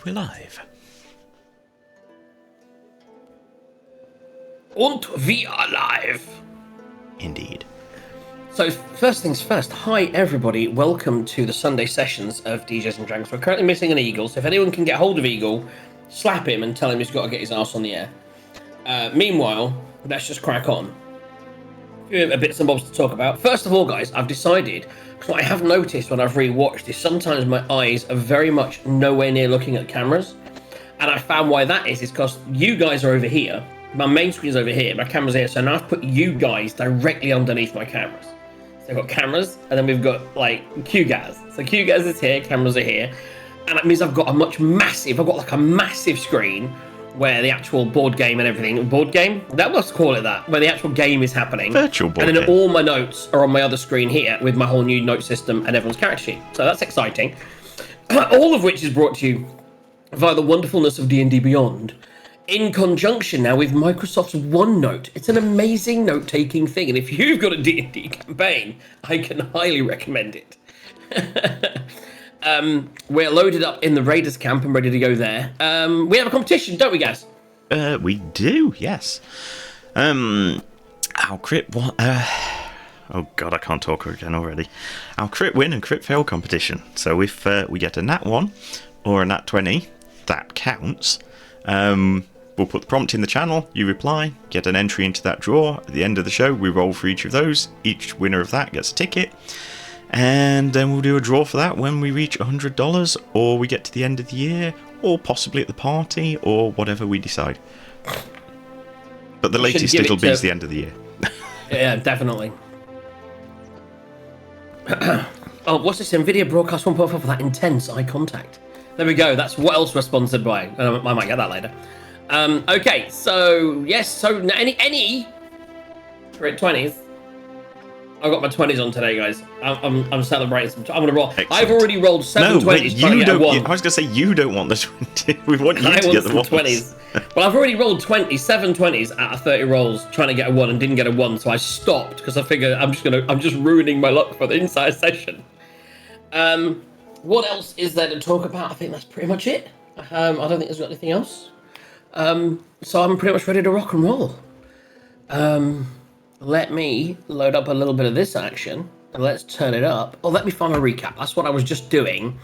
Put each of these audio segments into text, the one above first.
we're live. Und we are live. Indeed. So first things first, hi everybody, welcome to the Sunday sessions of DJs and Dragons. We're currently missing an Eagle, so if anyone can get hold of Eagle, slap him and tell him he's got to get his ass on the air. Meanwhile, let's just crack on. A few bits and bobs to talk about. First of all, guys, I've decided, because what I have noticed when I've re-watched is sometimes my eyes are very much nowhere near looking at cameras. And I found why that is because you guys are over here, my main screen is over here, my camera's here, so now I've put you guys directly underneath my cameras. So we've got cameras, and then we've got, like, QGAS. So QGAS is here, cameras are here, and that means I've got a massive screen where the actual board game and everything, let's call it that, where the actual game is happening. Virtual board And then game. all my notes are on my other screen here with my whole new note system and everyone's character sheet. So that's exciting. All of which is brought to you via the wonderfulness of D&D Beyond, in conjunction now with Microsoft's OneNote. It's an amazing note-taking thing, and if you've got a D&D campaign, I can highly recommend it. We're loaded up in the Raiders camp and ready to go there. We have a competition, don't we, guys? We do, yes. Our crit oh god, I can't talk again already. Our crit win and crit fail competition. So if we get a nat 1 or a nat 20, that counts. We'll put the prompt in the channel, you reply, get an entry into that draw. At the end of the show, we roll for each of those. Each winner of that gets a ticket. And then we'll do a draw for that when we reach $100, or we get to the end of the year, or possibly at the party, or whatever we decide. But the latest it'll be is the end of the year. Yeah, definitely. Oh, what's this? NVIDIA broadcast 1.4 for that intense eye contact. There we go. That's what else we're sponsored by. I might get that later. Okay, so yes. So any crit 20s. I've got my 20s on today, guys. I'm celebrating some. I'm gonna roll. Excellent. I've already rolled 7 20s. Wait, trying to get a 1. I was gonna say you don't want the 20. We want you I to want get the some 1s. 20s. Well, I've already rolled 7 20s out of 30 rolls trying to get a 1 and didn't get a 1, so I stopped because I figured I'm just ruining my luck for the entire session. What else is there to talk about? I think that's pretty much it. I don't think there's got anything else. So I'm pretty much ready to rock and roll. Let me load up a little bit of this action and let's turn it up. Oh, let me find a recap. That's what I was just doing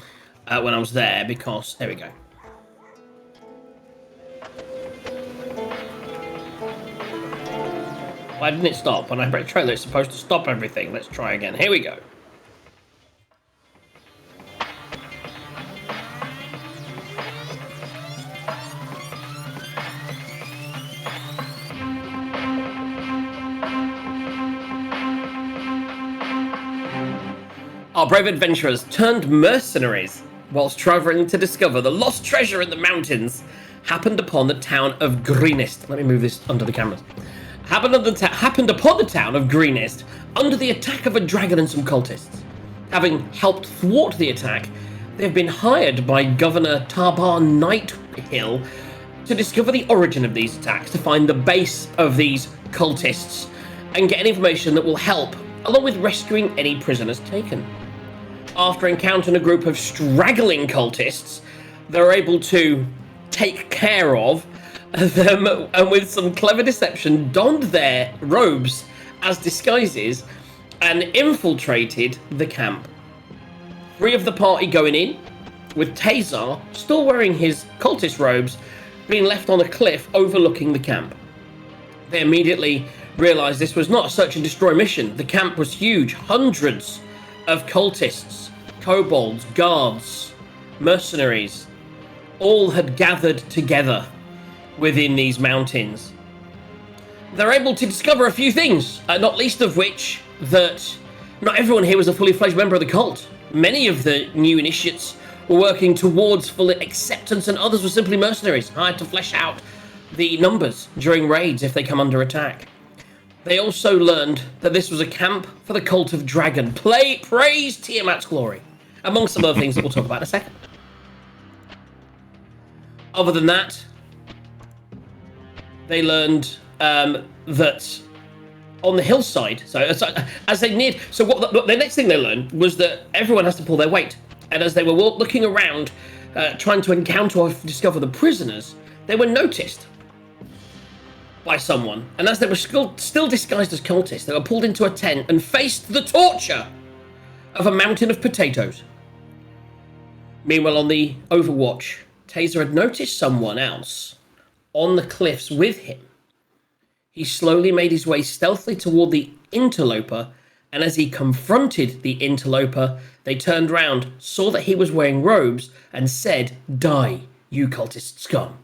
when I was there, because there we go. Why didn't it stop? When I break trailer, it's supposed to stop everything. Let's try again. Here we go. Our brave adventurers turned mercenaries whilst travelling to discover the lost treasure in the mountains. Happened upon the town of Greenest. Let me move this under the cameras. Happened upon the town of Greenest under the attack of a dragon and some cultists. Having helped thwart the attack, they have been hired by Governor Tarbar Nighthill to discover the origin of these attacks, to find the base of these cultists, and get information that will help, along with rescuing any prisoners taken. After encountering a group of straggling cultists, they're able to take care of them, and with some clever deception, donned their robes as disguises and infiltrated the camp. 3 of the party going in, with Tazar, still wearing his cultist robes, being left on a cliff overlooking the camp. They immediately realised this was not a search and destroy mission. The camp was huge. Hundreds of cultists, kobolds, guards, mercenaries, all had gathered together within these mountains. They're able to discover a few things, not least of which that not everyone here was a fully fledged member of the cult. Many of the new initiates were working towards full acceptance, and others were simply mercenaries, hired to flesh out the numbers during raids if they come under attack. They also learned that this was a camp for the cult of Dragon. Praise Tiamat's glory, among some other things that we'll talk about in a second. Other than that, they learned that on the hillside, so as they neared, so what the next thing they learned was that everyone has to pull their weight. And as they were looking around trying to encounter or discover the prisoners, they were noticed by someone. And as they were still disguised as cultists, they were pulled into a tent and faced the torture of a mountain of potatoes. Meanwhile, on the Overwatch, Taser had noticed someone else on the cliffs with him. He slowly made his way stealthily toward the interloper, and as he confronted the interloper, they turned round, saw that he was wearing robes, and said, "Die, you cultist scum."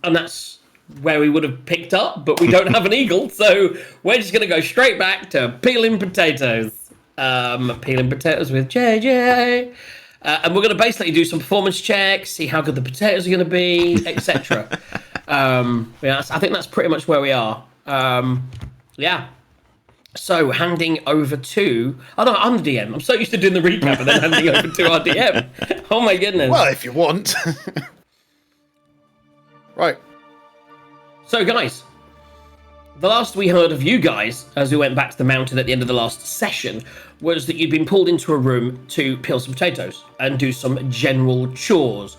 And that's where we would have picked up, but we don't have an eagle, so we're just going to go straight back to peeling potatoes. Peeling potatoes with JJ. And we're going to basically do some performance checks, see how good the potatoes are going to be, etc. Yeah, I think that's pretty much where we are. Yeah. So, handing over to... Oh, no, I'm the DM. I'm so used to doing the recap and then handing over to our DM. Oh, my goodness. Well, if you want. Right. So, guys, the last we heard of you guys, as we went back to the mountain at the end of the last session, was that you'd been pulled into a room to peel some potatoes and do some general chores.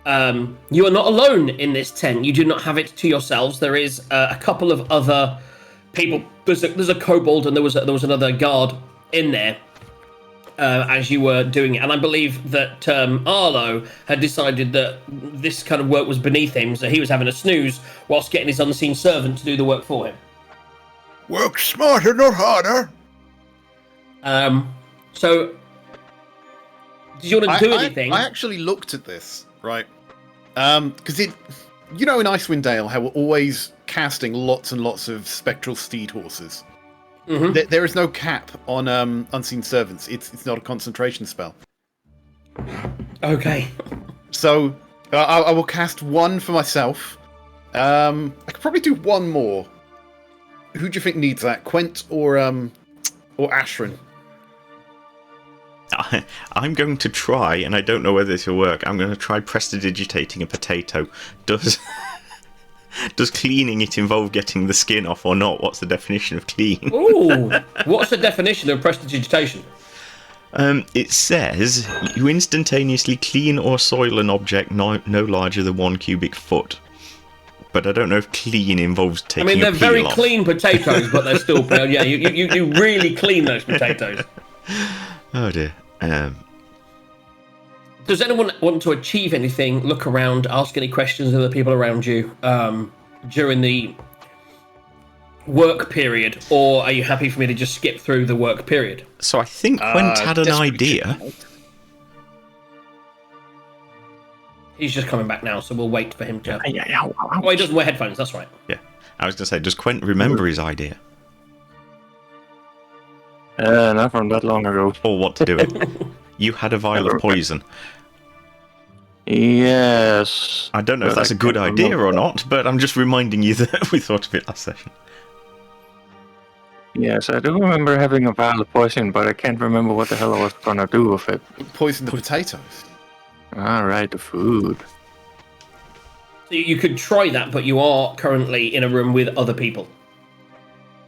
You are not alone in this tent. You do not have it to yourselves. There is a couple of other people. There's a kobold and there was another guard in there as you were doing it. And I believe that Arlo had decided that this kind of work was beneath him, so he was having a snooze whilst getting his unseen servant to do the work for him. Work smarter, not harder. So, did you want to do anything? I actually looked at this, right? Because in Icewind Dale, how we're always casting lots and lots of spectral steed horses. Mm-hmm. There is no cap on unseen servants. It's not a concentration spell. Okay. So I will cast one for myself. I could probably do one more. Who do you think needs that? Quent or Ashrin? I'm going to try, and I don't know whether this will work. I'm going to try prestidigitating a potato. Does cleaning it involve getting the skin off or not? What's the definition of clean? Ooh, what's the definition of prestidigitation? It says you instantaneously clean or soil an object no larger than 1 cubic foot. But I don't know if clean involves taking. I mean, they're very off. Clean potatoes, but they're still. Yeah, you really clean those potatoes. Oh dear. Does anyone want to achieve anything? Look around, ask any questions of the people around you during the work period, or are you happy for me to just skip through the work period? So I think Quent had an idea. He's just coming back now, so we'll wait for him to... Oh, he doesn't wear headphones, that's right. Yeah. I was going to say, does Quent remember his idea? Not from that long ago. Or what to do it? You had a vial of poison. Yes. I don't know if that's a good idea or not, but I'm just reminding you that we thought of it last session. Yes, I do remember having a vial of poison, but I can't remember what the hell I was gonna do with it. Poison the potatoes. Alright, the food. So you could try that, but you are currently in a room with other people.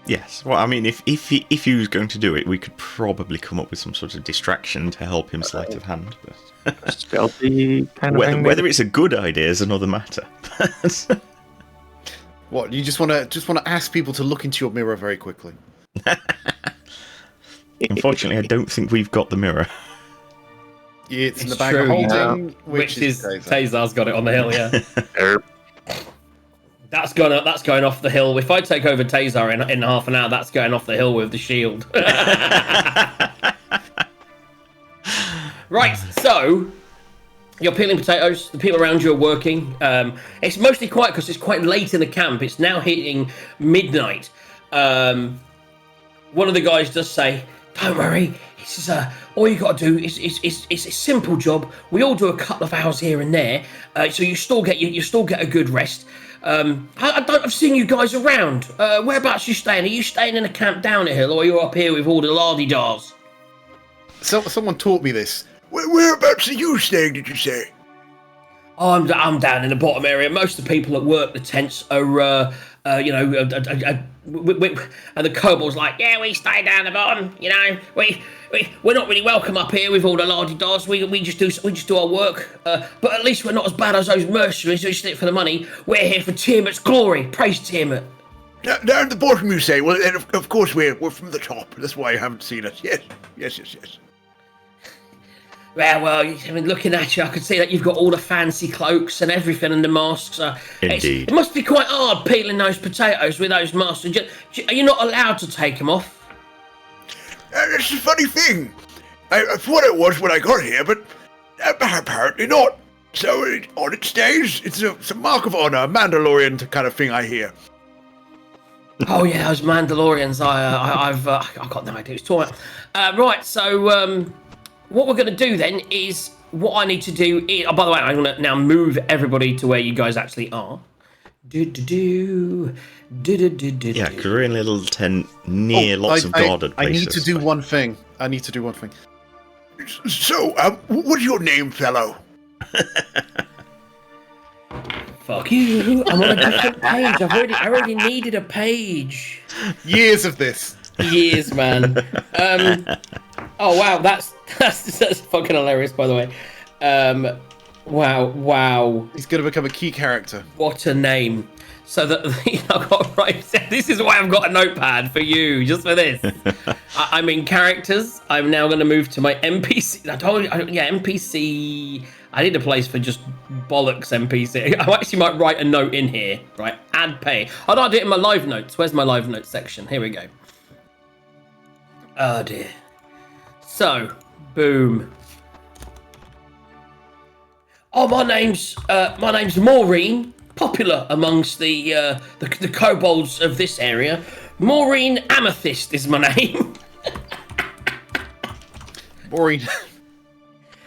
Yes. Well, I mean, if he was going to do it, we could probably come up with some sort of distraction to help him sleight of hand. But Stealthy kind of thing. Whether it's a good idea is another matter. What, you just want to ask people to look into your mirror very quickly? Unfortunately, I don't think we've got the mirror. It's in the It's bag of true, holding, yeah. which is Tazar's got it on the hill, yeah. Erp. That's going off the hill. If I take over Tazar in half an hour, that's going off the hill with the shield. Right, so you're peeling potatoes. The people around you are working. It's mostly quiet because it's quite late in the camp. It's now hitting midnight. One of the guys does say, "Don't worry. This is all you got to do is it's a simple job. We all do a couple of hours here and there, so you still get a good rest." I've seen you guys around. Whereabouts are you staying? Are you staying in a camp down a hill, or are you up here with all the lardy-dars? So someone taught me this. Whereabouts are you staying? Did you say? Oh, I'm down in the bottom area. Most of the people at work, the tents are and the kobold's like, yeah, we stay down the bottom. We're not really welcome up here with all the lardy-dars. We just do our work. But at least we're not as bad as those mercenaries who just do it for the money. We're here for Tiamat's glory. Praise Tiamat. Down at the bottom, you say? Well, then of course we're from the top. That's why you haven't seen us. Yes. Well, I mean, looking at you, I could see that you've got all the fancy cloaks and everything and the masks. Indeed. It must be quite hard peeling those potatoes with those masks. Are you not allowed to take them off? That's a funny thing. I thought it was when I got here, but apparently not. So on it stays. It's a mark of honor, a Mandalorian kind of thing, I hear. Oh yeah, those Mandalorians. I've got no idea. It's talking. Right, so what we're going to do then is what I need to do. Oh, by the way, I'm going to now move everybody to where you guys actually are. Yeah, because we're in a little tent near lots of guarded places. I need to do one thing. So, what's your name, fellow? Fuck you! I'm on a different page. I already needed a page. Years of this. Years, man. Oh wow, that's fucking hilarious. By the way, wow. He's gonna become a key character. What a name! So that I've got right. This is why I've got a notepad for you, just for this. I'm in characters. I'm now going to move to my NPC. I told you, NPC. I need a place for just bollocks NPC. I actually might write a note in here, right? Add pay. I do it in my live notes. Where's my live notes section? Here we go. Oh dear. So, boom. Oh, my name's Maureen. Popular amongst the kobolds of this area. Maureen Amethyst is my name. Maureen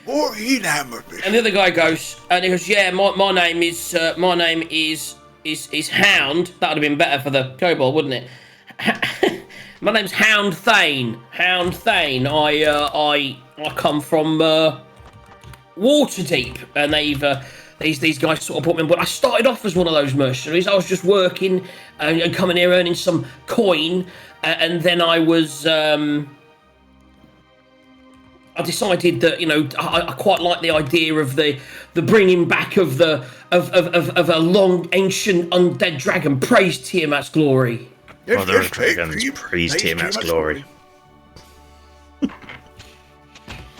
Amethyst. And the other guy goes, yeah, my name is Hound. That would have been better for the kobold, wouldn't it? My name's Hound Thane. Hound Thane. I come from Waterdeep, and they've these guys sort of brought me in. But I started off as one of those mercenaries. I was just working and coming here earning some coin, and then I was. I decided that I quite like the idea of the bringing back of a long ancient undead dragon. Praise Tiamat's glory. Mother of dragons, praise Tiamat's glory.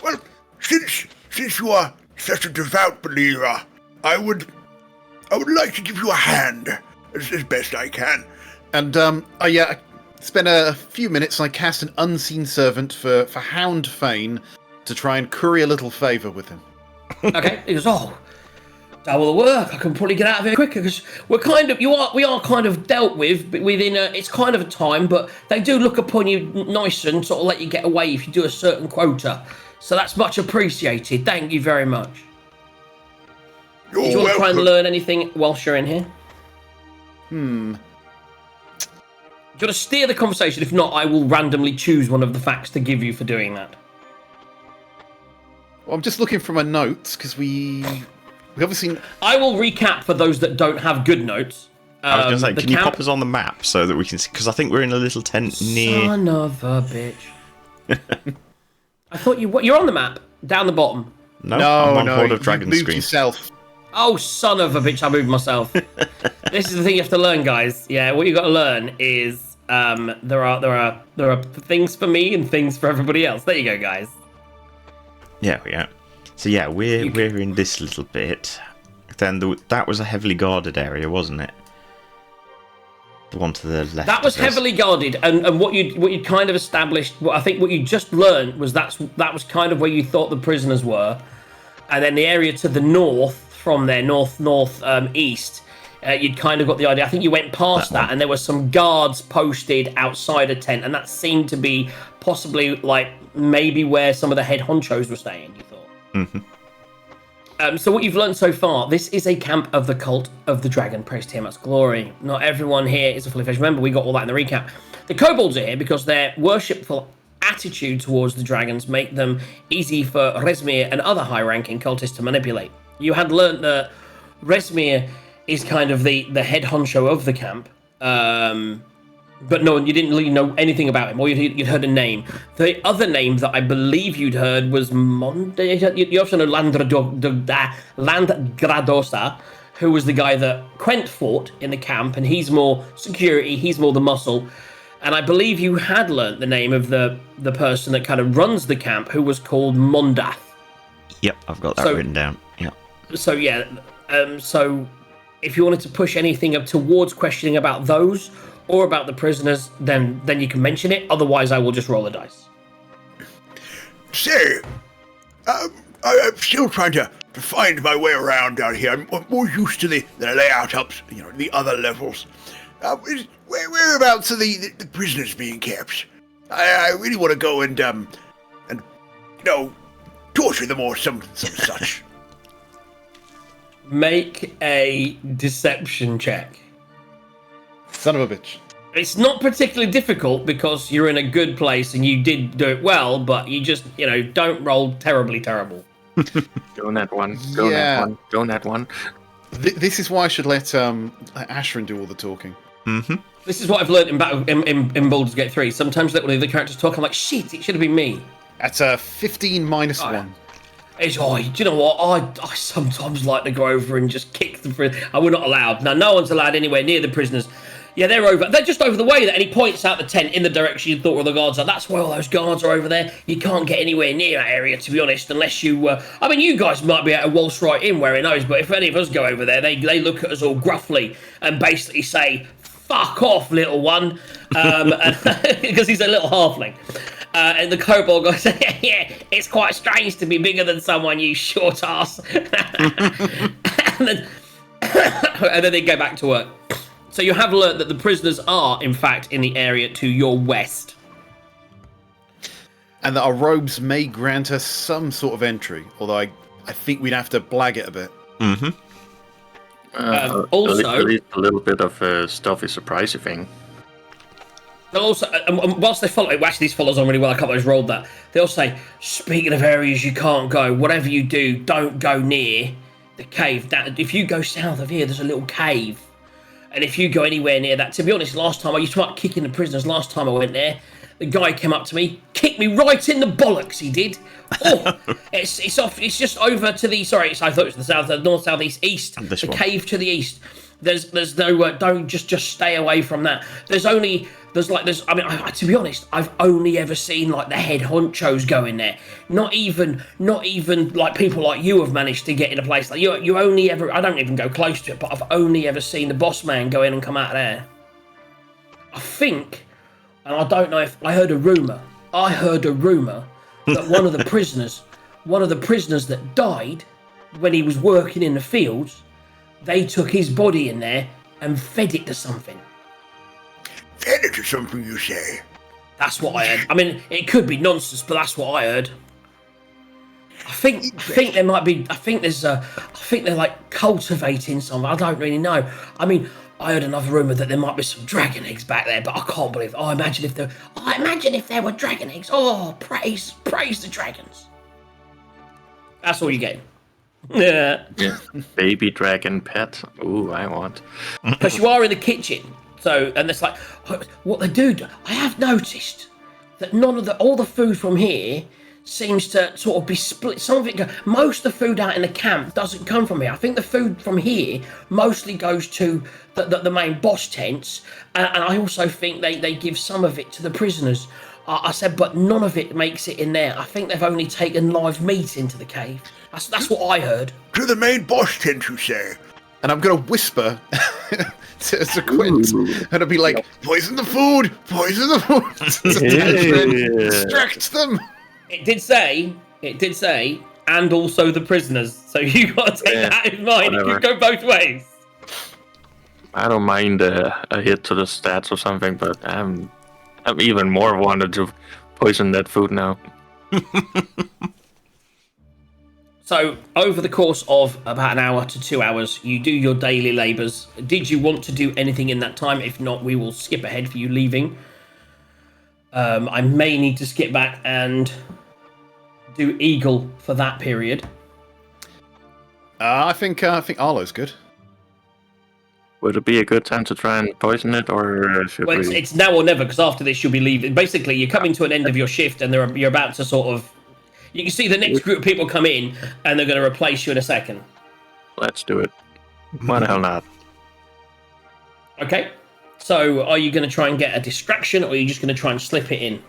Well, since you are such a devout believer, I would like to give you a hand as best I can. And I spent a few minutes and I cast an unseen servant for Hound Thane to try and curry a little favour with him. Okay, he goes, that will work. I can probably get out of here quicker because we are kind of dealt with within it's kind of a time, but they do look upon you nice and sort of let you get away if you do a certain quota. So that's much appreciated. Thank you very much. Do you want to try and learn anything whilst you're in here? Do you want to steer the conversation? If not, I will randomly choose one of the facts to give you for doing that. Well, I'm just looking for my notes because we obviously. I will recap for those that don't have good notes. I was going to say, can you pop us on the map so that we can see? Because I think we're in a little tent near. Son of a bitch! I thought you're on the map down the bottom. No, I'm on Horde of Dragons screen. Yourself. Oh, son of a bitch! I moved myself. This is the thing you have to learn, guys. Yeah, what you got to learn is there are things for me and things for everybody else. There you go, guys. Yeah. So yeah, we're in this little bit. Then that was a heavily guarded area, wasn't it? The one to the left. That was heavily guarded, and what you kind of established. I think what you just learned was that was kind of where you thought the prisoners were, and then the area to the north, from there, north east, you'd kind of got the idea. I think you went past that, and there were some guards posted outside a tent, and that seemed to be possibly like maybe where some of the head honchos were staying. You thought. Mm-hmm. So what you've learned so far, this is a camp of the cult of the dragon. Praise Tiamat's glory. Not everyone here is a fully fledged member. We got all that in the recap. The kobolds are here because their worshipful attitude towards the dragons make them easy for Rezmir and other high-ranking cultists to manipulate. You had learnt that Rezmir is kind of the head honcho of the camp, But no, you didn't really know anything about him, or you'd heard a name. The other name that I believe you'd heard was Monday. You also know Landgradosa, who was the guy that Quent fought in the camp, and he's more security, he's more the muscle. And I believe you had learnt the name of the person that kind of runs the camp, who was called Mondath. Yep, I've got that written down. Yeah. So yeah, so if you wanted to push anything up towards questioning about those or about the prisoners, then you can mention it. Otherwise, I will just roll the dice. Say, I'm still trying to find my way around down here. I'm more used to the layout up, the other levels. Whereabouts are the prisoners being kept? I really want to go and torture them or some such. Make a deception check. Son of a bitch. It's not particularly difficult because you're in a good place and you did do it well, but you just, don't roll terribly terrible. Go that one. Go that one. Go that one. This is why I should let Ashrin do all the talking. Mm-hmm. This is what I've learned in Baldur's Gate 3. Sometimes when the other characters talk, I'm like, shit, it should have been me. That's a 15 minus 1. It's, do you know what? I sometimes like to go over and just kick the prisoners. We're not allowed. Now, no one's allowed anywhere near the prisoners. Yeah, they're just over the way there, and he points out the tent in the direction you thought where the guards are. That's why all those guards are over there. You can't get anywhere near that area, to be honest, unless you... you guys might be able to waltz right in where he knows, but if any of us go over there, they look at us all gruffly and basically say, fuck off, little one, because he's a little halfling. And the kobold guy says, yeah, it's quite strange to be bigger than someone, you short ass. and then they go back to work. So you have learnt that the prisoners are, in fact, in the area to your west. And that our robes may grant us some sort of entry, although I think we'd have to blag it a bit. Mm-hmm. Also, at least a little bit of a stuffy, surprisey thing. They'll also, whilst they follow, actually this follows on really well, I can't believe I just rolled that. They'll say, speaking of areas you can't go, whatever you do, don't go near the cave. If you go south of here, there's a little cave. And if you go anywhere near that, to be honest, last time I used to start kicking the prisoners. Last time I went there, the guy came up to me, kicked me right in the bollocks. He did. Oh, it's off. It's just over to the. Sorry, I thought it was the south, north, south, east. The cave to the east. There's no. Don't just stay away from that. To be honest, I've only ever seen like the head honchos go in there. Not even like people like you have managed to get in a place like you only ever. I don't even go close to it, but I've only ever seen the boss man go in and come out of there. I think, and I don't know if I heard a rumor. I heard a rumor that one of the prisoners that died when he was working in the fields, they took his body in there and fed it to something. Fed it to something, you say? That's what I heard. I mean, it could be nonsense, but that's what I heard. I think there might be. I think they're like cultivating something. I don't really know. I mean, I heard another rumor that there might be some dragon eggs back there, but I can't believe. Imagine if there were dragon eggs. Oh, praise the dragons. That's all you get. Yeah. Baby dragon pet. Ooh, I want. Because you are in the kitchen. So, and it's like, what they do, I have noticed that all the food from here seems to sort of be split. Some of it, most of the food out in the camp doesn't come from here. I think the food from here mostly goes to the main boss tents. And I also think they give some of it to the prisoners. I said, but none of it makes it in there. I think they've only taken live meat into the cave. That's what I heard. To the main boss tent, you say? And I'm going to whisper to Quint, and it'll be like, poison the food! Poison the food! Distract them! It did say, and also the prisoners. So you got to take that in mind. Whatever. It could go both ways. I don't mind a hit to the stats or something, but I'm even more wanted to poison that food now. So, over the course of about an hour to 2 hours, you do your daily labours. Did you want to do anything in that time? If not, we will skip ahead for you leaving. I may need to skip back and do Eagle for that period. I think Arlo's good. Would it be a good time to try and poison it, or should Well, we? it's now or never, because after this you'll be leaving. Basically, you're coming to an end of your shift, and you're about to sort of. You can see the next group of people come in, and they're going to replace you in a second. Let's do it. Why the hell not? Okay. So, are you going to try and get a distraction, or are you just going to try and slip it in?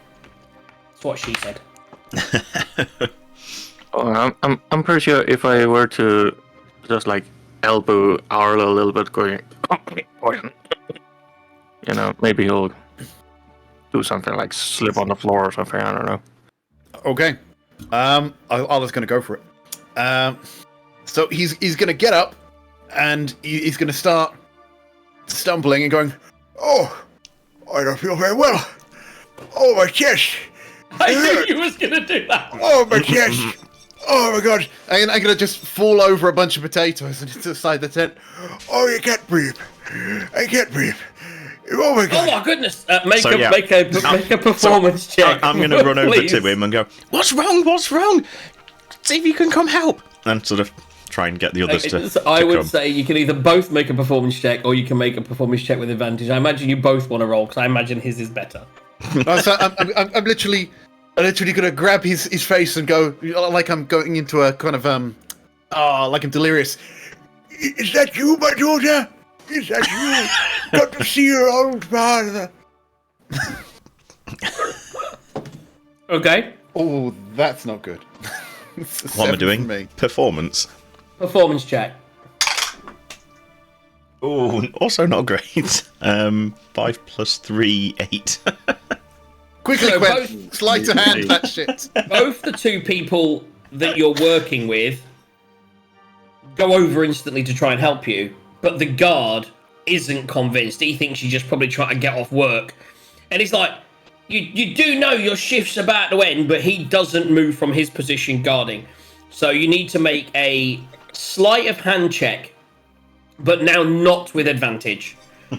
That's what she said. Oh, I'm pretty sure if I were to just like elbow Arlo a little bit, going poison, maybe he'll do something like slip on the floor or something. I don't know. Okay. Arlo's going to go for it. So he's going to get up, and he's going to start stumbling and going, Oh, I don't feel very well. Oh, my chest. I knew you was going to do that. Oh, my chest. Oh, my God. and I'm going to just fall over a bunch of potatoes and into the side of the tent. Oh, you can't breathe. I can't breathe. Oh, my Oh God. my goodness! Make So, a yeah. make a performance check. I'm going to run over please. to him and go, "What's wrong? What's wrong? See if you can come help." And sort of try and get the others to. So I would come. say you can either both make a performance check, or you can make a performance check with advantage. I imagine you both want to roll, because I imagine his is better. So I'm literally going to grab his face and go like I'm going into a kind of like I'm delirious. Is that you, my daughter? Is that you? Got to see your old father. Okay. Oh, that's not good. It's a What am I 7 doing? for me. Performance. Performance check. Oh, also not great. 5 plus 3, 8. Quickly, So Gwen, both- sleight of hand that shit. Both the two people that you're working with go over instantly to try and help you, but the guard isn't convinced. He thinks you're just probably trying to get off work. And he's like, you do know your shift's about to end, but he doesn't move from his position guarding. So you need to make a sleight of hand check, but now not with advantage.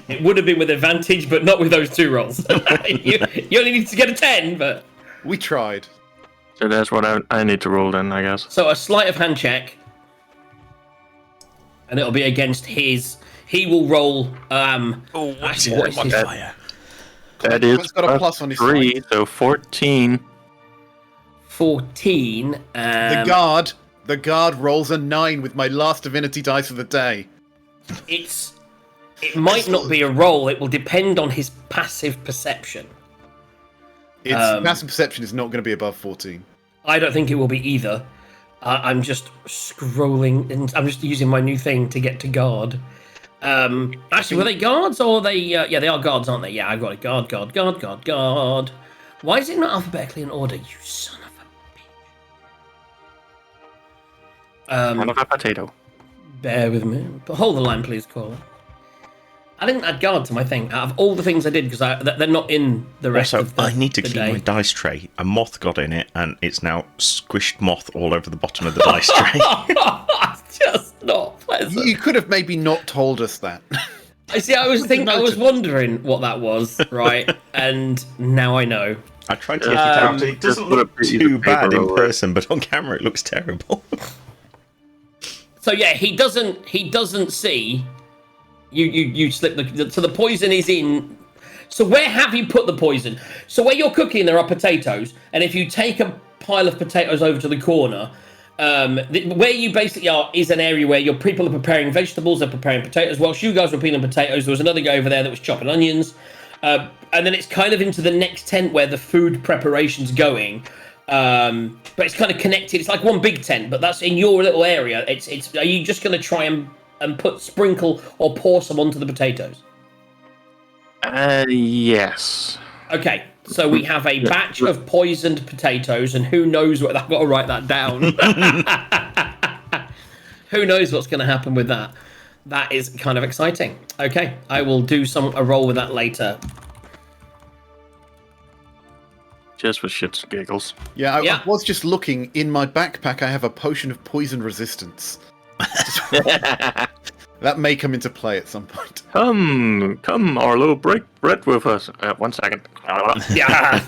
It would have been with advantage, but not with those two rolls. you only need to get a 10, but... We tried. So that's what I need to roll then, I guess. So a sleight of hand check, and it'll be against his. He will roll. Actually, what is his? Fire. That is Gwen's got a plus on his 3, side. so 14. 14. The guard rolls a 9 with my last divinity dice of the day. It might not be a roll. It will depend on his passive perception. Its passive perception is not going to be above 14. I don't think it will be either. I'm just scrolling, and I'm just using my new thing to get to guard. Actually, were they guards or are they? Yeah, they are guards, aren't they? Yeah, I've got a guard. Why is it not alphabetically in order? You son of a bitch. Kind of a potato. Bear with me. But hold the line, please, caller. I didn't add guard to my thing. Out of all the things I did, because they're not in the rest Also, of the I need to the clean day. my dice tray. A moth got in it, and it's now squished moth all over the bottom of the dice tray. It's just not pleasant. You could have maybe not told us that. I see. I was wondering what that was, right? And now I know. I tried to get it out. It doesn't just put a look piece of too bad paper in over it. person, but on camera it looks terrible. So yeah, he doesn't see you slip so the poison is in. So where have you put the poison? So where you're cooking, there are potatoes, and if you take a pile of potatoes over to the corner, where you basically are is an area where your people are preparing vegetables, they're preparing potatoes. Whilst you guys were peeling potatoes, there was another guy over there that was chopping onions, and then it's kind of into the next tent where the food preparation's going. But it's kind of connected. It's like one big tent, but that's in your little area. It's. Are you just going to try and sprinkle or pour some onto the potatoes? Yes. Okay, so we have a batch of poisoned potatoes, and who knows what I've got to write that down. Who knows what's going to happen with that? That is kind of exciting. Okay, I will do a roll with that later. Just for shits and giggles. Yeah, Yeah. I was just looking. In my backpack, I have a potion of poison resistance. That may come into play at some point. Come, Arlo, break bread with us. 1 second. Yeah.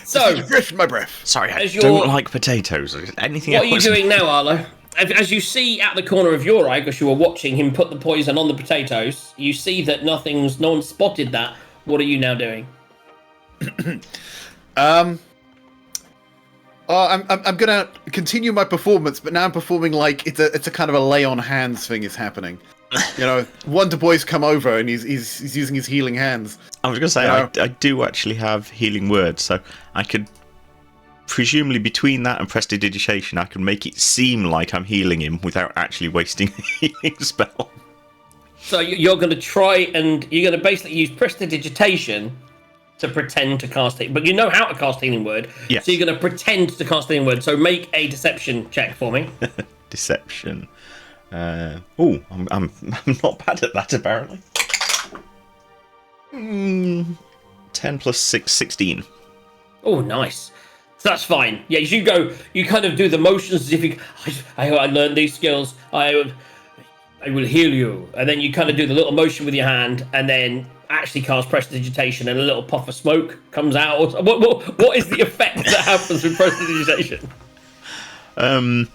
So, Drift my breath. Sorry, I As don't you're- like potatoes. Anything what are else? you doing now, Arlo? as you see out the corner of your eye, because you were watching him put the poison on the potatoes, you see that no one spotted that. What are you now doing? I'm gonna continue my performance, but now I'm performing like it's a kind of a lay on hands thing is happening. You know, Wonder Boy's come over and he's using his healing hands. I was gonna say I do actually have healing words, so I could presumably between that and prestidigitation, I can make it seem like I'm healing him without actually wasting a healing spell. So you're going to try and you're going to basically use prestidigitation to pretend to cast it, but you know how to cast healing word. Yes. So you're going to pretend to cast healing word. So make a deception check for me. Deception. I'm not bad at that apparently. 10 plus 6, 16. Oh, nice. So that's fine. Yeah, you kind of do the motions as if I learned these skills. I will heal you, and then you kind of do the little motion with your hand, and then actually cast prestidigitation, and a little puff of smoke comes out. What is the effect that happens with prestidigitation? Do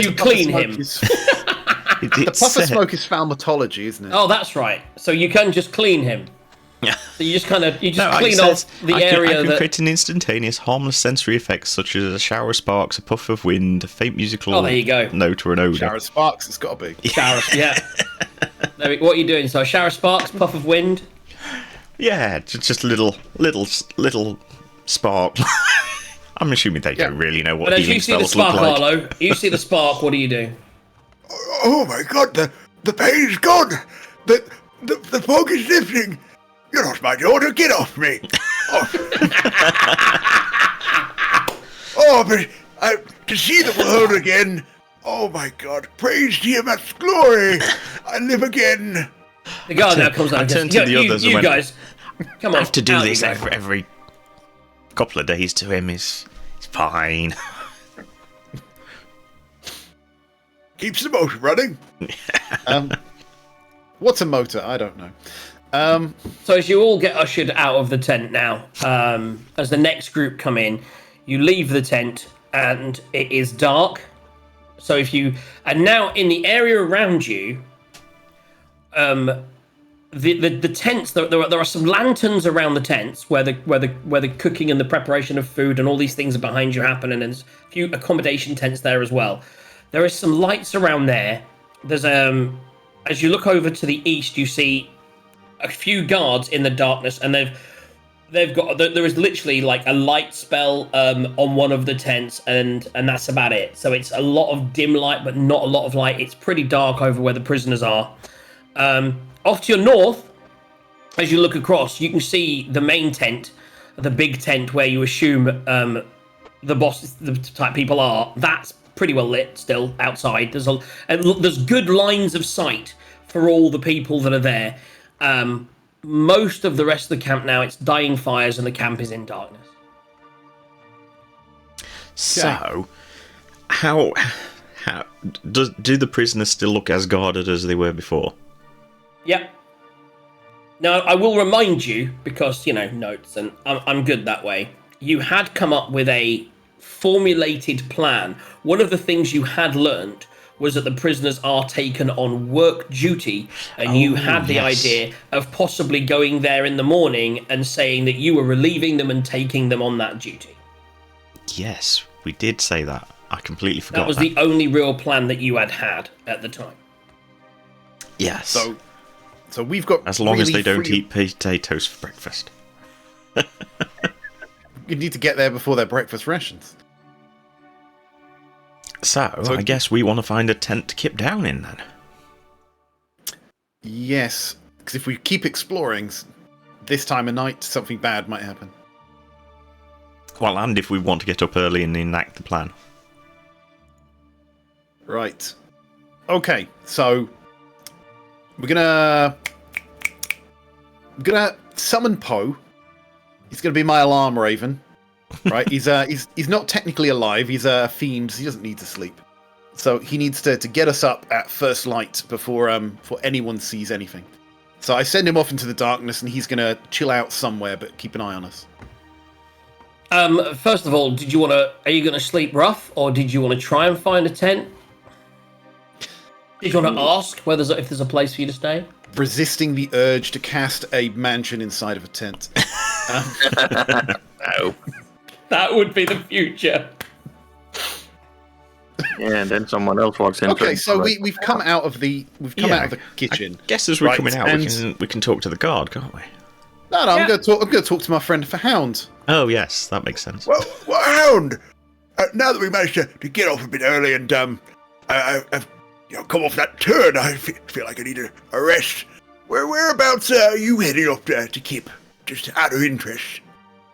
you clean him? The puff of smoke is thaumatology, isn't it? Oh, that's right. So you can just clean him. Yeah. So you just clean off the area I can that. create an instantaneous, harmless sensory effects such as a shower of sparks, a puff of wind, a faint musical there you go. note or an odour. Shower of sparks, it's got to be. Shower, yeah. What are you doing? So a shower of sparks, puff of wind. Yeah, just little spark. I'm assuming they don't really know what But as healing you see the spells look spark, like. Arlo, you see the spark. What do you do? Oh my god, the pain is gone. The fog is lifting. You're not my daughter. Get off me. Oh, but to see the world again. Oh my god. Praise Tiamat's glory. I live again. The guard now comes out I and turned goes, to the others and you went, guys, come on. I have to do out you this go." every couple of days to him. It's fine. Keeps the motor running. What's a motor? I don't know. So as you all get ushered out of the tent now, as the next group come in, you leave the tent and it is dark. So and now in the area around you, the tents, there are some lanterns around the tents where the cooking and the preparation of food and all these things are behind you happen, and there's a few accommodation tents there as well. There is some lights around there. There's as you look over to the east, you see a few guards in the darkness, and there is literally like a light spell on one of the tents, and that's about it. So it's a lot of dim light, but not a lot of light. It's pretty dark over where the prisoners are. Off to your north, as you look across, you can see the main tent, the big tent where you assume the boss, the type people are. That's pretty well lit still outside. There's good lines of sight for all the people that are there. Most of the rest of the camp now, it's dying fires and the camp is in darkness. So, how do the prisoners still look as guarded as they were before? Yep. Now, I will remind you, because, notes, and I'm good that way. You had come up with a formulated plan. One of the things you had learned was that the prisoners are taken on work duty, and you had the idea of possibly going there in the morning and saying that you were relieving them and taking them on that duty. Yes, we did say that. I completely forgot that. Was the only real plan that you had at the time. Yes. So we've got... As long as they don't eat potatoes for breakfast. You need to get there before their breakfast rations. So I guess we want to find a tent to keep down in then. Yes, because if we keep exploring, this time of night, something bad might happen. Well, and if we want to get up early and enact the plan. Right. Okay, so we're gonna summon Poe. He's gonna be my alarm raven. Right, he's not technically alive. He's a fiend. So he doesn't need to sleep, so he needs to get us up at first light before anyone sees anything. So I send him off into the darkness, and he's gonna chill out somewhere, but keep an eye on us. First of all, are you gonna sleep rough, or did you want to try and find a tent? Did you want to ask if there's a place for you to stay? Resisting the urge to cast a mansion inside of a tent. No. That would be the future. Yeah, and then someone else walks in. Okay, so we've come out of the kitchen. I guess as we're Right, coming out, and- we can talk to the guard, can't we? No, Yeah. I'm going to talk to my friend for Hound. Oh yes, that makes sense. Well, Hound, now that we managed to get off a bit early and I've come off that turn, I feel like I need a rest. Whereabouts are you heading up to Kip? Just out of interest.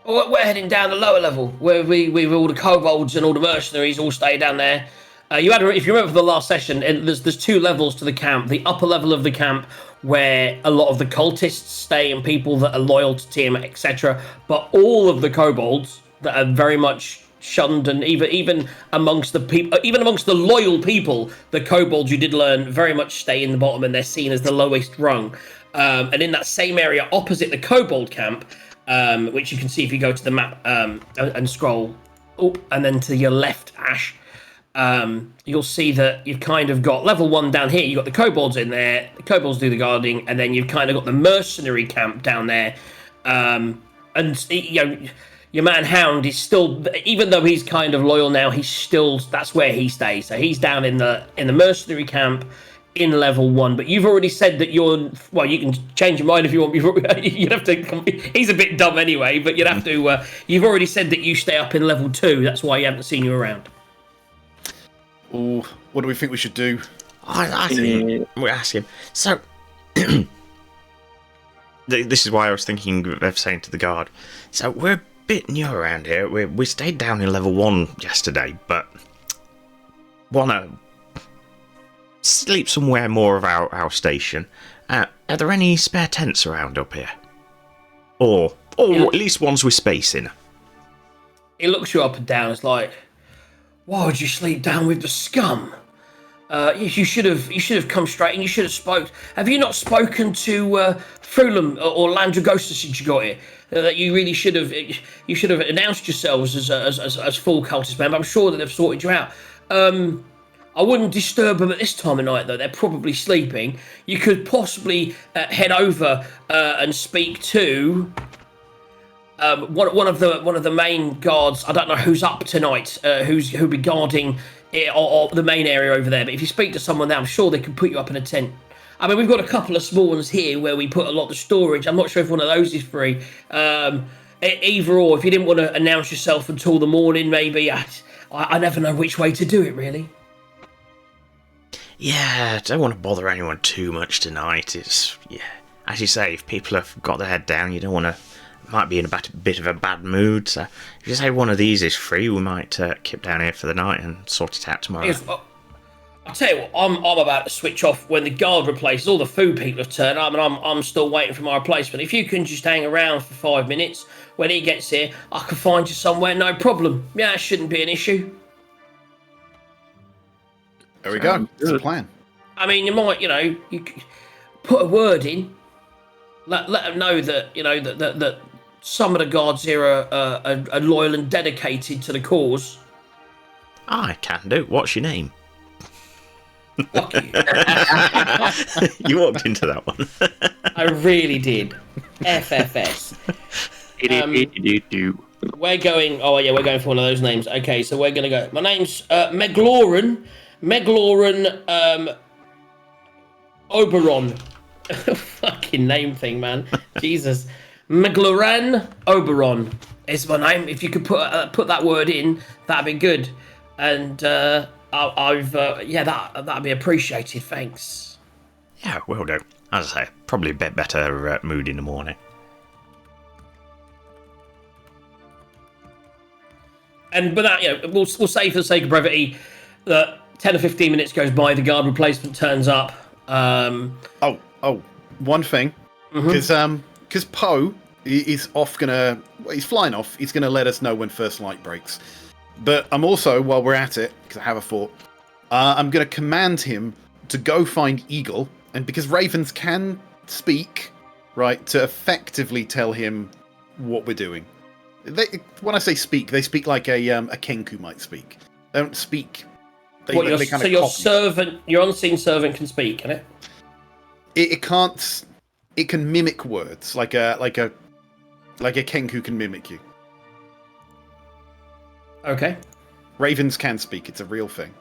We're heading down the lower level, where we all the kobolds and all the mercenaries all stay down there. If you remember from the last session, and there's 2 levels to the camp. The upper level of the camp, where a lot of the cultists stay and people that are loyal to Tiamat, etc. But all of the kobolds that are very much shunned, and even amongst the people, even amongst the loyal people, the kobolds, you did learn, very much stay in the bottom, and they're seen as the lowest rung. And in that same area opposite the kobold camp, which you can see if you go to the map and scroll up, and then to your left, Ash, you'll see that you've kind of got level 1 down here. You've got the kobolds in there. The kobolds do the guarding, and then you've kind of got the mercenary camp down there. And your man Hound is still, even though he's kind of loyal now, that's where he stays. So he's down in the mercenary camp in level 1. But you've already said that you can change your mind if you want. You'd have to. He's a bit dumb anyway, but you'd have to. You've already said that you stay up in level 2. That's why you haven't seen you around. Ooh, what do we think we should do? I think we're asking. So, this is why I was thinking of saying to the guard. So we're a bit new around here. We stayed down in level 1 yesterday, but wanna sleep somewhere more of our station. Are there any spare tents around up here? Or at least ones with space in? He looks you up and down. It's like, why would you sleep down with the scum? You should have come straight, and you should have spoke. Have you not spoken to Frulum or Landragosta since you got here? That you really should have. You should have announced yourselves as full cultist member. I'm sure that they've sorted you out. I wouldn't disturb them at this time of night, though. They're probably sleeping. You could possibly head over and speak to one of the main guards. I don't know who's up tonight, who'll be guarding it, or the main area over there. But if you speak to someone there, I'm sure they can put you up in a tent. I mean, we've got a couple of small ones here where we put a lot of storage. I'm not sure if one of those is free. Either or, if you didn't want to announce yourself until the morning, maybe. I never know which way to do it, really. Yeah, I don't want to bother anyone too much tonight. As you say, if people have got their head down, you don't want to. Might be in a bit of a bad mood. So if you say one of these is free, we might keep down here for the night and sort it out tomorrow. I'll tell you what, I'm about to switch off when the guard replaces. All the food people have turned up, and I'm still waiting for my replacement. If you can just hang around for 5 minutes, when he gets here, I can find you somewhere, no problem. Yeah, it shouldn't be an issue. There we go. It's a plan. I mean, you might, you could put a word in. Let them know that, that some of the guards here are loyal and dedicated to the cause. I can do. What's your name? Fuck you. You walked into that one. I really did. FFS. We're going. Oh yeah, we're going for one of those names. Okay, so we're gonna go. My name's Megloran. Oberon. Fucking name thing, man. Jesus. Megloran Oberon is my name. If you could put that word in, that'd be good. And that'd be appreciated. Thanks. Yeah, will do. As I say, probably a bit better mood in the morning. And with that, we'll say for the sake of brevity that 10 or 15 minutes goes by, the guard replacement turns up. One thing, because Poe is he's flying off. He's gonna let us know when first light breaks. But I'm also, while we're at it, because I have a thought, I'm gonna command him to go find Eagle, and because ravens can speak, right, to effectively tell him what we're doing. When I say speak, they speak like a kenku might speak. They don't speak What, they kind so of your copy. servant, your unseen servant can speak, can it? It can't. It can mimic words like a Kenku can mimic you. Okay. Ravens can speak. It's a real thing.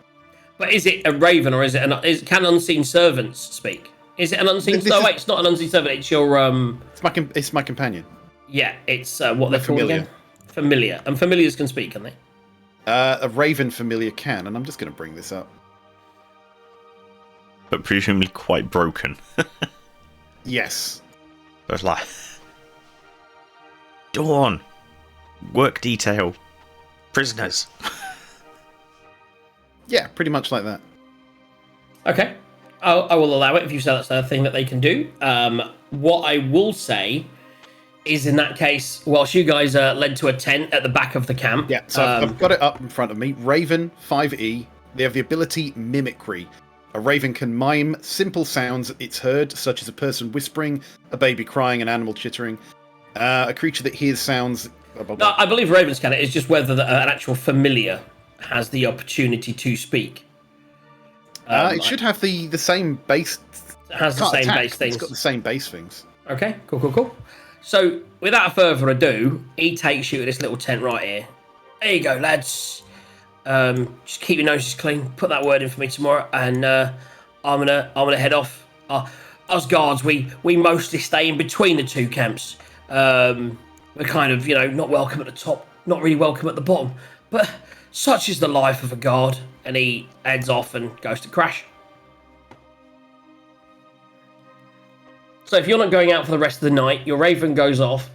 But is it a raven or is it can unseen servants speak? Is it an unseen? No, wait, it's not an unseen servant. It's your It's my companion. Yeah, it's what they're called familiar. again. Familiar, and familiars can speak, can they? A raven familiar can, and I'm just going to bring this up. But presumably quite broken. Yes. So it's like... Dawn! Work detail. Prisoners. Yeah, pretty much like that. Okay, I will allow it if you say that's a thing that they can do. What I will say is, in that case, whilst you guys are led to a tent at the back of the camp. Yeah, so I've got it up in front of me. Raven, 5e. They have the ability Mimicry. A raven can mime simple sounds it's heard, such as a person whispering, a baby crying, an animal chittering. A creature that hears sounds... No, I believe ravens can. It's just whether an actual familiar has the opportunity to speak. It should have the same base... It has the same base things. It's got the same base things. Okay, cool. So, without further ado, he takes you to this little tent right here. There you go, lads. Just keep your noses clean. Put that word in for me tomorrow, and I'm gonna head off. Us guards, we mostly stay in between the two camps. We're kind of, not welcome at the top, not really welcome at the bottom. But such is the life of a guard. And he heads off and goes to crash. So if you're not going out for the rest of the night, your raven goes off.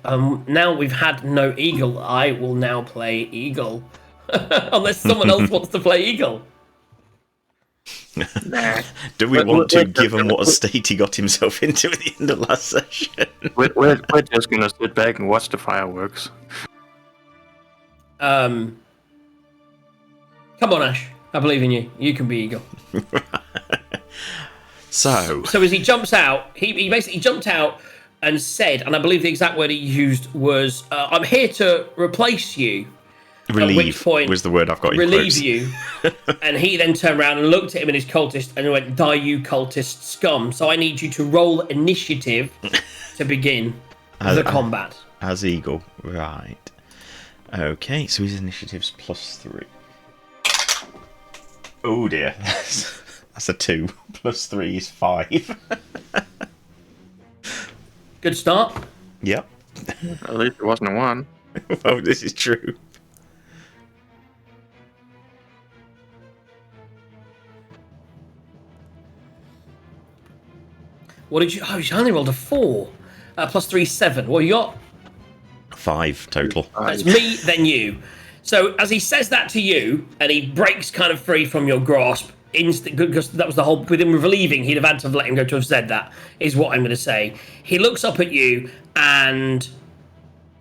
Now we've had no eagle. I will now play eagle. Unless someone else wants to play eagle. Do we want to, given what a state he got himself into at the end of last session? We're just gonna sit back and watch the fireworks. Come on, Ash. I believe in you. You can be eagle. So as he jumps out, he basically jumped out and said, and I believe the exact word he used was, I'm here to replace you. relieve at which point, was the word I've got in relieve quotes. you. And he then turned around and looked at him and his cultist and went, die you cultist scum. So I need you to roll initiative to begin the combat. As Eagle, right. Okay, so his initiative's +3. Oh dear, that's a 2. +3 is 5. Good start. Yep. At least it wasn't a 1. Oh, this is true. What did you... Oh, you only rolled a 4. +3, 7. What you got? 5 total. That's me, then you. So as he says that to you, and he breaks kind of free from your grasp, because that was the whole... With him relieving, he'd have had to have let him go to have said that, is what I'm going to say. He looks up at you, and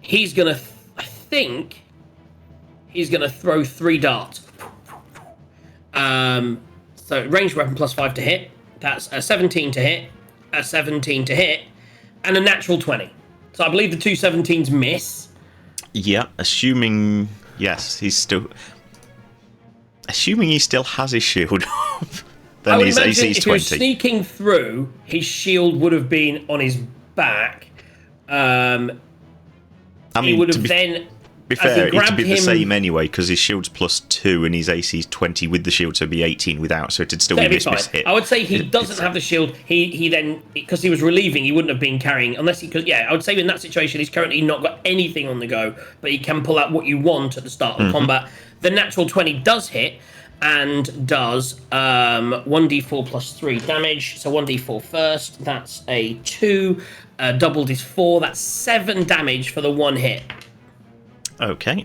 he's going to... I think he's going to throw 3 darts. So ranged weapon +5 to hit. That's a 17 to hit, a 17 to hit, and a natural 20. So I believe the 2 17s miss. Yeah, assuming... Yes, he's still... Assuming he still has his shield up, then his AC is if he was 20. sneaking through, his shield would have been on his back. I mean, He would to have then... be as he fair, it'd grabbed be the him- same anyway, because his shield's +2 and his AC is 20 with the shield, so it'd be 18 without, so it'd still be That'd be miss fine. hit. I would say he It- doesn't it's- have the shield. He then, because he was relieving, he wouldn't have been carrying, unless he could. Yeah, I would say in that situation, he's currently not got anything on the go, but he can pull out what you want at the start of combat. The natural 20 does hit and does 1d4 +3 damage. So 1d4 first. That's a 2. Doubled is 4. That's 7 damage for the 1 hit. Okay.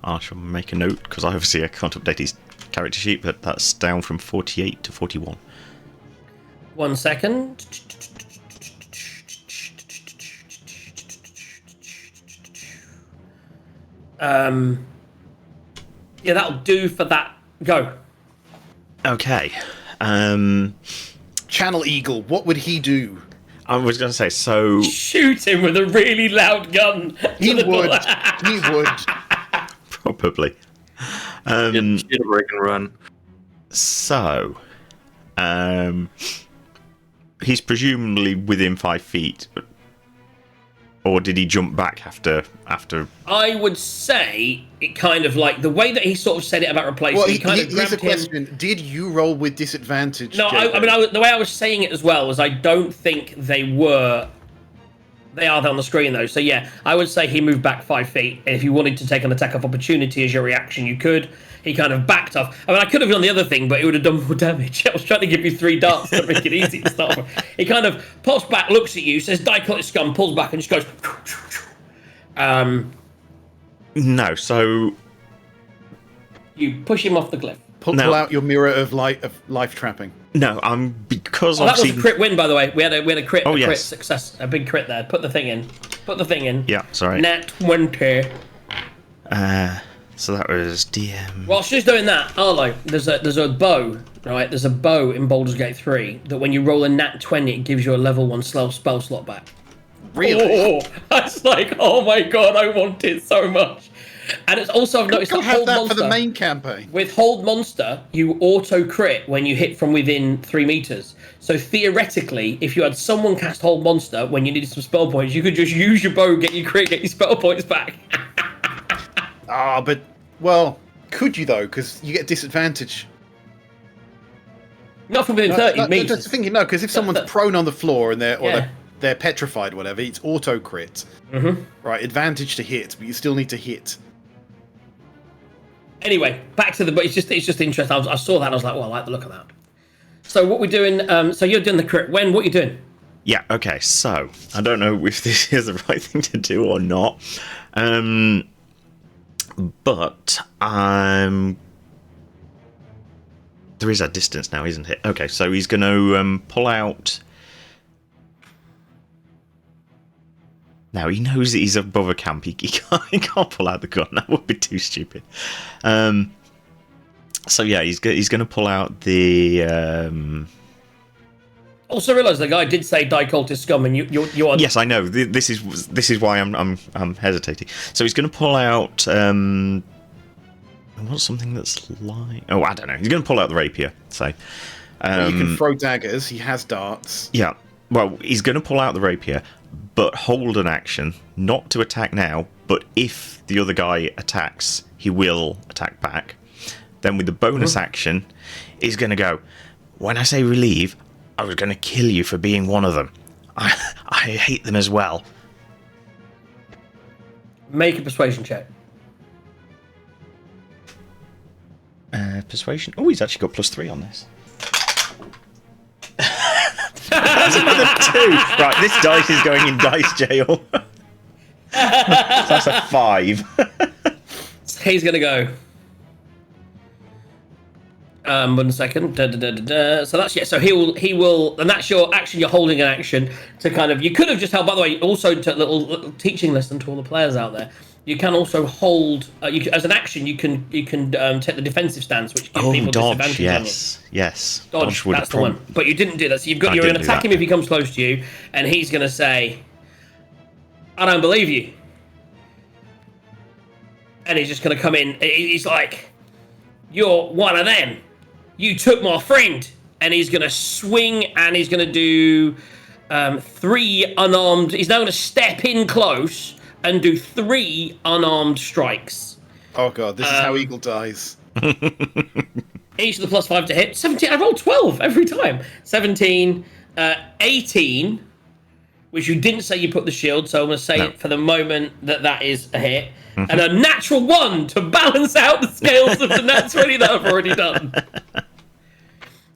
I shall make a note, because obviously I can't update his character sheet, but that's down from 48 to 41. 1 second. Yeah, that'll do for that. Go. Okay. Channel Eagle, what would he do? I was going to say, so... Shoot him with a really loud gun. He would. He would. Probably. Shoot a break and run. So, he's presumably within 5 feet, or did he jump back after? I would say it kind of like the way that he sort of said it about replacing. Well, he kind of here's grabbed a question: did you roll with disadvantage? No, I mean, the way I was saying it as well was I don't think they were. They are on the screen though, so yeah, I would say he moved back 5 feet. And if you wanted to take an attack of opportunity as your reaction, you could. He kind of backed off. I mean, I could have done the other thing, but it would have done more damage. I was trying to give you 3 darts to make it easy to start with. He kind of pops back, looks at you, says "Dichotic scum," pulls back, and just goes. No, so you push him off the cliff. Pull out your mirror of life trapping. no, because Oh, that was obviously. a crit win, by the way. We had a crit, Oh, a crit yes. success, a big crit there. Put the thing in. Yeah, sorry. Nat 20. So that was DM. While she's doing that, Arlo, there's a bow, right? There's a bow in Baldur's Gate 3 that when you roll a nat 20, it gives you a level 1 spell slot back. Really? Oh, that's like, oh my god, I want it so much. And it's also, I've noticed You'll that have Hold that Monster, for the main campaign. with Hold Monster, you auto crit when you hit from within 3 meters. So theoretically, if you had someone cast Hold Monster when you needed some spell points, you could just use your bow, get your crit, get your spell points back. But well, could you though? Because you get disadvantage. Not from within 30 meters. Just thinking, no, because if someone's prone on the floor and they're petrified, whatever, it's auto crit. Mm-hmm. Right, advantage to hit, but you still need to hit. Anyway, back to but it's just interesting. I saw that and I was like, well, I like the look of that. So what we're doing? So you're doing the crit. What are you doing? Yeah. Okay. So I don't know if this is the right thing to do or not. But there is a distance now, isn't it? Okay. So he's going to pull out. Now he knows that he's above a camp. He can't pull out the gun. That would be too stupid. So yeah, he's going to pull out the. Also, realise the guy did say "Dichotic scum," and you are. Yes, I know. This is why I'm hesitating. So he's going to pull out. I want something that's like. Oh, I don't know. He's going to pull out the rapier. So. You can throw daggers. He has darts. Yeah. Well, he's going to pull out the rapier, but hold an action, not to attack now, but if the other guy attacks, he will attack back. Then with the bonus action, he's going to go, when I say relieve, I was going to kill you for being one of them. I hate them as well. Make a persuasion check. Persuasion? Oh, he's actually got +3 on this. That's another 2. Right, this dice is going in dice jail. So that's a 5. So he's gonna go. 1 second. So that's So he will, and that's your action. You're holding an action to kind of. You could have just held. By the way, also to little teaching lesson to all the players out there. You can also hold. As an action, you can take the defensive stance, which gives people disadvantage on you. Yes. Dodge, that's the one. But you didn't do that. So you're going to attack him if he comes close to you, and he's going to say, "I don't believe you," and he's just going to come in. He's like, "You're one of them. You took my friend," and he's going to swing, and he's going to do 3 unarmed. He's now going to step in close and do 3 unarmed strikes. Oh god, this is how Eagle dies. Each of the +5 to hit. 17. I rolled 12 every time. 17, 18, which you didn't say you put the shield, so I'm going to say it for the moment that is a hit. And a natural 1 to balance out the scales of the nat 20 that I've already done.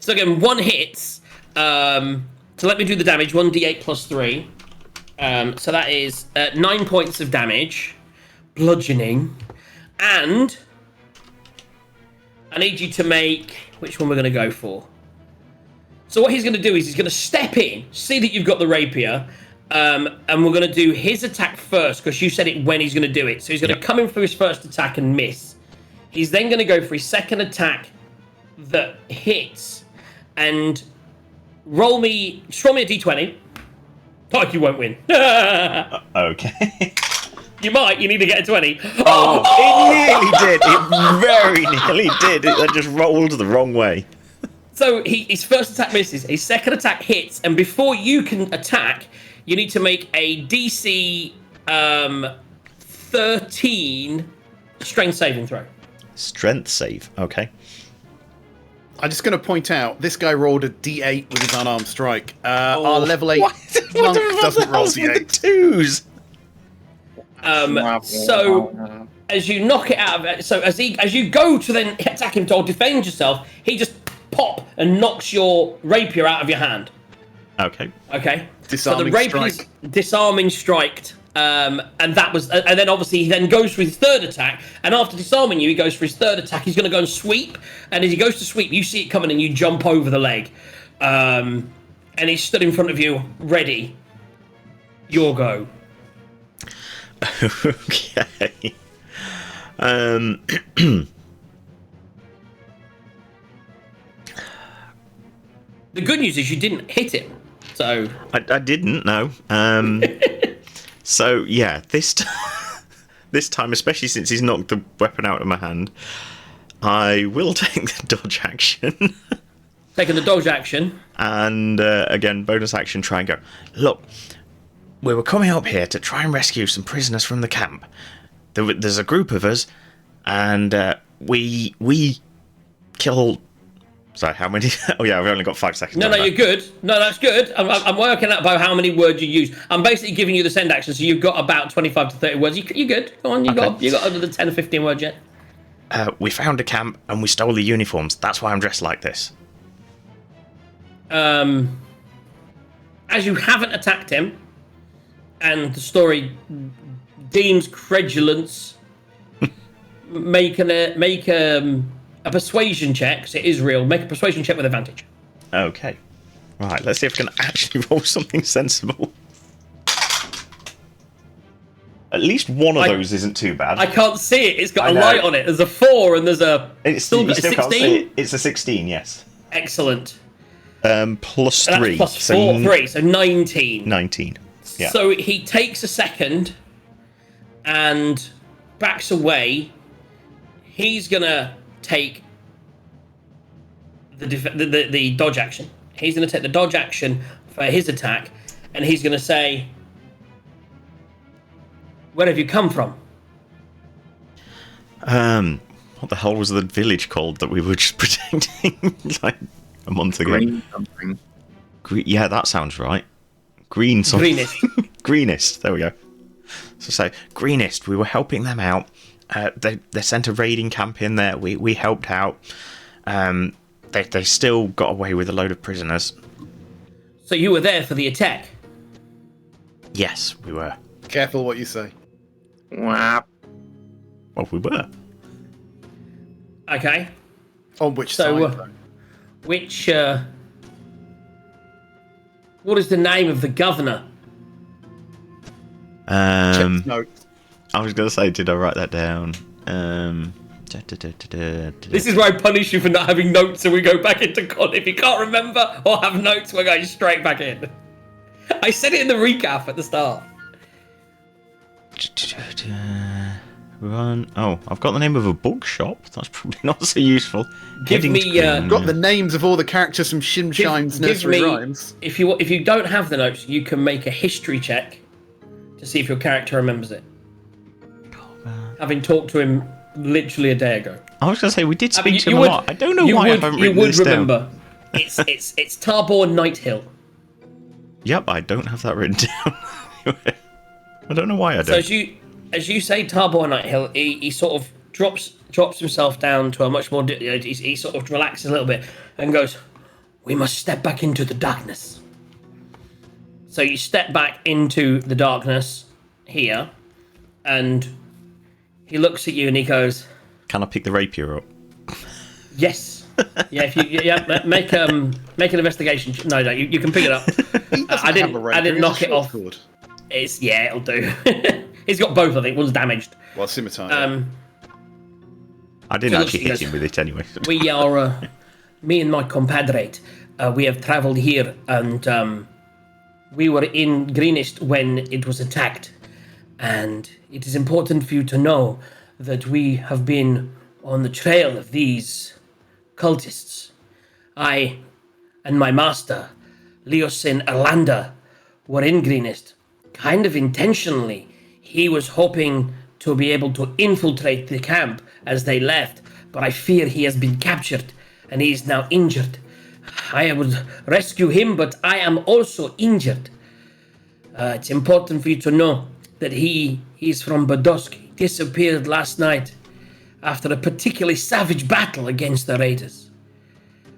So again, 1 hits. So let me do the damage. 1d8 +3. So that is 9 points of damage, bludgeoning, and I need you to make which one we're going to go for. So what he's going to do is he's going to step in, see that you've got the rapier, and we're going to do his attack first because you said it when he's going to do it. So he's going to come in for his first attack and miss. He's then going to go for his second attack that hits, and roll me a d20. Like you won't win. Okay. You might. You need to get a 20. Oh, it nearly did. It very nearly did. It just rolled the wrong way. So his first attack misses. His second attack hits, and before you can attack, you need to make a DC 13 strength saving throw. Strength save. Okay. I'm just going to point out, this guy rolled a D8 with his unarmed strike. Our level 8 What? monk What doesn't roll with the D8s. twos? So as you knock it out of it, so as you go to then attack him to defend yourself, he just pop and knocks your rapier out of your hand. Okay. Okay. Disarming so the rapier's strike. disarming striked. And then obviously he then goes for his third attack, and after disarming you, he goes for his third attack. He's going to go and sweep, and as he goes to sweep, you see it coming, and you jump over the leg, and he's stood in front of you, ready. Your go. Okay. The good news is you didn't hit him, so I didn't know. So yeah, this time, especially since he's knocked the weapon out of my hand, I will take the dodge action. taking the dodge action. And again, bonus action, try and go. Look, we were coming up here to try and rescue some prisoners from the camp. There's a group of us, and we killed. Sorry, how many? Oh yeah, I've only got 5 seconds. No, you're good. No, that's good. I'm working out about how many words you use. I'm basically giving you the send action, so you've got about 25 to 30 words. You good? Go on, you got under the 10 or 15 words yet. We found a camp and we stole the uniforms. That's why I'm dressed like this. As you haven't attacked him, and the story deems credulence, make a persuasion check, because it is real. Make a persuasion check with advantage. Okay. Right, let's see if I can actually roll something sensible. At least one of those isn't too bad. I can't see it. It's got a light on it. There's a 4 and there's a... It's still you got a still can't 16? see it. It's a 16, yes. Excellent. Plus And 3. that's plus 4, 3, so 19. 19. Yeah. So he takes a second and backs away. He's gonna take the dodge action. He's gonna take the dodge action for his attack, and he's gonna say, "Where have you come from?" What the hell was the village called that we were just protecting like a month ago? Green something. Yeah, that sounds right. Green something. Greenest. Greenest. There we go. So Greenest. We were helping them out. They sent a raiding camp in there. We helped out. They still got away with a load of prisoners. So you were there for the attack. Yes, we were. Careful what you say. Wah. Well, we were. Okay. On which So, side, though? Which? What is the name of the governor? Check note. I was going to say, did I write that down? This is where I punish you for not having notes, and we go back into con. If you can't remember or have notes, we're going straight back in. I said it in the recap at the start. Run. Oh, I've got the name of a bookshop. That's probably not so useful. Give me, Got the names of all the characters from Shimshine's nursery rhymes. If you don't have the notes, you can make a history check to see if your character remembers it. Having talked to him literally a day ago. I was going to say, we did speak to him a lot. I don't know why I haven't written this down. You would remember. It's Tabor Night Hill. Yep, I don't have that written down. I don't know why I don't. So as you say Tabor Night Hill, he sort of drops himself down to a much more... He sort of relaxes a little bit and goes, "We must step back into the darkness." So you step back into the darkness here, and he looks at you and he goes, Can I pick the rapier up? "Yes." Yeah, if you make an investigation. No, you can pick it up. I didn't knock it off. Sword. It'll do. He's got both, I think. One's damaged. Well, scimitar. I didn't So actually hit him with it anyway. We are, me and my compadre, we have travelled here, and we were in Greenest when it was attacked. And it is important for you to know that we have been on the trail of these cultists. I and my master, Leosin Erlander, were in Greenest, kind of intentionally. He was hoping to be able to infiltrate the camp as they left, but I fear he has been captured and he is now injured. I would rescue him, but I am also injured. It's important for you to know that he's from Badosk. He disappeared last night after a particularly savage battle against the raiders.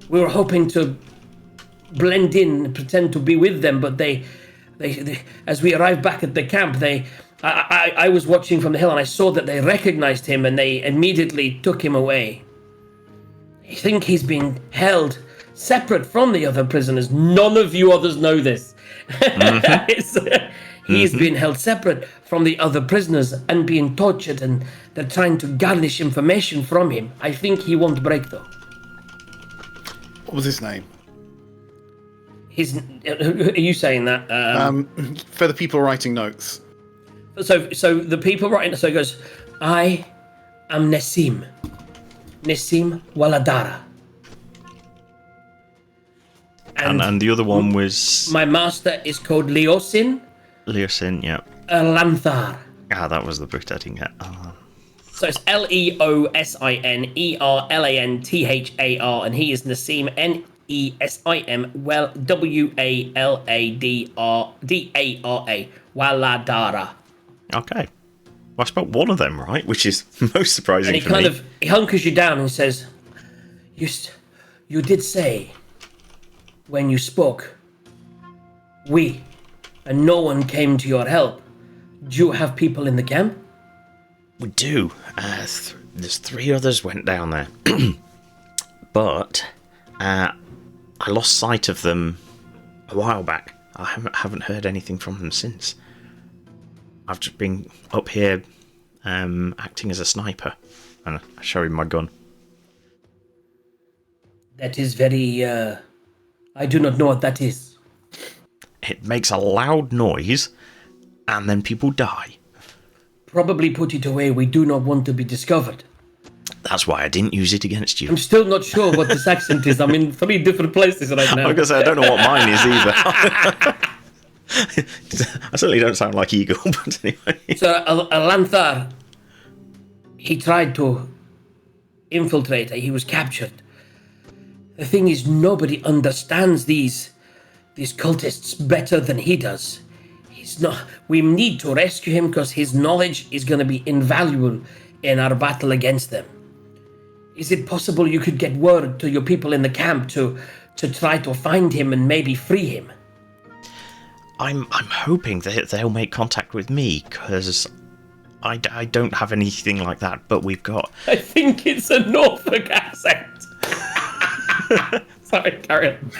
We were hoping to blend in and pretend to be with them, but they as we arrived back at the camp, I was watching from the hill and I saw that they recognized him and they immediately took him away. I think he's been held separate from the other prisoners. None of you others know this. He's been held separate from the other prisoners and being tortured, and they're trying to garnish information from him. I think he won't break, though. What was his name? Are you saying that? For the people writing notes. So the people writing, so it goes, I am Nesim Waladara. And the other one was My master is called Leosin Leosin, yeah. Erlanthar. Ah, that was the bit I didn't get. So it's Leosinerlanthar, and he is Nesim Nesim Waladara. Waladara. Okay. Well, I spelled one of them right, which is most surprising And for me. he hunkers you down and says, You did say when you spoke, we, and no one came to your help. Do you have people in the camp? We do. There's 3 others went down there. But I lost sight of them a while back. I haven't heard anything from them since. I've just been up here acting as a sniper. And I show him my gun. That is very, I do not know what that is. It makes a loud noise, and then people die. Probably put it away. We do not want to be discovered. That's why I didn't use it against you. I'm still not sure what this accent is. I'm in 3 different places right now. I was going to say, I don't know what mine is either. I certainly don't sound like Eagle, but anyway. So Alanthar, he tried to infiltrate. He was captured. The thing is, nobody understands these cultists better than he does. He's not. We need to rescue him because his knowledge is going to be invaluable in our battle against them. Is it possible you could get word to your people in the camp to try to find him and maybe free him? I'm hoping that they'll make contact with me, because I don't have anything like that, but we've got... I think it's a Norfolk accent. Sorry, carry on.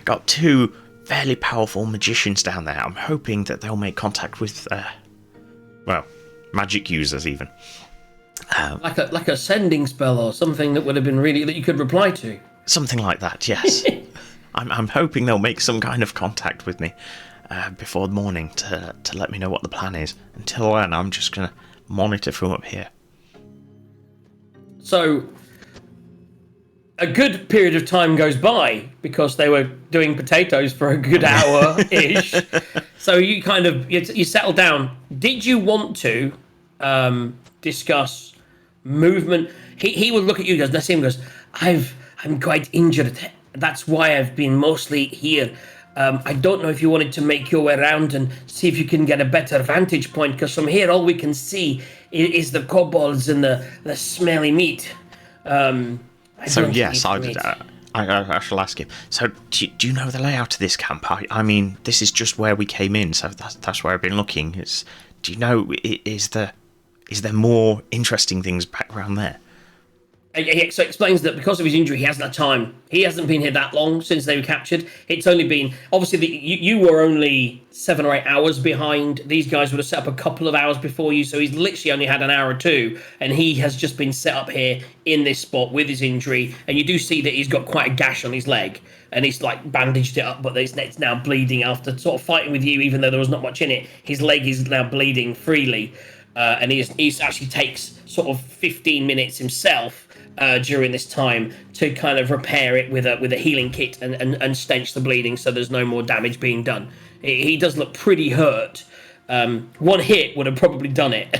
got 2 fairly powerful magicians down there. I'm hoping that they'll make contact with, magic users even. Like a sending spell or something that would have been that you could reply to. Something like that, yes. I'm hoping they'll make some kind of contact with me before morning to let me know what the plan is. Until then, I'm just going to monitor from up here. So, a good period of time goes by because they were doing potatoes for a good hour-ish. So you kind of, you settle down. Did you want to discuss movement? He would look at you, Nassim goes, I'm quite injured. That's why I've been mostly here. I don't know if you wanted to make your way around and see if you can get a better vantage point, because from here all we can see is the kobolds and the smelly meat. So yes, I shall ask him. So do you know the layout of this camp? I mean, this is just where we came in, so that's where I've been looking. Do you know, is there more interesting things back around there? He so explains that because of his injury, he hasn't had time. He hasn't been here that long since they were captured. It's only been, obviously, you were only 7 or 8 hours behind. These guys would have set up a couple of hours before you, so he's literally only had an hour or two, and he has just been set up here in this spot with his injury. And you do see that he's got quite a gash on his leg, and he's like bandaged it up, but it's now bleeding after sort of fighting with you, even though there was not much in it. His leg is now bleeding freely, and he actually takes sort of 15 minutes himself during this time to kind of repair it with a healing kit and stench the bleeding so there's no more damage being done. He does look pretty hurt. One hit would have probably done it.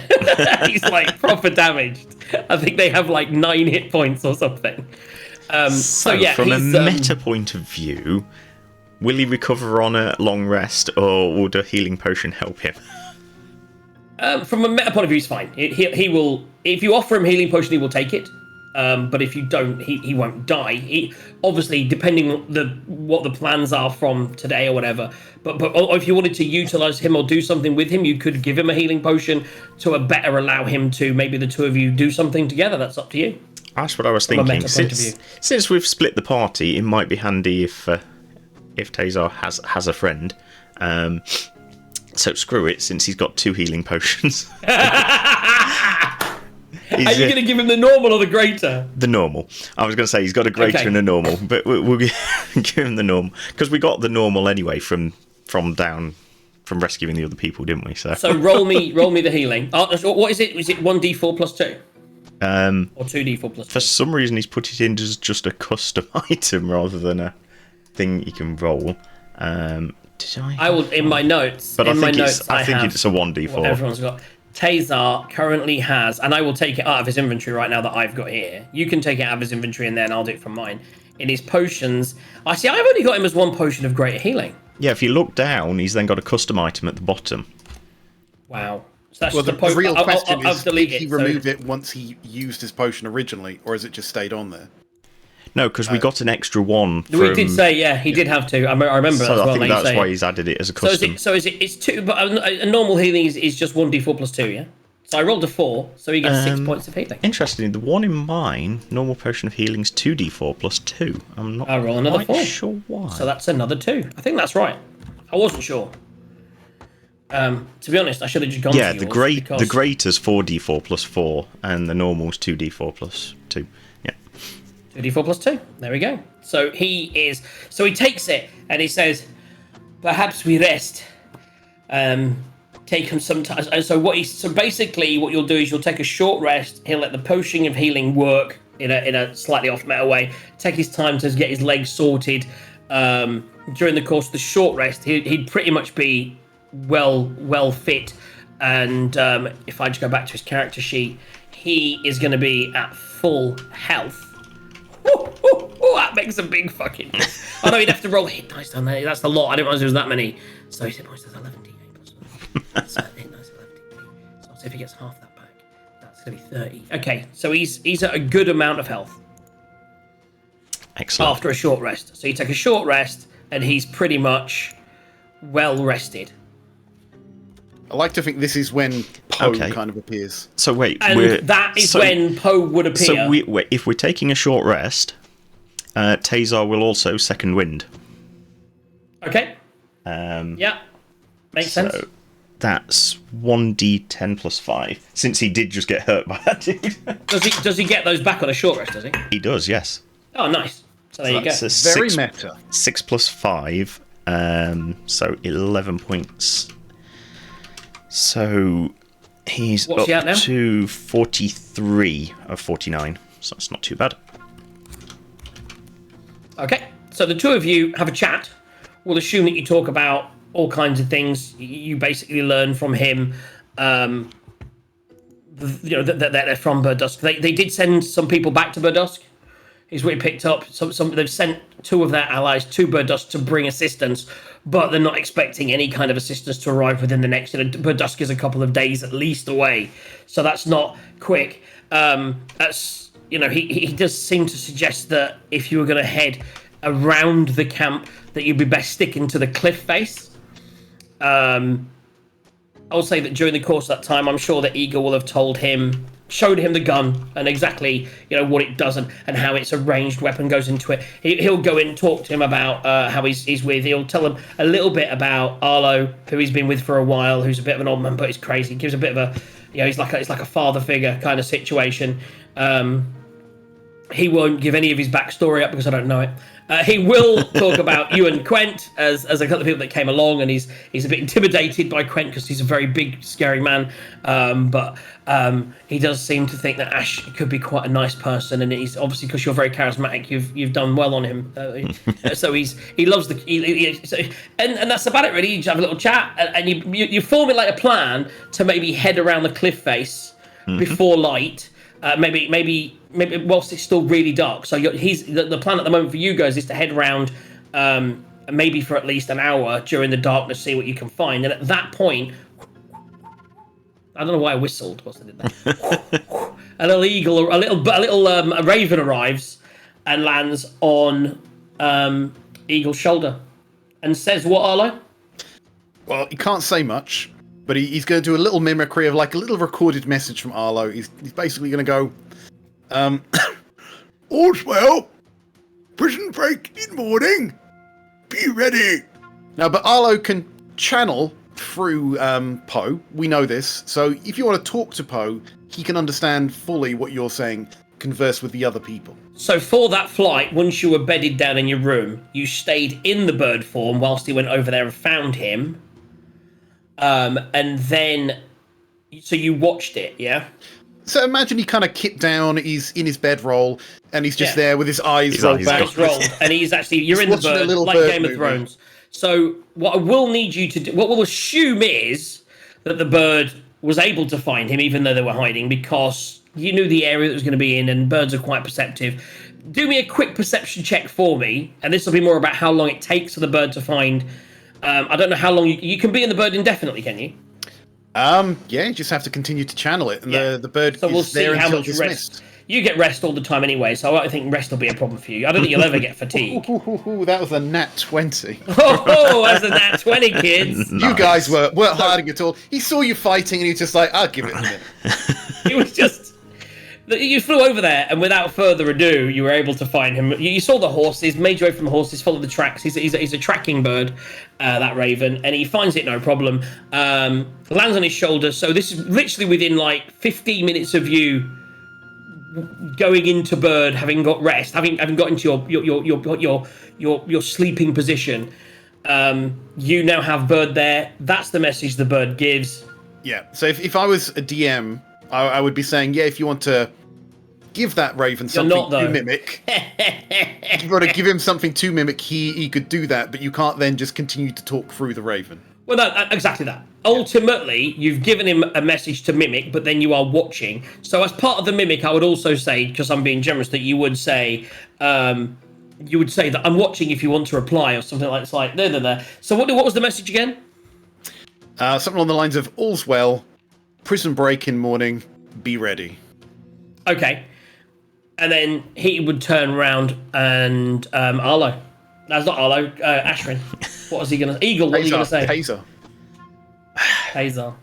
He's like proper damaged. I think they have like 9 hit points or something. So yeah, from a meta point of view, will he recover on a long rest, or would a healing potion help him? From a meta point of view, he's fine. He will. If you offer him healing potion, he will take it. But if you don't, he won't die. He obviously, depending on what the plans are from today or whatever. But if you wanted to utilize him or do something with him, you could give him a healing potion to better allow him to maybe the two of you do something together. That's up to you. That's what I was thinking. Since we've split the party, it might be handy if Tazar has a friend. So screw it, since he's got 2 healing potions. Are you going to give him the normal or the greater? The normal. I was going to say he's got a greater and a normal, but we'll give him the normal because we got the normal anyway from rescuing the other people, didn't we? So roll me the healing. What is it? Is it 1d4 plus 2? Or 2d4 plus 2? For some reason, he's put it in as just a custom item rather than a thing you can roll. Did I? I will in my notes. But I think it's a 1d4. What everyone's got. Tazar currently has, and I will take it out of his inventory right now that I've got here. You can take it out of his inventory and then I'll do it from mine. In his potions, I've only got him as 1 potion of greater healing. Yeah, if you look down, he's then got a custom item at the bottom. Wow. So that's Well, the real question is, did he remove it once he used his potion originally, or has it just stayed on there? No, because we got an extra one. We did say, yeah, he did have 2. I remember that as well. I think that's why he's added it as a custom. So is it's 2, but a normal healing is just 1d4 plus 2, yeah? So I rolled a 4, so he gets 6 points of healing. Interestingly, the one in mine, normal potion of healing is 2d4 plus 2. I'm not roll another 4. sure why. So that's another 2. I think that's right. I wasn't sure. To be honest, I should have just gone yeah, to the greater's 4d4 plus 4, and the normal's 2d4 plus 2. Yeah. 2d4 plus 2. There we go. So he takes it and he says, perhaps we rest. Take him some time. And so basically what you'll do is you'll take a short rest. He'll let the potion of healing work in a slightly off meta way. Take his time to get his legs sorted. During the course of the short rest, he'd pretty much be well fit. And if I just go back to his character sheet, he is going to be at full health. That makes a big fucking. I know he'd have to roll hit dice down there. That's a lot. I didn't realize there was that many. So he said, "Boys, there's 11 d8 plus 1." Hit dice 11 d8. So I'll see if he gets half that back. That's gonna be 30. Okay, so he's at a good amount of health. Excellent. After a short rest, so you take a short rest, and he's pretty much well rested. I like to think this is when Poe kind of appears. So wait, and that is when Poe would appear. So if we're taking a short rest, Tazar will also second wind. Okay. Yeah, makes sense. So that's 1d10 plus 5. Since he did just get hurt by that dude. Does he get those back on a short rest? Does he? He does, yes. Oh, nice. So there you go. Very meta. 6 plus 5, so 11 points. So he's What's he at now? up to 43 of 49, so that's not too bad. Okay, so the two of you have a chat. We'll assume that you talk about all kinds of things. You basically learn from him, that they're from Burdusk. They did send some people back to Burdusk. Is what he picked up. They've sent 2 of their allies to Burdusk to bring assistance, but they're not expecting any kind of assistance to arrive within the next. Burdusk is a couple of days at least away, so that's not quick. He does seem to suggest that if you were going to head around the camp, that you'd be best sticking to the cliff face. I will say that during the course of that time, I'm sure that Eagle will have told him showed him the gun and exactly what it does and how its a ranged weapon goes into it. He'll go in and talk to him about how he's with. He'll tell him a little bit about Arlo, who he's been with for a while, who's a bit of an old man but he's crazy. He gives a bit of a he's like a father figure kind of situation. He won't give any of his backstory up because I don't know it. He will talk about you and Quent as a couple of people that came along, and he's a bit intimidated by Quent because he's a very big, scary man. But he does seem to think that Ash could be quite a nice person, and he's obviously because you're very charismatic, you've done well on him. So he loves and that's about it really. You just have a little chat, and you formulate a plan to maybe head around the cliff face before light. Maybe whilst it's still really dark. So the plan at the moment for you guys is to head around maybe for at least an hour during the darkness, see what you can find. And at that point, I don't know why I whistled. What's I did that? A little eagle, or a raven arrives and lands on Eagle's shoulder and says, "What, Arlo?" Well, he can't say much. But he's going to do a little mimicry of like a little recorded message from Arlo. He's basically going to go, All's well. Prison break in morning. Be ready. Now, but Arlo can channel through Poe. We know this. So if you want to talk to Poe, he can understand fully what you're saying, converse with the other people. So for that flight, once you were bedded down in your room, you stayed in the bird form whilst he went over there and found him. And then, so you watched it, yeah? So imagine he kind of kipped down, he's in his bedroll, and he's just there with his eyes rolled back. And he's actually, you're in the bird, like Game of Thrones. So what I will need you to do, what we'll assume is that the bird was able to find him, even though they were hiding, because you knew the area that was going to be in, and birds are quite perceptive. Do me a quick perception check for me, and this will be more about how long it takes for the bird to find. I don't know how long you can be in the bird indefinitely, can you? Yeah, you just have to continue to channel it, and the bird so we'll is there see how until much dismissed. Rest. You get rest all the time anyway, so I don't think rest will be a problem for you. I don't think you'll ever get fatigue. That was a nat 20. Oh, that's a nat 20, kids. Nice. You guys weren't hiding at all. He saw you fighting, and he was just like, I'll give it a minute. It was just... You flew over there, and without further ado, you were able to find him. You saw the horses, made your way from the horses, followed the tracks. He's a tracking bird, that raven, and he finds it no problem. Lands on his shoulder. So this is literally within like 15 minutes of you going into bird, having got rest, having got into your sleeping position. You now have bird there. That's the message the bird gives. Yeah. So if I was a DM. I would be saying, yeah, if you want to give that raven something to mimic, you've got to give him something to mimic, he could do that, but you can't then just continue to talk through the raven. Well, exactly that. Ultimately, you've given him a message to mimic, but then you are watching. So as part of the mimic, I would also say, because I'm being generous, that you would say that I'm watching if you want to reply or something like that. It's like, no. So what was the message again? Something along the lines of, all's well. Prison break in morning, be ready. Okay. And then he would turn around and Arlo. That's not Arlo, Ashrin. What was he going to... Eagle, what was he going to say? Hazer.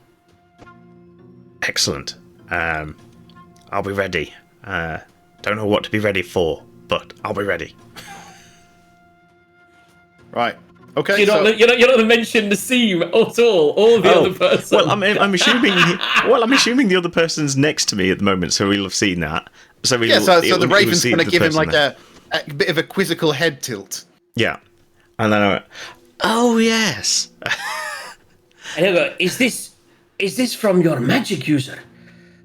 Excellent. I'll be ready. Don't know what to be ready for, but I'll be ready. Right. Okay, you're not going to mention the seam at all, or the other person. Well, I'm assuming. I'm assuming the other person's next to me at the moment, so we'll have seen that. So the raven's going to give him like a bit of a quizzical head tilt. Yeah, and then I went, "Oh yes." And he'll go, "Is this from your magic user?"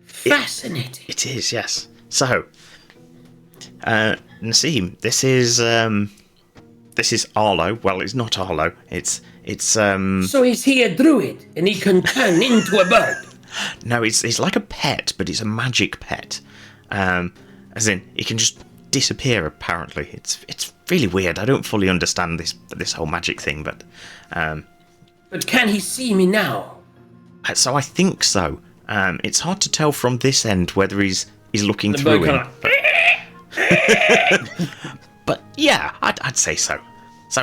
Fascinating. It is, yes. So, Nassim, this is Arlo. Well, it's not Arlo. It's. So is he a druid, and he can turn into a bird? No, it's like a pet, but it's a magic pet. As in, it can just disappear. Apparently, it's really weird. I don't fully understand this whole magic thing, but. But can he see me now? So I think so. It's hard to tell from this end whether he's looking through him. But yeah, I'd say so.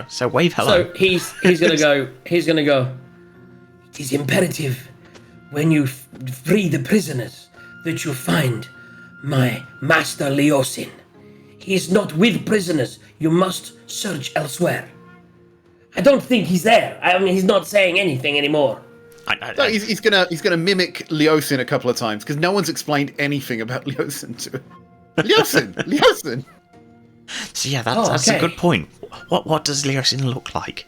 So wave hello. So he's gonna go. He's gonna go. It is imperative when you free the prisoners that you find my master Leosin. He is not with prisoners. You must search elsewhere. I don't think he's there. I mean, he's not saying anything anymore. No, he's gonna mimic Leosin a couple of times because no one's explained anything about Leosin to him. Leosin. So yeah, that's okay. a good point. What does Leosin look like?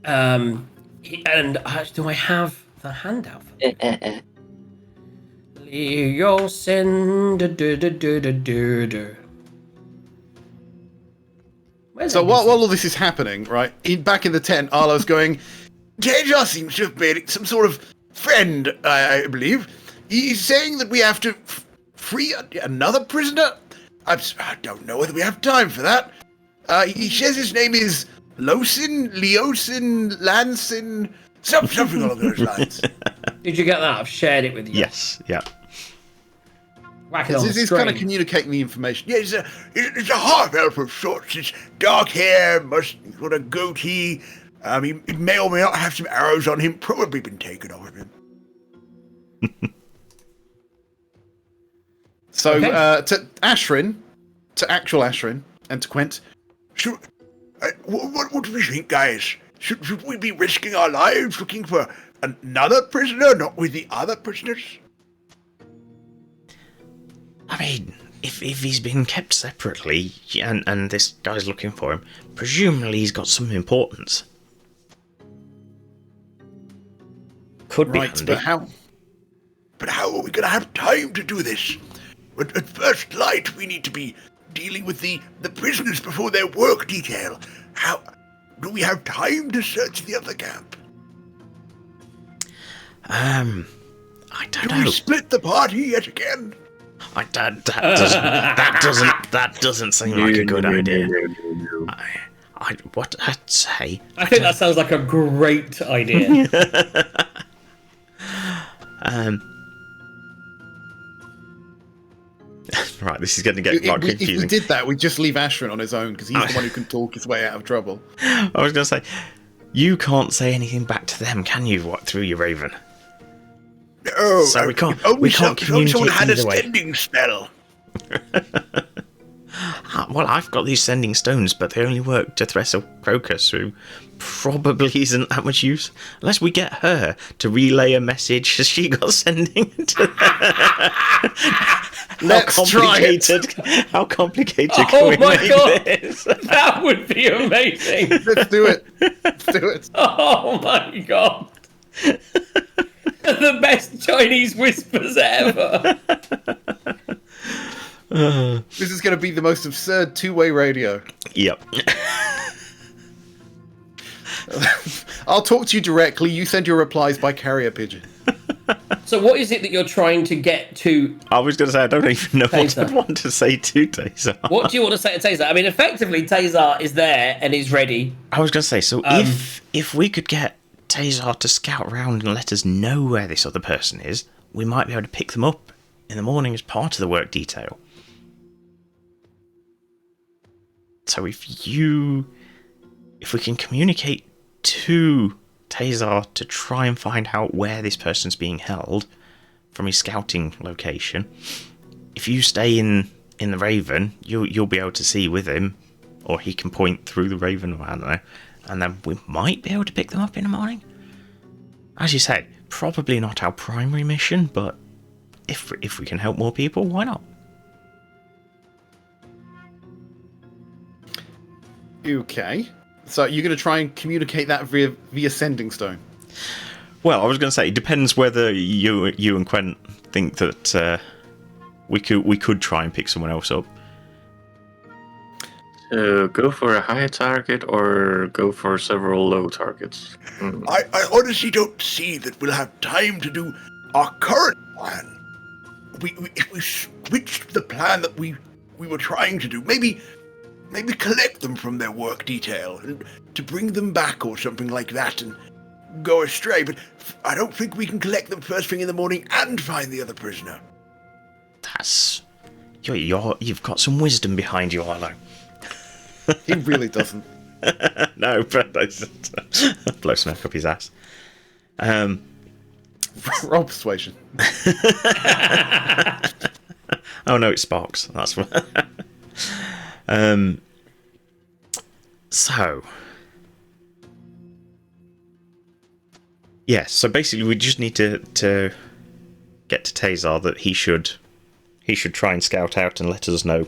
And do I have the handout for that? Leosin. So while all this is happening, right, back in the tent, Arlo's going, Taser seems to have made some sort of friend, I believe. He's saying that we have to free another prisoner. I don't know whether we have time for that. He says his name is Leosin, Lansin, something along those lines. Did you get that? I've shared it with you. Yes, yeah. Whack it on the he's screen. kind of communicating the information. Yeah, it's a half elf of sorts. It's dark hair, got a goatee. He may or may not have some arrows on him. Probably been taken off of him. So Okay. to Ashrin, to actual Ashrin, and to Quent. What do we think, guys? Should we be risking our lives looking for another prisoner, not with the other prisoners? I mean, if he's been kept separately and this guy's looking for him, presumably he's got some importance. Could be Right, handy. But how are we going to have time to do this? At first light, we need to be dealing with the prisoners before their work detail. How do we have time to search the other camp? I don't Do know. we split the party yet again? That doesn't seem like a good idea. I'd say. I think that sounds like a great idea. Right, this is going to get quite If we confusing. did that, we'd just leave Ashrin on his own because he's the one who can talk his way out of trouble. I was going to say, you can't say anything back to them, can you? What, through your raven? No, So we can't if only communicate someone had a either way. sending spell. Well, I've got these sending stones, but they only work to Threstle Crocus, who probably isn't that much use. Unless we get her to relay a message has she got sending to Let's try it. How complicated Oh can we my make God. this? That would be amazing. Let's do it. Let's do it. Oh my God. The best Chinese whispers ever. This is going to be the most absurd two-way radio. Yep. I'll talk to you directly. You send your replies by carrier pigeon. So what is it that you're trying to get to? I was going to say, I don't even know what Taser. I'd want to say to Taser. What do you want to say to Taser? I mean, effectively, Taser is there and is ready. I was going to say, so if we could get Taser to scout around and let us know where this other person is, we might be able to pick them up in the morning as part of the work detail. So if we can communicate to Taser to try and find out where this person's being held from his scouting location, if you stay in the Raven, you'll be able to see with him, or he can point through the Raven, or I don't know, and then we might be able to pick them up in the morning. As you said, probably not our primary mission, but if we can help more people, why not? Okay. So you're going to try and communicate that via sending stone. Well, I was going to say, it depends whether you and Quent think that we could try and pick someone else up. Go for a high target or go for several low targets. I honestly don't see that we'll have time to do our current plan. If we switched the plan that we were trying to do, maybe collect them from their work detail and to bring them back or something like that and go astray. But I don't think we can collect them first thing in the morning and find the other prisoner. That's you've got some wisdom behind you, Arlo. He really doesn't. No, but blow smoke up his ass. Roll persuasion. Oh no, it's Sparks. That's what. So. Yes, so basically we just need to get to Tazar that he should try and scout out and let us know.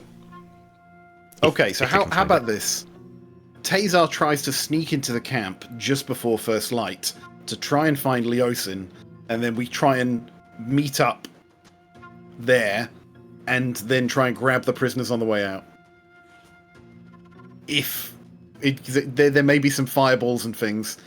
Okay, so how about this? Tazar tries to sneak into the camp just before first light to try and find Leosin, and then we try and meet up there and then try and grab the prisoners on the way out. There may be some fireballs and things.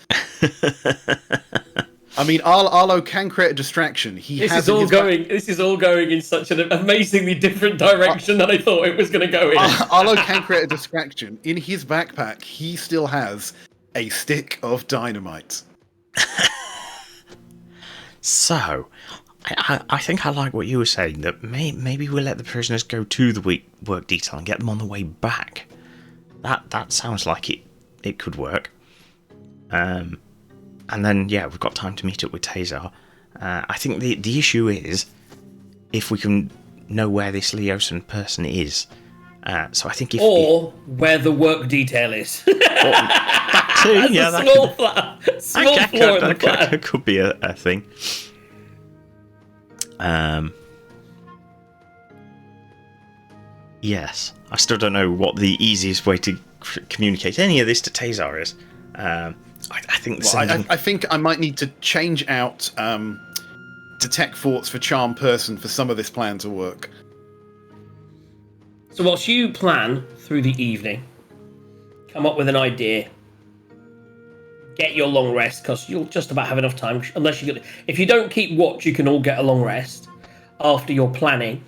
I mean, Arlo can create a distraction. This is all going in such an amazingly different direction than I thought it was going to go in. Arlo can create a distraction. In his backpack, he still has a stick of dynamite. So, I think I like what you were saying, that maybe we'll let the prisoners go to the work detail and get them on the way back. That sounds like it could work. And then, yeah, we've got time to meet up with Tazar. I think the issue is if we can know where this Leosin person is. So I think where the work detail is. That too, yeah, that small flaw in the plan. That could be a thing. Yes, I still don't know what the easiest way to communicate any of this to Tazar is. I think I think I might need to change out detect thoughts for charm person for some of this plan to work. So whilst you plan through the evening, come up with an idea, get your long rest, because you'll just about have enough time. If you don't keep watch, you can all get a long rest after your planning.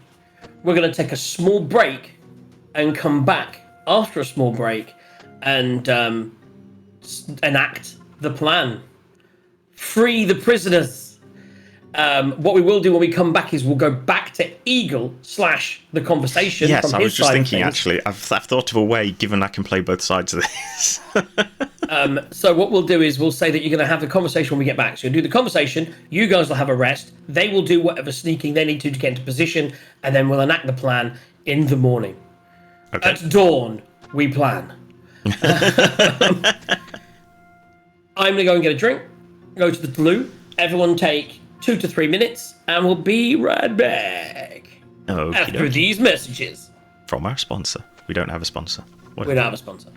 We're going to take a small break and come back after a small break and enact the plan. Free the prisoners. What we will do when we come back is we'll go back to Eagle / the conversation. Yes, from I was his just side of thinking, things. actually, I've thought of a way, given I can play both sides of this. So what we'll do is we'll say that you're going to have the conversation when we get back. So you'll do the conversation, you guys will have a rest, they will do whatever sneaking they need to get into position, and then we'll enact the plan in the morning. Okay. At dawn, we plan. I'm going to go and get a drink, go to the blue, everyone take 2 to 3 minutes, and we'll be right back. After these messages. From our sponsor. We don't have a sponsor. We don't have a sponsor.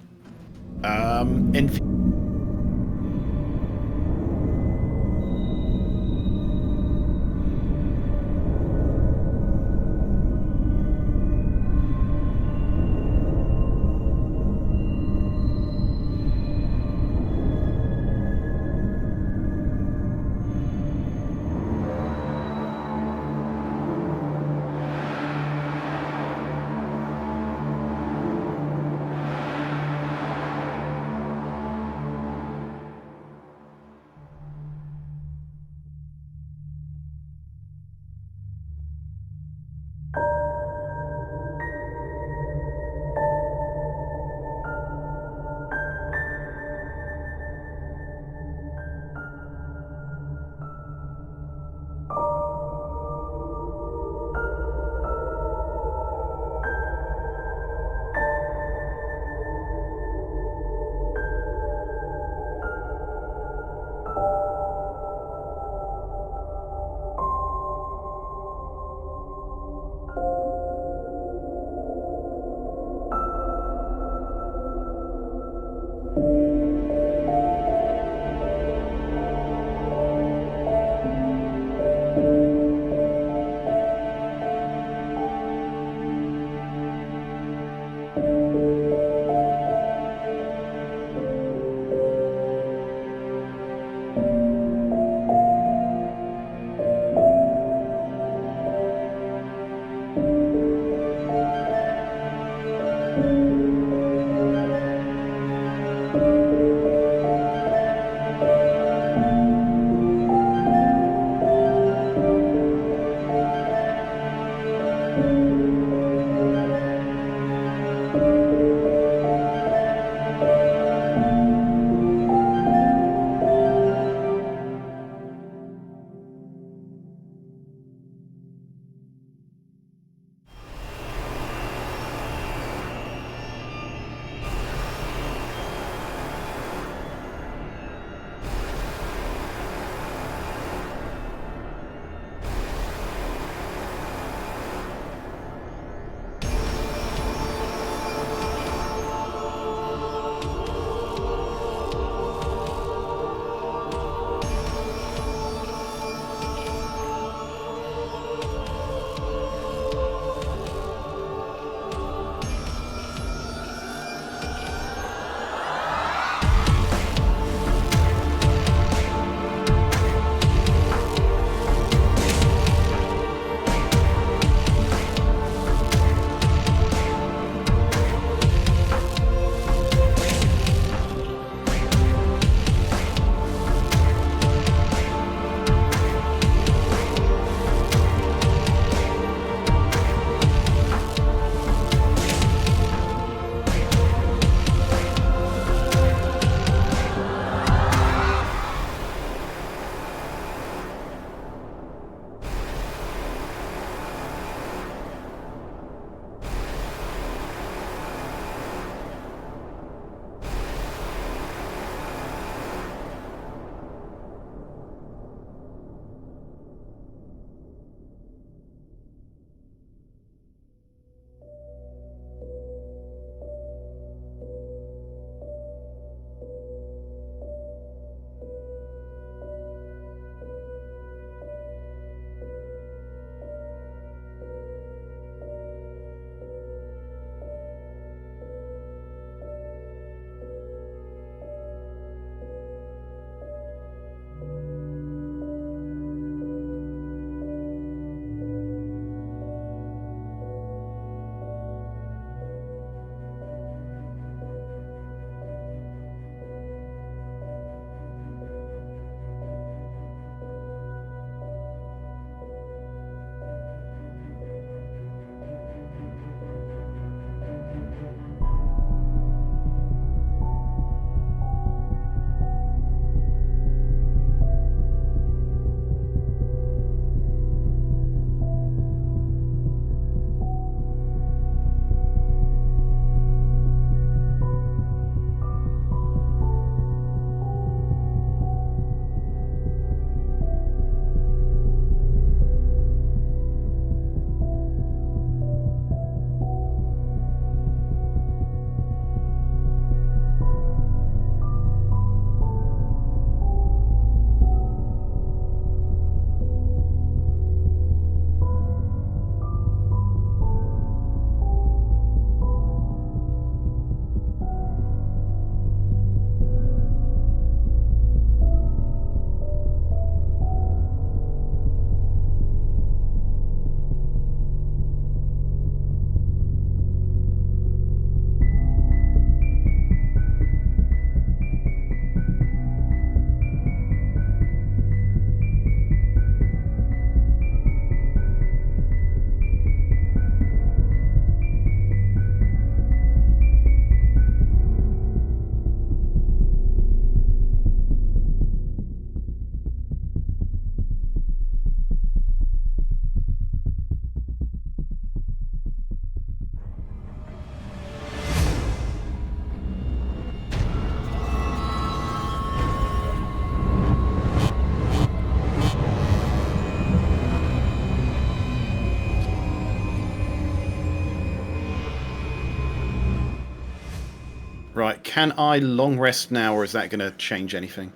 Right, can I long rest now, or is that going to change anything?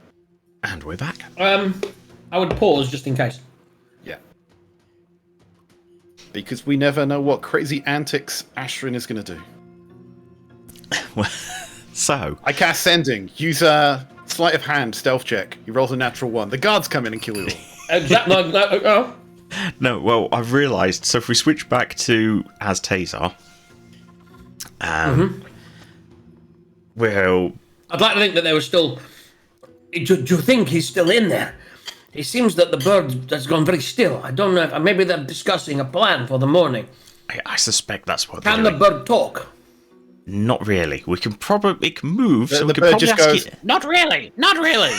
And we're back. I would pause just in case. Yeah. Because we never know what crazy antics Ashrin is going to do. So, I cast Sending. Use a sleight of hand stealth check. He rolls a natural 1. The guards come in and kill you all. no, well, I've realised, so if we switch back to as Tazar, well... I'd like to think that they were still... Do you think he's still in there? It seems that the bird has gone very still. I don't know if... Maybe they're discussing a plan for the morning. I suspect that's what they're Can the doing. bird talk? Not really. We can probably... It can move, so we The can bird probably just ask goes, it... not really, not really.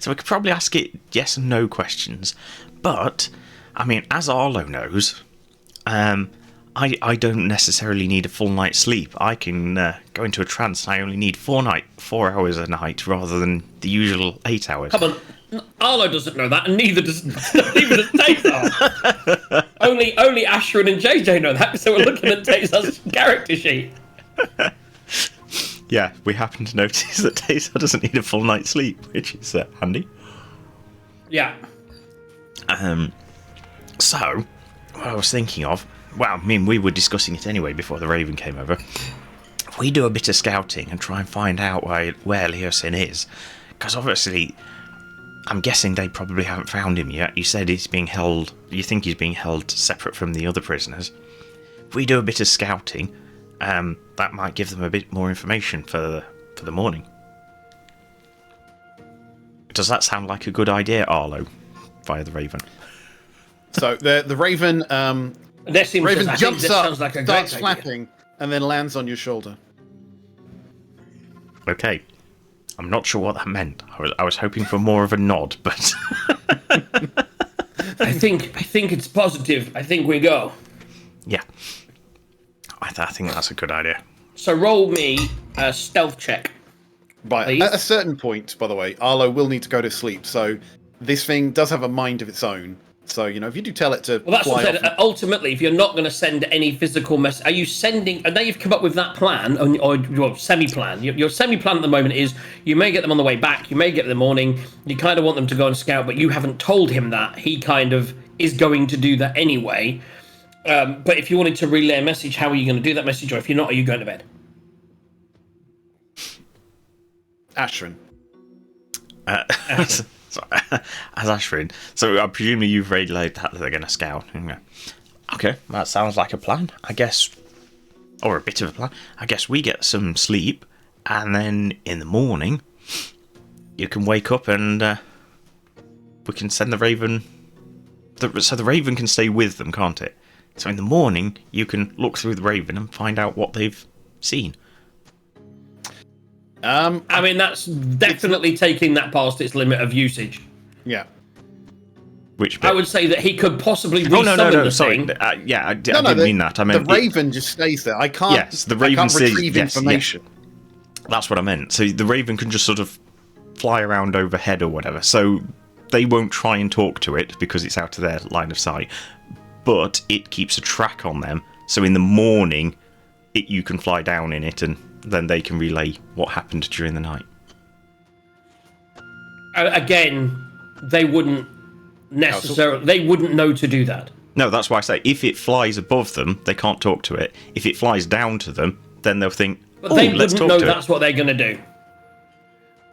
So we could probably ask it yes and no questions. But, I mean, as Arlo knows, I don't necessarily need a full night's sleep. I can go into a trance and I only need 4 hours a night rather than the usual 8 hours. Come on, Arlo doesn't know that, and neither does Tazar. only Ashrin and JJ know that, so we're looking at Tazar's character sheet. Yeah, we happen to notice that Tazar doesn't need a full night's sleep, which is handy. Yeah. So, what I was thinking of, well, I mean, we were discussing it anyway before the Raven came over. We do a bit of scouting and try and find out where Leosin is. Because obviously, I'm guessing they probably haven't found him yet. You said he's being held, you think he's being held separate from the other prisoners. If we do a bit of scouting, that might give them a bit more information for the morning. Does that sound like a good idea, Arlo? Via the Raven. So the Raven, Raven jumps up, like a starts great flapping, and then lands on your shoulder. Okay. I'm not sure what that meant. I was hoping for more of a nod, but... I think it's positive. I think we go. Yeah. I think that's a good idea. So roll me a stealth check. But at a certain point, by the way, Arlo will need to go to sleep, so this thing does have a mind of its own. So, if you do tell it to Well, that's fly what I said. off... Ultimately, if you're not going to send any physical message, are you sending... And now you've come up with that plan, or your semi-plan. Your semi-plan at the moment is you may get them on the way back, you may get them in the morning, you kind of want them to go and scout, but you haven't told him that. He kind of is going to do that anyway. But if you wanted to relay a message, how are you going to do that message? Or if you're not, are you going to bed? Ashrin. As Ashrin. So I presume you've relayed that they're going to scout. Okay, that sounds like a plan, I guess. Or a bit of a plan. I guess we get some sleep, and then in the morning, you can wake up and we can send the Raven... So the Raven can stay with them, can't it? So in the morning, you can look through the Raven and find out what they've seen. I mean, that's definitely taking that past its limit of usage. Yeah. Which bit? I would say that he could possibly Oh, resummon no, the sorry. thing. I didn't mean that. I meant the Raven just stays there. I can't. Yes, the Raven I can't stays- retrieve yes, information. That's what I meant. So the Raven can just sort of fly around overhead or whatever. So they won't try and talk to it because it's out of their line of sight. But it keeps a track on them. So in the morning, you can fly down in it and then they can relay what happened during the night. Again, they wouldn't necessarily... They wouldn't know to do that. No, that's why I say if it flies above them, they can't talk to it. If it flies down to them, then they'll think, But they let's wouldn't talk know to that's it. what they're going to do.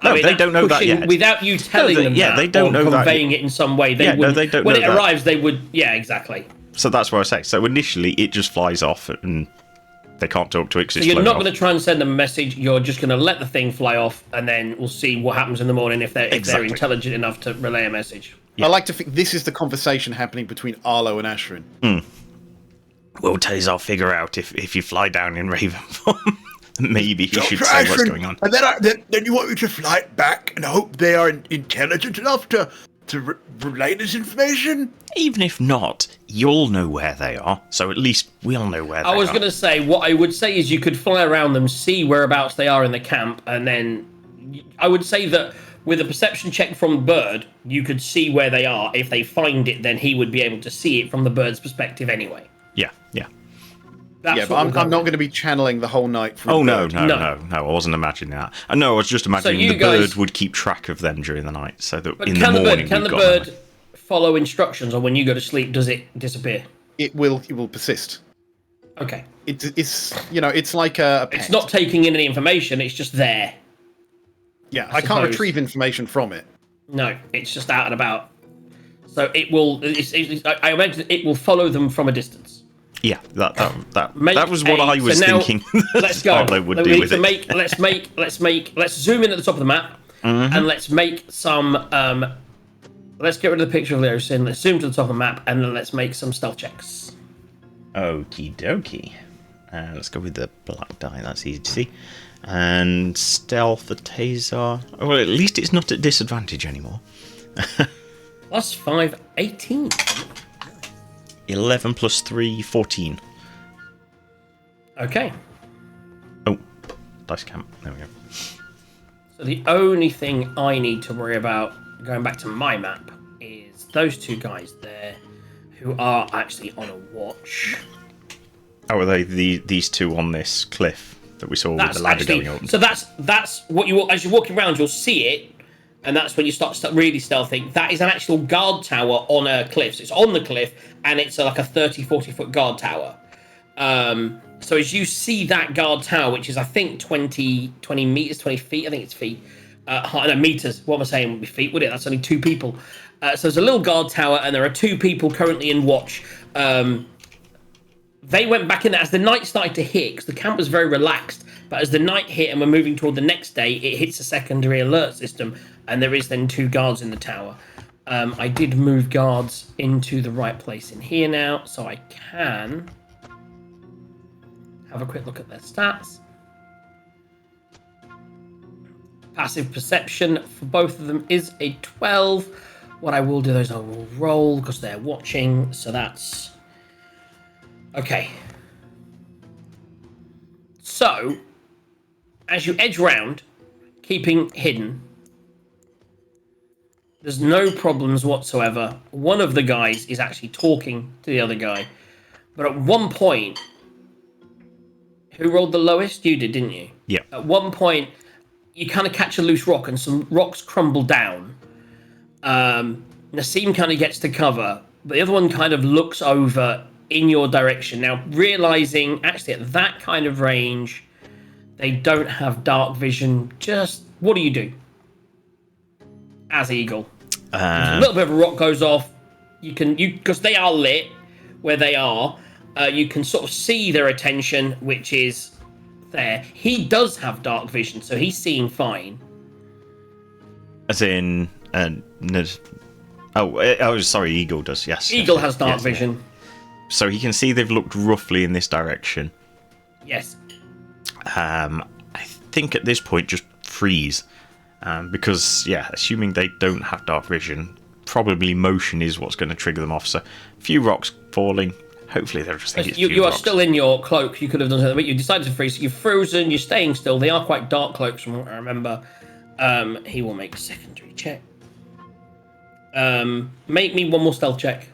No, they don't know that pushing- yet. Without you telling them yeah, that, they don't or know that conveying it in some way, they Yeah, no, wouldn't. they don't when know it that. arrives, they would... Yeah, exactly. So that's what I say. So initially, it just flies off and they can't talk to it because So it's you're flown not off. going to try and send them a message. You're just going to let the thing fly off, and then we'll see what happens in the morning if they're Exactly. intelligent enough to relay a message. I like to think this is the conversation happening between Arlo and Ashrin. Well, Taze, I'll figure out if you fly down in Raven form. Maybe he should Dr. say what's Ashrin, going on. And then you want me to fly it back and hope they are intelligent enough to relay this information? Even if not, you'll know where they are. So at least we'll know where they are. I was going to say, what I would say is you could fly around them, see whereabouts they are in the camp, and then I would say that with a perception check from the bird, you could see where they are. If they find it, then he would be able to see it from the bird's perspective anyway. Yeah, yeah. That's Yeah, but what I'm we'll not go going to be channeling the whole night through Oh, the no, bird. no, No. no, no, I wasn't imagining that. No, I was just imagining you the guys- bird would keep track of them during the night, so that But in the can morning can we've the got them. bird follow instructions, or when you go to sleep, does it disappear? It will persist. Okay. It's like a pet. It's not taking in any information, it's just there. Yeah, I I can't suppose. retrieve information from it. No, it's just out and about. So it will. I imagine it will follow them from a distance. Yeah, that Make was what a- I was so now, thinking. Let's go. They would We do need with to it. let's zoom in at the top of the map, and let's make some. Let's get rid of the picture of Leosin. Let's zoom to the top of the map, and then let's make some stealth checks. Okie dokie. Let's go with the black die. That's easy to see. And stealth, the taser. Well, at least it's not at disadvantage anymore. +5, 18. 11 plus 3, 14. Okay. Oh, dice camp. There we go. So the only thing I need to worry about going back to my map is those two guys there, who are actually on a watch. Oh, are they these two on this cliff that we saw with That's the ladder actually going up? so. That's what you as you're walking around, you'll see it, and that's when you start really stealthing. That is an actual guard tower on a cliff. So it's on the cliff, and it's like a 30-40 foot guard tower. So as you see that guard tower, which is I think 20 meters, 20 feet, I think it's feet, no, meters. What am I saying? Would be feet, would it? That's only 2 people. So there's a little guard tower, and there are 2 people currently in watch. They went back in there as the night started to hit, because the camp was very relaxed. But as the night hit and we're moving toward the next day, it hits a secondary alert system, and there is then 2 guards in the tower. I did move guards into the right place in here now, so I can have a quick look at their stats. Passive perception for both of them is a 12. What I will do is I will roll because they're watching, so that's okay. So, as you edge round, keeping hidden, there's no problems whatsoever. One of the guys is actually talking to the other guy, but at one point, who rolled the lowest? You did, didn't you? Yeah. At one point, you kind of catch a loose rock and some rocks crumble down. Nassim kind of gets to cover, but the other one kind of looks over in your direction. Now, realizing actually at that kind of range, they don't have dark vision. Just what do you do as Eagle? A little bit of a rock goes off. You because they are lit where they are. You can sort of see their attention, which is there. He does have dark vision, so he's seeing fine. As in, sorry, Eagle does. Yes, Eagle yes, has dark yes, vision. yeah. So he can see they've looked roughly in this direction. Yes. I think at this point just freeze, because assuming they don't have dark vision, probably motion is what's going to trigger them off. So a few rocks falling. Hopefully they're just thinking You are still in your cloak. You could have done something, but you decided to freeze. You're frozen. You're staying still. They are quite dark cloaks, from what I remember. He will make a secondary check. Make me one more stealth check,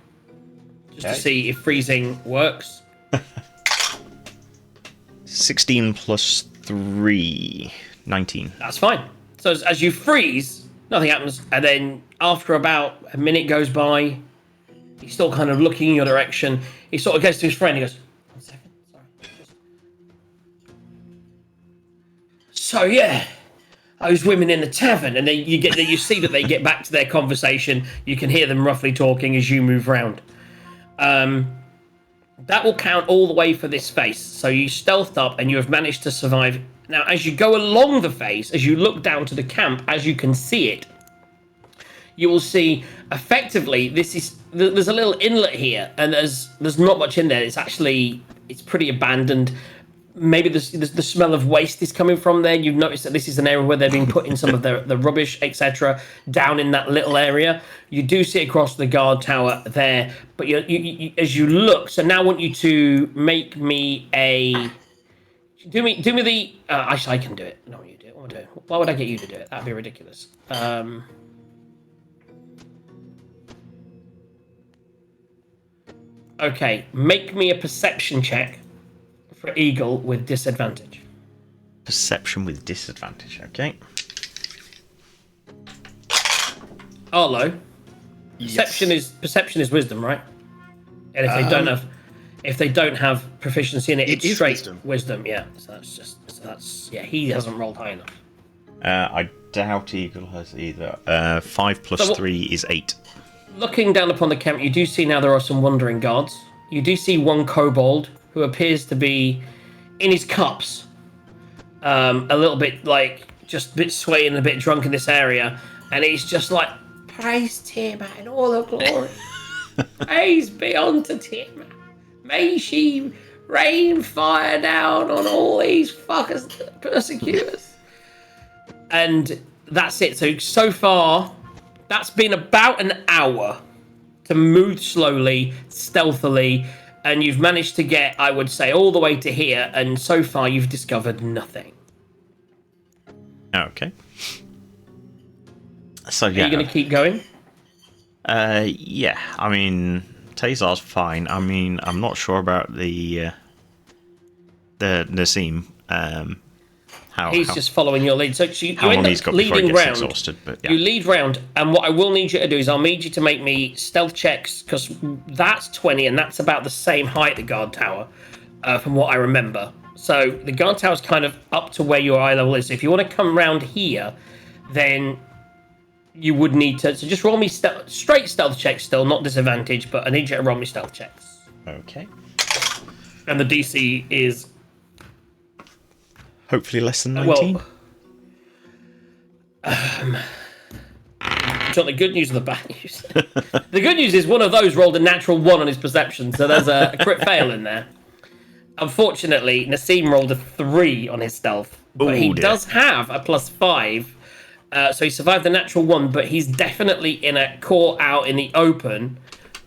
just to see if freezing works. 16 plus 3, 19. That's fine. So as you freeze, nothing happens, and then after about a minute goes by, he's still kind of looking in your direction. He sort of gets to his friend. He goes, "1 second, sorry." So yeah, those women in the tavern, and then you see that they get back to their conversation. You can hear them roughly talking as you move round. That will count all the way for this face. So you stealthed up and you have managed to survive. Now, as you go along the face, as you look down to the camp, as you can see it, you will see effectively there's a little inlet here, and there's not much in there. It's pretty abandoned. Maybe the smell of waste is coming from there. You've noticed that this is an area where they're being putting some of the rubbish, etc., down in that little area. You do see across the guard tower there, but you as you look. So now I want you to make me a. Do me the. Actually, I can do it. No, you do it. What am I doing? Why would I get you to do it? That'd be ridiculous. Okay, make me a perception check. for Eagle with disadvantage. Perception with disadvantage. Okay. Arlo, Yes. perception is wisdom, right? And if they don't have proficiency in it, It it's is straight wisdom. Yeah. So that's he hasn't rolled high enough. I doubt Eagle has either. 5 plus So 3 is 8. Looking down upon the camp, you do see now there are some wandering guards. You do see one kobold who appears to be in his cups, a little bit like just a bit swaying, a bit drunk in this area, and he's just like, "Praise Tiamat and all the glory. Praise be unto Tiamat. May she rain fire down on all these fuckers that persecute us." And that's it. So far, that's been about an hour to move slowly, stealthily, and you've managed to get, I would say, all the way to here, and so far you've discovered nothing. Okay. So Are yeah. you going to keep going? Yeah. I mean, Tazar's fine. I mean, I'm not sure about the Nassim. He's just following your lead. So you how long end he's up got before he leading gets round. exhausted. But yeah. You lead round, and what I will need you to do is I'll need you to make me stealth checks, because that's 20, and that's about the same height, the guard tower, from what I remember. So the guard tower's kind of up to where your eye level is. So if you want to come round here, then you would need to... So just roll me straight stealth checks still, not disadvantage, but I need you to roll me stealth checks. Okay. And the DC is... Hopefully less than 19. Well... do you want the good news or the bad news? The good news is one of those rolled a natural 1 on his perception, so there's a crit fail in there. Unfortunately, Nassim rolled a 3 on his stealth, but he does have a +5, so he survived the natural 1, but he's definitely in a court out in the open,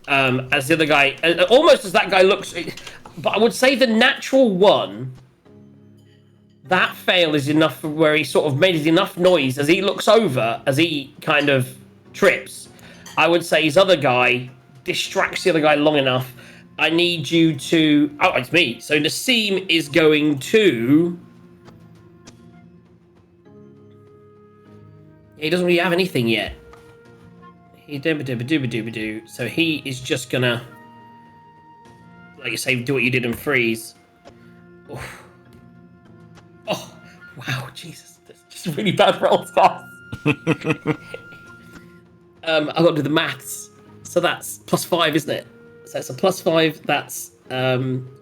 as the other guy, almost as that guy looks, but I would say the natural 1... That fail is enough where he sort of made enough noise as he looks over, as he kind of trips. I would say his other guy distracts the other guy long enough. I need you to... Oh, it's me. So Nassim is going to... He doesn't really have anything yet. So he is just gonna... Like you say, do what you did and freeze. Oof. Oh, wow, Jesus. That's just really bad rolls, guys. I've got to do the maths. So that's +5, isn't it? So it's a +5,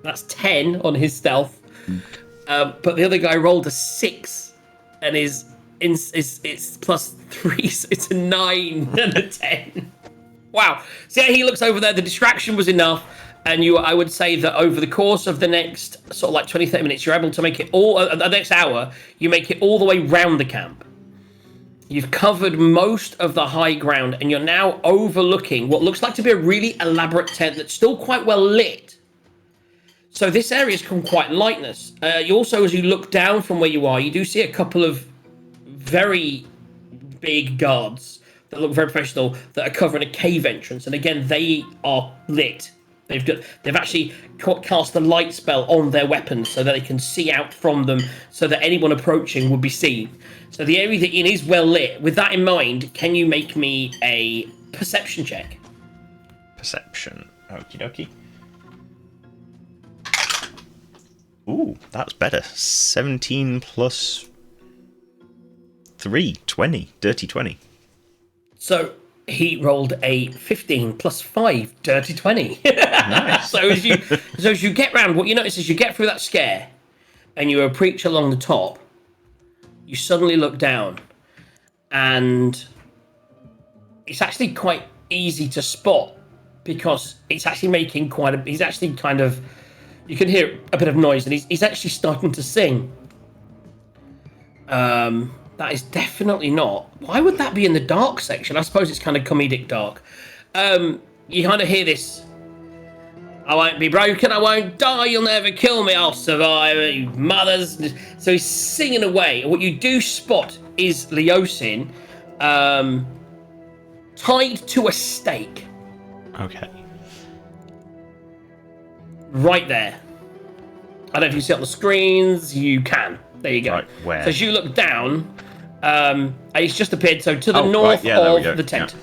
that's 10 on his stealth. But the other guy rolled a 6 and it's +3, so it's a 9 and a 10. Wow. So yeah, he looks over there, the distraction was enough. And I would say that over the course of the next sort of like 20, 30 minutes, you're able to make it all, the next hour, you make it all the way round the camp. You've covered most of the high ground, and you're now overlooking what looks like to be a really elaborate tent that's still quite well lit. So this area's come quite lightness. You also, as you look down from where you are, you do see a couple of very big guards that look very professional that are covering a cave entrance. And again, they are lit. They've actually cast a light spell on their weapons so that they can see out from them, so that anyone approaching would be seen. So the area that it is well lit. With that in mind, can you make me a perception check? Perception. Okie dokie. Ooh, that's better. 17 plus 3, 20. Dirty 20. So he rolled a 15 plus 5, dirty 20. Nice. So as you get round, what you notice is you get through that scare and you approach along the top, you suddenly look down and it's actually quite easy to spot because it's actually making he's actually kind of, you can hear a bit of noise and he's actually starting to sing. That is definitely not. Why would that be in the dark section? I suppose it's kind of comedic dark. You kind of hear this. I won't be broken, I won't die, you'll never kill me, I'll survive, you mothers. So he's singing away. And what you do spot is Leosin tied to a stake. Okay. Right there. I don't know if you see it on the screens. You can. There you go. Right, where? So as you look down, it's just appeared. So to the Oh, north right, yeah, there we of go, the tent.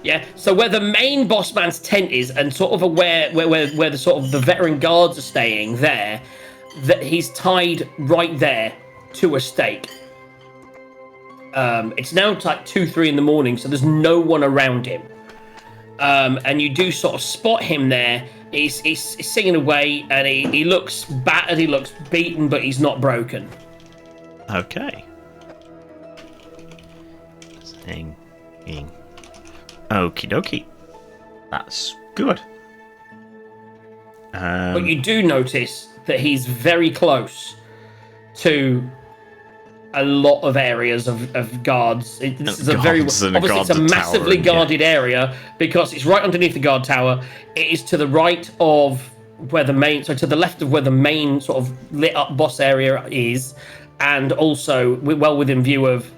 Yeah. So where the main boss man's tent is, and sort of where the sort of the veteran guards are staying there, that he's tied right there to a stake. It's now like 2-3 in the morning, so there's no one around him. And you do sort of spot him there. He's singing away, and he looks battered, he looks beaten, but he's not broken. Okay. Singing. Okie dokie. That's good. But you do notice that he's very close to a lot of areas of guards. This is a very obviously it's a massively guarded area because it's right underneath the guard tower. It is to the right of where the main, so to the left of where the main sort of lit up boss area is, and also well within view of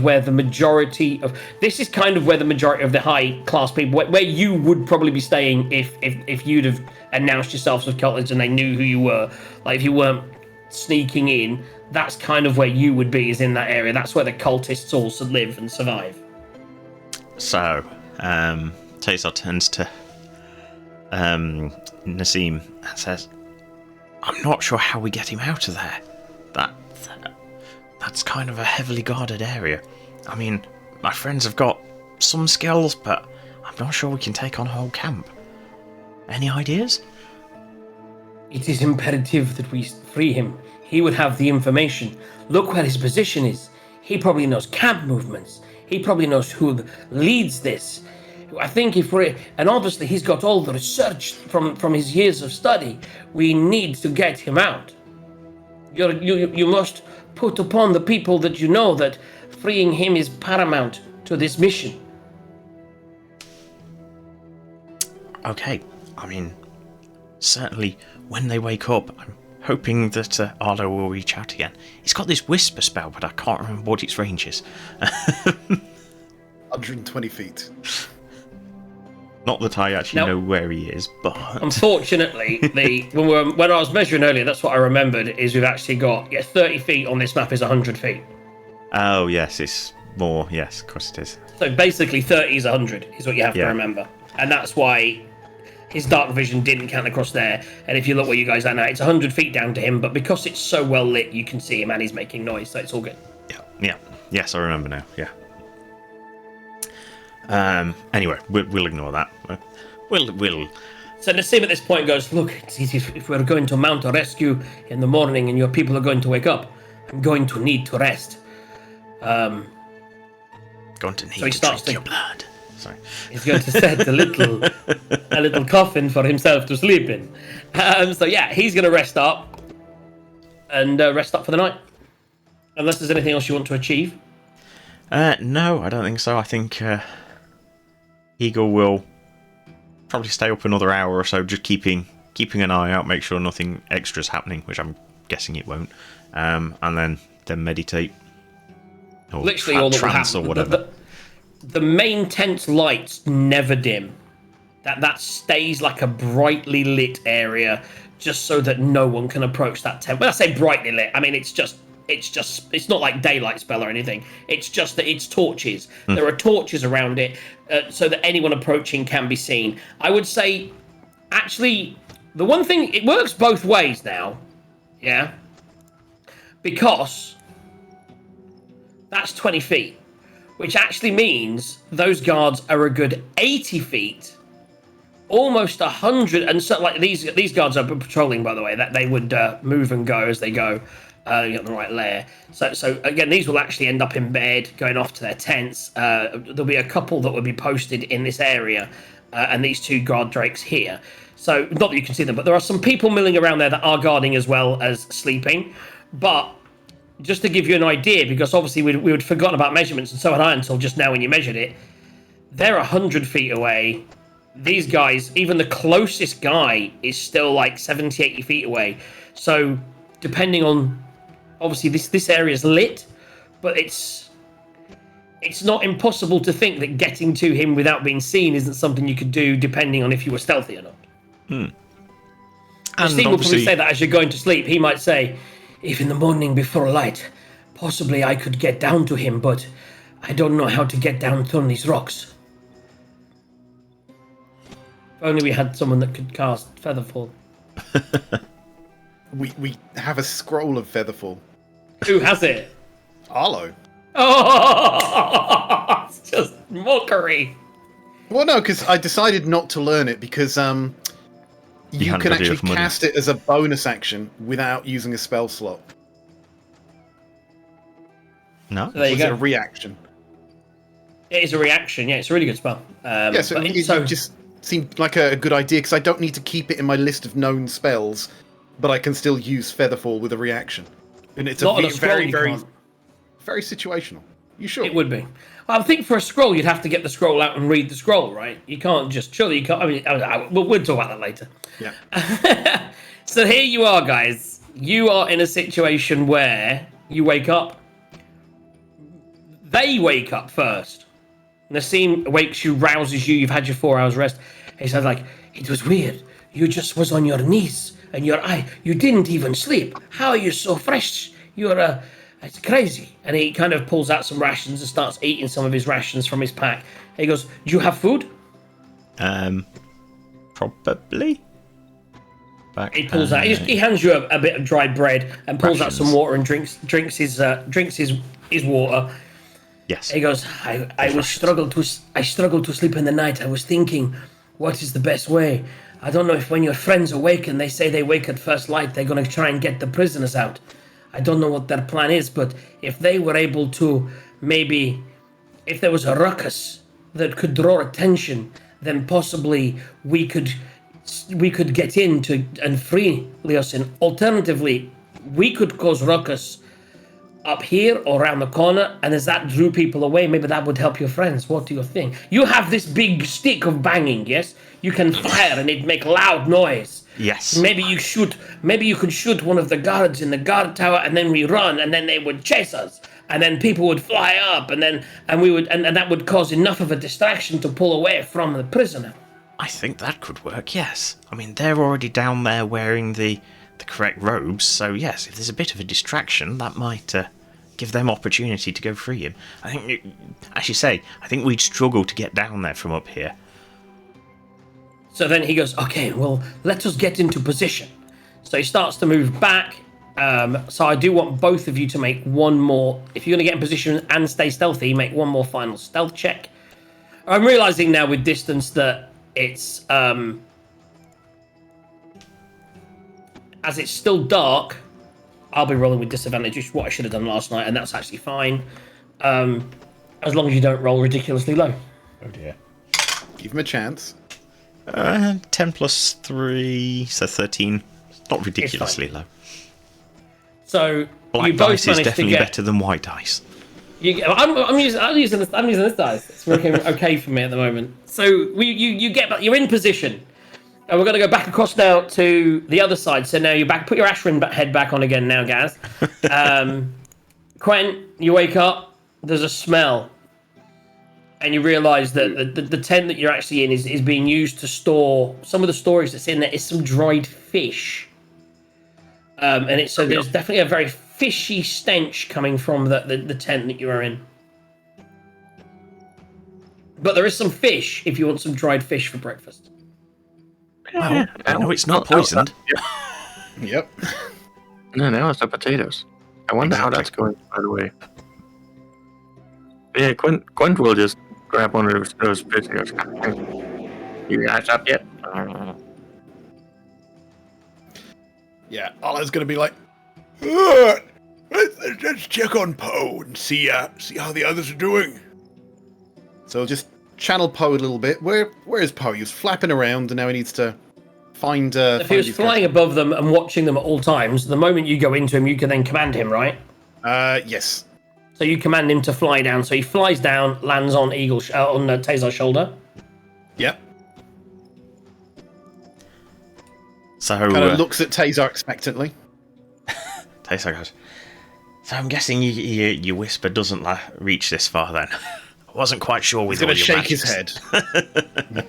where the majority of this is kind of where the majority of the high class people, where you would probably be staying if you'd have announced yourselves as cultists and they knew who you were. Like if you weren't sneaking in, that's kind of where you would be, is in that area. That's where the cultists also live and survive. So, Tazar turns to Nassim and says, I'm not sure how we get him out of there. That's kind of a heavily guarded area. I mean, my friends have got some skills, but I'm not sure we can take on a whole camp. Any ideas? It is imperative that we free him. He would have the information. Look where his position is. He probably knows camp movements. He probably knows who leads this. I think and obviously he's got all the research from his years of study. We need to get him out. You must put upon the people that you know that freeing him is paramount to this mission. Okay, I mean, certainly when they wake up, I'm hoping that Arlo will reach out again. He's got this whisper spell, but I can't remember what its range is. 120 feet. Not that I actually know where he is, but... Unfortunately, when I was measuring earlier, that's what I remembered, is we've actually got 30 feet on this map is 100 feet. Oh, yes, it's more. Yes, of course it is. So basically 30 is 100, is what you have to remember. And that's why his dark vision didn't count across there. And if you look where you guys are now, it's 100 feet down to him, but because it's so well lit, you can see him and he's making noise, so it's all good. Yeah. Yes, I remember now, yeah. Anyway, we'll ignore that. We'll. So Nassim at this point goes, look, if we're going to mount a rescue in the morning and your people are going to wake up, I'm going to need to rest. Going to need to drink your blood. Sorry. He's going to set a little coffin for himself to sleep in. So yeah, he's going to rest up and rest up for the night. Unless there's anything else you want to achieve. No, I don't think so. I think Eagle will probably stay up another hour or so, just keeping an eye out, make sure nothing extra's happening, which I'm guessing it won't, and then meditate. Or literally all that will happen. Or whatever. The main tent's lights never dim. That stays like a brightly lit area, just so that no one can approach that tent. When I say brightly lit, I mean it's not like daylight spell or anything. It's just that it's torches. There are torches around it, so that anyone approaching can be seen. I would say, actually, the one thing, it works both ways now, yeah? Because that's 20 feet, which actually means those guards are a good 80 feet, almost 100, and so like these guards are patrolling, by the way, that they would move and go as they go. You got the right layer. So again, these will actually end up in bed, going off to their tents. There'll be a couple that will be posted in this area, and these two guard drakes here. So not that you can see them, but there are some people milling around there that are guarding as well as sleeping. But just to give you an idea, because obviously we had forgotten about measurements, and so had I until just now when you measured it. They're 100 feet away. These guys, even the closest guy is still like 70, 80 feet away. So depending on, obviously this area is lit, but it's not impossible to think that getting to him without being seen isn't something you could do, depending on if you were stealthy or not. And Steve will probably obviously, say that as you're going to sleep. He might say, if in the morning before light, possibly I could get down to him, but I don't know how to get down from these rocks. If only we had someone that could cast Featherfall. We have a scroll of Featherfall. Who has it? Arlo. Oh, it's just mockery. Well, no, because I decided not to learn it because you hadn't can got actually enough money. cast it as a bonus action without using a spell slot. no. So there you Was it a go. reaction? It is a reaction. Yeah, it's a really good spell. Yeah, so but it just seemed like a good idea because I don't need to keep it in my list of known spells, but I can still use Featherfall with a reaction. And it's not on a a scroll, very, you very, can't. very situational. You sure? It would be. Well, I think for a scroll, you'd have to get the scroll out and read the scroll, right? You can't just... Surely you can't... I mean, we'll talk about that later. Yeah. So here you are, guys. You are in a situation where you wake up. They wake up first. Nassim wakes you, rouses you. You've had your 4 hours rest. He says, like, it was weird. You just was on your knees and your eye. You didn't even sleep. How are you so fresh? You're it's crazy. And he kind of pulls out some rations and starts eating some of his rations from his pack. He goes, do you have food? Probably. Back, He pulls out. He hands you a bit of dried bread and pulls out some rations. water and drinks his water. Yes. He goes, I struggled to sleep in the night. I was thinking, what is the best way? I don't know if when your friends awaken, they say they wake at first light, they're going to try and get the prisoners out. I don't know what their plan is, but if they were able to, maybe, if there was a ruckus that could draw attention, then possibly we could get in and free Leosin. Alternatively, we could cause ruckus up here or around the corner, and as that drew people away, maybe that would help your friends. What do you think? You have this big stick of banging, yes? You can fire and it'd make loud noise. Yes. Maybe you could shoot one of the guards in the guard tower, and then we run, and then they would chase us, and then people would fly up, and that would cause enough of a distraction to pull away from the prisoner. I think that could work, yes. I mean, they're already down there wearing the correct robes, so yes, if there's a bit of a distraction, that might give them opportunity to go free him. I think, as you say, I think we'd struggle to get down there from up here. So then he goes, okay, well, let us get into position. So he starts to move back. So I do want both of you to make one more. If you're going to get in position and stay stealthy, make one more final stealth check. I'm realizing now with distance that it's... as it's still dark, I'll be rolling with disadvantage, which is what I should have done last night, and that's actually fine. As long as you don't roll ridiculously low. Oh dear. Give him a chance. 10 plus 3, so 13. Not ridiculously low. So Black you both dice is managed to definitely get... better than white dice. I'm using this dice. It's working okay for me at the moment. So you're in position, and we're going to go back across now to the other side. So now you're back. Put your Ashrin head back on again now, Gaz. Quentin, you wake up. There's a smell, and you realise that the tent that you're actually in is being used to store some of the storage that's in there is some dried fish. So there's definitely a very fishy stench coming from the tent that you are in. But there is some fish if you want some dried fish for breakfast. Well, I know it's not poisoned. Yep. No, it's the potatoes. I wonder how that's going, by the way. Yeah, Quint will just grab one of those fish and goes, you guys up yet? Yeah, Arlo's going to be like, Let's check on Poe and see how the others are doing. so just channel Poe a little bit. Where is Poe? He was flapping around, and now he needs to find. If he was flying above them and watching them at all times, the moment you go into him, you can then command him, right? Yes. So you command him to fly down. So he flies down, lands on Tazar's shoulder. Yep. So Kind of looks at Tazar expectantly. Taser goes, so I'm guessing your whisper doesn't reach this far then. I wasn't quite sure with He's going all to your shake his magics. head.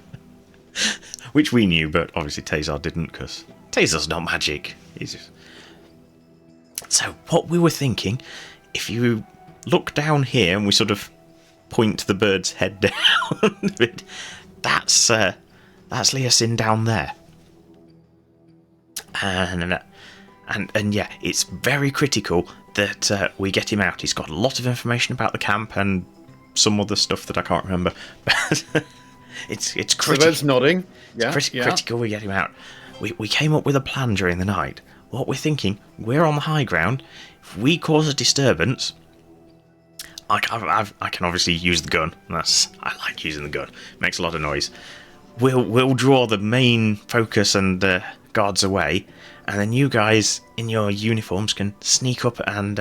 which we knew, but obviously Tazar didn't, because Tazar's not magic. He's just... So what we were thinking, if you look down here and we sort of point the bird's head down, that's Leosin down there. And yeah, it's very critical that we get him out. He's got a lot of information about the camp and some other stuff that I can't remember. But it's critical. The bird's nodding. Yeah, critical we get him out. We came up with a plan during the night. What we're thinking, we're on the high ground. If we cause a disturbance, I can obviously use the gun. I like using the gun. It makes a lot of noise. We'll draw the main focus and guards away, and then you guys in your uniforms can sneak up and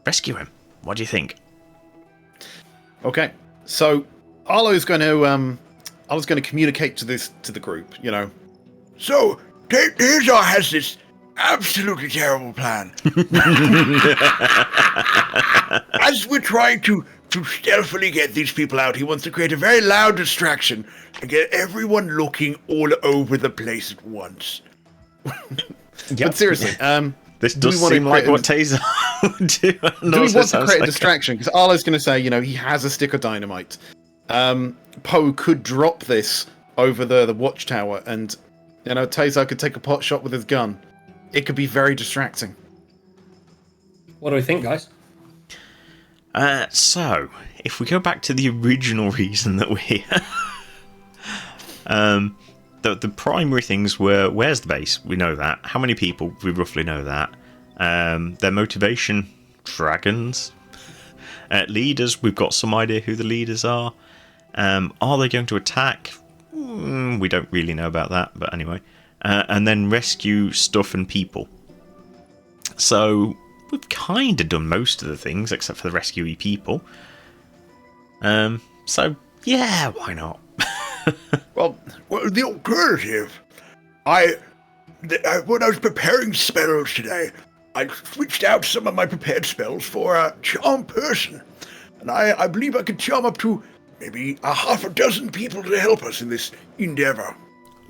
rescue him. What do you think? Okay, so Arlo's going to communicate to the group. You know, So, Tazar has this absolutely terrible plan. As we're trying to stealthily get these people out, he wants to create a very loud distraction and get everyone looking all over the place at once. But seriously, This does seem like what Tazar would do. Do we want to create a distraction? Because Arlo's going to say, you know, he has a stick of dynamite. Poe could drop this over the watchtower, and you know, Tazar could take a pot shot with his gun. It could be very distracting. What do we think, guys? So, if we go back to the original reason that we're here, the primary things were, where's the base? We know that. How many people? We roughly know that. Their motivation, dragons. Leaders, we've got some idea who the leaders are. Are they going to attack? We don't really know about that, but anyway. And then rescue stuff and people. So, we've kind of done most of the things, except for the rescuey people. So, yeah, why not? Well, the alternative, when I was preparing spells today, I switched out some of my prepared spells for a charm person, and I believe I could charm up to maybe a half a dozen people to help us in this endeavor.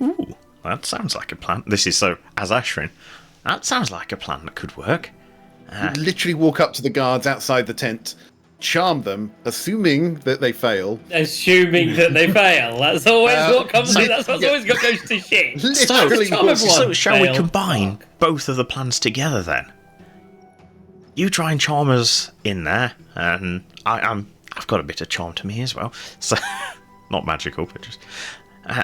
Ooh, that sounds like a plan. This is so, as Ashrin, that sounds like a plan that could work. You'd literally walk up to the guards outside the tent, charm them, assuming that they fail. Assuming that they fail. That's always what comes to that's what's always goes to shit. Literally, So shall we combine both of the plans together then? You try and charm us in there, and I've got a bit of charm to me as well. So not magical, but just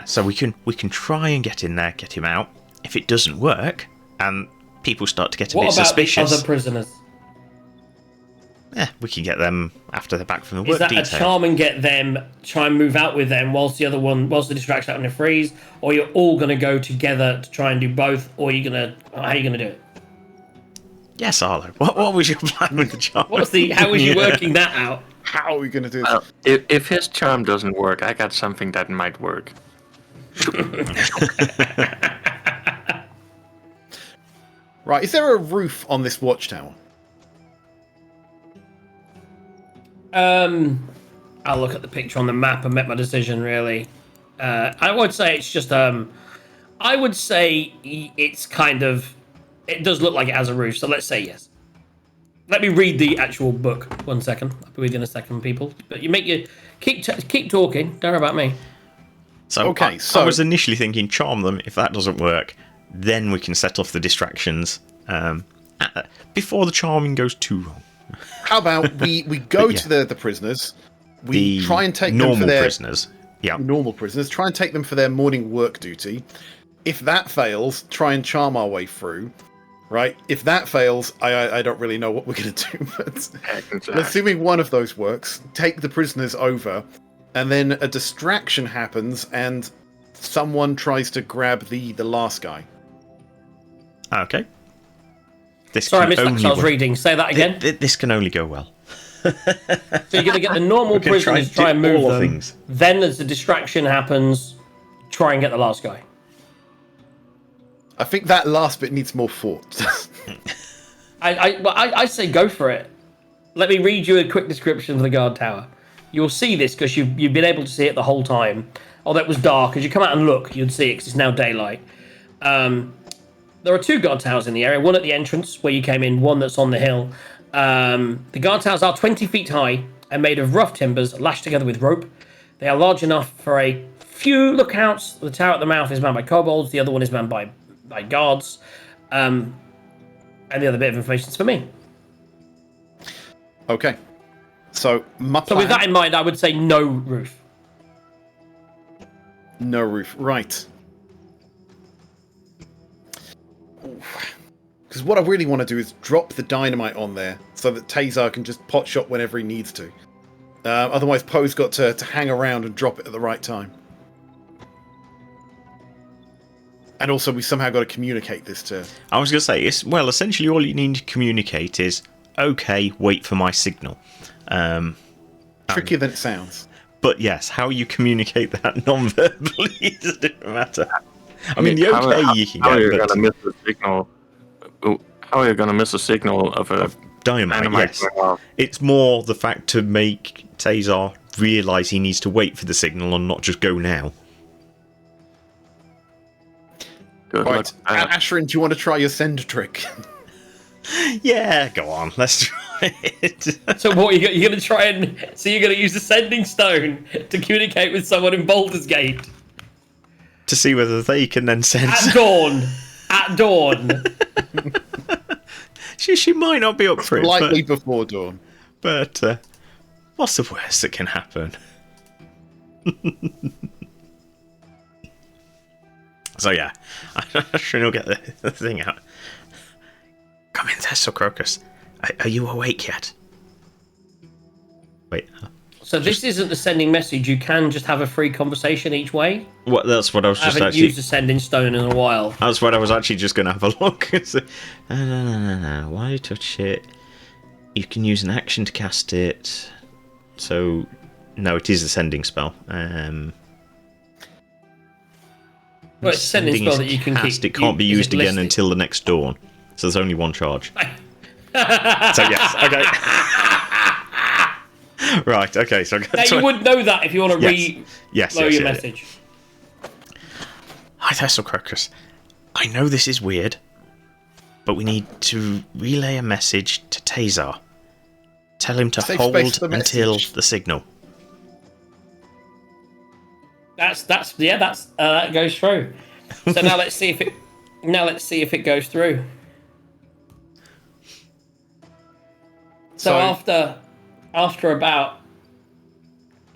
so we can try and get in there, get him out. If it doesn't work, and people start to get a bit suspicious. What about the other prisoners? Yeah, we can get them after they're back from the work Is that detail. a charm and get them, try and move out with them whilst the distraction's out in a freeze, or you're all going to go together to try and do both, or how are you going to do it? Yes, Arlo. What was your plan with the charm? How was you working that out? how are we going to do this? Well, if his charm doesn't work, I got something that might work. Right, is there a roof on this watchtower? I'll look at the picture on the map and make my decision, really. I would say it's just, I would say it's kind of, it does look like it has a roof, so let's say yes. Let me read the actual book. 1 second. I'll be with you in a second, people. But keep talking. Don't worry about me. So, okay, I was initially thinking charm them. If that doesn't work, then we can set off the distractions before the charming goes too wrong. How about we go to the prisoners, we try and take normal them for their prisoners. Yeah, normal prisoners. Try and take them for their morning work duty. If that fails, try and charm our way through. Right? If that fails, I don't really know what we're going to do. But assuming one of those works, take the prisoners over, and then a distraction happens, and someone tries to grab the last guy. Okay. Sorry, I missed that because I was reading. Say that again. This can only go well. So you're going to get the normal prisoners, try and move them. Things. Then as the distraction happens, try and get the last guy. I think that last bit needs more thought. I say go for it. Let me read you a quick description of the guard tower. You'll see this because you've been able to see it the whole time. although it was dark. As you come out and look, you'd see it because it's now daylight. There are 2 guard towers in the area, one at the entrance where you came in, one that's on the hill. The guard towers are 20 feet high and made of rough timbers lashed together with rope. They are large enough for a few lookouts. The tower at the mouth is manned by kobolds, the other one is manned by guards. And the other bit of information is for me. Okay. So, my plan... So with that in mind, I would say no roof. No roof. Right. Because what I really want to do is drop the dynamite on there so that Tazar can just pot shot whenever he needs to. Otherwise, Poe's got to hang around and drop it at the right time. And also, we somehow got to communicate this to... I was going to say, essentially all you need to communicate is, okay, wait for my signal. Trickier than it sounds. But yes, how you communicate that non-verbally is a different matter. I mean, the okay you can get, how are you but... gonna miss the signal? How are you gonna miss a signal of a dynamite? Yes, it's more the fact to make Tazar realise he needs to wait for the signal and not just go now. Good Right, luck. Ashrin, do you want to try your send trick? Yeah, go on, let's try it. So what, you're going to try and... So you're going to use the sending stone to communicate with someone in Baldur's Gate? To see whether they can then send... At dawn! At dawn! She might not be up for it. Slightly before dawn. But what's the worst that can happen? So yeah, I sure will get the thing out. Come in, Thessal Crocus. Are you awake yet? Wait. So this isn't the sending message. You can just have a free conversation each way. What? That's what I was I just haven't actually... used a sending stone in a while. That's what I was actually just going to have a look. So, no. Why you touch it? You can use an action to cast it. So, no, it is a sending spell. Well, it's a sending spell that you can cast. keep. It can't be used again listed? until the next dawn. So there's only 1 charge. So yes, okay. Right, okay. So now you would know that if you want to yes, your message. Hi, Thessal Crocus. I know this is weird, but we need to relay a message to Tazar. Tell him to hold until the signal. That goes through. So now let's see if it goes through. So after about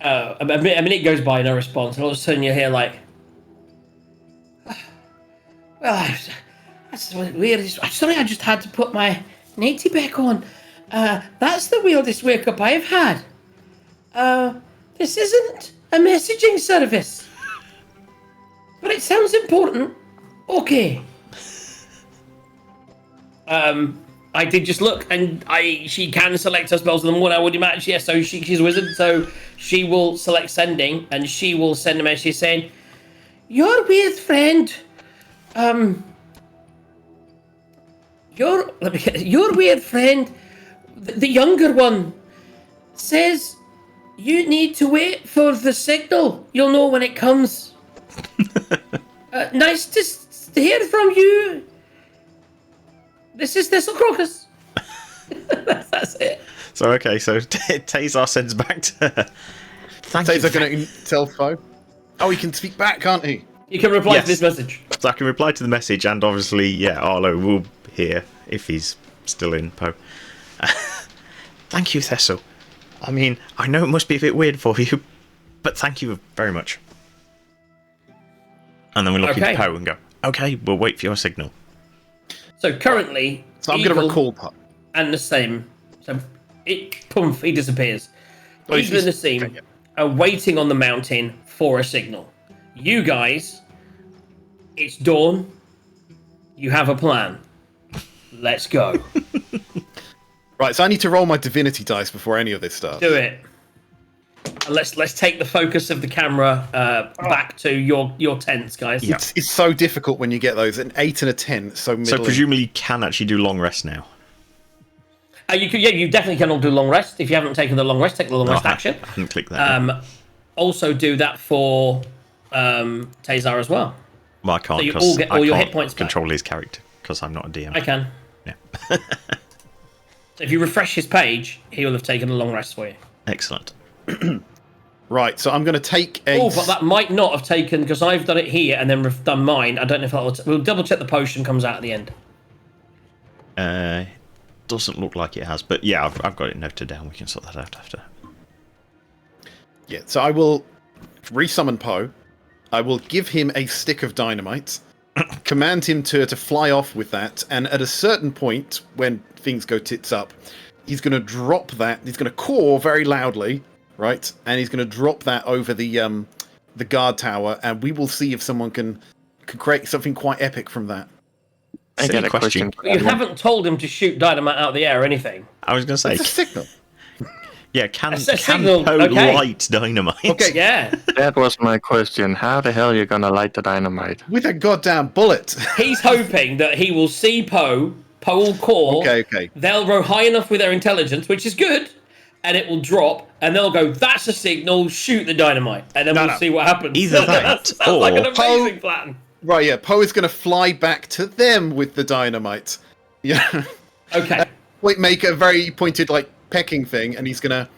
a minute goes by, no response, and all of a sudden you hear like, well, that's weird. Sorry, I just had to put my natty back on. That's the weirdest wake up I've had. This isn't a messaging service, but it sounds important. Okay. I did just look, and she can select her spells, and one I would imagine. Yeah, so she's a wizard, so she will select sending, and she will send a message saying, "Your weird friend, your weird friend, the younger one, says you need to wait for the signal. You'll know when it comes. Nice to hear from you. This is Thessal Crocus." That's it. So okay, so Tazar sends back to her. Tazar going to tell Foe? Oh, he can speak back, can't he? You can reply to this message. So I can reply to the message, and obviously, yeah, Arlo will hear if he's still in Poe. Thank you, Thessal. I mean, I know it must be a bit weird for you, but thank you very much. And then we look into Poe and go, okay, we'll wait for your signal. So currently, so I'm going to recall Poe. And the same. So he disappears. Evil and the same are waiting on the mountain for a signal. You guys, it's dawn. You have a plan. Let's go. Right, so I need to roll my divinity dice before any of this starts. Do it. And let's take the focus of the camera back to your tents, guys. Yeah. It's so difficult when you get those. An 8 and a 10, so middling. So presumably you can actually do long rest now. You definitely can all do long rest. If you haven't taken the long rest, take the long rest action. I haven't clicked that. Also do that for Tazar as well. Well, I can't So you because all get all I your can't hit points back. control his character because I'm not a DM. I can. Yeah. So if you refresh his page, he will have taken a long rest for you. Excellent. Right, so I'm going to take a. Oh, but that might not have taken because I've done it here and then done mine. I don't know if that will. We'll double check the potion comes out at the end. Doesn't look like it has, but yeah, I've got it noted down. We can sort that out after. Yeah, so I will resummon Poe. I will give him a stick of dynamite, command him to fly off with that, and at a certain point, when things go tits up, he's going to drop that. He's going to caw very loudly, right? And he's going to drop that over the guard tower, and we will see if someone can create something quite epic from that. I Silly got a question. But you haven't told him to shoot dynamite out of the air or anything. I was going to say, It's a signal. yeah, can It's a signal, Poe okay. light dynamite? Okay. Yeah. That was my question. How the hell are you gonna light the dynamite? With a goddamn bullet. He's hoping that he will see Poe. Poe will call. Okay. They'll row high enough with their intelligence, which is good, and it will drop, and they'll go, that's a signal, shoot the dynamite, and then we'll see what happens. Either that, Sounds like an or- amazing plan. Right, yeah, Poe is going to fly back to them with the dynamite. Yeah. Okay. Wait, make a very pointed, like, pecking thing, and he's going to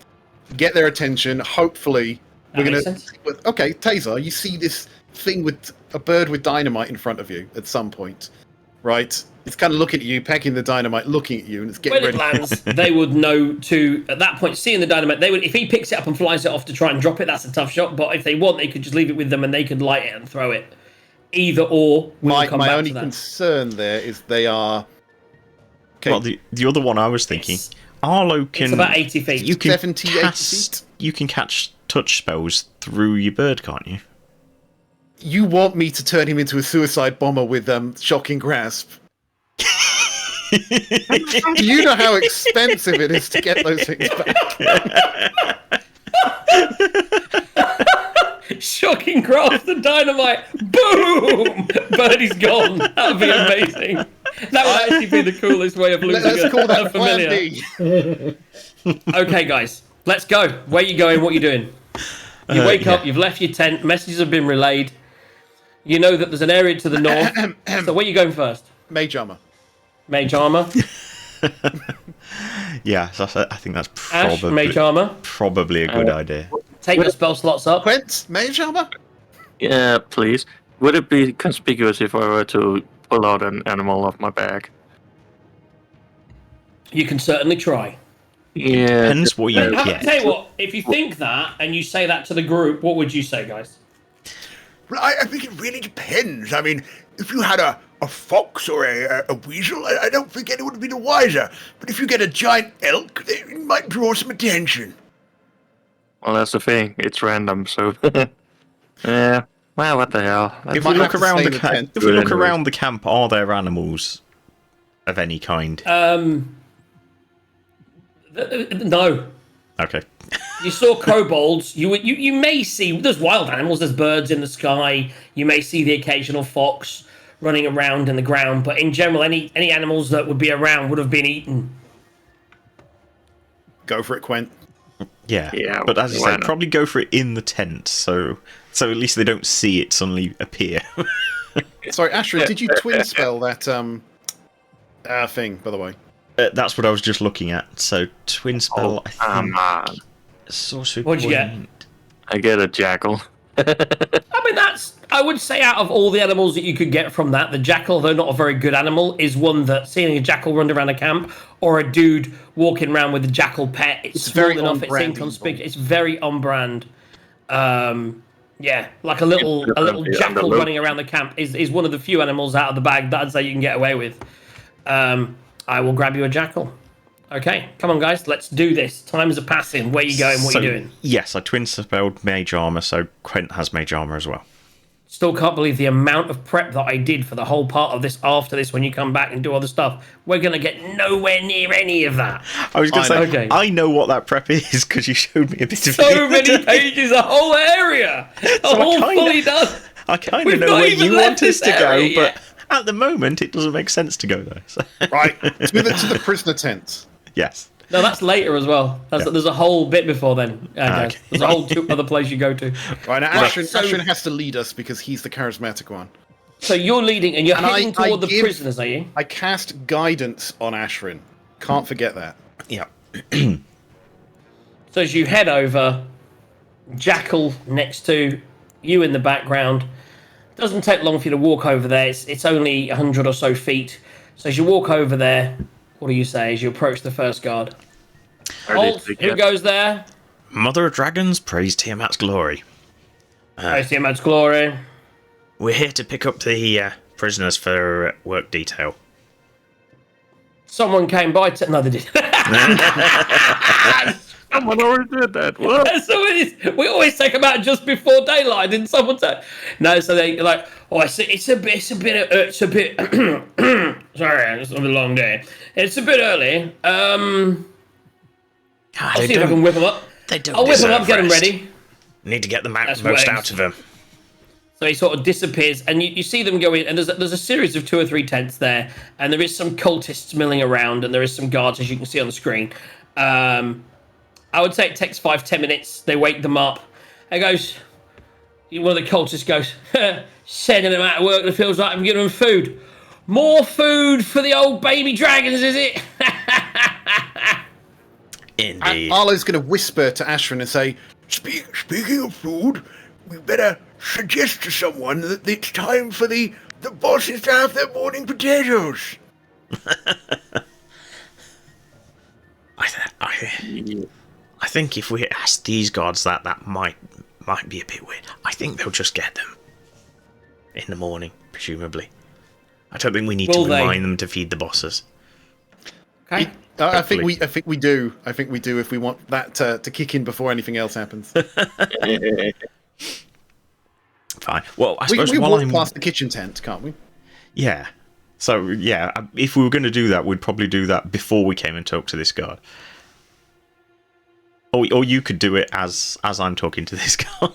get their attention. Hopefully, we're That going makes to... sense. Okay, Taser, you see this thing with a bird with dynamite in front of you at some point, right? It's kind of looking at you, pecking the dynamite, looking at you, and it's getting When it ready. lands, they would know to, at that point, seeing the dynamite, they would, if he picks it up and flies it off to try and drop it, that's a tough shot, but if they want, they could just leave it with them and they could light it and throw it. Either or, we'll come My back only to that. concern there is they are... Okay, Well, the other one I was thinking, Arlo can. It's about 80 feet. You can 70, 80 cast. feet? You can catch touch spells through your bird, can't you? you want me to turn him into a suicide bomber with shocking grasp? Do you know how expensive it is to get those things back? Shocking grasp the dynamite. Boom! Birdie's gone. That would be amazing. That would actually be the coolest way of losing Let's call a that Plan familiar. B. Okay, guys, let's go. Where you going? What you doing? You wake up. You've left your tent. Messages have been relayed. You know that there's an area to the north. So where you going first? Mage armor. Mage armor. Yeah, so I think that's Ash, probably mage armor. probably a good idea. Take your spell slots up. Quent, mage armor? Yeah, please. Would it be conspicuous if I were to pull out an animal off my bag? You can certainly try. Yeah. Depends what you Tell get. you what, if you think that and you say that to the group, what would you say, guys? Well, I think it really depends. I mean, if you had a fox or a weasel, I don't think anyone would be the wiser. But if you get a giant elk, it might draw some attention. Well, that's the thing. It's random, so. Yeah. Well, what the hell? If might we look have to around stay the in the tent. if we look Anyways. around the camp, are there animals of any kind? No. Okay. You saw kobolds. You may see there's wild animals. There's birds in the sky. You may see the occasional fox running around in the ground. But in general, any animals that would be around would have been eaten. Go for it, Quent. Yeah. Yeah, But as I why said, not? probably go for it in the tent, so at least they don't see it suddenly appear. Sorry, Ashra, did you twin spell that thing, by the way? That's what I was just looking at. So twin spell, I Come think. on. Sorcery What'd you get? point. I get a jackal. I mean, I would say out of all the animals that you could get from that, the jackal, though not a very good animal, is one that seeing a jackal run around a camp or a dude walking around with a jackal pet, it's small very enough, it's on-brand inconspicuous, evil. it's very on brand. Yeah, like a little definitely jackal underlooked. running around the camp is one of the few animals out of the bag that I'd say you can get away with. I will grab you a jackal. Okay, come on, guys, let's do this. Times are passing. Where you going? What So, you doing? Yes, I twin spelled mage armor, so Quent has mage armor as well. Still can't believe the amount of prep that I did for the whole part of this after this when you come back and do other stuff. We're going to get nowhere near any of that. I was going to say, Okay. I know what that prep is because you showed me a bit of So it. many pages, a whole area. A I whole kinda- fully done. I kind We've of know not where even you left want us this to go, area yet. but at the moment it doesn't make sense to go there. So. Right, to the prisoner tent. Yes. No, that's later as well. There's a whole bit before then, guys. Okay. There's a whole other place you go to. Right, now Right, Ashrin has to lead us because he's the charismatic one. So you're leading, and you're And heading I toward the give- prisoners, are you? I cast guidance on Ashrin. Can't forget that. Yeah. So as you head over, Jackal next to you in the background. Doesn't take long for you to walk over there. It's only 100 or so feet. So as you walk over there, what do you say as you approach the first guard? Holt, who goes there? Mother of Dragons, praise Tiamat's glory. Praise Tiamat's glory. We're here to pick up the prisoners for work detail. Someone came by. No, they did. Someone already did that. What? We always take them out just before daylight. Didn't someone say? No, so they like. Oh, it's a bit. Sorry, it's a bit a long day. It's a bit early. I'll see if I can whip them up. They don't I'll whip them up, deserve get them rest. ready. Need to get the That's most waves. out of them. So he sort of disappears, and you see them go in, and there's a series of 2 or 3 tents there, and there is some cultists milling around, and there is some guards, as you can see on the screen. I would say it takes 5-10 minutes. They wake them up. And goes, one of the cultists goes, sending them out of work. It feels like I'm giving them food. More food for the old baby dragons, is it? Indeed. Arlo's going to whisper to Ashrin and say, Speaking of food, we better suggest to someone that it's time for the bosses to have their morning potatoes. I think if we ask these gods that might be a bit weird. I think they'll just get them in the morning, presumably. I don't think we need Will to they? remind them to feed the bosses. Okay. I think we do. I think we do if we want that to kick in before anything else happens. Fine. Well, I we suppose can while walk I'm past the kitchen tent, can't we? yeah. So yeah, if we were going to do that, we'd probably do that before we came and talked to this guard. Or you could do it as I'm talking to this guard.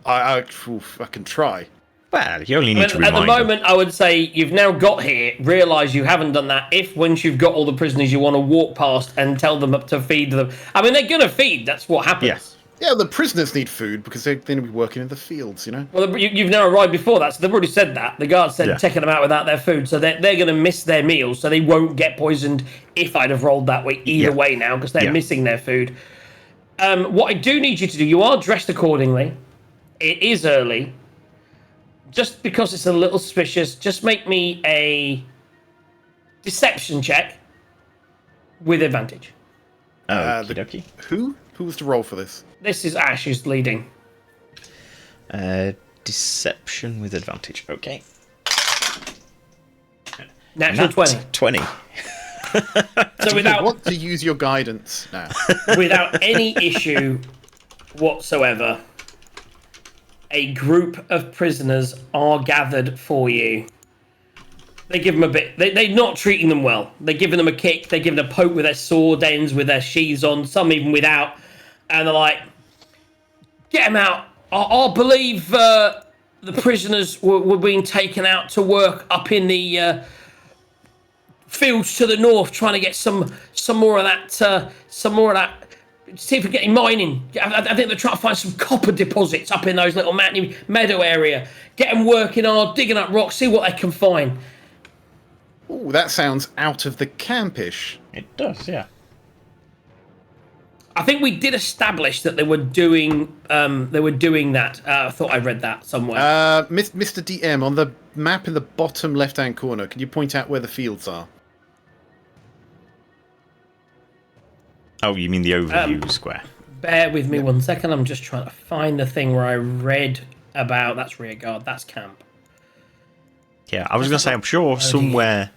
I can try. Well, you only need to At remind the them. moment, I would say you've now got here, realise you haven't done that. If once you've got all the prisoners, you want to walk past and tell them to feed them. I mean, they're going to feed. That's what happens. Yeah. Yeah, the prisoners need food because they're going to be working in the fields, you know? Well, you've now arrived before that, so they've already said that. The guards said Yeah. taking them out without their food, so they're going to miss their meals, so they won't get poisoned if I'd have rolled that way either Yeah. way now, because they're Yeah. missing their food. What I do need you to do, you are dressed accordingly. It is early. Just because it's a little suspicious, just make me a deception check with advantage. Okie dokie. Who was to roll for this? This is Ash who's leading. Deception with advantage. Okay. Natural 20. 20. So without Want to use your guidance now? without any issue whatsoever, a group of prisoners are gathered for you. They give them a bit. They're not treating them well. They're giving them a kick. They're giving a poke with their sword ends, with their sheaths on. Some even without. And they're like, "Get them out! I believe the prisoners were being taken out to work up in the fields to the north, trying to get some more of that. See if we get any mining. I think they're trying to find some copper deposits up in those little mountain meadow area. Get them working hard, digging up rocks, see what they can find." Ooh, that sounds out of the campish. It does, yeah. I think we did establish that they were doing that. I thought I read that somewhere. Mr. DM, on the map in the bottom left-hand corner, can you point out where the fields are? Oh, you mean the overview square? Bear with me 1 second. I'm just trying to find the thing where I read about. That's rearguard. That's camp. Yeah, I was going to say, I'm sure somewhere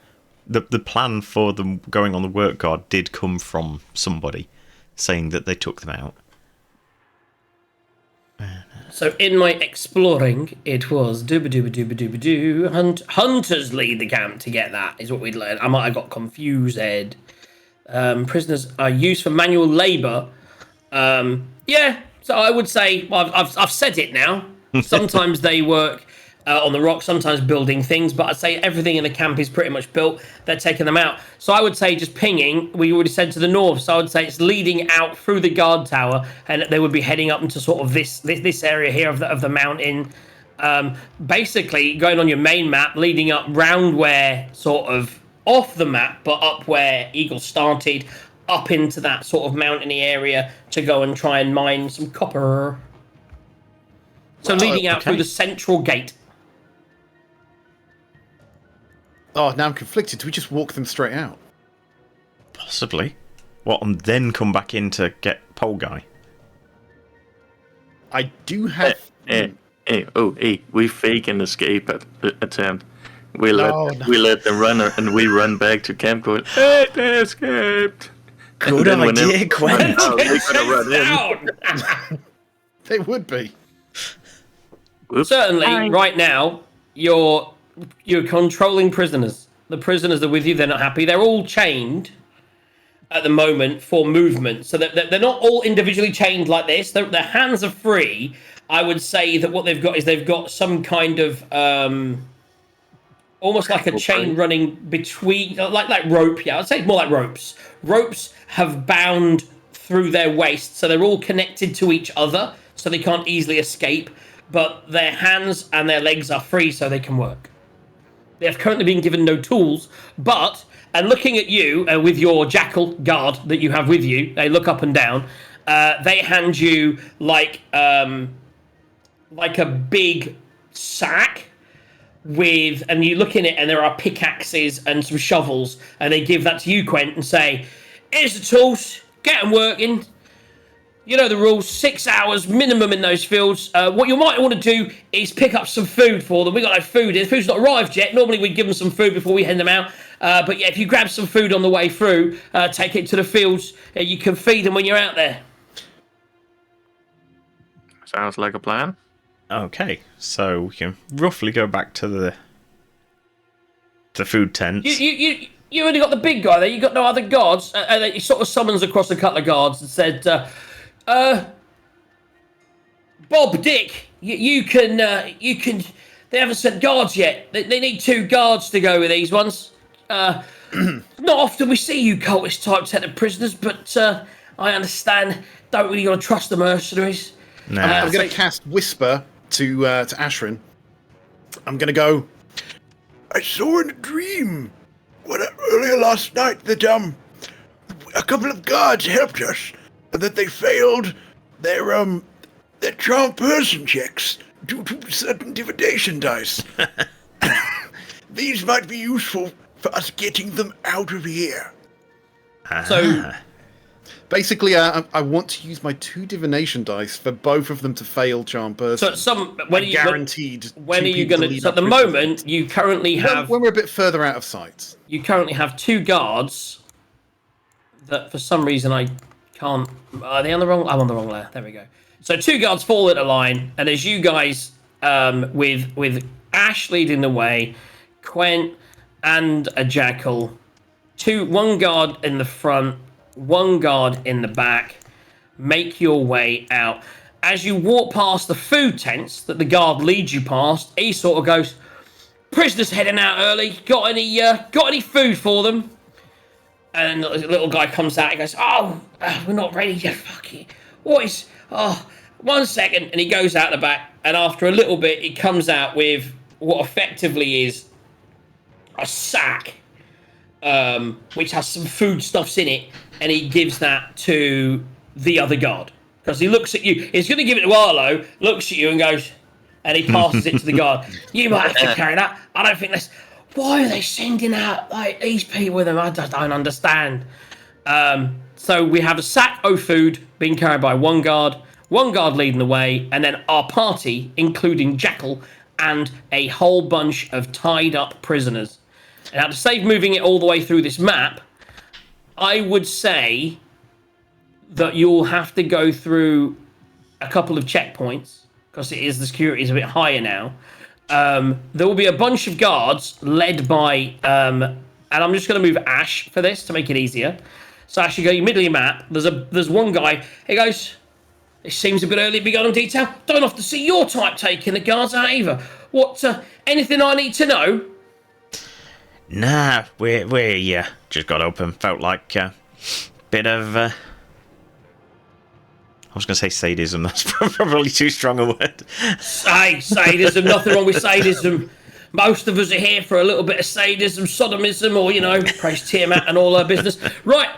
the plan for them going on the work guard did come from somebody saying that they took them out. So in my exploring, it was dooba. Hunters lead the camp to get that, is what we'd learned. I might have got confused. Prisoners are used for manual labour. Yeah, so I would say, well, I've said it now. Sometimes they work on the rock, sometimes building things, but I'd say everything in the camp is pretty much built. They're taking them out. So I would say just pinging, we already said to the north, so I would say it's leading out through the guard tower, and they would be heading up into sort of this area here of the mountain. Basically, going on your main map, leading up round where sort of off the map, but up where Eagle started, up into that sort of mountainy area to go and try and mine some copper. So leading out through the central gate. Oh, now I'm conflicted. Do we just walk them straight out? Possibly. What, and then come back in to get Pole Guy? I do have... We fake an escape attempt. We let them run, and we run back to camp going, hey, they escaped. Good idea, Gwen. They're gonna run in. They would be. Oops. Certainly, right now, you're controlling prisoners. The prisoners are with you. They're not happy. They're all chained at the moment for movement. So that they're not all individually chained like this. Their hands are free. I would say that what they've got is they've got some kind of almost like a chain running between, like rope. Yeah, I'd say more like ropes. Ropes have bound through their waist, so they're all connected to each other, so they can't easily escape. But their hands and their legs are free, so they can work. They have currently been given no tools, but, and looking at you with your jackal guard that you have with you, they look up and down, they hand you like a big sack with, and you look in it and there are pickaxes and some shovels, and they give that to you, Quent, and say, here's the tools, get them working. You know the rules, 6 hours minimum in those fields. What you might want to do is pick up some food for them. We got no food here. The food's not arrived yet. Normally we'd give them some food before we hand them out. But yeah, if you grab some food on the way through, take it to the fields, you can feed them when you're out there. Sounds like a plan. Okay, so we can roughly go back to the food tents. You only got the big guy there. You got no other guards. And he sort of summons across a couple of guards and said, Bob, Dick, you can. They haven't sent guards yet. They need 2 guards to go with these ones. Not often we see you cultist type set of prisoners, but I understand. Don't really want to trust the mercenaries. Nah. I'm going to cast Whisper to Ashrin. I'm going to go. I saw in a dream earlier last night that a couple of guards helped us, and that they failed their charm person checks due to certain divination dice. These might be useful for us getting them out of here. So basically, I want to use my 2 divination dice for both of them to fail charm person. So when are you going to? So at the moment, you currently have when we're a bit further out of sight. You currently have 2 guards that, for some reason, I can't. Are they on the wrong? I'm on the wrong layer. There we go. So 2 guards fall into line, and as you guys, with Ash leading the way, Quent and a jackal, 1 guard in the front, 1 guard in the back, make your way out. As you walk past the food tents that the guard leads you past, he sort of goes, prisoners heading out early. Got any food for them? And the little guy comes out and goes, we're not ready yet. Fuck it. What is... Oh, 1 second. And he goes out the back. And after a little bit, he comes out with what effectively is a sack, which has some foodstuffs in it. And he gives that to the other guard. Because he looks at you. He's going to give it to Arlo, looks at you and goes... And he passes it to the guard. You might have to carry that. I don't think that's... Why are they sending out like these people with them? I just don't understand. So we have a sack of food being carried by 1 guard leading the way, and then our party, including Jackal, and a whole bunch of tied up prisoners. Now, to save moving it all the way through this map, I would say that you'll have to go through a couple of checkpoints, because the security is a bit higher now. There will be a bunch of guards led by, and I'm just going to move Ash for this to make it easier. So Ash, you go, you middle of your map, there's 1 guy, he goes, it seems a bit early to be going on detail. Don't often see your type taking the guards out either. What? Anything I need to know? Nah, we just got open. Felt like a bit of. I was going to say sadism. That's probably too strong a word. Sadism. Nothing wrong with sadism. Most of us are here for a little bit of sadism, sodomism, or praise Tiamat and all her business. Right.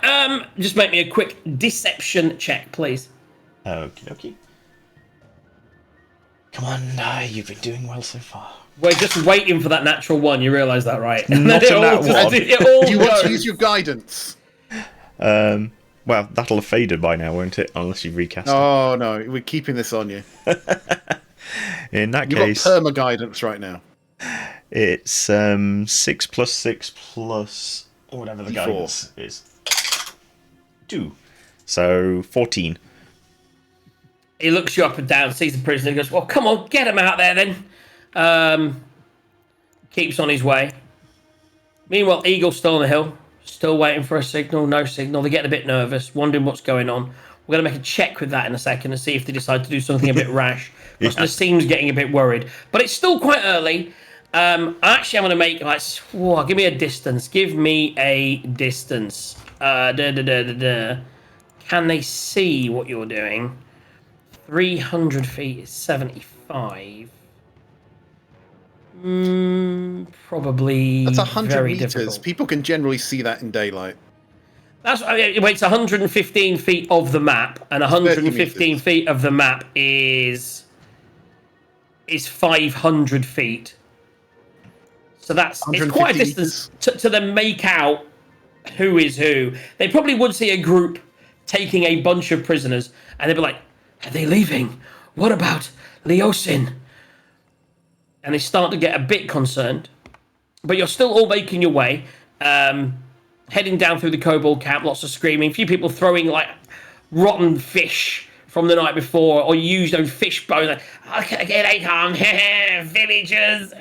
Just make me a quick deception check, please. Okie dokie. Come on, you've been doing well so far. We're just waiting for that natural one. You realise that, right? Not a nat one. Do you want to use your guidance? Well, that'll have faded by now, won't it? Unless you recast it. Oh no, we're keeping this on you. In that You've case, got perma guidance right now. it's 6 plus 6 plus whatever the D4. guidance is. 2. So 14. He looks you up and down, sees the prisoner, and goes, well, come on, get him out there then. Keeps on his way. Meanwhile, Eagle's still on the hill, still waiting for a signal, no signal. They're getting a bit nervous, wondering what's going on. We're going to make a check with that in a second and see if they decide to do something a bit rash. Because Nassim's getting a bit worried. But it's still quite early. Actually, I'm going to make, give me a distance. Give me a distance. Can they see what you're doing? 300 feet is 75. Probably. That's 100 very meters. difficult. People can generally see that in daylight. It's 115 feet of the map, and 115 feet of the map is 500 feet. So it's quite a distance to then make out who is who. They probably would see a group taking a bunch of prisoners, and they'd be like, are they leaving? What about Leosin? And they start to get a bit concerned. But you're still all making your way, heading down through the kobold camp, lots of screaming, a few people throwing rotten fish from the night before, or used on fish bones, okay, they come, villagers,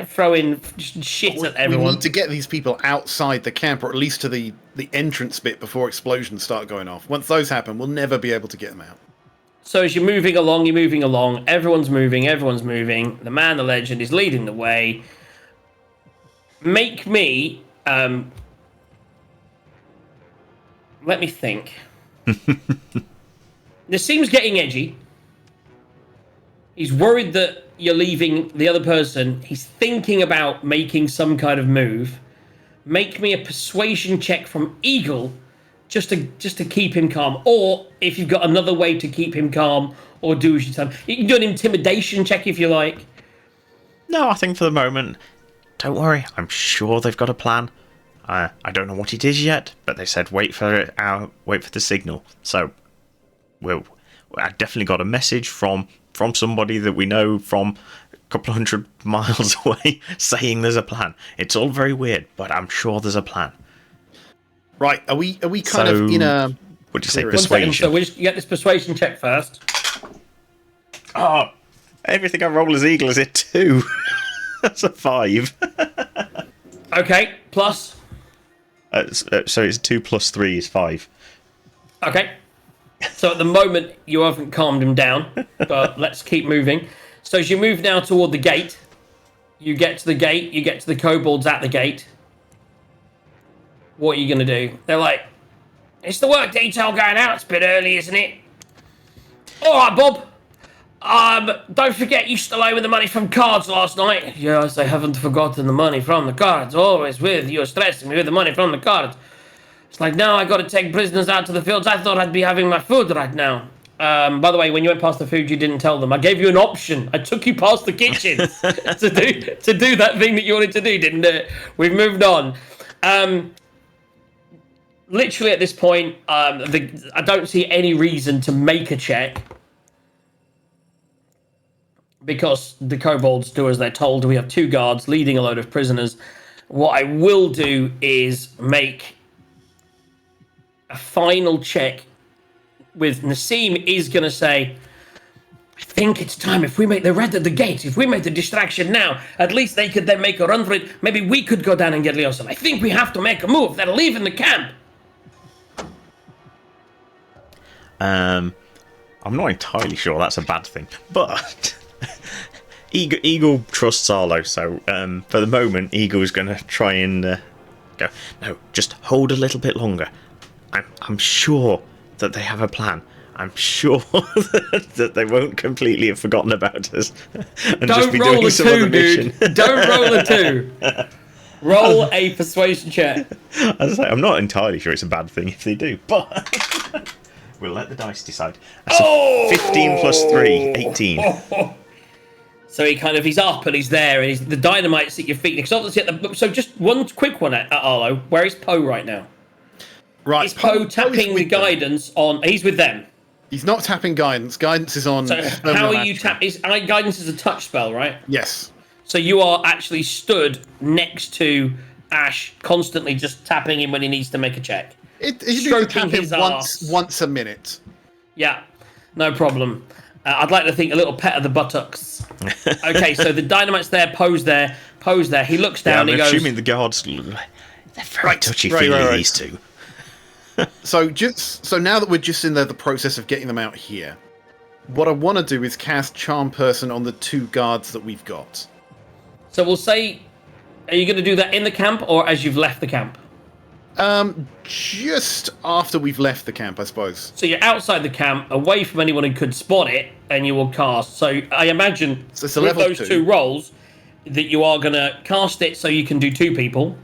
throwing shit at everyone. We need to get these people outside the camp, or at least to the entrance bit before explosions start going off. Once those happen, we'll never be able to get them out. So as you're moving along, everyone's moving. The man, the legend, is leading the way. Make me, let me think. Nassim's getting edgy. He's worried that you're leaving the other person. He's thinking about making some kind of move. Make me a persuasion check from Eagle, just to keep him calm. Or if you've got another way to keep him calm, or do as you tell him. You can do an intimidation check if you like. No, I think for the moment, don't worry. I'm sure they've got a plan. I don't know what it is yet, but they said wait for the signal. So, I definitely got a message from somebody that we know from a couple of 100 miles away saying there's a plan. It's all very weird, but I'm sure there's a plan. Right, are we kind of in a... What do you say, One persuasion? second, so we just get this persuasion check first. Oh, everything I roll as Eagle is a 2. That's a 5. Okay, plus. So it's 2 plus 3 is 5. Okay. So at the moment, you haven't calmed him down, but let's keep moving. So as you move now toward the gate, you get to the gate, you get to the kobolds at the gate. What are you going to do? They're like, it's the work detail going out. It's a bit early, isn't it? All right, Bob. Don't forget you stole away with the money from cards last night. Yes, I haven't forgotten the money from the cards. Always with you, stressing me with the money from the cards. It's like, now I got to take prisoners out to the fields. I thought I'd be having my food right now. By the way, when you went past the food, you didn't tell them. I gave you an option. I took you past the kitchens to do that thing that you wanted to do, didn't it? We've moved on. Literally at this point, I don't see any reason to make a check. Because the kobolds do as they're told. We have 2 guards leading a load of prisoners. What I will do is make a final check with Nassim is going to say, I think it's time if we make the red at the gate. If we make the distraction now, at least they could then make a run for it. Maybe we could go down and get Leosin. I think we have to make a move. They're leaving the camp. I'm not entirely sure that's a bad thing, but Eagle trusts Arlo, so for the moment, Eagle's going to try and go. No, just hold a little bit longer. I'm sure that they have a plan. I'm sure that they won't completely have forgotten about us and just be doing some other mission. Don't roll a 2. Roll a persuasion check. As I say, I'm not entirely sure it's a bad thing if they do, but we'll let the dice decide. That's a 15 plus 3, 18. So he's up and he's there, and the dynamite's at your feet. So just one quick one at Arlo. Where is Poe right now? Right, Is Poe tapping the guidance on? He's with them. He's not tapping guidance. Guidance is on. So how are you tapping? Guidance is a touch spell, right? Yes. So you are actually stood next to Ash, constantly just tapping him when he needs to make a check. You need to tap him once a minute. Yeah, no problem. I'd like to think a little pet of the buttocks. Okay, so the dynamite's there, Poe's there. He looks down. I'm he goes. assuming the guards. They're very touchy-feely. These two. So now that we're just in the process of getting them out here, what I want to do is cast Charm Person on the 2 guards that we've got. So we'll say, are you going to do that in the camp or as you've left the camp? Just after we've left the camp, I suppose. So you're outside the camp, away from anyone who could spot it, and you will cast. So I imagine it's a with level those 2 rolls that you are going to cast it so you can do 2 people.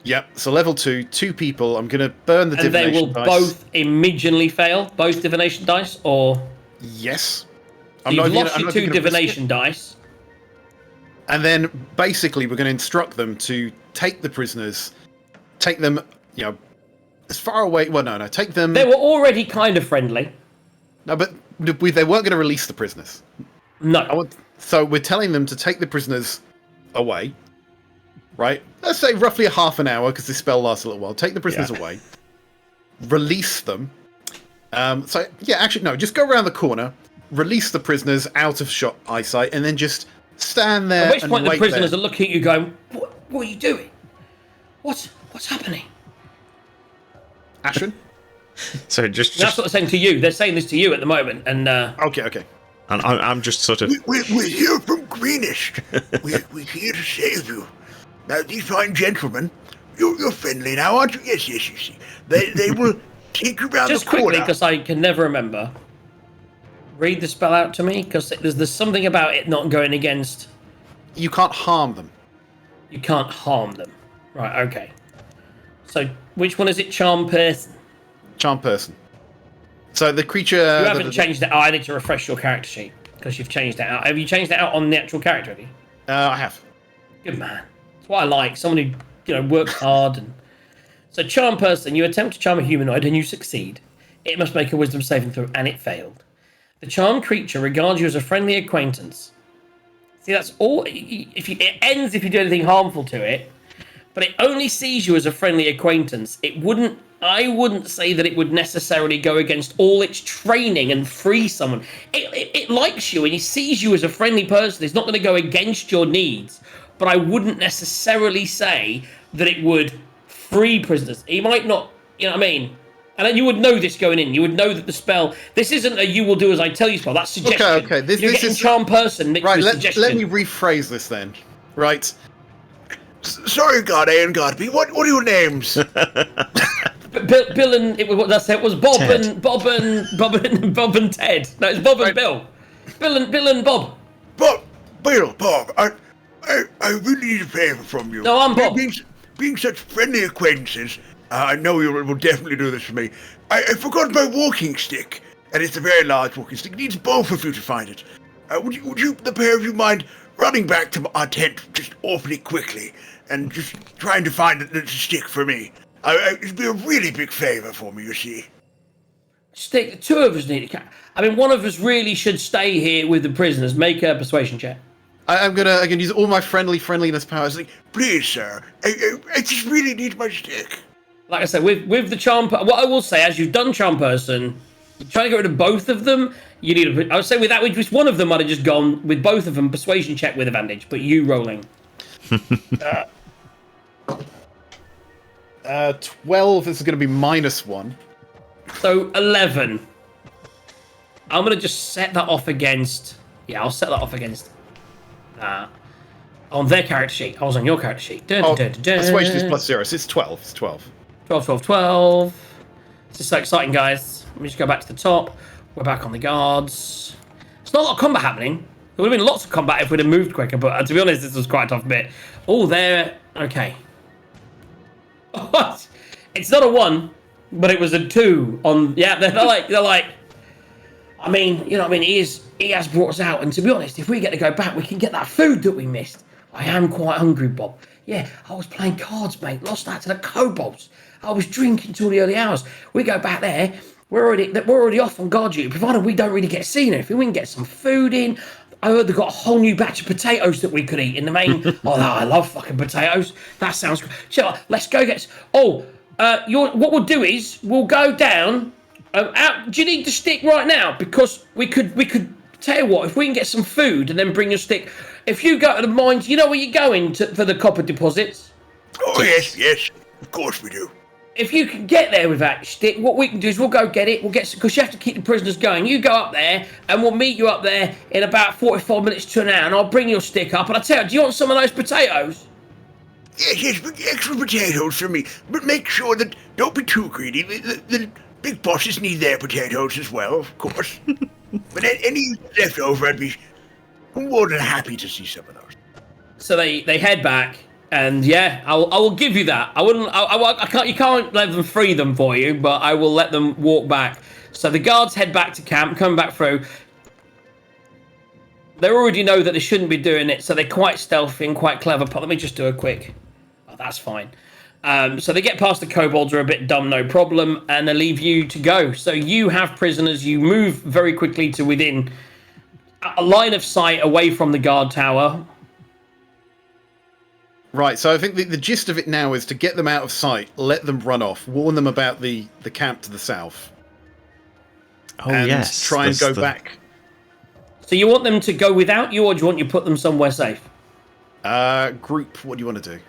Yep, so level 2, 2 people. I'm going to burn the divination dice. And they will both immediately fail, both divination dice, or... Yes. So you've lost your 2 divination dice. And then, basically, we're going to instruct them to take the prisoners, take them, as far away... Well, no, take them... They were already kind of friendly. No, but they weren't going to release the prisoners. No. So we're telling them to take the prisoners away. Right? Let's say roughly a half an hour, because this spell lasts a little while. Take the prisoners away. Release them. Just go around the corner, release the prisoners out of shot eyesight, and then just stand there. At which point the prisoners are looking at you going, what are you doing? What's happening? Ashwin? So just... That's what they're saying to you. They're saying this to you at the moment, and... Okay. And I'm just sort of... We're here from Greenish. We're here to save you. Now, these fine gentlemen, you're friendly now, aren't you? Yes, you see. They will take you around just the corner. Just quickly, because I can never remember. Read the spell out to me, because there's something about it not going against... You can't harm them. You can't harm them. Right, okay. So, which one is it? Charm Person? Charm Person. So the creature... You haven't changed it. Oh, I need to refresh your character sheet, because you've changed it out. Have you changed it out on the actual character, have you? I have. Good man. That's what I like. Someone who, works hard. And so, Charm Person, you attempt to charm a humanoid and you succeed. It must make a wisdom saving throw, and it failed. The charmed creature regards you as a friendly acquaintance. See, that's all. It ends if you do anything harmful to it, but it only sees you as a friendly acquaintance. I wouldn't say that it would necessarily go against all its training and free someone. It likes you and it sees you as a friendly person. It's not going to go against your needs. But I wouldn't necessarily say that it would free prisoners. He might not, you know what I mean? And then you would know this going in. You would know that the spell... This isn't a you will do as I tell you spell. That's suggestion. Okay. This is Charm Person mixed with suggestion. Let me rephrase this then. Right. Sorry, God A and God B. What are your names? Bill and... It was Bob Ted. And Bob and Ted. No, it's Bob and Bill. Bill and Bob. Bob. I really need a favor from you. No, I'm Bob. Being such friendly acquaintances, I know you will definitely do this for me. I forgot my walking stick, and it's a very large walking stick. It needs both of you to find it. Would you, the pair of you, mind running back to our tent just awfully quickly and just trying to find the stick for me? It'd be a really big favor for me, you see. Stick. 2 of us need to... I mean, one of us really should stay here with the prisoners. Make a persuasion check. I'm gonna use all my friendliness powers. Please, sir, I just really need my stick. Like I said, with the charm, what I will say, as you've done Charm Person, trying to get rid of both of them, you need I would say with that, with just one of them, I'd have just gone with both of them, persuasion check with advantage. But you rolling. 12. This is going to be -1. So 11. I'm going to just set that off against... Yeah, I'll set that off against on their character sheet. I was on your character sheet. Persuasion is +0, so it's 12. It's 12. 12, 12, 12. This is so exciting, guys. Let me just go back to the top. We're back on the guards. It's not a lot of combat happening. There would have been lots of combat if we'd have moved quicker, but to be honest, this was quite a tough bit. Oh, there. Okay. What? It's not a 1, but it was a 2 on. Yeah, they're like. I mean, you know what I mean? He has brought us out, and to be honest, if we get to go back, we can get that food that we missed. I am quite hungry, Bob. Yeah, I was playing cards, mate. Lost that to the kobolds. I was drinking till the early hours. We go back there. We're already off on guard duty, provided we don't really get seen. If we can get some food in. I heard they've got a whole new batch of potatoes that we could eat in the main. Oh, I love fucking potatoes. That sounds good. Chill, let's go get. What we'll do is we'll go down. Out. Do you need the stick right now? Because we could tell you what. If we can get some food and then bring your stick. If you go to the mines, you know where you're going for the copper deposits. Oh yes, of course we do. If you can get there with that stick, what we can do is we'll go get it. We'll get because you have to keep the prisoners going. You go up there, and we'll meet you up there in about 45 minutes to an hour, and I'll bring your stick up. And I tell you, do you want some of those potatoes? Yes, extra potatoes for me, but make sure that don't be too greedy. The big bosses need their potatoes as well, of course. But any left over, I'd be more than happy to see some of those. So they head back. And yeah, I will give you that. I can't. You can't let them free them for you, but I will let them walk back. So the guards head back to camp, coming back through. They already know that they shouldn't be doing it, so they're quite stealthy and quite clever. But let me just do a quick. Oh, that's fine. So they get past the kobolds, are a bit dumb, no problem, and they leave you to go. So you have prisoners. You move very quickly to within a line of sight away from the guard tower. Right, so I think the gist of it now is to get them out of sight, let them run off, warn them about the camp to the south. Oh, and yes. try and go back. So you want them to go without you, or do you want you to put them somewhere safe? Group, what do you want to do?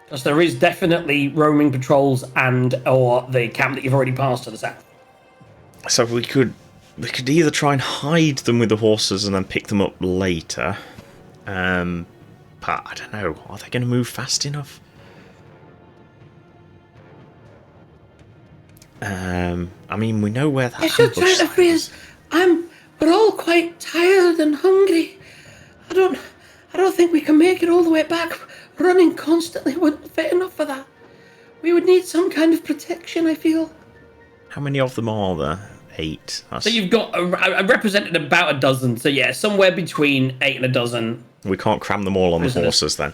Because there is definitely roaming patrols or the camp that you've already passed to the south. So we could either try and hide them with the horses and then pick them up later. But I don't know. Are they going to move fast enough? I mean, we know where that ambush site is. We're all quite tired and hungry. I don't think we can make it all the way back. Running constantly wouldn't fit enough for that. We would need some kind of protection, I feel. How many of them are there? 8. So you've got I represented about a dozen. So yeah, somewhere between 8 and a dozen. We can't cram them all on the horses then.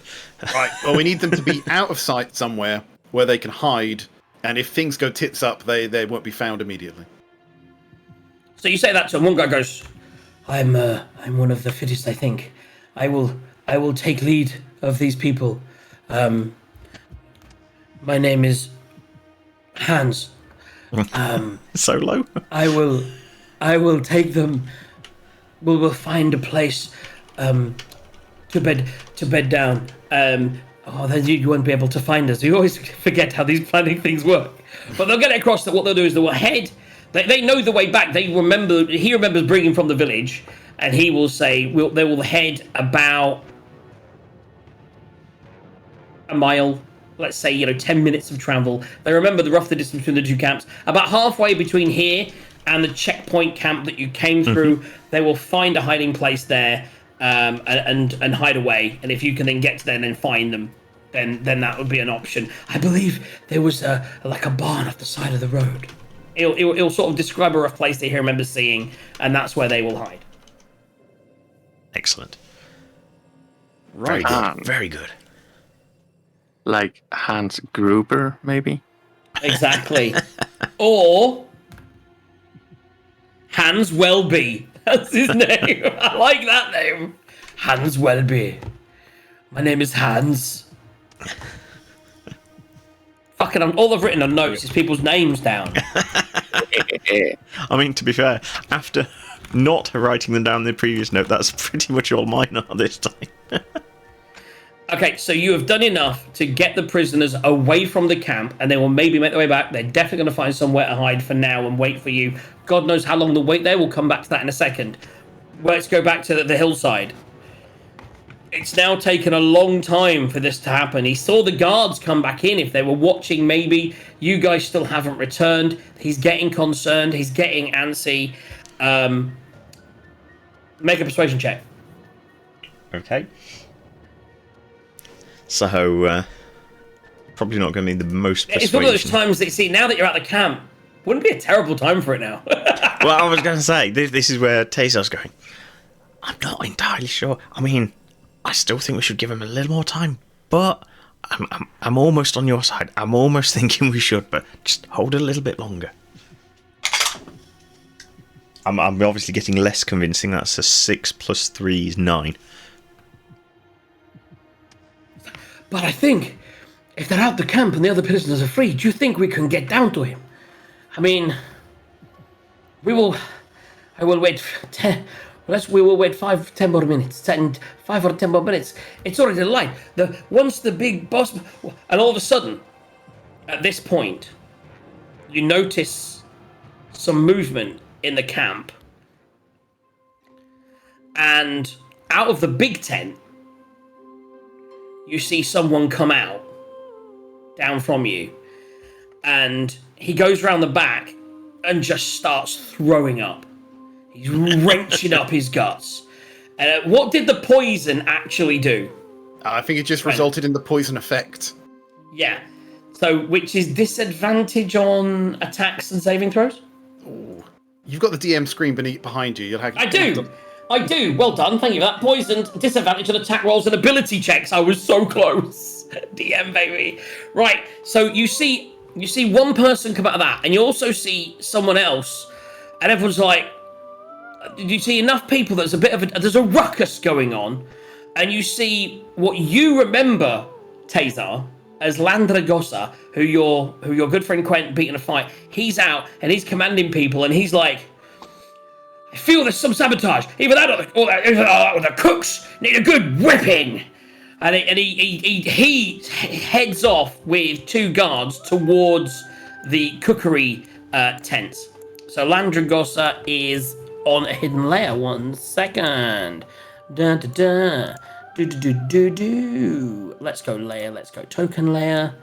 Right, well, we need them to be out of sight somewhere where they can hide, and if things go tits up, they won't be found immediately. So you say that to him. One guy goes, I'm one of the fittest, I think. I will take lead of these people. My name is Hans. Solo? I will take them. We will find a place to bed down. Then you won't be able to find us. You always forget how these planning things work. But they'll get it across that what they'll do is they will head. They know the way back. He remembers bringing from the village, and he will say they will head about a mile. Let's say 10 minutes of travel. They remember the rough distance between the two camps. About halfway between here and the checkpoint camp that you came through, they will find a hiding place there and hide away. And if you can then get to there and then find them, then that would be an option. I believe there was like a barn off the side of the road. It'll sort of describe a rough place that he remembers seeing, and that's where they will hide. Excellent. Right. Very good. Like Hans Gruber, maybe? Exactly. Or Hans Welby. That's his name. I like that name. Hans Welby. My name is Hans. Fucking, all I've written on notes is people's names down. I mean, to be fair, after not writing them down in the previous note, that's pretty much all mine are this time. Okay, so you have done enough to get the prisoners away from the camp, and they will maybe make their way back. They're definitely going to find somewhere to hide for now and wait for you. God knows how long they'll wait there. We'll come back to that in a second. Let's go back to the hillside. It's now taken a long time for this to happen. He saw the guards come back in. If they were watching, maybe you guys still haven't returned. He's getting concerned. He's getting antsy. Make a persuasion check. Okay. So, probably not going to be the most persuasion. It's one of those times that, see, now that you're at the camp, wouldn't be a terrible time for it now. Well, I was going to say, this is where Tazar's going. I'm not entirely sure. I mean, I still think we should give him a little more time, but I'm almost on your side. I'm almost thinking we should, but just hold it a little bit longer. I'm obviously getting less convincing. That's a 6 + 3 is 9. But I think if they're out the camp and the other prisoners are free, do you think we can get down to him? I mean, I will wait 10. We will wait 5-10 more minutes. 5 or 10 more minutes. It's already light. Once the big boss, and all of a sudden, at this point, you notice some movement in the camp, and out of the big tent, you see someone come out down from you, and he goes around the back and just starts throwing up. He's wrenching up his guts. What did the poison actually do? I think it just resulted in the poison effect. Yeah. So, which is disadvantage on attacks and saving throws? Ooh. You've got the DM screen behind you. You'll have. I do. Well done. Thank you for that. Poisoned, disadvantage on attack rolls and ability checks. I was so close. DM, baby. Right. So you see one person come out of that, and you also see someone else, and everyone's like, you see enough people that there's a ruckus going on, and you see what you remember, Tazar, as Landragosa, who your good friend Quent beat in a fight. He's out and he's commanding people, and he's like, I feel there's some sabotage. Either that or the cooks need a good whipping. And he heads off with 2 guards towards the cookery tents. So Landragosa is on a hidden layer. 1 second. Dun, dun, dun. Do. Let's go layer. Let's go token layer.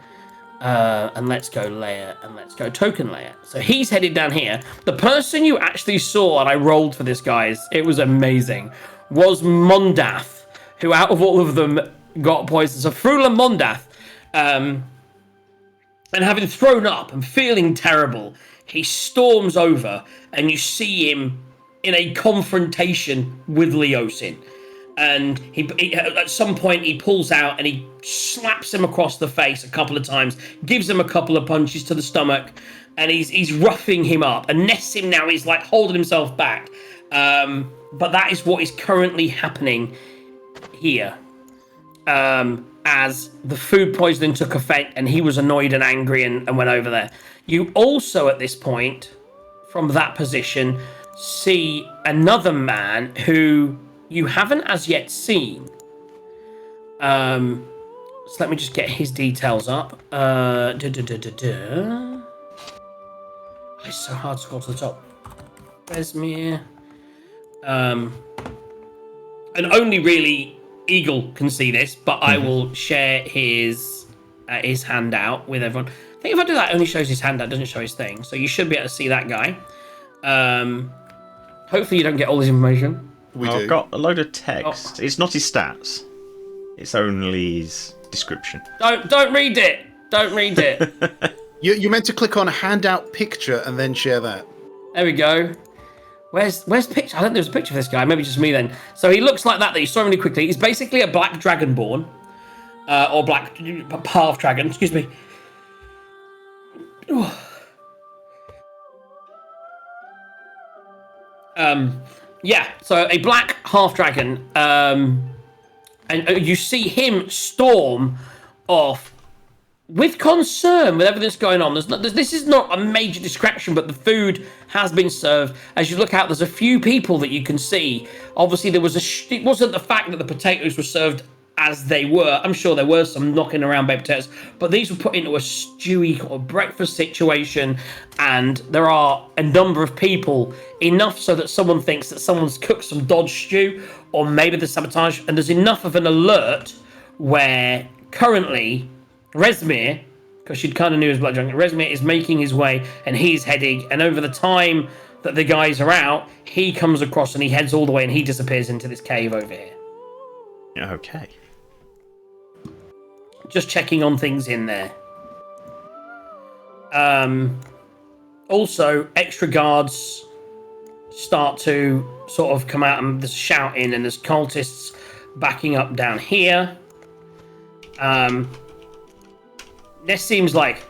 And let's go layer. And let's go token layer. So he's headed down here. The person you actually saw, and I rolled for this, guys, it was amazing, was Mondath, who out of all of them got poisoned. So Frula Mondath, and having thrown up and feeling terrible, he storms over, and you see him in a confrontation with Leosin. And he at some point he pulls out and he slaps him across the face a couple of times, gives him a couple of punches to the stomach, and he's roughing him up. And Nessim now is like holding himself back. But that is what is currently happening here. As the food poisoning took effect and he was annoyed and angry and went over there. You also at this point, from that position, see another man who you haven't as yet seen. So let me just get his details up. It's so hard to scroll to the top. Besmir. And only really Eagle can see this, but I will share his handout with everyone. I think if I do that, it only shows his handout, doesn't show his thing. So you should be able to see that guy. Hopefully you don't get all this information. I've got a load of text. It's not his stats. It's only his description. Don't read it. Don't read it. You're meant to click on a handout picture and then share that. There we go. Where's picture? I think there's a picture of this guy. Maybe just me then. So he looks like that you saw him really quickly. He's basically a black dragonborn. Or black half dragon. Excuse me. Yeah, so a black half dragon, and you see him storm off with concern with everything that's going on. This is not a major distraction, but the food has been served. As you look out, there's a few people that you can see. Obviously, it wasn't the fact that the potatoes were served as they were. I'm sure there were some knocking around baked potatoes, but these were put into a stewy or breakfast situation, and there are a number of people, enough so that someone thinks that someone's cooked some dodge stew, or maybe there's sabotage, and there's enough of an alert where currently Rezmir, because she kind of knew his blood drunk, Rezmir is making his way, and he's heading, and over the time that the guys are out, he comes across and he heads all the way and he disappears into this cave over here. Okay. Just checking on things in there. Also, extra guards start to sort of come out, and there's shouting, and there's cultists backing up down here. This seems like,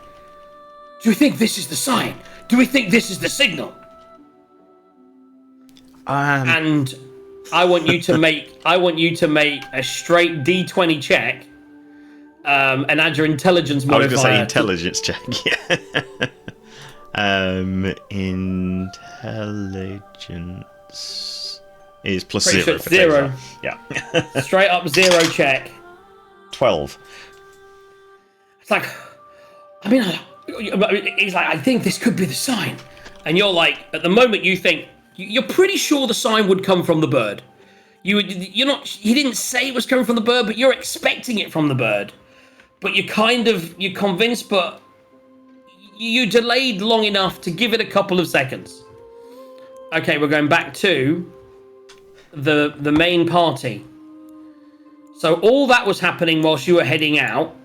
do we think this is the sign? Do we think this is the signal? And I want you to make a straight D20 check, and add your intelligence modifier. I was going to say intelligence check. Yeah. Intelligence is plus Pretty 0. sure it's 0. Yeah. Straight up 0 check. 12. It's like, I mean, he's like, I think this could be the sign. And you're like, at the moment you think, you're pretty sure the sign would come from the bird. You're not, he didn't say it was coming from the bird, but you're expecting it from the bird. But you're convinced, but you delayed long enough to give it a couple of seconds. Okay, we're going back to the main party. So all that was happening whilst you were heading out.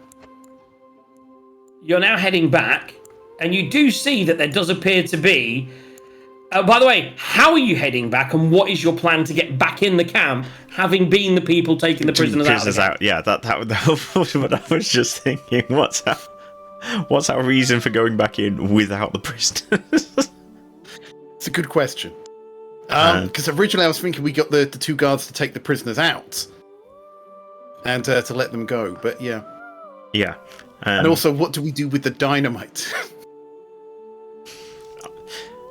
You're now heading back, and you do see that there does appear to be... by the way, how are you heading back, and what is your plan to get back in the camp, having been the people taking the prisoners out? Yeah, that was what I was just thinking. What's our reason for going back in without the prisoners? It's a good question. Because originally I was thinking we got the 2 guards to take the prisoners out and to let them go, but yeah. Yeah. And also, what do we do with the dynamite?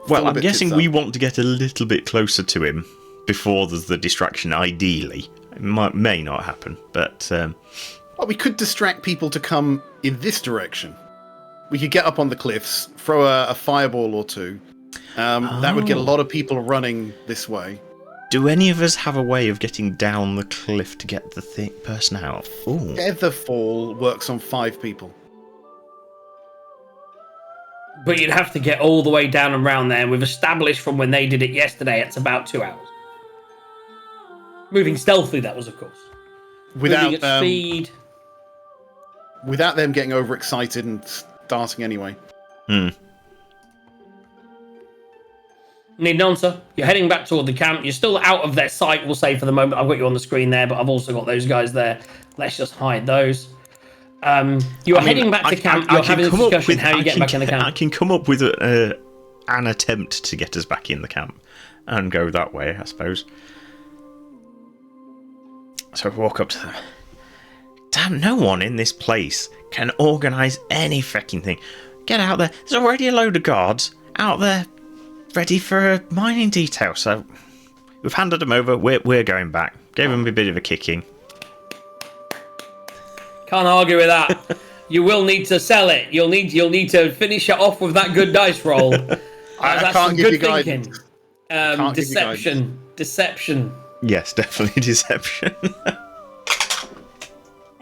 Well, I'm guessing we want to get a little bit closer to him before there's the distraction, ideally. It may not happen, but... Well, we could distract people to come in this direction. We could get up on the cliffs, throw a fireball or 2. That would get a lot of people running this way. Do any of us have a way of getting down the cliff to get the person out? Ooh. Featherfall works on 5 people. But you'd have to get all the way down and round there. And we've established from when they did it yesterday, it's about 2 hours. Moving stealthily, that was, of course. Without moving at speed. Without them getting overexcited and starting anyway. Need an answer. You're heading back toward the camp. You're still out of their sight, we'll say, for the moment. I've got you on the screen there, but I've also got those guys there. Let's just hide those. You are heading back to camp. You're having a discussion how you get back in the camp. I can come up with an attempt to get us back in the camp and go that way, I suppose. So I walk up to them. Damn, no one in this place can organise any freaking thing. Get out there. There's already a load of guards out there ready for a mining detail. So we've handed them over. We're going back. Gave them a bit of a kicking. Can't argue with that. You will need to sell it. You'll need to finish it off with that good dice roll. I can't give you guidance. Deception. Yes, definitely deception.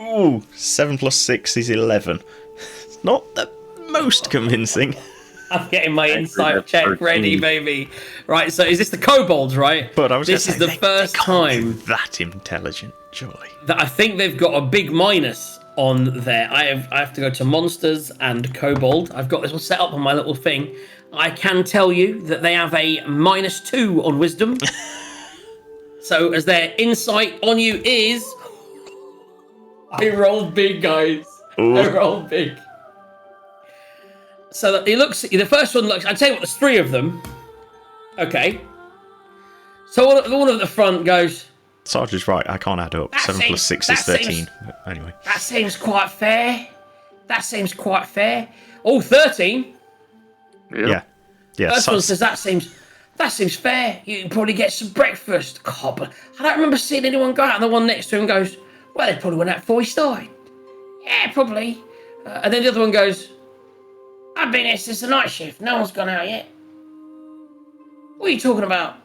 Ooh, 7 plus 6 is 11. It's not the most convincing. I'm getting my insight check ready, baby. Right, so is this the kobolds, right? But I was this is the first time that intelligent, surely. That I think they've got a big minus on there. I have to go to monsters and kobold. I've got this all set up on my little thing. I can tell you that they have a -2 on wisdom. So as their insight on you is... I rolled big, guys. Ooh. I rolled big. So that he looks... The first one looks... I'd tell you what, there's 3 of them. Okay. So one at the front goes... Sarge is right, I can't add up. 7 plus 6 is 13. But anyway. That seems quite fair. Oh, 13? Yeah. First one says, that seems fair. You can probably get some breakfast. God, but I don't remember seeing anyone go out. And the one next to him goes, Well, they probably went out before we started. Yeah, probably. And then the other one goes, I've been here since the night shift. No one's gone out yet. What are you talking about?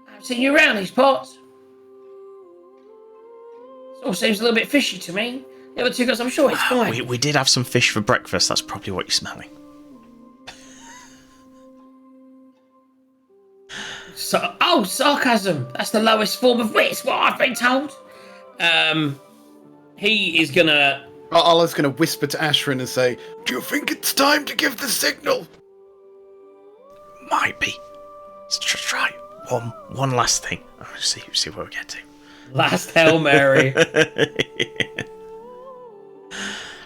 I've seen you around these parts. It all seems a little bit fishy to me. The other two guys, I'm sure it's fine. We did have some fish for breakfast. That's probably what you're smelling. Sarcasm. That's the lowest form of wit, is what I've been told. He is gonna... Allah's gonna whisper to Ashrin and say, do you think it's time to give the signal? Might be. Let's try one last thing. See where we get to. Last Hail Mary.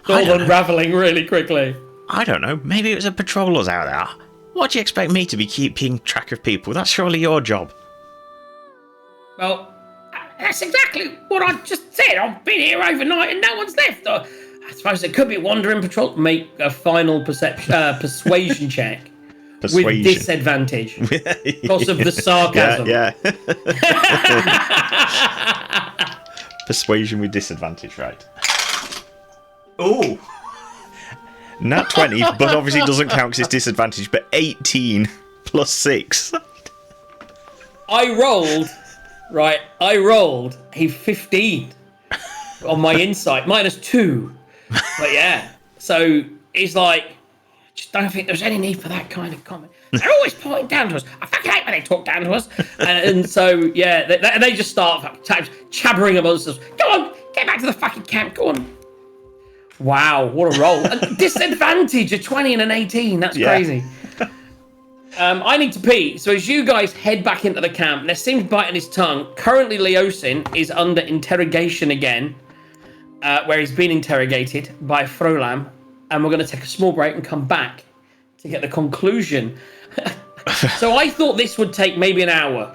It's all unravelling really quickly. I don't know. Maybe it was a patrollers out there. What do you expect me to be keeping track of people? That's surely your job. Well, that's exactly what I just said. I've been here overnight and no one's left. I suppose it could be wandering patrol. Make a final persuasion check. Persuasion. With disadvantage. Because of the sarcasm. Yeah. Persuasion with disadvantage, right. Ooh. Nat 20, but obviously doesn't count because it's disadvantage, but 18 plus 6. I rolled a 15 on my insight, -2. But yeah, so it's like, just don't think there's any need for that kind of comment. They're always pointing down to us. I fucking hate when they talk down to us. And so, yeah, they just start chabbering amongst us. Go on, get back to the fucking camp, go on. Wow, what a roll. A disadvantage, a 20 and an 18. That's crazy. I need to pee. So as you guys head back into the camp, Nassim's biting his tongue. Currently, Leosin is under interrogation again, where he's been interrogated by Frolam. And we're going to take a small break and come back to get the conclusion. So I thought this would take maybe an hour.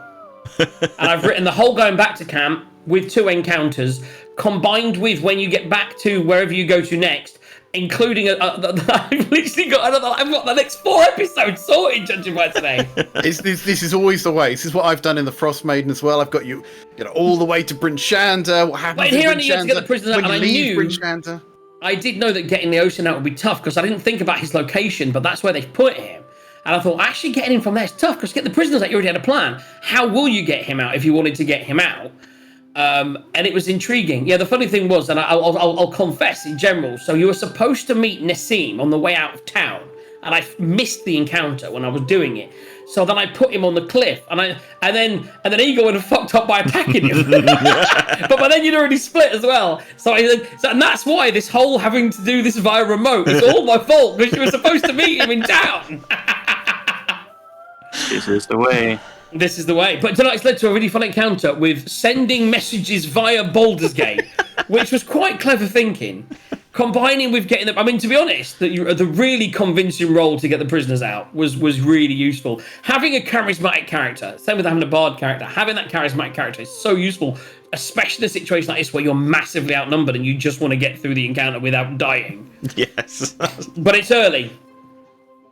And I've written the whole going back to camp with 2 encounters, combined with when you get back to wherever you go to next, including I've literally got I've got the next 4 episodes sorted, judging by today. This is always the way. This is what I've done in the Frost Maiden as well. I've got you know, all the way to Bryn Shander. What happens here I need to get the prisoners out, when and you I leave knew Bryn Shander? I did know that getting the ocean out would be tough because I didn't think about his location, but that's where they've put him. And I thought, actually getting him from there is tough because to get the prisoners out, you already had a plan. How will you get him out if you wanted to get him out? And it was intriguing. Yeah, the funny thing was, and I'll confess in general, so you were supposed to meet Nassim on the way out of town, and I missed the encounter when I was doing it. So then I put him on the cliff, and then Eagle would have fucked up by attacking him. But by then you'd already split as well. And that's why this whole having to do this via remote is all my fault, because you were supposed to meet him in town. This is the way. This is the way. But tonight's led to a really fun encounter with sending messages via Baldur's Gate, which was quite clever thinking. Combining with getting them, I mean, to be honest, the really convincing role to get the prisoners out was really useful. Having a charismatic character, same with having a bard character, having that charismatic character is so useful, especially in a situation like this where you're massively outnumbered and you just want to get through the encounter without dying. Yes. But it's early.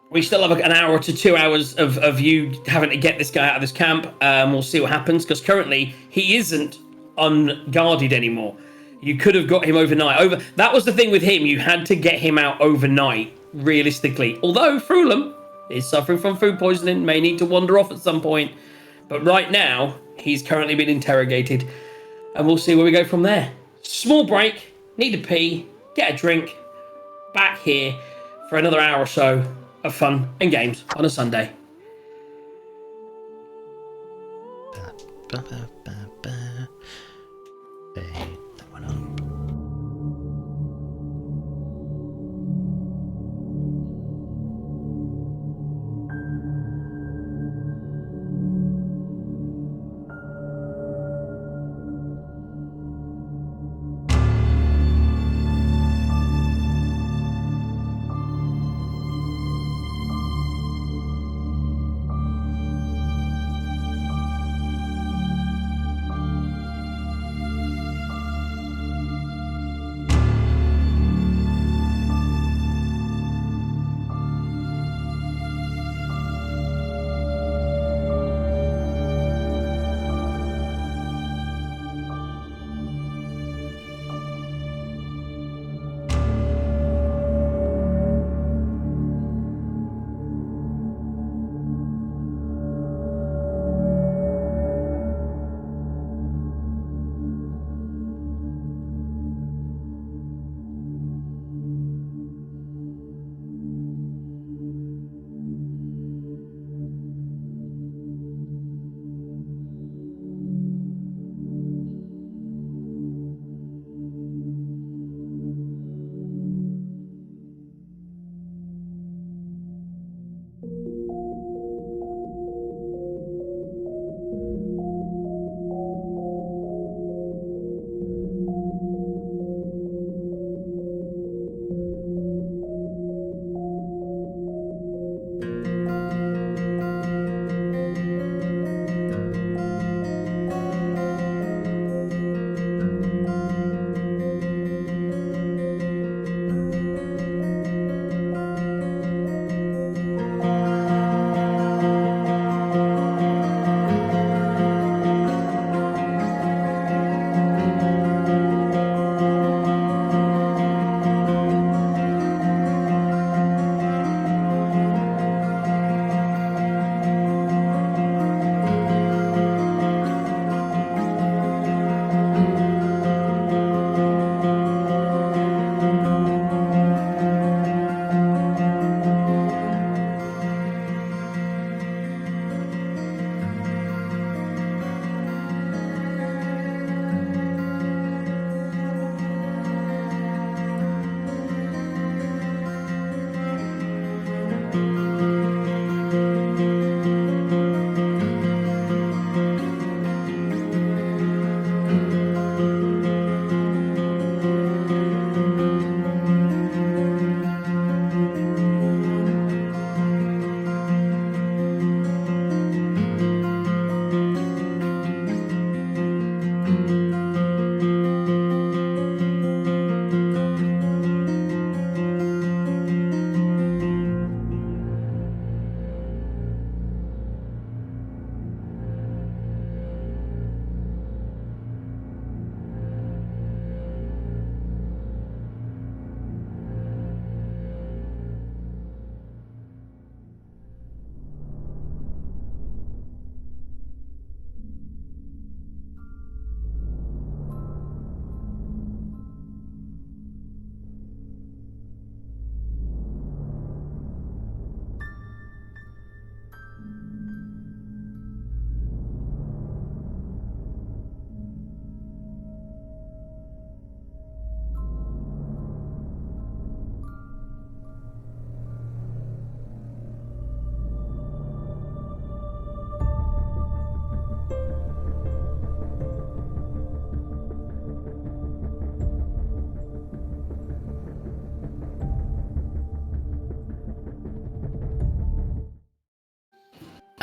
We still have an hour to 2 hours of you having to get this guy out of this camp. We'll see what happens, because currently he isn't unguarded anymore. You could have got him overnight. That was the thing with him. You had to get him out overnight, realistically. Although Frulam is suffering from food poisoning, may need to wander off at some point. But right now, he's currently been interrogated. And we'll see where we go from there. Small break. Need to pee. Get a drink. Back here for another hour or so of fun and games on a Sunday.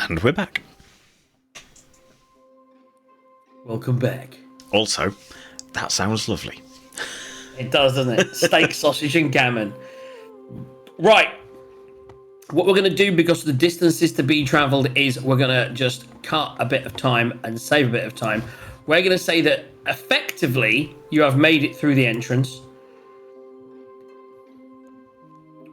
And we're back. Welcome back. Also, that sounds lovely. It does, doesn't it? Steak, sausage, and gammon. Right. What we're going to do, because the distances to be travelled, is we're going to just cut a bit of time and save a bit of time. We're going to say that effectively you have made it through the entrance.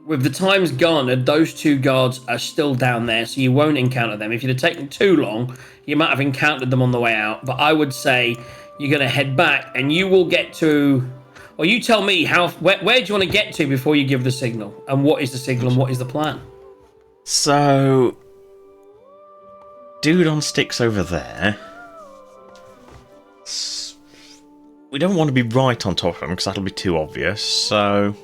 With the times gone, those two guards are still down there, so you won't encounter them. If you'd have taken too long, you might have encountered them on the way out. But I would say you're going to head back, and you will get to... Or you tell me, where do you want to get to before you give the signal? And what is the signal, and what is the plan? So... Dude on sticks over there. We don't want to be right on top of him, because that'll be too obvious, so...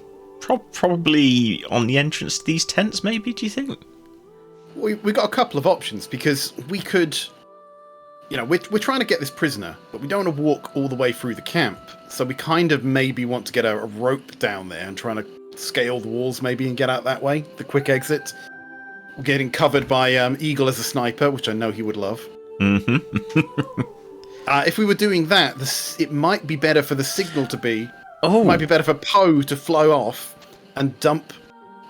Probably on the entrance to these tents, maybe, do you think? We got a couple of options, because we could... You know, we're trying to get this prisoner, but we don't want to walk all the way through the camp. So we kind of maybe want to get a rope down there and trying to scale the walls maybe and get out that way, the quick exit. We're getting covered by Eagle as a sniper, which I know he would love. Mm-hmm. If we were doing that, it might be better for the signal to be... Oh. It might be better for Poe to flow off and dump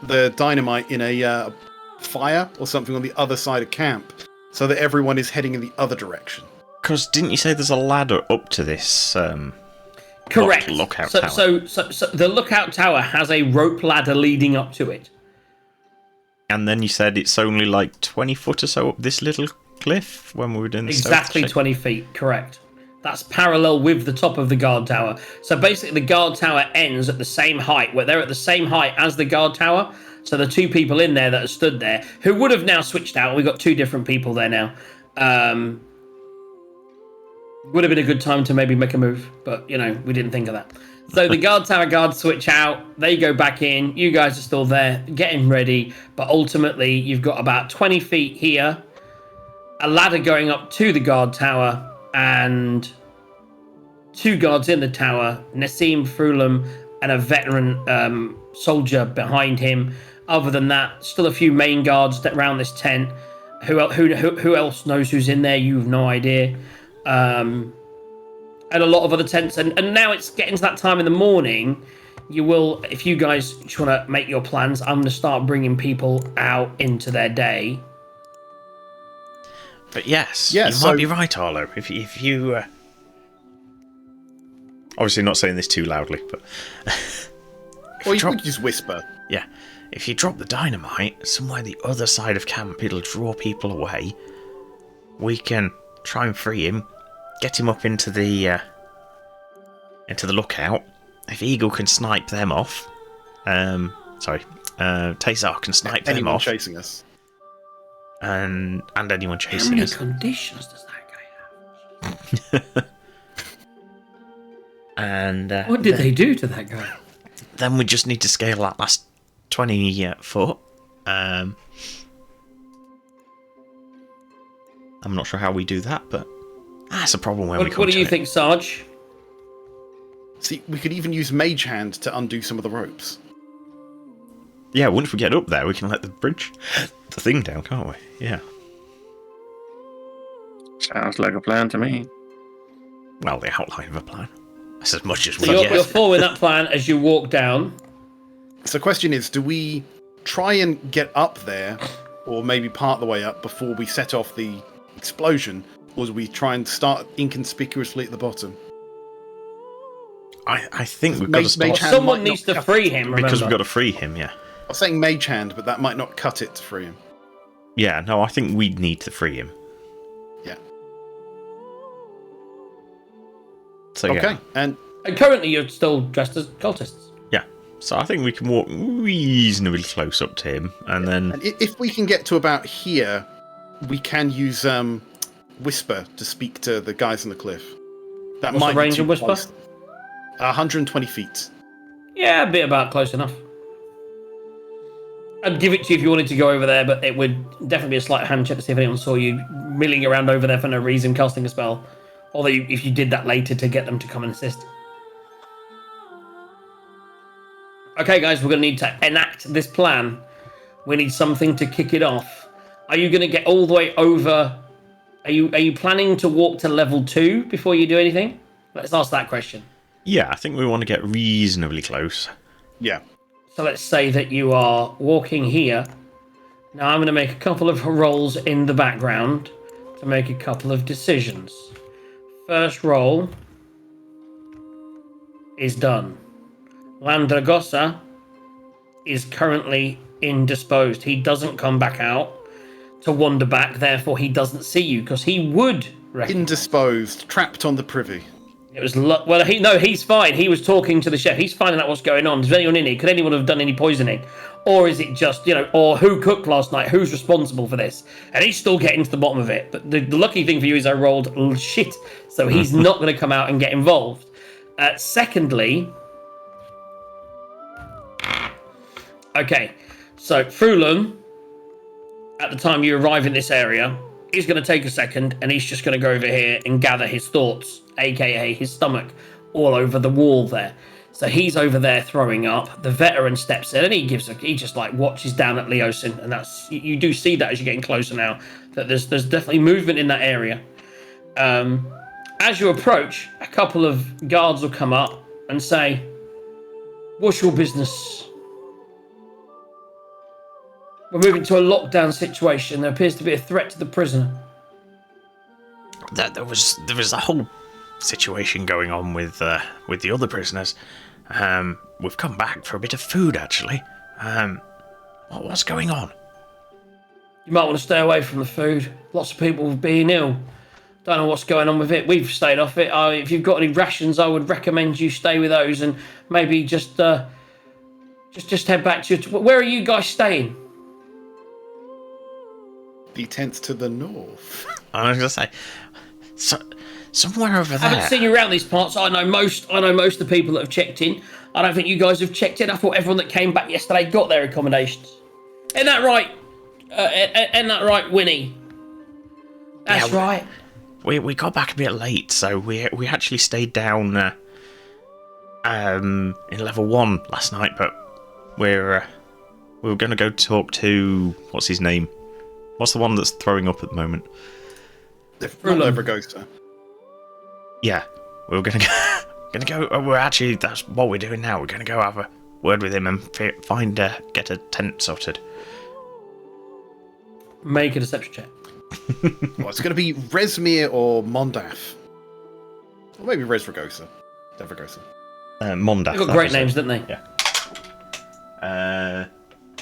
the dynamite in a fire or something on the other side of camp, so that everyone is heading in the other direction. Because didn't you say there's a ladder up to this Correct. lookout tower? So the lookout tower has a rope ladder leading up to it. And then you said it's only like 20 foot or so up this little cliff when we were doing the Exactly stealth check? 20 feet, correct. That's parallel with the top of the guard tower. So basically the guard tower ends at the same height, where they're at the same height as the guard tower. So the two people in there that have stood there, who would have now switched out, we've got two different people there now. Would have been a good time to maybe make a move, but, you know, we didn't think of that. So the guard tower guards switch out, they go back in, you guys are still there, getting ready, but ultimately you've got about 20 feet here, a ladder going up to the guard tower, and two guards in the tower, Nassim Frulam and a veteran soldier behind him. Other than that, still a few main guards that around this tent. Who else knows who's in there? You've no idea. And a lot of other tents. And now it's getting to that time in the morning. You will, if you guys just want to make your plans, I'm going to start bringing people out into their day. But yes, Yeah, you might be right, Arlo. If you obviously not saying this too loudly, but Or you could just whisper. yeah, if you drop the dynamite somewhere the other side of camp, it'll draw people away. We can try and free him, get him up into the lookout. If Eagle can snipe them off, Tazar can snipe them Anyone off. chasing us. And anyone How chasing many us. conditions does that guy have? And What did they do to that guy? then we just need to scale that last 20 foot. I'm not sure how we do that, but that's a problem when we come What do to you it. think, Sarge? See, we could even use Mage Hand to undo some of the ropes. Yeah, once we get up there, we can let the thing down, can't we? Yeah. Sounds like a plan to me. Well, the outline of a plan. That's as much as So we you're get. following that plan as you walk down. So the question is, do we try and get up there, or maybe part the way up before we set off the explosion, or do we try and start inconspicuously at the bottom? I think we've got Mage to start... Hand Someone might not needs to cut free it. him, remember? Because we've got to free him, yeah. I was saying Mage Hand, but that might not cut it to free him. Yeah, no, I think we need to free him. Yeah. So, Okay, yeah. and And currently you're still dressed as cultists. Yeah. So I think we can walk reasonably close up to him, and then... if we can get to about here, we can use Whisper to speak to the guys on the cliff. That What's might the range be too of Whisper? close. 120 feet. Yeah, a bit about close enough. I'd give it to you if you wanted to go over there, but it would definitely be a slight hand check to see if anyone saw you milling around over there for no reason, casting a spell. Although if you did that later to get them to come and assist. Okay, guys, we're going to need to enact this plan. We need something to kick it off. Are you going to get all the way over? Are you planning to walk to level 2 before you do anything? Let's ask that question. Yeah, I think we want to get reasonably close. Yeah. So let's say that you are walking here. Now I'm going to make a couple of rolls in the background to make a couple of decisions. First roll is done. Landragosa is currently indisposed. He doesn't come back out to wander back, therefore he doesn't see you, because he would recognize. Indisposed, trapped on the privy. It was he's fine. He was talking to the chef. He's finding out what's going on. Is there anyone in here? Could anyone have done any poisoning? Or is it just, or who cooked last night? Who's responsible for this? And he's still getting to the bottom of it. But the lucky thing for you is I rolled shit. So he's not going to come out and get involved. Secondly, okay, so Frulun, at the time you arrive in this area, he's going to take a second and he's just going to go over here and gather his thoughts, aka his stomach, all over the wall there. So he's over there throwing up. The veteran steps in and he just like watches down at Leosin, and that's, you do see that as you're getting closer now, that there's definitely movement in that area. As you approach, a couple of guards will come up and say, "What's your business? We're moving to a lockdown situation. There appears to be a threat to the prisoner." There was a whole situation going on with the other prisoners. We've come back for a bit of food, actually. What's going on? You might want to stay away from the food. Lots of people being ill. Don't know what's going on with it. We've stayed off it. If you've got any rations, I would recommend you stay with those and maybe just head back to your... Where are you guys staying? The tents to the north. I was going to say, somewhere over there. I haven't seen you around these parts. I know most of the people that have checked in. I don't think you guys have checked in. I thought everyone that came back yesterday got their accommodations. Isn't that right? Isn't that right, Winnie? That's right. We got back a bit late, so we actually stayed down in level 1 last night, but we were going to go talk to, what's his name? What's the one that's throwing up at the moment? Vergosa. Yeah, we were gonna go. That's what we're doing now. We're gonna go have a word with him and get a tent sorted. Make a deception check. Well, it's going to be Resmir or Mondaf. Or maybe Resvergosa. Vergosa. Mondath. They've got great names, don't they? Yeah.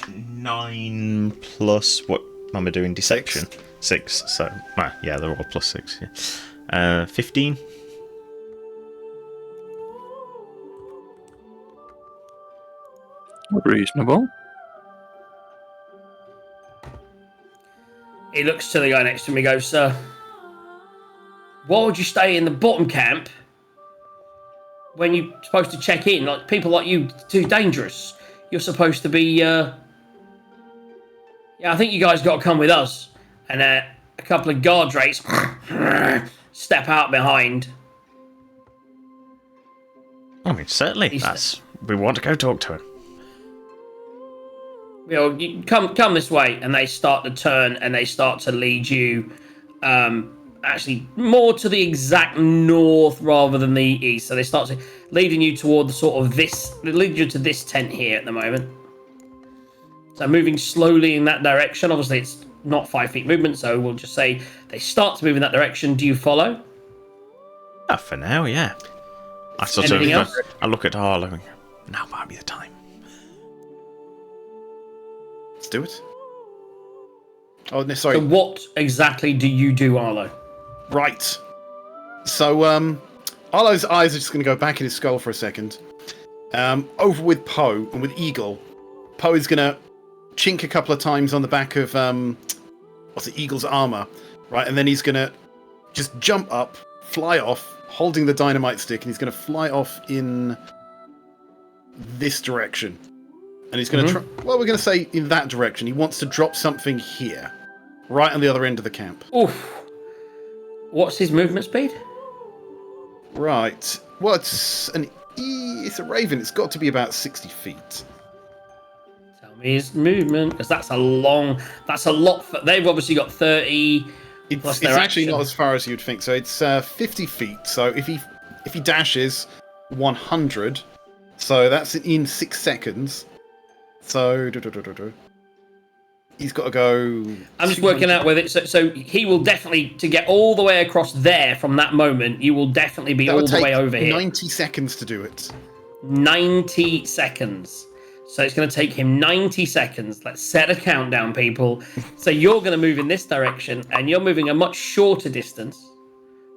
9 plus, what am I doing? Deception? 6. So, yeah, they're all plus 6. Yeah. 15. Reasonable. He looks to the guy next to him and he goes, "Sir, why would you stay in the bottom camp when you're supposed to check in? Like, people like you, too dangerous. You're supposed to be, yeah, I think you guys got to come with us." And a couple of guard rates step out behind. I mean, certainly. We want to go talk to him. You come this way, and they start to turn and they start to lead you actually more to the exact north rather than the east. So they start leading you toward the sort of they lead you to this tent here at the moment. So moving slowly in that direction. Obviously it's not 5 feet movement, so we'll just say they start to move in that direction. Do you follow? For now, yeah. Anything else? I look at Arlo and go, now might be the time. Let's do it. Oh, no, sorry. So what exactly do you do, Arlo? Right. So, Arlo's eyes are just going to go back in his skull for a second. Over with Poe and with Eagle. Poe is going to chink a couple of times on the back of, Eagle's armor. Right, and then he's going to just jump up, fly off, holding the dynamite stick, and he's going to fly off in this direction. And he's going to we're going to say in that direction. He wants to drop something here, right on the other end of the camp. Oof. What's his movement speed? Right. Well, it's a raven. It's got to be about 60 feet. Tell his movement, because that's a lot. They've obviously got 30. It's their actually action. not as far as you'd think. So it's 50 feet. So if he dashes 100, so that's in 6 seconds. So he's got to go. I'm just working out with it. So he will definitely, to get all the way across there from that moment, you will definitely be all the way over here. 90 seconds to do it. 90 seconds. So it's going to take him 90 seconds. Let's set a countdown, people. So you're going to move in this direction, and you're moving a much shorter distance.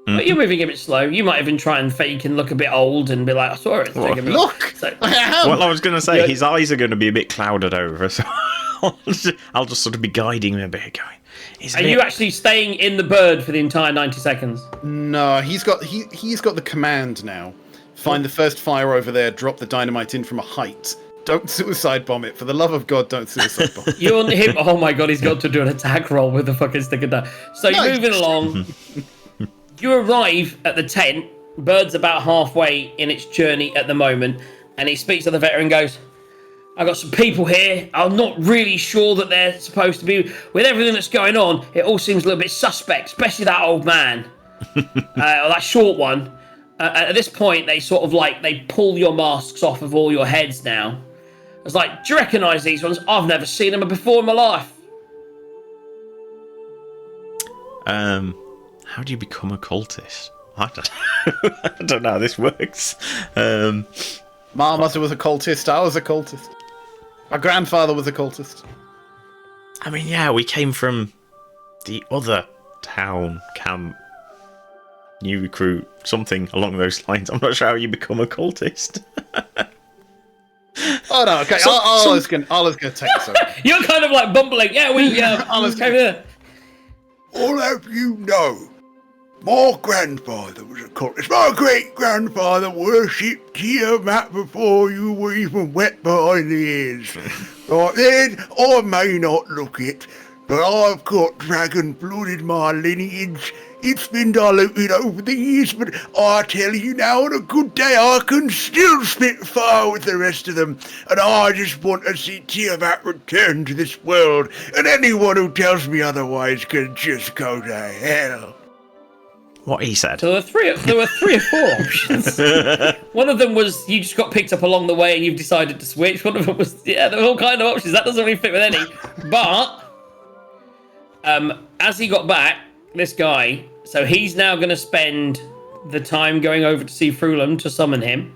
But you're moving a bit slow. You might even try and fake and look a bit old and be like, I saw it. Look! So, Well, I was going to say, his eyes are going to be a bit clouded over, so I'll just sort of be guiding him a bit, going. Are you actually staying in the bird for the entire 90 seconds? No, he's got the command now. Find the first fire over there, drop the dynamite in from a height. Don't suicide bomb it. For the love of God, don't suicide bomb it. You on him? Oh my God, he's got to do an attack roll with the fucking sticker down. So you're moving along. You arrive at the tent. Bird's about halfway in its journey at the moment, and he speaks to the veteran and goes, I've got some people here. I'm not really sure that they're supposed to be. With everything that's going on, it all seems a little bit suspect, especially that old man. Or that short one. At this point, they sort of they pull your masks off of all your heads now. It's like, do you recognise these ones? I've never seen them before in my life. How do you become a cultist? I don't know how this works. My mother was a cultist. I was a cultist. My grandfather was a cultist. I mean, yeah, we came from the other town camp. New recruit, something along those lines. I'm not sure how you become a cultist. Oh no, okay. Oliver's gonna take this over. You're kind of like bumbling. Yeah, we Oliver's came here. All of you know, my grandfather was a cultist. My great-grandfather worshipped Tiamat before you were even wet behind the ears. Right then, I may not look it, but I've got dragon blood in my lineage. It's been diluted over the years, but I tell you now, on a good day, I can still spit fire with the rest of them. And I just want to see Tiamat return to this world. And anyone who tells me otherwise can just go to hell. What he said. So there were three or four options. One of them was you just got picked up along the way and you've decided to switch. One of them was, there were all kind of options. That doesn't really fit with any. But as he got back, this guy, so he's now going to spend the time going over to see Frulum to summon him.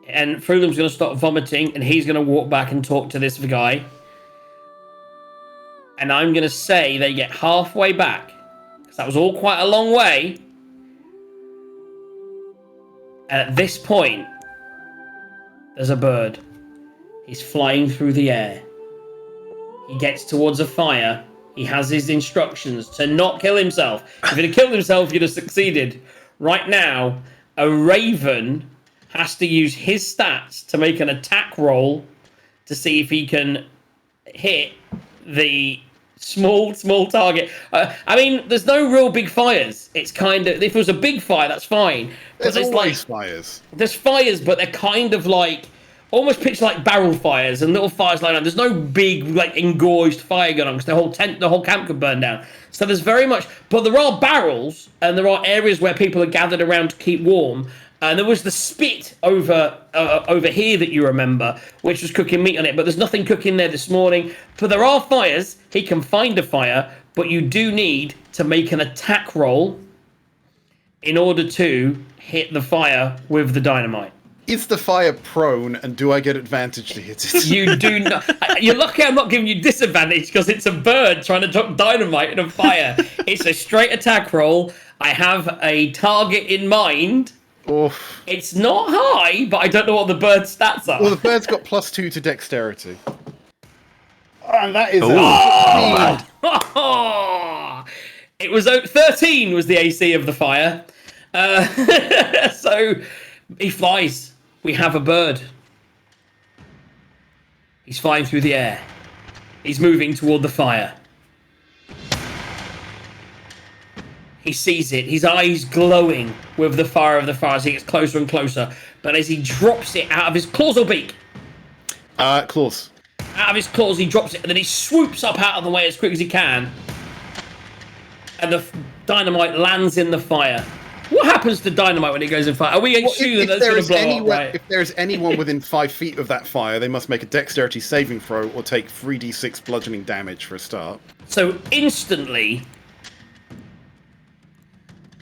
And Frulum's going to stop vomiting, and he's going to walk back and talk to this guy. And I'm going to say they get halfway back, because that was all quite a long way. And at this point, there's a bird. He's flying through the air. He gets towards a fire. He has his instructions to not kill himself. If he'd have killed himself, he'd have succeeded. Right now, a raven has to use his stats to make an attack roll to see if he can hit the small target. I mean, there's no real big fires. It's kind of, if it was a big fire, that's fine. But There's always fires. There's fires, but they're kind of like, almost picture like barrel fires and little fires lying on. There's no big, engorged fire going on because the whole camp could burn down. So there's very much, but there are barrels and there are areas where people are gathered around to keep warm. And there was the spit over here that you remember, which was cooking meat on it. But there's nothing cooking there this morning. But there are fires. He can find a fire, but you do need to make an attack roll in order to hit the fire with the dynamite. Is the fire prone, and do I get advantage to hit it? You do not. You're lucky I'm not giving you disadvantage because it's a bird trying to drop dynamite in a fire. It's a straight attack roll. I have a target in mind. Oof. It's not high, but I don't know what the bird's stats are. Well, the bird's got +2 to dexterity. And that is It was 13 was the AC of the fire. So he flies. We have a bird. He's flying through the air. He's moving toward the fire. He sees it. His eyes glowing with the fire of the fire as he gets closer and closer. But as he drops it out of his claws or beak? Claws. out of his claws, he drops it, and then he swoops up out of the way as quick as he can. And the dynamite lands in the fire. What happens to dynamite when it goes in fire? Are we assuming that it's going to blow up, right? If there's anyone within 5 feet of that fire, they must make a dexterity saving throw or take 3d6 bludgeoning damage for a start. So instantly,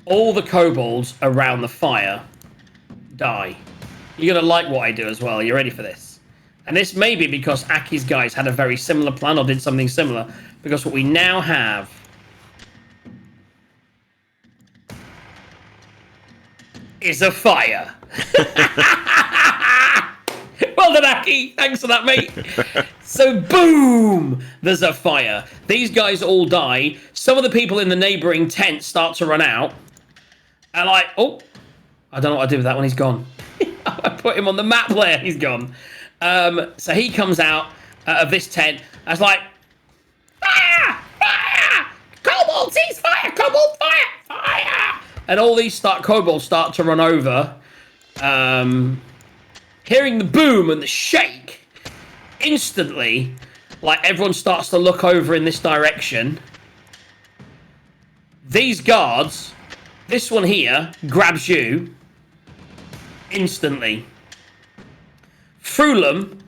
all the kobolds around the fire die. You're going to like what I do as well. Are you ready for this? And this may be because Aki's guys had a very similar plan or did something similar. Because what we now have is a fire. Well done, Aki. Thanks for that, mate. So, boom! There's a fire. These guys all die. Some of the people in the neighbouring tent start to run out. And like, oh, I don't know what I did with that one. He's gone. I put him on the map there. He's gone. So he comes out of this tent. I was like, fire! Fire! Kobold sees fire! Kobold fire! Fire! And all these kobolds start to run over. Hearing the boom and the shake, instantly, like everyone starts to look over in this direction. These guards, this one here, grabs you instantly. Frulum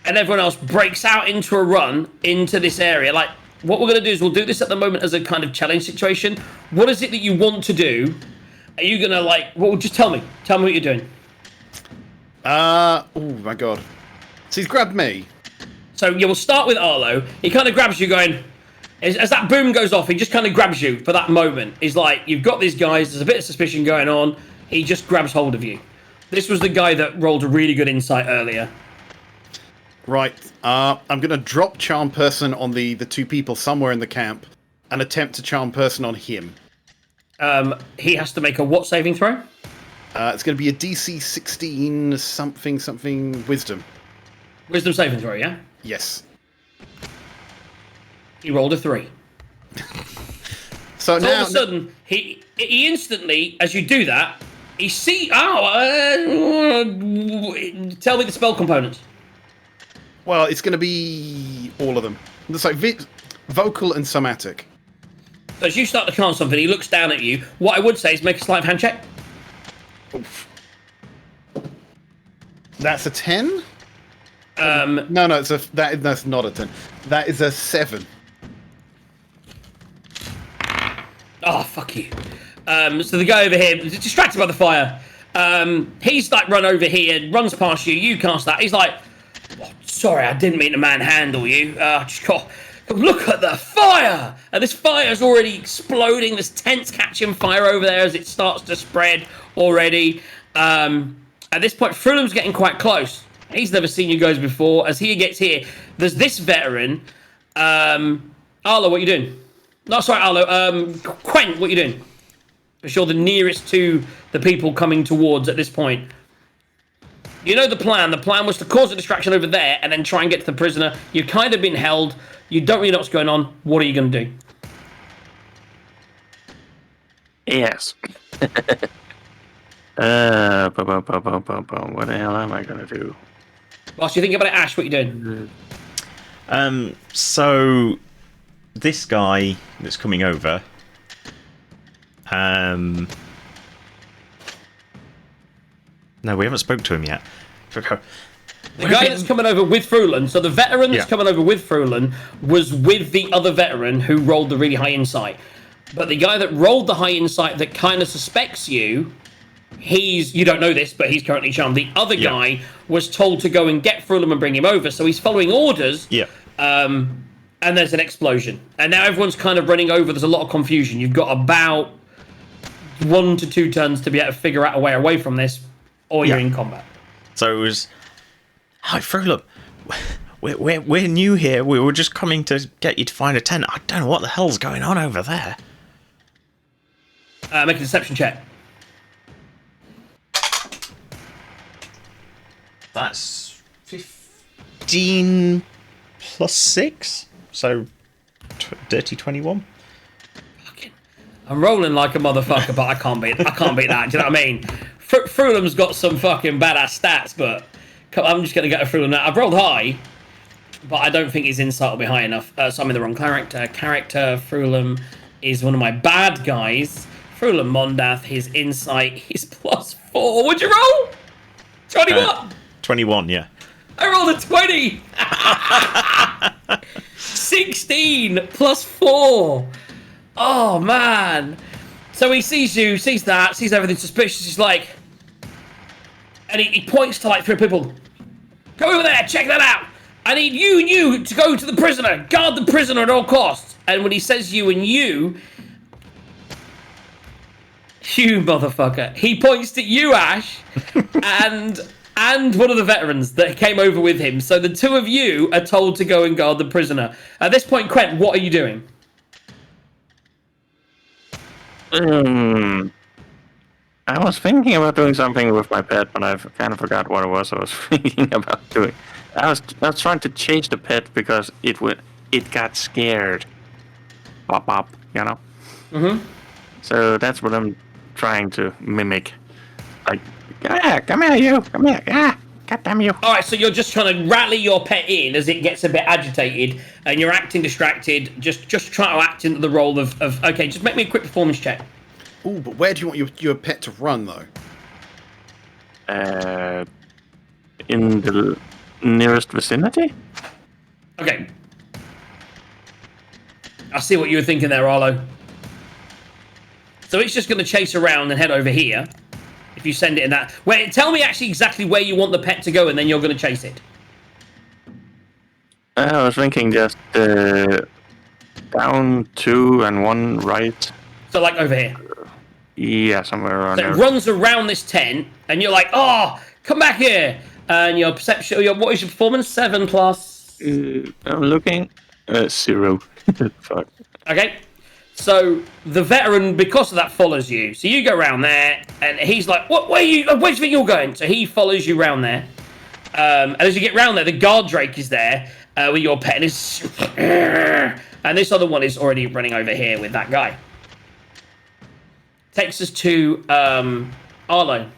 and everyone else breaks out into a run into this area. Like, what we're going to do is we'll do this at the moment as a kind of challenge situation. What is it that you want to do? Are you going to, like, well, just tell me. Tell me what you're doing. Oh my god. So he's grabbed me. So, yeah, we'll start with Arlo. He kind of grabs you going, as that boom goes off, he just kind of grabs you for that moment. He's like, you've got these guys, there's a bit of suspicion going on. He just grabs hold of you. This was the guy that rolled a really good insight earlier. Right. I'm going to drop Charm Person on the two people somewhere in the camp and attempt to Charm Person on him. He has to make a what saving throw? It's going to be a DC 16 something wisdom. Wisdom saving throw, yeah? Yes. He rolled a 3. So now, all of a sudden, he instantly, as you do that, he tell me the spell components. well, it's going to be all of them. It's like vocal and somatic. So as you start to chant something, he looks down at you. What I would say is make a sleight of hand check. Oof. That's a 10? No, that's not a 10. That is a 7. Oh, fuck you. So the guy over here, distracted by the fire, he's like run over here, runs past you, you cast that. He's like, oh, sorry, I didn't mean to manhandle you. Look at the fire! And this fire is already exploding. This tent's catching fire over there as it starts to spread already. At this point, Frulum's getting quite close. He's never seen you guys before. As he gets here, there's this veteran. Arlo, what are you doing? No, sorry, Arlo. Quen, what are you doing? Because you're the nearest to the people coming towards at this point. You know the plan. The plan was to cause a distraction over there and then try and get to the prisoner. You've kind of been held. You don't really know what's going on. What are you going to do? Yes. What the hell am I going to do? Whilst you think about it, Ash, what are you doing? So this guy that's coming over, no, we haven't spoke to him yet. The guy that's coming over with Frulun, so the veteran that's coming over with Frulun was with the other veteran who rolled the really high insight. But the guy that rolled the high insight that kind of suspects you, you don't know this, but he's currently charmed. The other guy was told to go and get Frulun and bring him over, so he's following orders. Yeah. And there's an explosion. And now everyone's kind of running over. There's a lot of confusion. You've got about 1 to 2 turns to be able to figure out a way away from this, or you're in combat. So it was, hi, Frulun, we're new here. We were just coming to get you to find a tent. I don't know what the hell's going on over there. Make a deception check. That's 15 plus 6, so dirty 21. Fucking, I'm rolling like a motherfucker, but I can't beat that. Do you know what I mean? Frulum's got some fucking badass stats, but I'm just gonna get a Frulum now. I've rolled high. but I don't think his insight will be high enough. So I'm in the wrong character. Character, Frulam is one of my bad guys. Frulam Mondath, his insight is +4. What'd you roll? 21. 21, yeah. I rolled a 20. 16 +4. Oh, man. So he sees you, sees that, sees everything suspicious. He's like... And he points to, like, 3 people. Go over there, check that out. I need you and you to go to the prisoner. Guard the prisoner at all costs. And when he says you and you motherfucker, he points to you, Ash, and one of the veterans that came over with him. So the 2 of you are told to go and guard the prisoner. At this point, Quent, what are you doing? I was thinking about doing something with my pet, but I kind of forgot what it was I was thinking about doing. I was trying to chase the pet because it got scared. Bop bop, you know? Mm-hmm. So that's what I'm trying to mimic. Like, come here, you! Come here! God damn you! All right, so you're just trying to rally your pet in as it gets a bit agitated, and you're acting distracted. Just try to act into the role of okay. Just make me a quick performance check. Ooh, but where do you want your pet to run, though? In the nearest vicinity? Okay. I see what you were thinking there, Arlo. So it's just going to chase around and head over here. If you send it in that... Wait, tell me actually exactly where you want the pet to go, and then you're going to chase it. I was thinking just down 2 and 1 right. So like over here. Yeah, somewhere around So there. it runs around this tent, and you're like, oh, come back here. And your perception... what is your performance? 7 plus... I'm looking. 0. Fuck. Okay. So the veteran, because of that, follows you. So you go around there, and he's like, "What? Where do you think you're going?" So he follows you around there. And as you get round there, the guard drake is there with your pet, and is, and this other one is already running over here with that guy. Takes us to Arlo.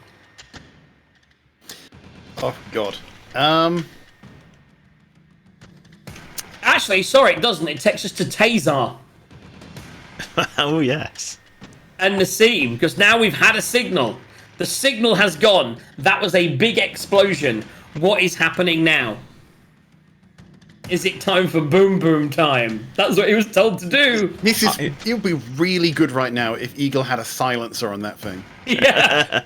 Oh God. Actually, sorry, it doesn't. It takes us to Tazar. Oh, yes. And Nassim, because now we've had a signal. The signal has gone. That was a big explosion. What is happening now? Is it time for boom boom time? That's what he was told to do. This is. It would be really good right now if Eagle had a silencer on that thing. Yeah.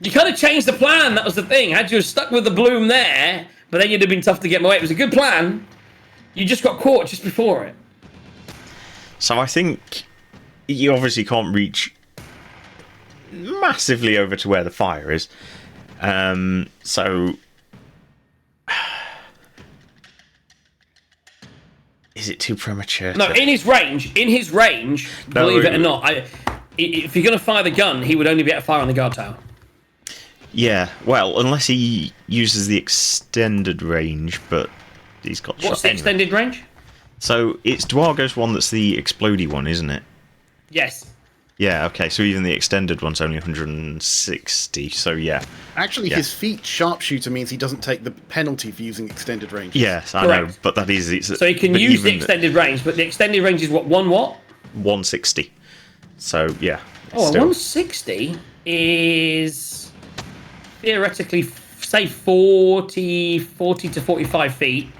You kind of changed the plan. That was the thing. Had you stuck with the bloom there, but then you'd have been tough to get away. It was a good plan. You just got caught just before it. So I think you obviously can't reach massively over to where the fire is. So is it too premature? No, in his range, believe it or not, if you're going to fire the gun, he would only be able to fire on the guard tower. Yeah, well, unless he uses the extended range, but he's got... What's the extended range? So it's Dwargo's one that's the explodey one, isn't it? Yes. Yeah, okay, so even the extended one's only 160, so yeah. Actually, his feat sharpshooter means he doesn't take the penalty for using extended range. Yes, I know, but that is... So he can use the extended range, but the extended range is what? 160. So, yeah. Oh, 160 is theoretically, say, 40 to 45 feet.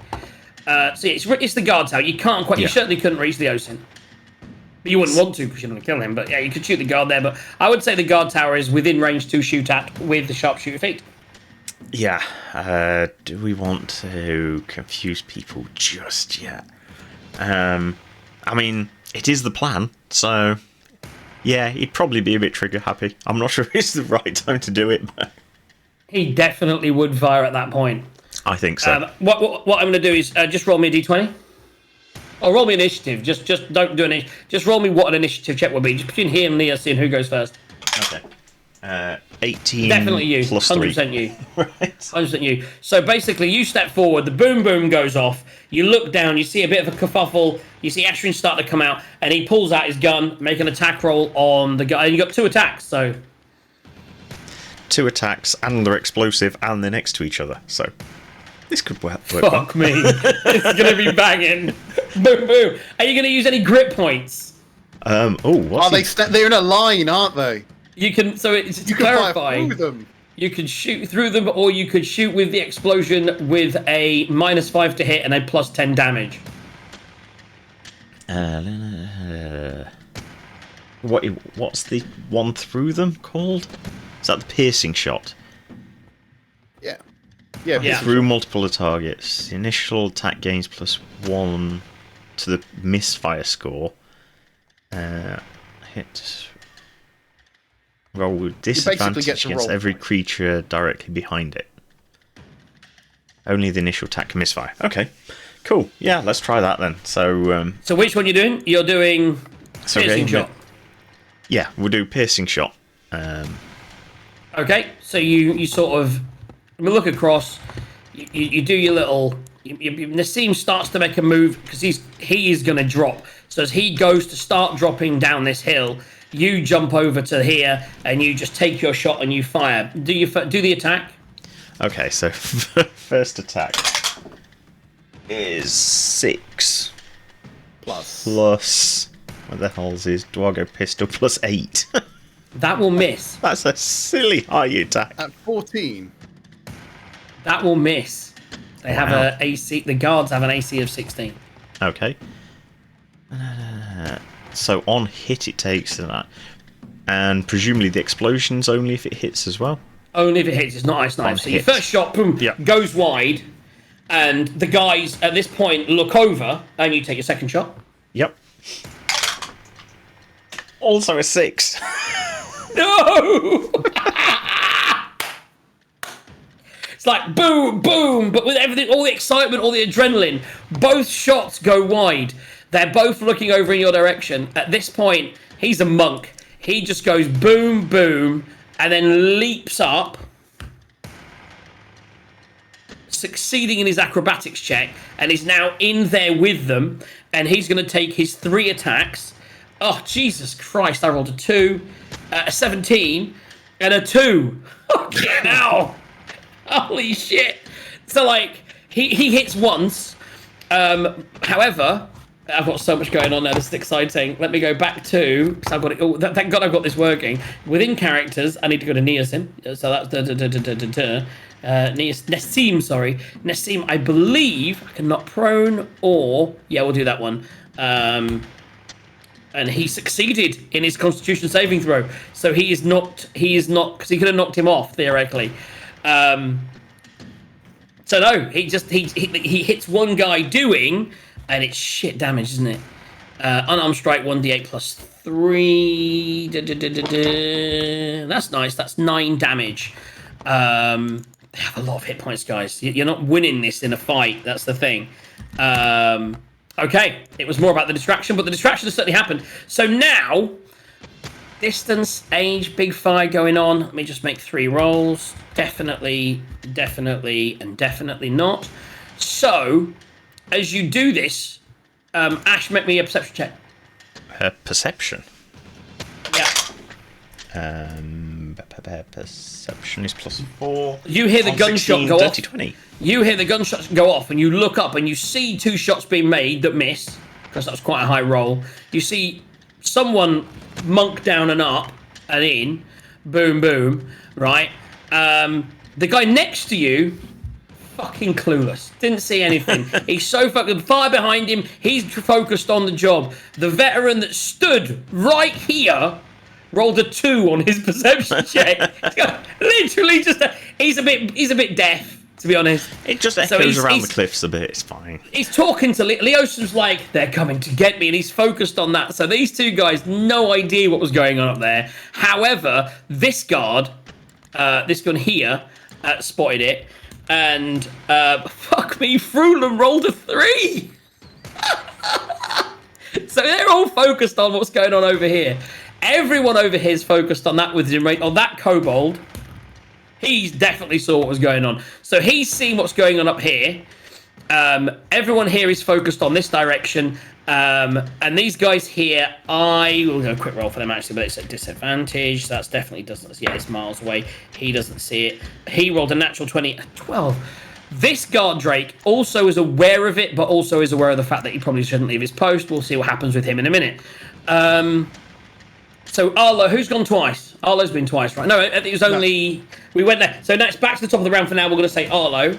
So it's the guard tower. You can't quite... You certainly couldn't reach the Osin. But you wouldn't want to because you're going to kill him. But yeah, you could shoot the guard there. But I would say the guard tower is within range to shoot at with the sharpshooter feat. Yeah. Do we want to confuse people just yet? I mean, it is the plan, so... Yeah, he'd probably be a bit trigger happy. I'm not sure it's the right time to do it, but... He definitely would fire at that point. I think so. What I'm going to do is just roll me a d20. Or roll me initiative. Just don't do any. Just roll me what an initiative check would be. Just between here and Leah, seeing who goes first. Okay. 18 Definitely you. plus 100% 3. you. Right. 100% you. So basically, you step forward. The boom boom goes off. You look down. You see a bit of a kerfuffle. You see Ashrin start to come out, and he pulls out his gun, make an attack roll on the guy. And you got 2 attacks. So 2 attacks, and they're explosive, and they're next to each other. So This could work. Fuck me. This is going to be banging. Boom, boom. Are you going to use any grip points? What's they're in a line, aren't they? You can, so it's to You can fire clarify, through them. you could shoot through them, or you could shoot with the explosion with a -5 to hit and a +10 damage. What's the one through them called? Is that the piercing shot? Yeah. Yeah. Through multiple targets. The initial attack gains +1 to the misfire score. Hit. Roll with disadvantage get to against roll every points. creature directly behind it. Only the initial attack can misfire. Okay, cool. Yeah, let's try that then. So, So which one you doing? You're doing so piercing again, shot. Yeah, we'll do piercing shot. Okay, so you sort of look across. You do your little. Nassim starts to make a move because he is going to drop. So as he goes to start dropping down this hill, you jump over to here and you just take your shot and you fire. Do the attack? Okay, so first attack is 6 plus. What the hell is Dwargo pistol +8? That will miss. That's a silly high attack. At 14. That will miss. They have Wow. a AC. The guards have an AC of 16. Okay. So on hit it takes that. And presumably the explosion's only if it hits as well? Only if it hits. It's not ice On knife. So your hit. first shot, boom, Yeah. goes wide, and the guys at this point look over, and you take your second shot. Yep. Also a 6. No! It's like boom, boom, but with everything, all the excitement, all the adrenaline, both shots go wide. They're both looking over in your direction. At this point, he's a monk. He just goes boom, boom, and then leaps up, succeeding in his acrobatics check, and is now in there with them, and he's going to take his 3 attacks. Oh, Jesus Christ, I rolled a 2, a 17, and a 2. Okay, now. Holy shit. So, like, he hits once. However, I've got so much going on now, this is exciting. Let me go back to, because I've got it, thank God I've got this working. Within characters, I need to go to Niacin. So that's Nassim, sorry. Nassim, I believe I can knock prone, or, yeah, we'll do that one. And he succeeded in his Constitution saving throw. So he is not, because he could have knocked him off, theoretically. So no, he hits one guy doing, and it's shit damage, isn't it? Unarmed strike 1d8 +3. That's nice. That's 9 damage. They have a lot of hit points, guys. You're not winning this in a fight. That's the thing. Okay, it was more about the distraction, but the distraction has certainly happened. So now, distance, age, big fire going on. Let me just make 3 rolls. Definitely, definitely, and definitely not. So, as you do this, Ash, make me a perception check. Perception. Yeah. Perception is +4. You hear the On gunshot 16, go dirty off. 20. You hear the gunshots go off, and you look up, and you see 2 shots being made that miss, because that was quite a high roll. You see someone monk down and up and in, boom, boom, right? The guy next to you, fucking clueless. Didn't see anything. He's so fucking far behind him. He's focused on the job. The veteran that stood right here rolled a 2 on his perception check. Literally just he's a bit deaf, to be honest. It just So echoes around he's- the cliffs a bit, it's fine. He's talking to Leos's like, they're coming to get me, and he's focused on that. So these 2 guys, no idea what was going on up there. However, this guard, this gun here, spotted it, and fuck me, Frulan rolled a 3. So they're all focused on what's going on over here. Everyone over here is focused on that on that kobold. He's definitely saw what was going on. So he's seen what's going on up here. Everyone here is focused on this direction. And these guys here, I will go quick roll for them actually, but it's at disadvantage. So that's definitely doesn't. Yeah, it's miles away. He doesn't see it. He rolled a natural 20, a 12. This guard Drake also is aware of it, but also is aware of the fact that he probably shouldn't leave his post. We'll see what happens with him in a minute. So Arlo, who's gone twice? Arlo's been twice, right? No, it was only... We went there. So next, back to the top of the round for now. We're going to say Arlo.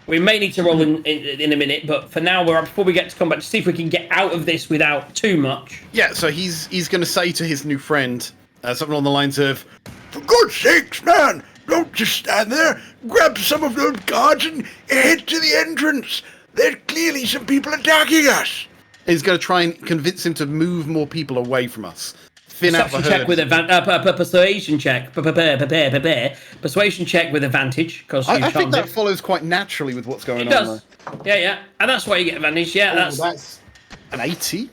We may need to roll in a minute, but for now, before we get to combat, to see if we can get out of this without too much. Yeah, so he's going to say to his new friend something on the lines of, For God's sakes, man, don't just stand there. Grab some of those guards and head to the entrance. There's clearly some people attacking us. he's going to try and convince him to move more people away from us. Thin out the Perception check herd. with advantage. Persuasion check. Persuasion check with advantage. Because I think that follows quite naturally with what's going It on. does. Yeah. And that's why you get advantage. Yeah, That's an 18?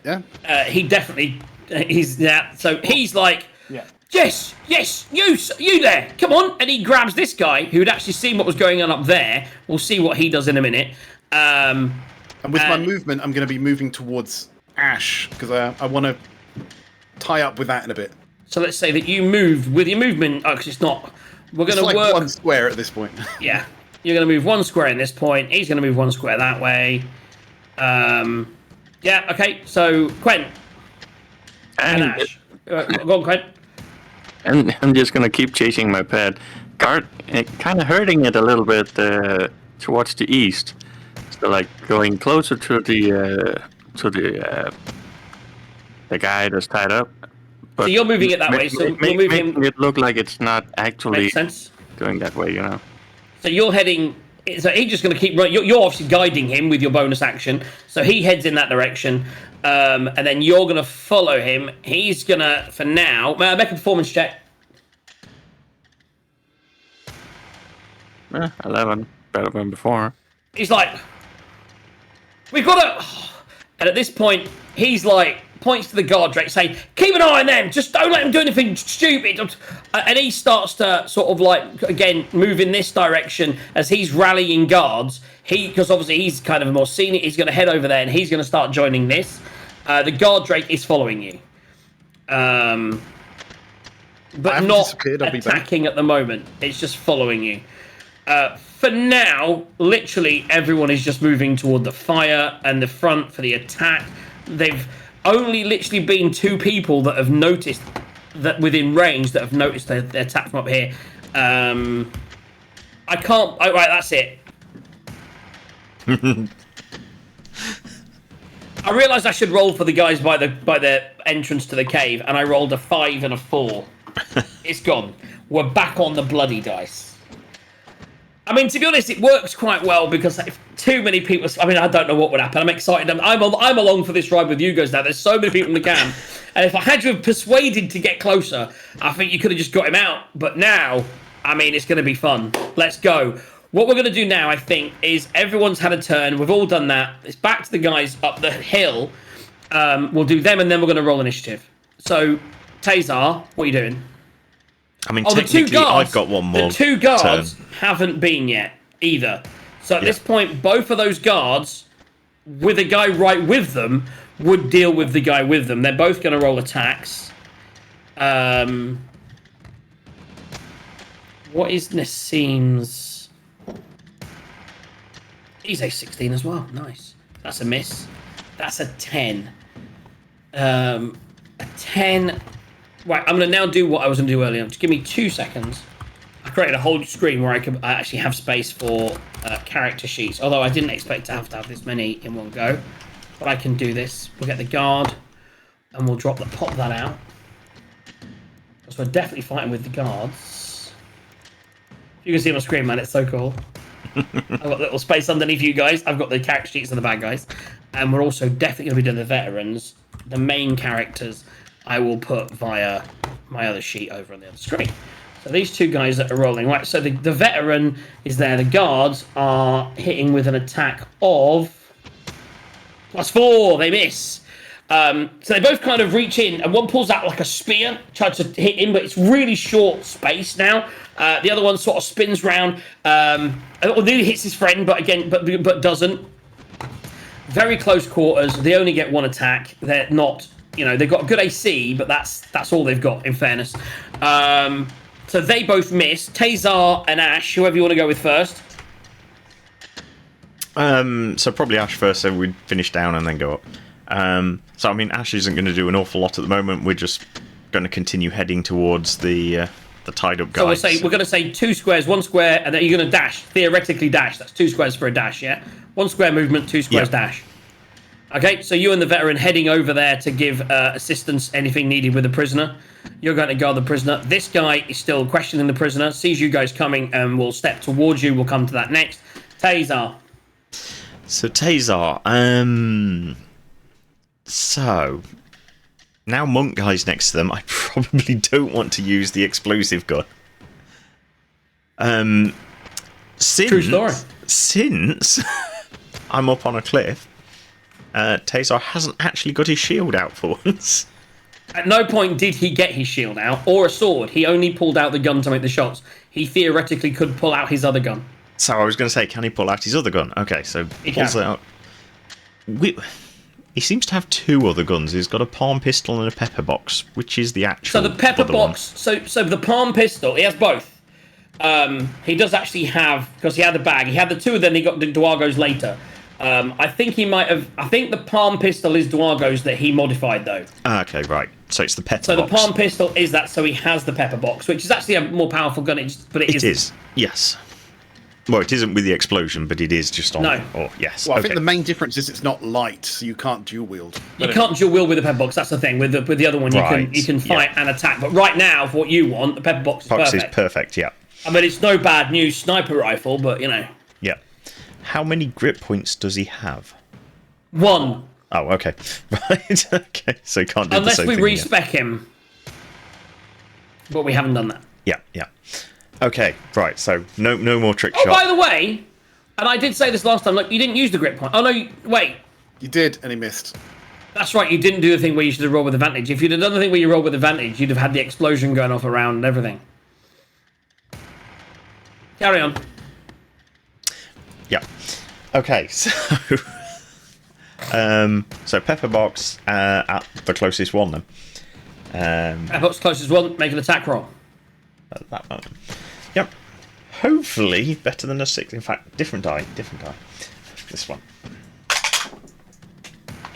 Yeah. He definitely... So he's like... Yeah. Yes, you there. Come on. And he grabs this guy who had actually seen what was going on up there. We'll see what he does in a minute. And with my movement, I'm going to be moving towards Ash, because I want to tie up with that in a bit. So let's say that you move with your movement. Oh, because it's not... We're going to It's like work... one square at this point. Yeah. You're going to move one square in this point. He's going to move one square that way. Yeah, okay. So, Quen and Ash. Go on, Quen. And I'm just gonna keep chasing my pet. Guard, kind of hurting it a little bit towards the east. So like going closer to the guy that's tied up. But So you're moving it that way. So we'll move him. making it look like it's not actually Makes sense. going that way, you know. So you're heading. So he's just going to keep running. You're obviously guiding him with your bonus action. So he heads in that direction. And then you're going to follow him. He's going to, for now, make a performance check. 11, better than before. He's like, we've got to... And at this point, he's like, points to the guard Drake, saying, keep an eye on them. Just don't let them do anything stupid. And he starts to sort of like, again, move in this direction as he's rallying guards. Because obviously he's kind of more senior. He's going to head over there and he's going to start joining this. The guard Drake is following you. But not attacking at the moment. It's just following you. For now, literally everyone is just moving toward the fire and the front for the attack. They've only literally been 2 people that have noticed that within range that have noticed the attack from up here. I can't. Oh, right, that's it. I realised I should roll for the guys by the entrance to the cave, and I rolled a 5 and a 4. It's gone. We're back on the bloody dice. I mean, to be honest, it works quite well because if too many people... I mean, I don't know what would happen. I'm excited. I'm along for this ride with you guys now. There's so many people in the camp. And if I had you have persuaded to get closer, I think you could have just got him out. But now, I mean, it's going to be fun. Let's go. What we're going to do now, I think, is everyone's had a turn. We've all done that. It's back to the guys up the hill. We'll do them, and then we're going to roll initiative. So, Tazar, what are you doing? I mean, the 2 technically, guards, I've got one more. The 2 guards turn. haven't been yet either. So at this point, both of those guards, with a guy right with them, would deal with the guy with them. They're both going to roll attacks. What is Nassim's? He's a 16 as well. Nice. That's a miss. That's a 10. A 10. Right, I'm going to now do what I was going to do earlier. Just give me 2 seconds. I created a whole screen where I actually have space for character sheets, although I didn't expect to have this many in one go. But I can do this. We'll get the guard, and we'll pop that out. So we're definitely fighting with the guards. You can see my screen, man. It's so cool. I've got a little space underneath you guys. I've got the character sheets of the bad guys. And we're also definitely going to be doing the veterans. The main characters I will put via my other sheet over on the other screen. So these 2 guys that are rolling. Right, so the veteran is there. The guards are hitting with an attack of +4. They miss. So they both kind of reach in, and one pulls out like a spear, tries to hit him, but it's really short space now. The other one sort of spins round, nearly hits his friend, but again, but doesn't. Very close quarters. They only get 1 attack. They're not, they've got a good AC, but that's all they've got, in fairness. So they both miss. Tazar and Ash, whoever you want to go with first. So probably Ash first, so we'd finish down and then go up. So I mean, Ash isn't going to do an awful lot at the moment. We're just going to continue heading towards the tied up guys. So we're going to say 2 squares, 1 square, and then you're going to dash. Theoretically dash. That's 2 squares for a dash, yeah? 1 square movement, 2 squares dash. Okay, so you and the veteran heading over there to give assistance, anything needed with the prisoner. You're going to guard the prisoner. This guy is still questioning the prisoner, sees you guys coming, and will step towards you. We'll come to that next. Tazar. So Tazar, so now Monk guy's next to them. I probably don't want to use the explosive gun. True story. Since I'm up on a cliff, Tazar hasn't actually got his shield out for once. At no point did he get his shield out or a sword. He only pulled out the gun to make the shots. He theoretically could pull out his other gun. So I was going to say, can he pull out his other gun? Okay, so he pulls it out. He seems to have 2 other guns. He's got a palm pistol and a pepper box, which is the actual. So the pepper other box. So the palm pistol. He has both. He does actually have, because he had the bag. He had the 2, then he got the Duargo's later. I think he might have. I think the palm pistol is Duargo's that he modified though. Okay, right. So it's the pepper box. So the palm pistol is that. So he has the pepper box, which is actually a more powerful gun. But it is. Yes. Well, it isn't with the explosion, but it is just on. No. Oh, yes. Well, I think the main difference is it's not light, so you can't dual wield. You can't dual wield with the pepper box. That's the thing. With the other one, you can fight and attack. But right now, for what you want, the pepper box is perfect. Is perfect. Yeah. I mean, it's no bad new sniper rifle, but you know. Yeah. How many grip points does he have? 1. Oh, okay. Right. Okay. So he can't do unless the same we thing respec him. But we haven't done that. Yeah. Yeah. Okay. Right. So no more trick shot. Oh, by the way, and I did say this last time. Look, you didn't use the grip point. Oh no! Wait. You did, and he missed. That's right. You didn't do the thing where you should have rolled with advantage. If you'd have done the thing where you roll with advantage, you'd have had the explosion going off around and everything. Carry on. Yeah. Okay. So pepper box at the closest one then. Pepper box closest one. Make an attack roll. At that one. Yep. Hopefully better than a 6. In fact, different die. This one.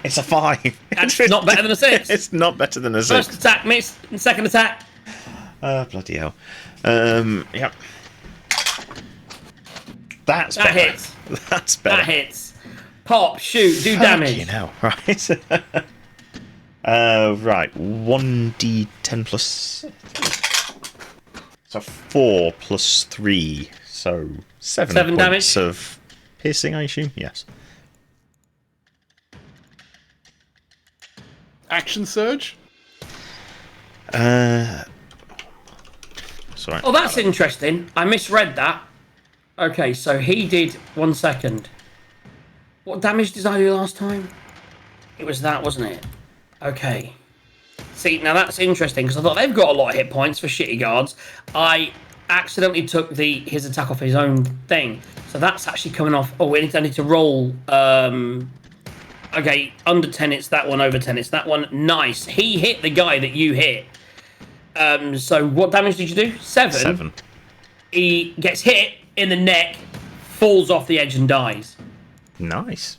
It's a 5. That's not better than a 6. It's not better than a 6. First attack miss. And second attack. Bloody hell. Yep. That hits. That's better. That hits. Pop, shoot, do damage. You know, right? Right. 1d10 plus. So 4 plus 3. So 7 points damage of piercing, I assume. Yes. Action surge? Sorry. Oh, that's interesting. I misread that. Okay, so he did 1 second. What damage did I do last time? It was that, wasn't it? Okay. See, now that's interesting, because I thought they've got a lot of hit points for shitty guards. I accidentally took his attack off his own thing. So that's actually coming off. Oh, I need to roll. Okay, under 10 it's that one, over 10 it's that one. Nice. He hit the guy that you hit. So what damage did you do? 7? 7. He gets hit in the neck, falls off the edge and dies. Nice.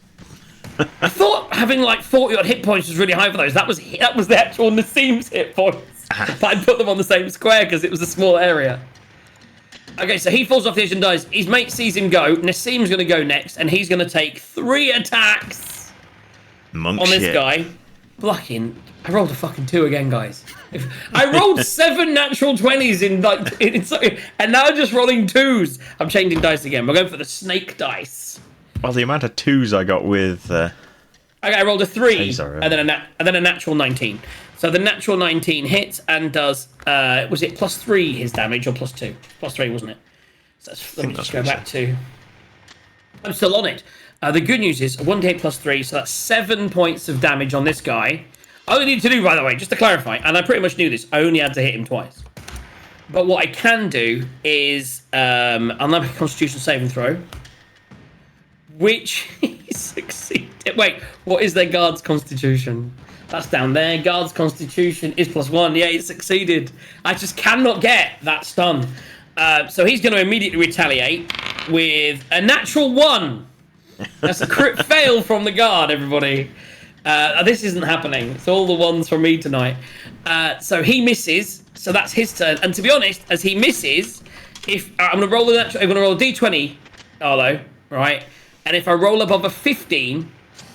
I thought having like 40 odd hit points was really high for those. That was the actual Nassim's hit points. But I put them on the same square because it was a small area. Okay, so he falls off the edge and dies. His mate sees him go. Nassim's going to go next, and he's going to take 3 attacks Monk on this shit. guy. Blocking. I rolled a fucking 2 again, guys. I rolled 7 natural 20s and now I'm just rolling 2s. I'm changing dice again. We're going for the snake dice. Well, the amount of 2s I got with. Okay, I rolled a 3 Sorry. and then a natural 19. So the natural 19 hits and does. Was it plus 3 his damage or plus 2? Plus 3, wasn't it? So let me just go back to. I'm still on it. The good news is 1d8 plus 3, so that's 7 points of damage on this guy. All I need to do, by the way, just to clarify, and I pretty much knew this, I only had to hit him twice. But what I can do is I'll make a Constitution saving throw, which he succeeded. Wait, what is their guard's Constitution? That's down there. Guard's Constitution is +1. Yeah, he succeeded. I just cannot get that stun. So he's going to immediately retaliate with a natural 1. That's a crit fail from the guard, everybody. This isn't happening. It's all the ones from me tonight. So he misses. So that's his turn. And to be honest, as he misses, if I'm gonna roll I'm gonna roll a d20, Arlo, right? And if I roll above a 15,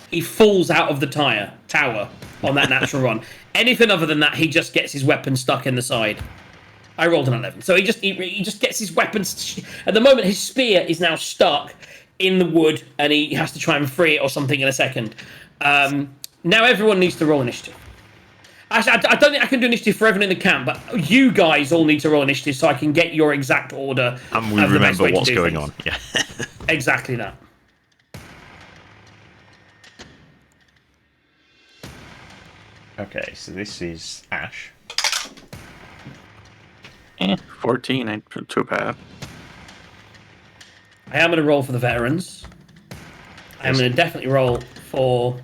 he falls out of the tower on that natural run. Anything other than that, he just gets his weapon stuck in the side. I rolled an 11, so he just gets his weapon. At the moment, his spear is now stuck in the wood, and he has to try and free it or something in a second. Now everyone needs to roll initiative. Actually, I don't think I can do initiative for everyone in the camp, but you guys all need to roll initiative so I can get your exact order. And we remember what's going on. Yeah. Exactly that. Okay, so this is Ash. 14 ain't too bad. I am going to roll for the veterans. I am going to definitely roll for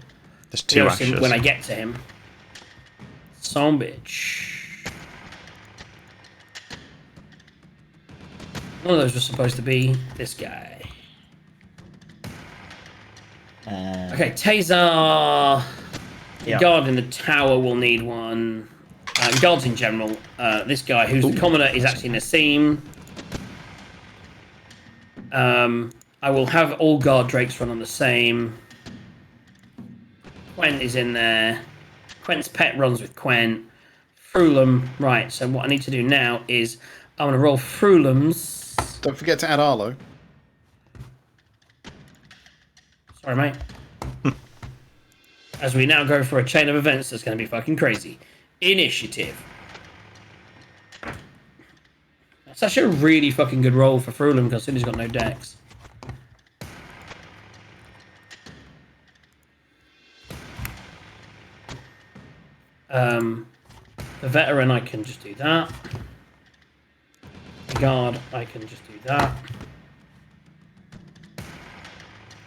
There's 2 Yosin Ashes. when I get to him. Son bitch. One of those was supposed to be this guy. Okay, Taser. Yeah. Guard in the tower will need one. Guards in general. This guy, who's the commoner, is actually Nassim. I will have all guard drakes run on the same. Quen is in there. Quent's pet runs with Quen. Frulum. Right, so what I need to do now is I'm going to roll Frulum's. Don't forget to add Arlo. Sorry, mate. As we now go for a chain of events that's going to be fucking crazy. Initiative. That's actually a really fucking good roll for Frulum because he's got no dex. The veteran, I can just do that. The guard, I can just do that.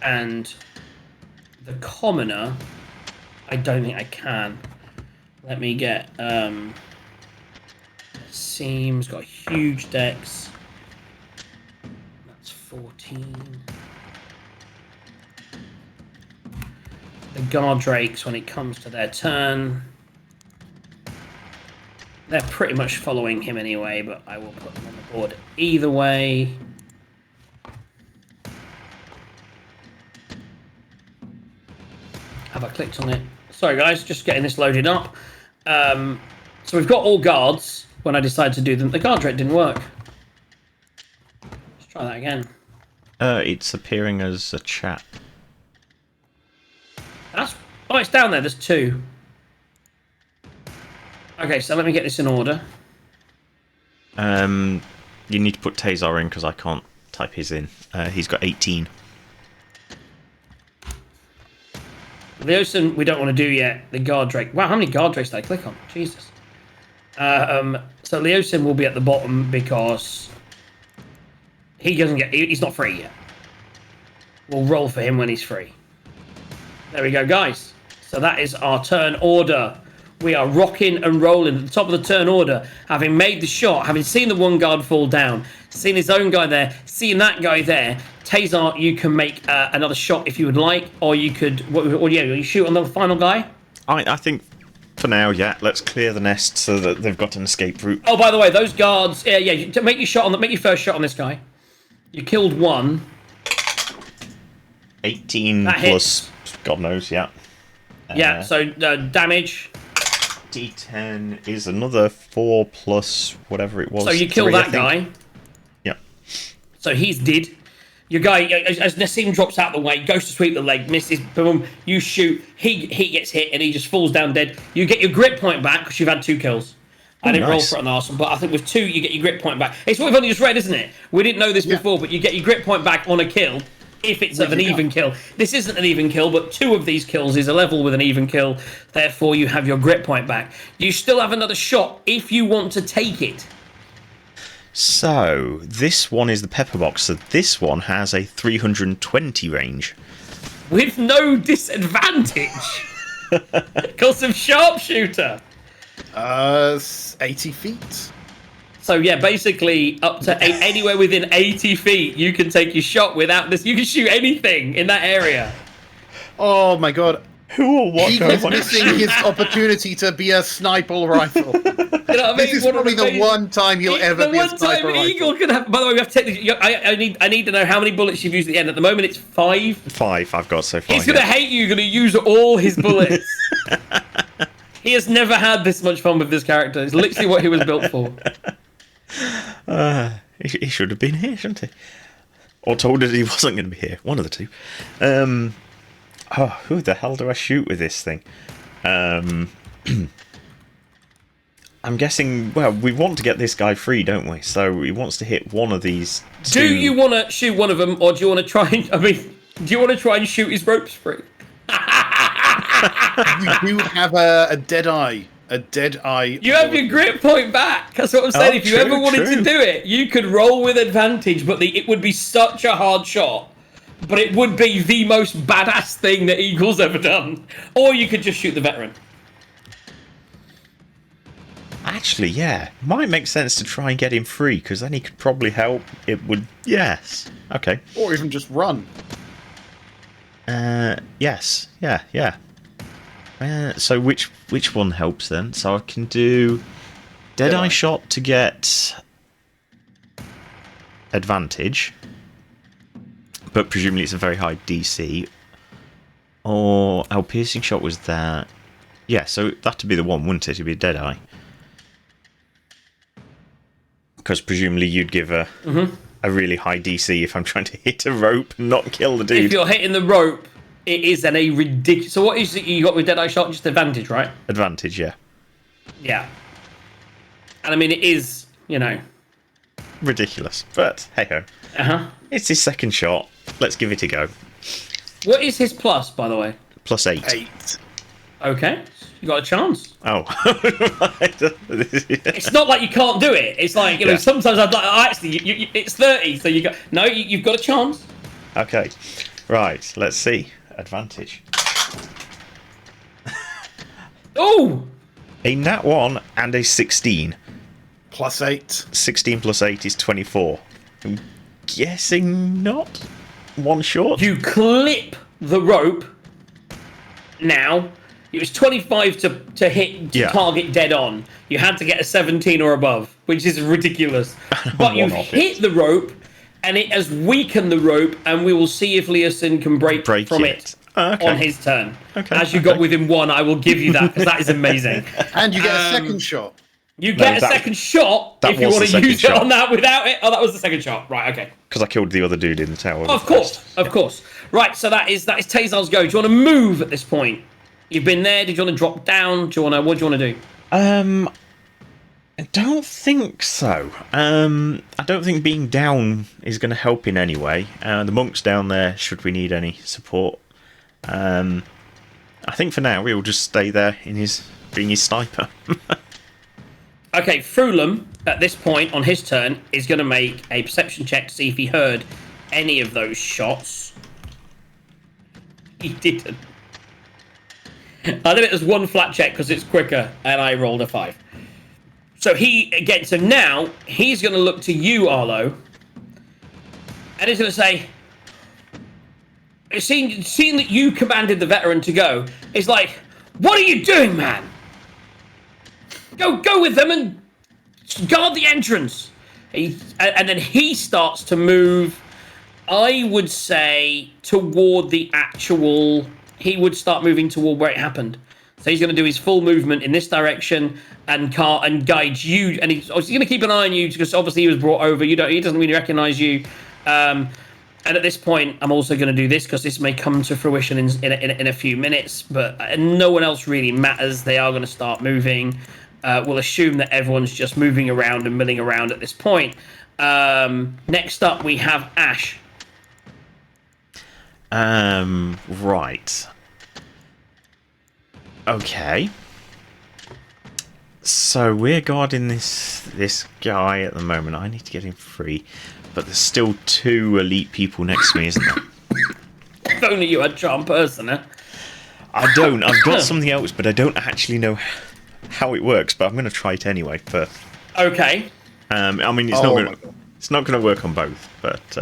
And the commoner, I don't think I can. Let me get Seam's got a huge dex. That's 14. The guard drakes, when it comes to their turn, they're pretty much following him anyway, but I will put them on the board either way. Have I clicked on it? Sorry guys, just getting this loaded up. So we've got all guards when I decided to do them. The guard rate didn't work. Let's try that again. It's appearing as a chat. Oh, it's down there. There's 2. Okay, so let me get this in order. You need to put Tazar in because I can't type his in. He's got 18. Leosin, we don't want to do yet. The guard drake. Wow, how many guard drakes did I click on? Jesus. So Leosin will be at the bottom because he doesn't get. He's not free yet. We'll roll for him when he's free. There we go, guys. So that is our turn order. We are rocking and rolling at the top of the turn order, having made the shot, having seen the one guard fall down, seen his own guy there, seeing that guy there. Tazar, you can make another shot if you would like, or you could, you shoot on the final guy? I think for now, yeah. Let's clear the nest so that they've got an escape route. Oh, by the way, those guards, make your first shot on this guy. You killed 1. 18 that plus, hits. God knows, yeah. Yeah, so damage. D10 is another 4 plus whatever it was. So you kill 3, that guy. Yeah. So he's dead. Your guy, as Nassim drops out the way, goes to sweep the leg, misses, boom, you shoot, he gets hit, and he just falls down dead. You get your grit point back, because you've had 2 kills. I didn't roll for it on Arsenal, but I think with 2, you get your grit point back. It's what we've only just read, isn't it? We didn't know this before, but you get your grit point back on a kill, if it's of an even kill. This isn't an even kill, but 2 of these kills is a level with an even kill. Therefore, you have your grit point back. You still have another shot if you want to take it. So, this one is the pepper box, so this one has a 320 range. With no disadvantage! Because of sharpshooter! 80 feet. So yeah, basically up to anywhere within 80 feet, you can take your shot without this. You can shoot anything in that area. Oh my god. Who or what He goes is on missing his opportunity to be a sniper rifle. You know what I mean? This is probably the one time he'll ever be a The one sniper time an rifle. eagle can have. By the way, we have to take. I need to know how many bullets you've used at the end. At the moment, it's 5. 5 I've got so far. He's gonna hate you. You're gonna use all his bullets. He has never had this much fun with this character. It's literally what he was built for. He should have been here, shouldn't he? Or told us he wasn't going to be here. One of the two. Who the hell do I shoot with this thing? I'm guessing, well, we want to get this guy free, don't we? So he wants to hit one of these two. Do you want to shoot one of them, or do you want to try and... I mean, do you want to try and shoot his ropes free? You do have a dead eye. A dead eye. You have your grip point back. That's what I'm saying. If you true, ever wanted true. to do it, you could roll with advantage, but it would be such a hard shot. But it would be the most badass thing that Eagle's ever done. Or you could just shoot the veteran. Actually, yeah. Might make sense to try and get him free, because then he could probably help. It would... Yes. Okay. Or even just run. Yes. Yeah. So which one helps then? So I can do Deadeye shot to get advantage, but presumably it's a very high DC. Or our piercing shot was that. Yeah, so that'd be the one, wouldn't it? It'd be Deadeye. Because presumably you'd give a really high DC if I'm trying to hit a rope and not kill the dude. If you're hitting the rope, it is a ridiculous... So what is it you got with Deadeye shot? Just advantage, right? Advantage, yeah. Yeah. And I mean, it is, Ridiculous, but hey-ho. Uh-huh. It's his second shot. Let's give it a go. What is his plus, by the way? +8. 8. Okay. You got a chance. Oh. It's not like you can't do it. It's like, Yeah. sometimes I'd like... Actually, it's 30, so you got... No, you've got a chance. Okay. Right, let's see. Advantage. Oh! A nat 1 and a 16. +8. 16 plus 8 is 24. I'm guessing not. One short. You clip the rope. Now, it was 25 to hit, to target dead on. You had to get a 17 or above, which is ridiculous. But you've hit the rope, and it has weakened the rope, and we will see if Leosin can break from it on his turn. As you got within 1, I will give you that, because that is amazing. And you get a second shot. You get a second shot if you want to use it on that without it. Oh, that was the second shot. Right, okay. Because I killed the other dude in the tower. Of course. Right, so that is Tazar's go. Do you want to move at this point? You've been there. Did you want to drop down? What do you want to do? I don't think so. I don't think being down is going to help in any way. The monk's down there should we need any support. I think for now we'll just stay there in being his sniper. Okay, Frulum, at this point on his turn, is going to make a perception check to see if he heard any of those shots. He didn't. I did it as one flat check because it's quicker, and I rolled a 5. So so now, he's going to look to you, Arlo, and he's going to say, seeing that you commanded the veteran to go, it's like, what are you doing, man? Go with them and guard the entrance. And then he starts to move, I would say, toward the actual... He would start moving toward where it happened. So he's going to do his full movement in this direction and guide you. And he's going to keep an eye on you because obviously he was brought over. He doesn't really recognize you. And at this point, I'm also going to do this because this may come to fruition in a few minutes. But no one else really matters. They are going to start moving. We'll assume that everyone's just moving around and milling around at this point. Next up, we have Ash. Right. Okay. So we're guarding this guy at the moment. I need to get him free. But there's still 2 elite people next to me, isn't there? If only you had charm person, eh? I don't. I've got something else, but I don't actually know how it works. But I'm going to try it anyway first. Okay. I mean, Oh my God. it's not going to work on both, but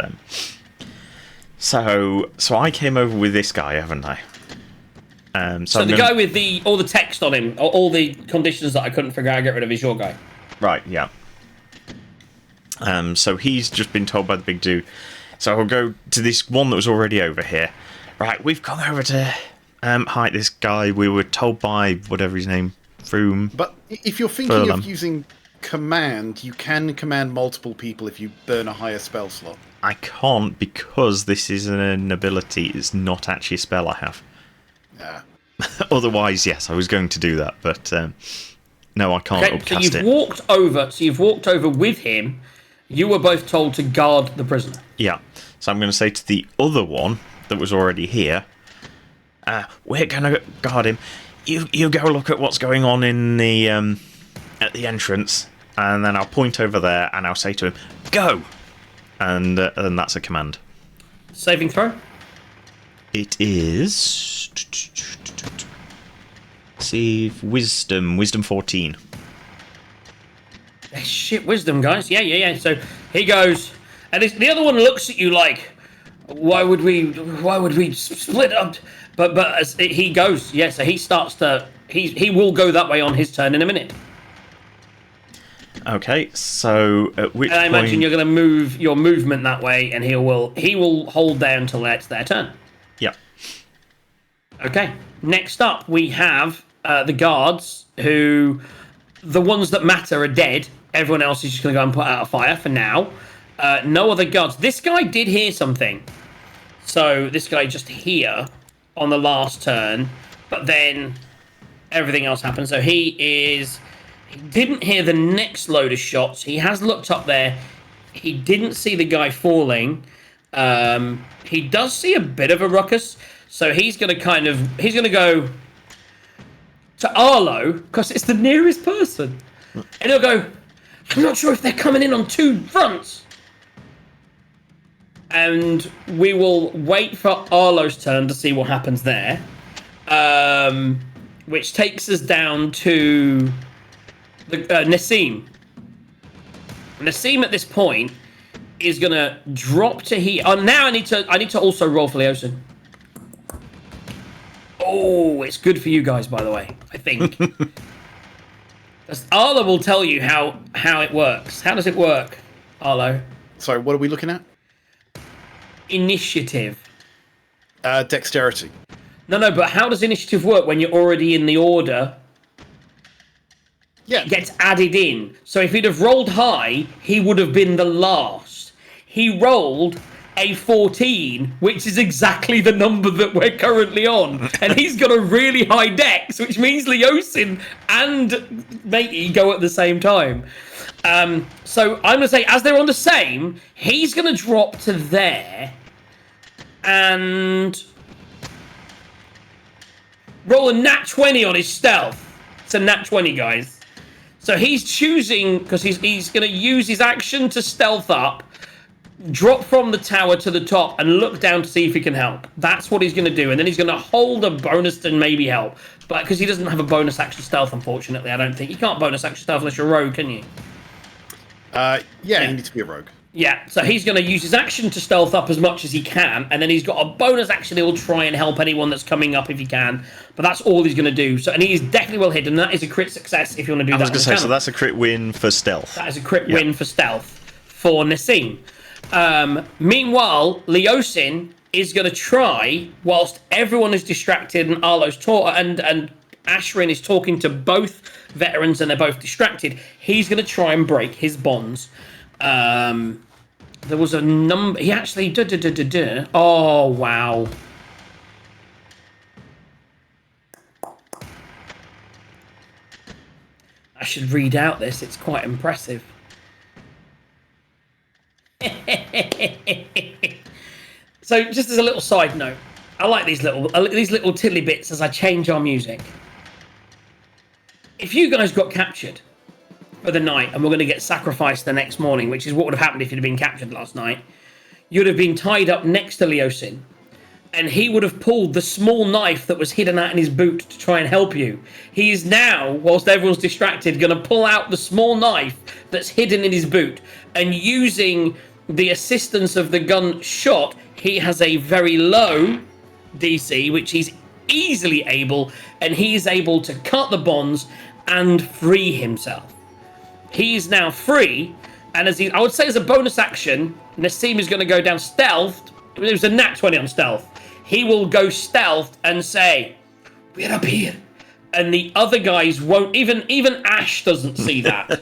so I came over with this guy, haven't I? So the guy with all the text on him, all the conditions that I couldn't figure out how to get rid of is your guy. Right, yeah. So he's just been told by the big dude. So I'll go to this one that was already over here. Right, we've come over to hide this guy. We were told by whatever his name, Froome. But if you're thinking Furlong. of using command, you can command multiple people if you burn a higher spell slot. I can't because this is an ability. It's not actually a spell I have. Yeah. Otherwise, yes, I was going to do that, but no, I can't Okay, so upcast it. you've walked over with him. You were both told to guard the prisoner. Yeah, so I'm going to say to the other one that was already here, we're going to guard him. You go look at what's going on in the at the entrance, and then I'll point over there and I'll say to him, "Go!" And that's a command. Saving throw. It is. Save wisdom 14. Shit, wisdom, guys. Yeah. So he goes, and the other one looks at you like, why would we split up? But as he goes, yeah. So he starts to he will go that way on his turn in a minute. Okay, so at which And I imagine point... you're going to move your movement that way, and he will hold there until it's their turn. Yeah. Okay. Next up, we have the guards, who the ones that matter are dead. Everyone else is just going to go and put out a fire for now. No other guards. This guy did hear something. So this guy just here on the last turn, but then everything else happened. So he didn't hear the next load of shots. He has looked up there. He didn't see the guy falling. He does see a bit of a ruckus. So he's going to go to Arlo, because it's the nearest person. And he'll go, I'm not sure if they're coming in on two fronts. And we will wait for Arlo's turn to see what happens there. Which takes us down to the Nassim. Nassim at this point is going to drop to here. Oh, now I need to also roll for Leosin. Oh, it's good for you guys, by the way, I think. Arlo will tell you how it works. How does it work, Arlo? Sorry, what are we looking at? Initiative. Dexterity. No, but how does initiative work when you're already in the order? Yeah. It gets added in. So if he'd have rolled high, he would have been the last. He rolled a 14, which is exactly the number that we're currently on. And he's got a really high dex, which means Leosin and Matey go at the same time. So I'm going to say, as they're on the same, he's going to drop to there and roll a nat 20 on his stealth. It's a nat 20, guys. So he's choosing, because he's going to use his action to stealth up, drop from the tower to the top, and look down to see if he can help. That's what he's going to do. And then he's going to hold a bonus to maybe help. But because he doesn't have a bonus action stealth, unfortunately, I don't think. You can't bonus action stealth unless you're a rogue, can you? Yeah, you need to be a rogue. Yeah, so he's going to use his action to stealth up as much as he can, and then he's got a bonus action he'll try and help anyone that's coming up if he can. But that's all he's going to do. So, and he is definitely well hidden. That is a crit success if you want to do that. I was going to say, so that's a crit win for stealth. That is a crit win for stealth for Nassim. Meanwhile, Leosin is going to try, whilst everyone is distracted and Arlo's and Ashrin is talking to both veterans and they're both distracted, he's going to try and break his bonds. There was a number. He actually. Oh, wow. I should read out this. It's quite impressive. So, just as a little side note, I like these little tiddly bits as I change our music. If you guys got captured for the night and we're going to get sacrificed the next morning, which is what would have happened if you'd have been captured last night, you'd have been tied up next to Leosin. and he would have pulled the small knife that was hidden out in his boot to try and help you. He is now, whilst everyone's distracted, going to pull out the small knife that's hidden in his boot, and using the assistance of the gun shot, he has a very low DC, which he's easily able, and he is able to cut the bonds and free himself. He is now free, and I would say as a bonus action, Nassim is going to go down stealth. It was a nat 20 on stealth. He will go stealth and say, "We're up here," and the other guys won't. Even Ash doesn't see that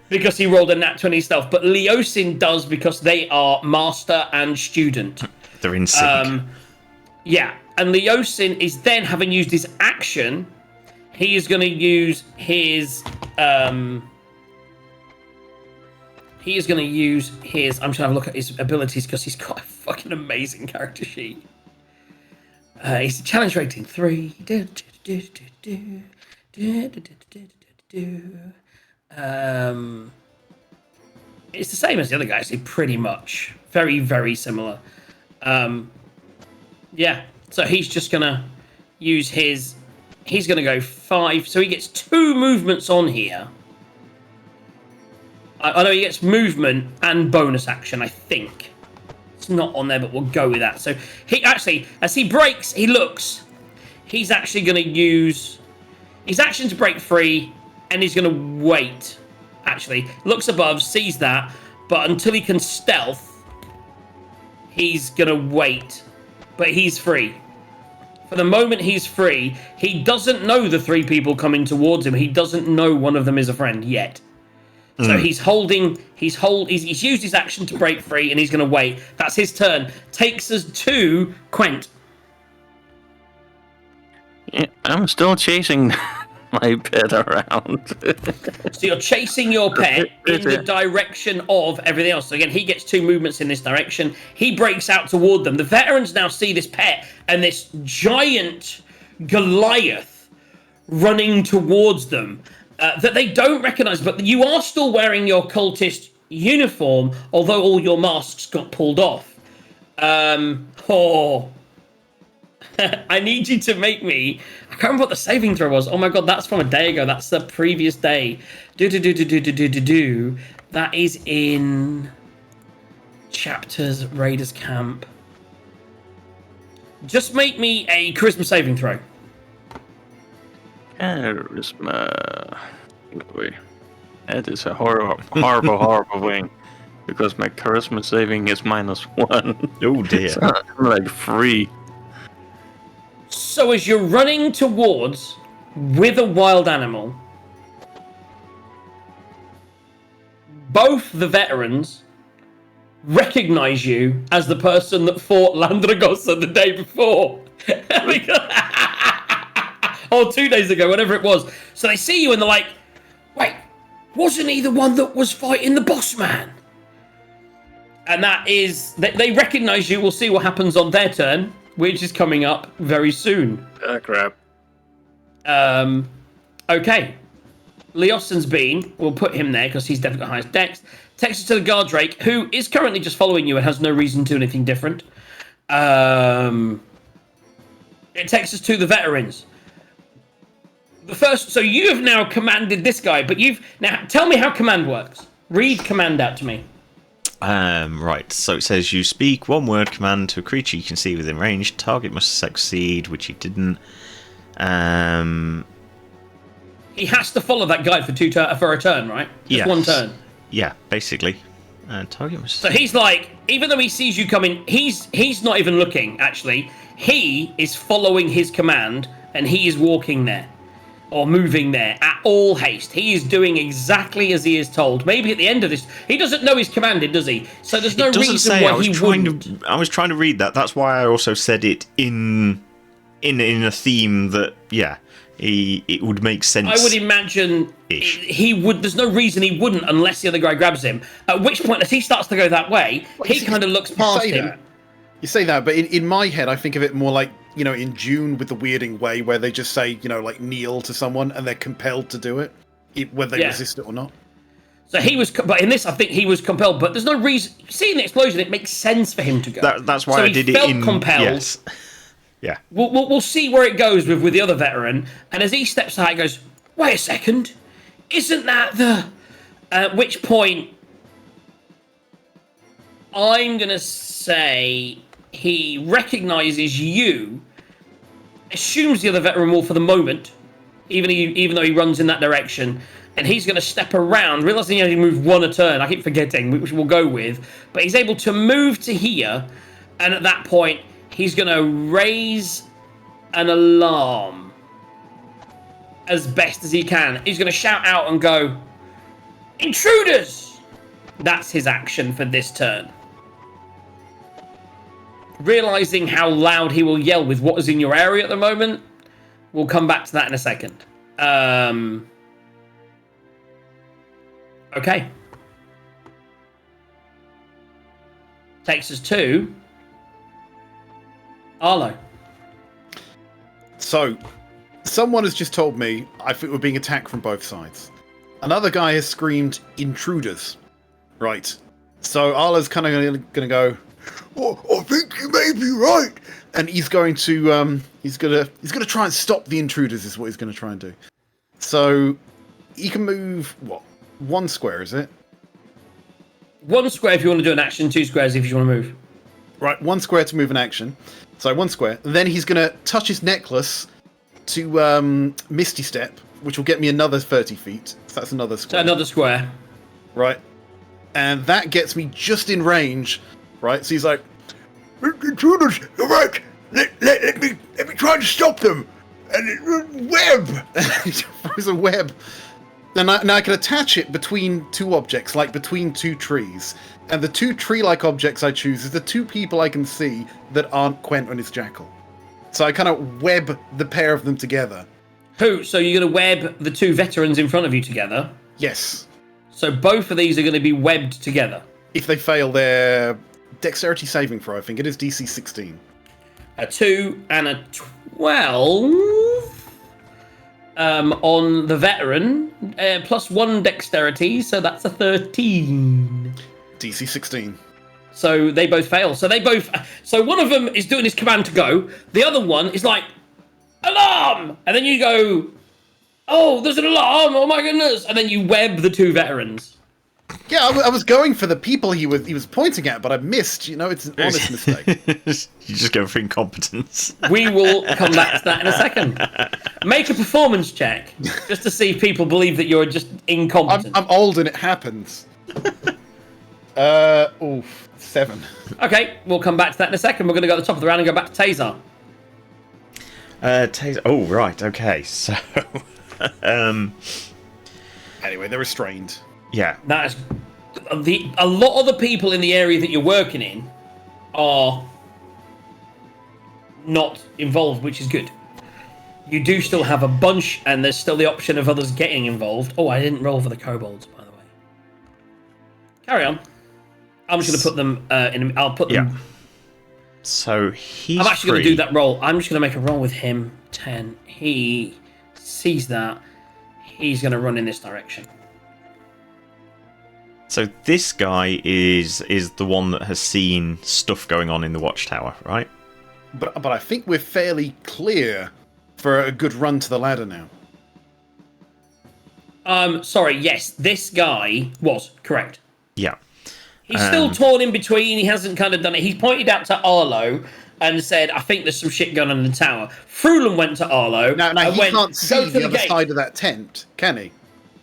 because he rolled a nat 20 stealth, but Leosin does because they are master and student. They're in sync. Yeah, and Leosin is then, having used his action, he is going to use his. He is going to use his. I'm trying to have a look at his abilities because he's got a fucking amazing character sheet. He's a challenge rating 3. It's the same as the other guys, pretty much. Very, very similar. Yeah, so he's just going to use his... He's going to go 5, so he gets 2 movements on here. I know he gets movement and bonus action, I think. It's not on there, but we'll go with that. So he actually, as he breaks, he looks. He's actually going to use his action to break free, and he's going to wait. Actually, looks above, sees that, but until he can stealth, he's going to wait. But he's free. For the moment, he's free. He doesn't know the 3 people coming towards him. He doesn't know one of them is a friend yet. So he's used his action to break free, and he's going to wait. That's his turn. Takes us to Quent. Yeah, I'm still chasing my pet around. So you're chasing your pet in the direction of everything else. So again, he gets 2 movements in this direction. He breaks out toward them. The veterans now see this pet and this giant Goliath running towards them. That they don't recognize, but you are still wearing your cultist uniform, although all your masks got pulled off. I need you to make me... I can't remember what the saving throw was. Oh my god, that's from a day ago. That's the previous day. That is in... Chapters, Raiders Camp. Just make me a charisma saving throw. Charisma. Wait. That is a horrible thing. Because my charisma saving is -1. Oh dear. So I'm like 3. So as you're running towards with a wild animal, both the veterans recognize you as the person that fought Landragosa the day before. Or 2 days ago, whatever it was. So they see you and they're like, "Wait, wasn't he the one that was fighting the boss man?" And that is, they recognize you. We'll see what happens on their turn, which is coming up very soon. Ah, crap. Okay. Leosin's been, we'll put him there because he's definitely got highest dex. Takes us to the guard Drake, who is currently just following you and has no reason to do anything different. It takes us to the veterans. So you have now commanded this guy, but now tell me how command works. Read command out to me. Right, so it says you speak one word command to a creature you can see within range. Target must succeed, which he didn't. He has to follow that guide for a turn, right? Just yes. one turn. Yeah, basically. Target must. So he's like, even though he sees you coming, he's not even looking. Actually, he is following his command, and he is walking there. Or moving there at all haste. He is doing exactly as he is told. Maybe at the end of this, he doesn't know he's commanded, does he? So there's no reason why he wouldn't. I was trying to read that. That's why I also said it in a theme that it would make sense. I would imagine he would. There's no reason he wouldn't unless the other guy grabs him. At which point, as he starts to go that way, he kind of looks past him. You say that, but in my head, I think of it more like, in June with the weirding way where they just say, like kneel to someone and they're compelled to do it, whether they resist it or not. So he was, but in this, I think he was compelled. But there's no reason. Seeing the explosion, it makes sense for him to go. That's why I did it in. Compelled. Yes. Yeah. We'll see where it goes with the other veteran. And as he steps out, he goes, "Wait a second, isn't that the?" At which point, I'm gonna say he recognizes you, assumes the other veteran will for the moment, even though he runs in that direction, and he's gonna step around, realizing he only moved one a turn. I keep forgetting, which we'll go with, but he's able to move to here, and at that point, he's gonna raise an alarm as best as he can. He's gonna shout out and go, "Intruders!" That's his action for this turn. Realizing how loud he will yell with what is in your area at the moment, we'll come back to that in a second. Okay. Takes us to Arlo. So, someone has just told me I think we're being attacked from both sides. Another guy has screamed, "Intruders." Right. So Arlo's kind of going to go, "Oh, I think you may be right," and he's going to try and stop the intruders. Is what he's going to try and do. So he can move what, 1 square, is it? 1 square if you want to do an action, 2 squares if you want to move. Right, 1 square to move an action. So 1 square. Then he's going to touch his necklace to Misty Step, which will get me another 30 feet. So that's another So square. another square. Right. And that gets me just in range. Right, so he's like, Intruders, you're right. Let me try to stop them. And web. he throws a web. And now I can attach it between 2 objects, like between 2 trees. And the 2 tree-like objects I choose is the 2 people I can see that aren't Quent and his jackal. So I kind of web the pair of them together. Who? So you're going to web the 2 veterans in front of you together? Yes. So both of these are going to be webbed together. If they fail their dexterity saving throw, I think it is DC 16. A 2 and a 12 on the veteran, plus 1 dexterity, so that's a 13. DC 16. So they both fail. So one of them is doing his command to go. The other one is like, "Alarm!" And then you go, "Oh, there's an alarm! Oh my goodness!" And then you web the 2 veterans. Yeah, I was going for the people he was pointing at, but I missed. You know, it's an honest mistake. You just go for incompetence. We will come back to that in a second. Make a performance check, just to see if people believe that you're just incompetent. I'm old and it happens. 7. Okay, we'll come back to that in a second. We're going to go to the top of the round and go back to Tazar. Taser. Oh, right. Okay. So, Anyway, they're restrained. yeah. That is a lot of the people in the area that you're working in are not involved, which is good. You do still have a bunch, and there's still the option of others getting involved. Oh, I didn't roll for the kobolds, by the way. Carry on. I'm just going to put them in. I'll put them. Yeah. So he's. I'm actually going to free. do that roll. I'm just going to make a roll with him. 10. He sees that. He's going to run in this direction. So this guy is the one that has seen stuff going on in the watchtower, right? But I think we're fairly clear for a good run to the ladder now. Sorry, yes, this guy was correct. Yeah. He's still torn in between. He hasn't kind of done it. He pointed out to Arlo and said, "I think there's some shit going on in the tower." Frulin went to Arlo. Now and he went, can't "Go see to the other gate." side of that tent, can he?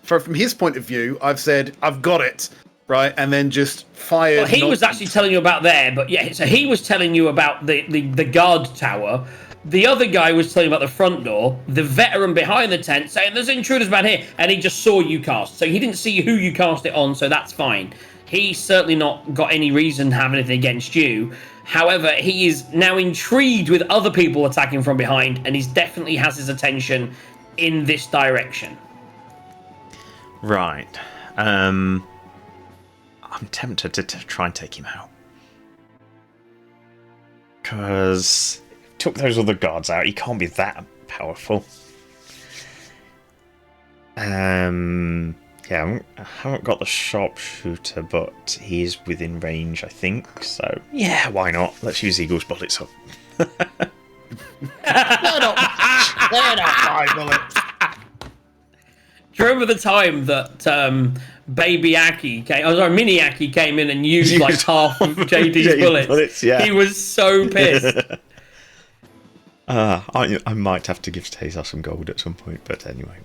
From his point of view, I've said, "I've got it," right, and then just fired. Well, he was actually telling you about there, but yeah, so he was telling you about the guard tower. The other guy was telling you about the front door. The veteran behind the tent saying, "There's intruders back here," and he just saw you cast. So he didn't see who you cast it on, so that's fine. He's certainly not got any reason to have anything against you. However, he is now intrigued with other people attacking from behind, and he definitely has his attention in this direction. Right. I'm tempted to try and take him out. Because took those other guards out, he can't be that powerful. Yeah, I haven't got the sharpshooter, but he's within range, I think. So, yeah, why not? Let's use Eagle's bullets up. They're not 5 bullets. Do you remember the time that Baby Aki came? Oh, sorry, Mini Aki came in and used like half of JD's bullets. Yeah. He was so pissed. I might have to give Tazar some gold at some point, but anyway.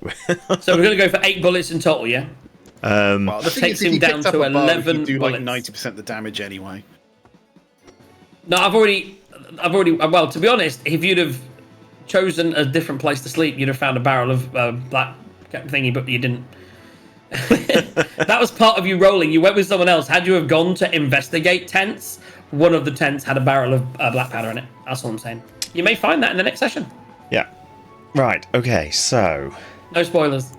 So we're going to go for 8 bullets in total, yeah? Well, the thing Takes is, if him he down picked up to a bow, 11 he'd do like bullets. 90% of the damage anyway. No, I've already. Well, to be honest, if you'd have chosen a different place to sleep, you'd have found a barrel of black thingy, but you didn't. That was part of you rolling. You went with someone else. Had you have gone to investigate tents, one of the tents had a barrel of black powder in it. That's all I'm saying. You may find that in the next session. Yeah. Right. Okay. So. No spoilers.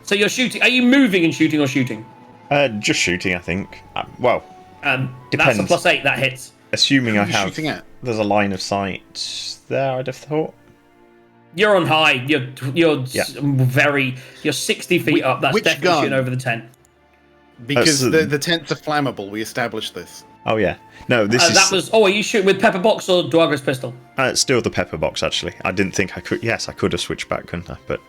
So you're shooting. Are you moving and shooting or shooting? Just shooting, I think. Well. That's a +8. That hits. Assuming I you have. shooting at? There's a line of sight there. I'd have thought. You're on high. You're Yeah. You're 60 feet up. That's which definitely gun? shooting over the tent. Because So- the tents are flammable. We established this. Oh yeah. No, this is. That was. Oh, are you shooting with pepper box or Duagra's pistol? Still the pepper box, actually. I didn't think I could. Yes, I could have switched back, couldn't I? But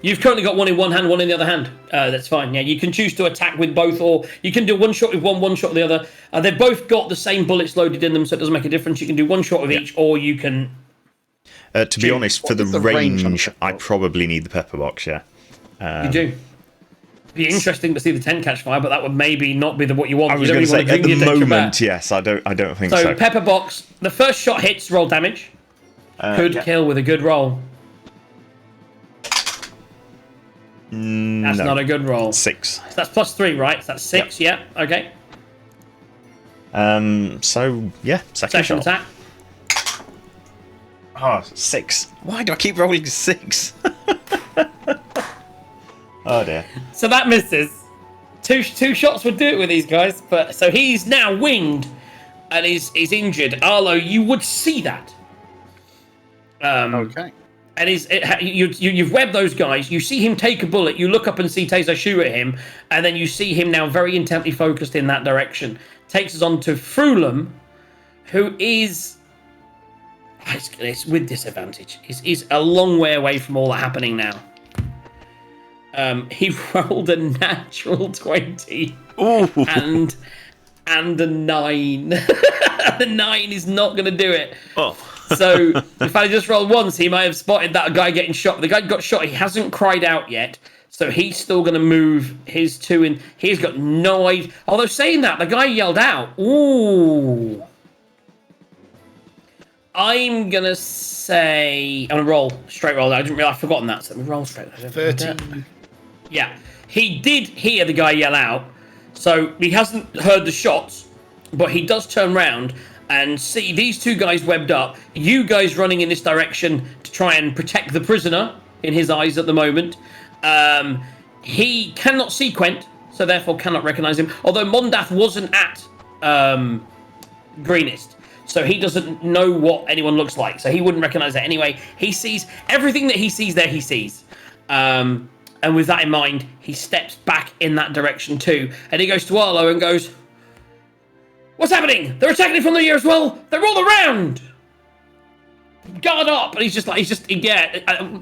You've currently got one in one hand, one in the other hand. That's fine. Yeah, you can choose to attack with both, or you can do one shot with one shot with the other. They've both got the same bullets loaded in them, so it doesn't make a difference. You can do one shot with each, or you can. to be honest, for the is the range on range, the pepper I box? probably need the pepper box. Yeah. You do. Be interesting to see the tent catch fire, but that would maybe not be what you want. I was You going don't to say really at want to the bring your attention moment, back. yes. I don't think So so. pepper box. The first shot hits. Roll damage. Could Yeah. kill with a good roll. That's No. not a good roll. 6. So that's +3, right? So that's 6. Yeah. Okay. So yeah, second Second shot. attack. Oh, 6. Why do I keep rolling 6? Oh dear. So that misses. Two shots would do it with these guys, but so he's now winged and is injured. Arlo, you would see that. Okay. And you've webbed those guys. You see him take a bullet. You look up and see Taser shoot at him, and then you see him now very intently focused in that direction. Takes us on to Frulum, who is. It's with disadvantage. He's a long way away from all that happening now. He rolled a natural 20 Ooh. and a 9. The 9 is not going to do it. Oh. So if I just rolled once, he might have spotted that guy getting shot. The guy got shot. He hasn't cried out yet, so he's still going to move his 2 in. He's got no idea. Although saying that, the guy yelled out. Ooh. I'm going to say... I'm going to roll. Straight roll. I didn't realize I've forgotten that. So let me roll straight. 13. Yeah. He did hear the guy yell out, so he hasn't heard the shots, but he does turn round and see these 2 guys webbed up, you guys running in this direction to try and protect the prisoner in his eyes at the moment. He cannot see Quent, so therefore cannot recognize him, although Mondath wasn't at Greenest, so he doesn't know what anyone looks like, so he wouldn't recognize that anyway. He sees everything that he sees there, he sees. And with that in mind, he steps back in that direction too. And he goes to Arlo and goes, "What's happening? They're attacking from the rear as well. They're all around. Guard up." And he's just, yeah.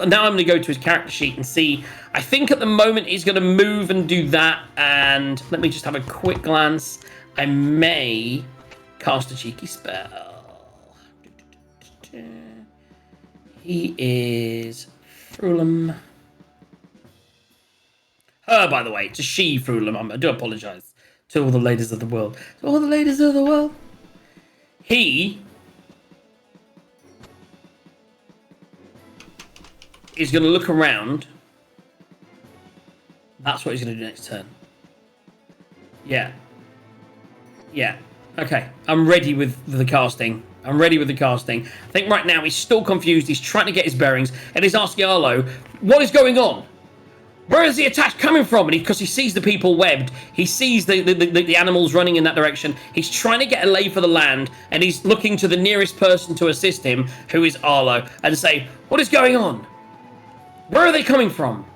Now I'm going to go to his character sheet and see. I think at the moment he's going to move and do that. And let me just have a quick glance. I may cast a cheeky spell. He is Frulum. By the way, it's a she, Frulum. I do apologise to all the ladies of the world. To all the ladies of the world. He is going to look around. That's what he's going to do next turn. Yeah. Yeah. Okay. I'm ready with the casting. I think right now he's still confused. He's trying to get his bearings. And he's asking Arlo, what is going on? Where is the attack coming from? And because he sees the people webbed, he sees the animals running in that direction. He's trying to get a lay for the land, and he's looking to the nearest person to assist him, who is Arlo, and say, what is going on? Where are they coming from?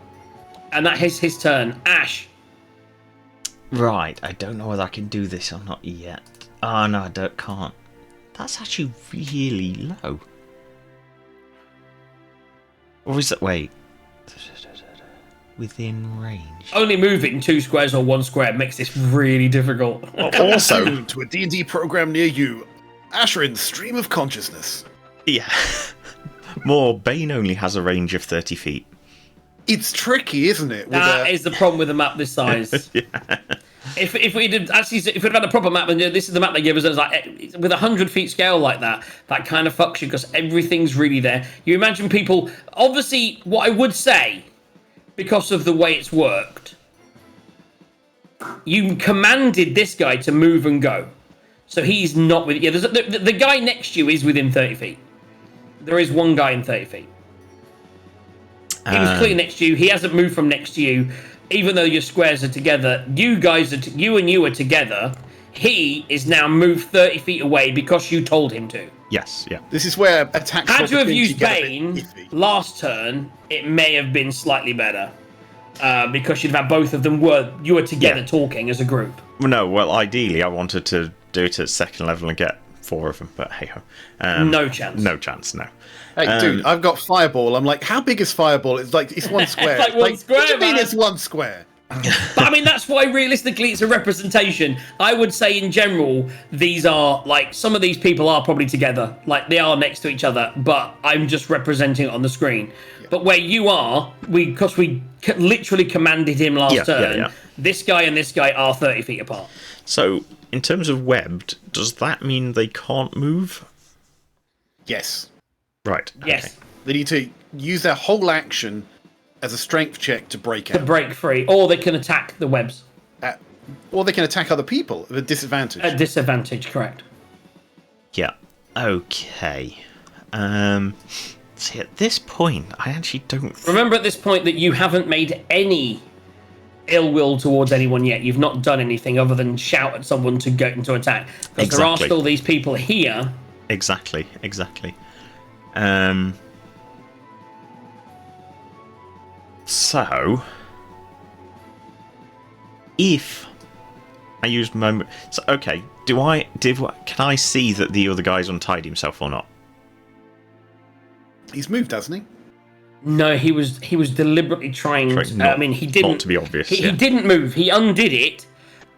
And that is his turn. Ash. Right, I don't know whether I can do this or not yet. Oh no, can't. That's actually really low. Or is that... Wait. Within range. Only moving 2 squares or 1 square makes this really difficult. Also... to a D&D program near you. Asheron's Stream of Consciousness. Yeah. More, Bane only has a range of 30 feet. It's tricky, isn't it? That is the problem with a map this size. Yeah. If we'd had a proper map, and this is the map they give us, it's like with 100 feet scale like that kind of fucks you because everything's really there. You imagine people. Obviously, what I would say, because of the way it's worked, you commanded this guy to move and go, so he's not with. Yeah, the guy next to you is within 30 feet. There is one guy in 30 feet. He was clearly next to you. He hasn't moved from next to you. Even though your squares are together, you are together. He is now moved 30 feet away because you told him to. Yes, yeah. This is where attacks. Had you have used get a bit Bane iffy. last turn, it may have been slightly better. Because you'd have had both of them you were together talking as a group. No, well, ideally, I wanted to do it at 2nd level and get 4 of them, but hey-ho. No chance. No chance, no. Hey, dude, I've got Fireball. I'm like, how big is Fireball? It's like, it's 1 square. It's like 1 square, what do you mean man? it's 1 square? But I mean, that's why realistically it's a representation. I would say in general, these are like, some of these people are probably together. Like, they are next to each other, but I'm just representing it on the screen. Yeah. But where you are, because we literally commanded him last turn, this guy and this guy are 30 feet apart. So, in terms of webbed, does that mean they can't move? Yes. Right. Yes. Okay. They need to use their whole action as a strength check to break out. To break free, or they can attack the webs. Or they can attack other people at a disadvantage. At disadvantage, correct. Yeah. Okay. See, at this point, I actually don't... Remember at this point that you haven't made any ill will towards anyone yet. You've not done anything other than shout at someone to go into attack. Because there are still these people here. Exactly. So, if I used my... So, okay, can I see that the other guy's untied himself or not? He's moved, hasn't he? No, he was deliberately trying to... he didn't... Not to be obvious, He didn't move. He undid it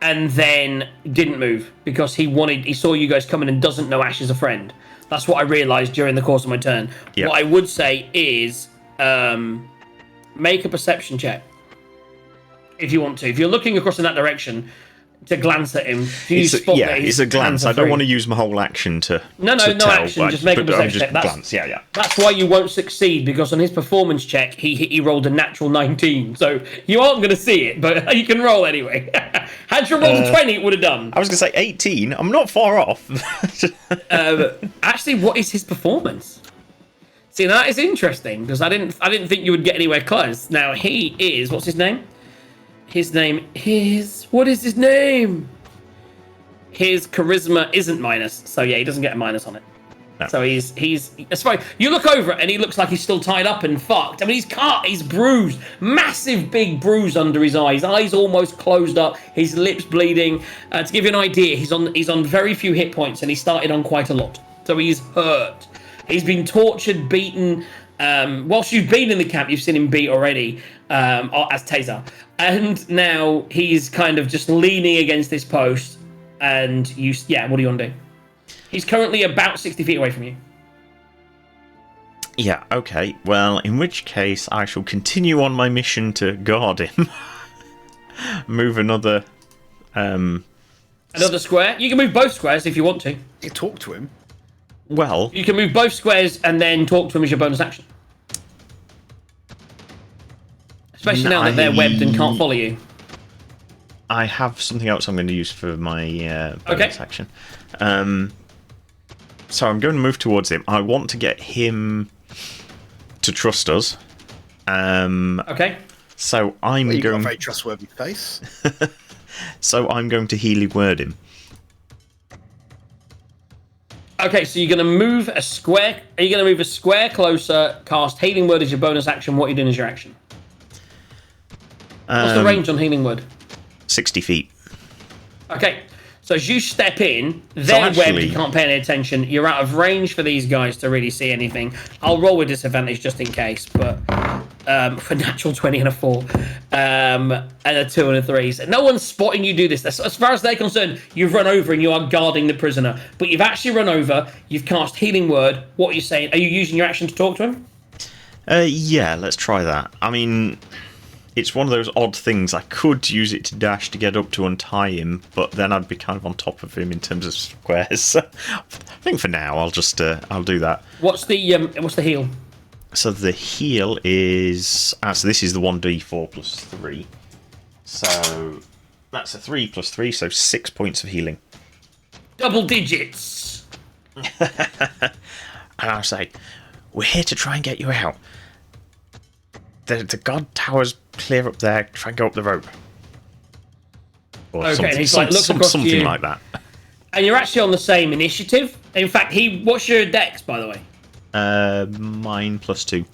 and then didn't move because he saw you guys coming and doesn't know Ash is a friend. That's what I realised during the course of my turn. Yeah. What I would say is... make a perception check if you want to. If you're looking across in that direction to glance at him, it's a glance. I don't want to use my whole action to no tell, action. Just make a perception check. Glance. Yeah. That's why you won't succeed because on his performance check he rolled a natural 19. So you aren't going to see it, but you can roll anyway. Had you rolled a 20, it would have done. I was going to say 18. I'm not far off. Actually, what is his performance? See, that is interesting because I didn't think you would get anywhere close. Now he is. What's his name? His name is. What is his name? His charisma isn't minus, so yeah, he doesn't get a minus on it. No. So he's. It's fine. You look over it and he looks like he's still tied up and fucked. I mean, he's cut. He's bruised. Massive big bruise under his eyes. Eyes almost closed up. His lips bleeding. To give you an idea, he's on very few hit points and he started on quite a lot. So he's hurt. He's been tortured, beaten. Whilst you've been in the camp, you've seen him beat already as Taser. And now he's kind of just leaning against this post. And what do you want to do? He's currently about 60 feet away from you. Yeah, okay. Well, in which case, I shall continue on my mission to guard him. Move another... Another square? You can move both squares if you want to. You talk to him. Well... You can move both squares and then talk to him as your bonus action. Especially now that they're webbed and can't follow you. I have something else I'm going to use for my bonus action. So I'm going to move towards him. I want to get him to trust us. Okay. So I'm You've got going... a very trustworthy face. So I'm going to healing word him. Okay, so you're going to move a square. Are you going to move a square closer, cast Healing Word as your bonus action? What are you doing as your action? What's the range on Healing Word? 60 feet. Okay, So as you step in, they're webbed, you can't pay any attention. You're out of range for these guys to really see anything. I'll roll with disadvantage just in case, but for natural 20 and a 4, and a 2 and a 3. So no one's spotting you do this. As far as they're concerned, you've run over and you are guarding the prisoner. But you've actually run over, you've cast Healing Word. What are you saying? Are you using your action to talk to him? Yeah, let's try that. I mean, it's one of those odd things. I could use it to dash to get up to untie him, but then I'd be kind of on top of him in terms of squares. So I think for now, I'll just I'll do that. What's the heal? So the heal is so this is the 1d4 plus 3. So that's a 3 plus 3, so 6 points of healing. Double digits. And I'll say, we're here to try and get you out. The god tower's clear up there. Try and go up the rope. Or Okay, something, and he's like, looks across to something you. like that. And you're actually on the same initiative. In fact, what's your dex, by the way? Mine plus 2.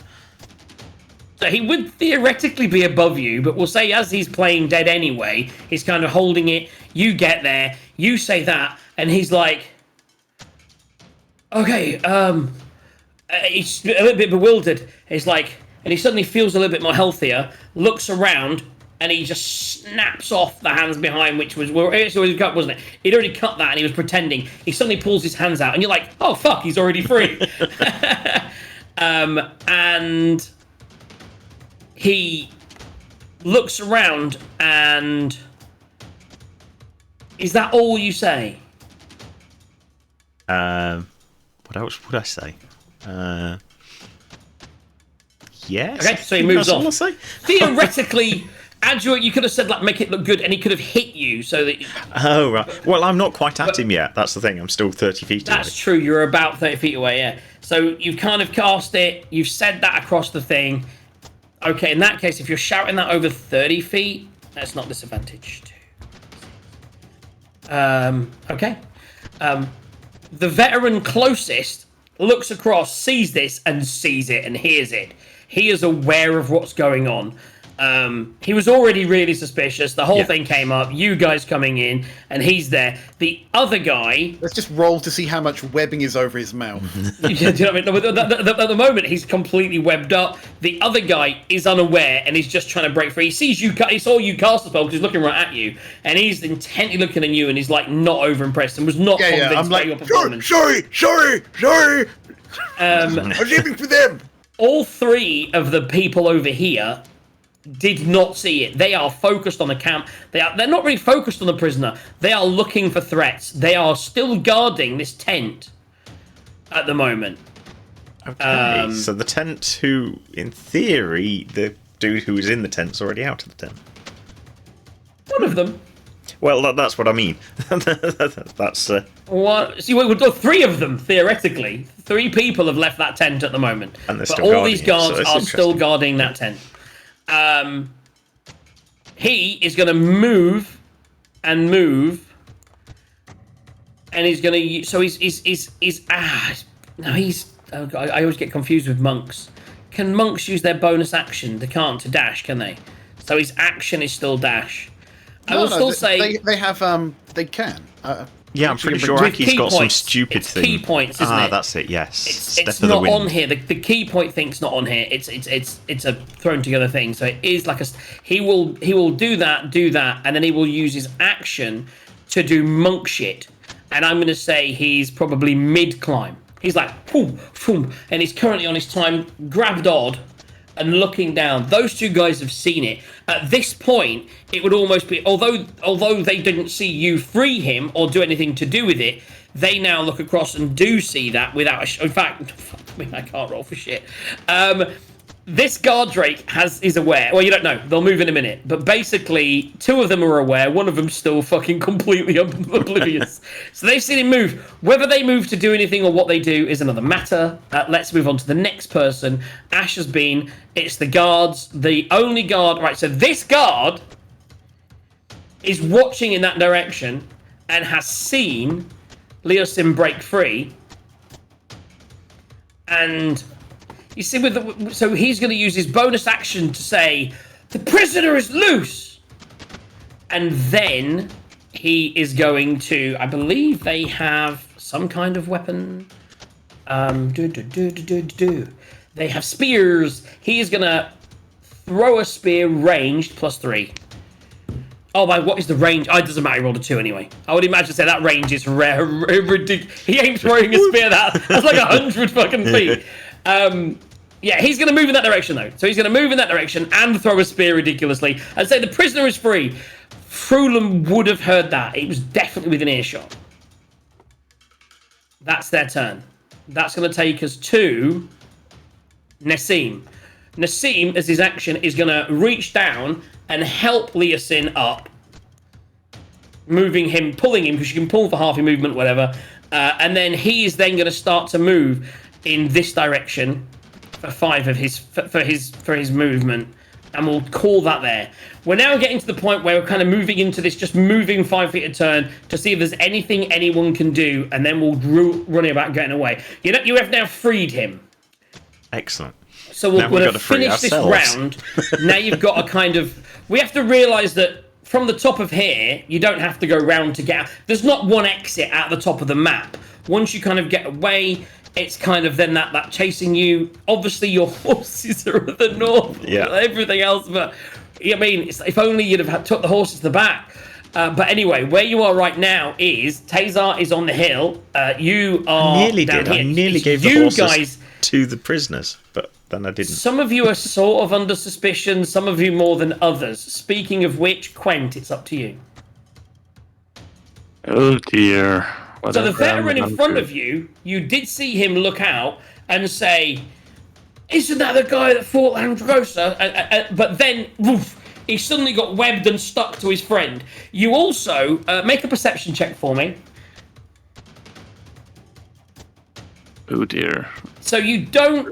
So he would theoretically be above you, but we'll say as he's playing dead anyway, he's kind of holding it. You get there, you say that, and he's like, okay, he's a little bit bewildered. He's like, and he suddenly feels a little bit more healthier, looks around, and he just snaps off the hands behind, which was, well, it was cut, wasn't it? He'd already cut that, and he was pretending. He suddenly pulls his hands out, and you're like, oh, fuck, he's already free. And he looks around, and is that all you say? What else would I say? Yes. Okay, so he moves on. That's all I'll say. Theoretically, Adjua, you could have said, like, make it look good, and he could have hit you so that... Oh, right. Well, I'm not quite at him yet. That's the thing. I'm still 30 feet away. That's true. You're about 30 feet away, yeah. So you've kind of cast it. You've said that across the thing. Okay, in that case, if you're shouting that over 30 feet, that's not disadvantaged. Okay. The veteran closest looks across, sees this, and sees it and hears it. He is aware of what's going on. He was already really suspicious. The whole thing came up. You guys coming in, and he's there. The other guy... Let's just roll to see how much webbing is over his mouth. You know what I mean? At the moment, he's completely webbed up. The other guy is unaware, and he's just trying to break free. He sees you. He saw you cast the spell because he's looking right at you, and he's intently looking at you, and he's like not over impressed and was not convinced I'm by like, your performance. Sorry. I was aiming for them. All three of the people over here did not see it. They are focused on the camp. They're not really focused on the prisoner. They are looking for threats. They are still guarding this tent at the moment. Okay, so the tent who, in theory, the dude who was in the tent's already out of the tent. One of them. Well, that's what I mean. That's... What? See, we've got three of them, theoretically. 3 people have left that tent at the moment. And they're but still all these guarding it, guards so are it's still interesting. guarding that tent. He is going to move, and he's going to. So oh God, I always get confused with monks. Can monks use their bonus action? They can't to dash, can they? So his action is still dash. I will still say they have they can. Yeah, I'm pretty sure with Aki's key got some points. step It's key points, isn't it? That's it. Yes. It's Step of the not wind. on here. The key point thing's not on here. It's a thrown together thing. So it is like he will do that, and then he will use his action to do monk shit. And I'm gonna say he's probably mid climb. He's like boom, boom, and he's currently on his time grabbed odd and looking down. Those two guys have seen it. At this point, it would almost be, although they didn't see you free him or do anything to do with it, they now look across and do see that without in fact, fuck me, I can't roll for shit. This guard drake is aware. Well, you don't know. They'll move in a minute. But basically, 2 of them are aware. One of them's still fucking completely oblivious. So they've seen him move. Whether they move to do anything or what they do is another matter. Let's move on to the next person. Ash has been. It's the guards. The only guard. Right, so this guard is watching in that direction and has seen Leosin break free. And... you see, so he's going to use his bonus action to say, "The prisoner is loose," and then he is going to. I believe they have some kind of weapon. They have spears. He is gonna throw a spear ranged +3. Oh my! What is the range? Oh, it doesn't matter. He rolled a 2 anyway. I would imagine say that range is ridiculous. He ain't throwing a spear that's like 100 fucking feet. Yeah, he's going to move in that direction, though. So he's going to move in that direction and throw a spear ridiculously. And say the prisoner is free. Frulam would have heard that. It was definitely within earshot. That's their turn. That's going to take us to Nassim. Nassim, as his action, is going to reach down and help Leosin up. Moving him, pulling him, because you can pull for half your movement, whatever. And then he is then going to start to move in this direction. For 5 of his movement, and we'll call that there. We're now getting to the point where we're kind of moving into this, just moving 5 feet a turn to see if there's anything anyone can do, and then we'll run about getting away. You have now freed him. Excellent. So we're going to finish this round. Now you've got a kind of. We have to realise that from the top of here, you don't have to go round to get out. There's not one exit at the top of the map. Once you kind of get away. It's kind of then that chasing you. Obviously, your horses are at the north. Yeah. Everything else, but I mean, if only you'd have took the horses to the back. But anyway, where you are right now is Tazar is on the hill. You are down here. I nearly gave the horses to the prisoners, but then I didn't. Some of you are sort of under suspicion. Some of you more than others. Speaking of which, Quent, it's up to you. Oh dear. So the veteran in front of you, you did see him look out and say, "Isn't that the guy that fought Androsa?" But then, woof, he suddenly got webbed and stuck to his friend. You also make a perception check for me. Oh dear. So you don't.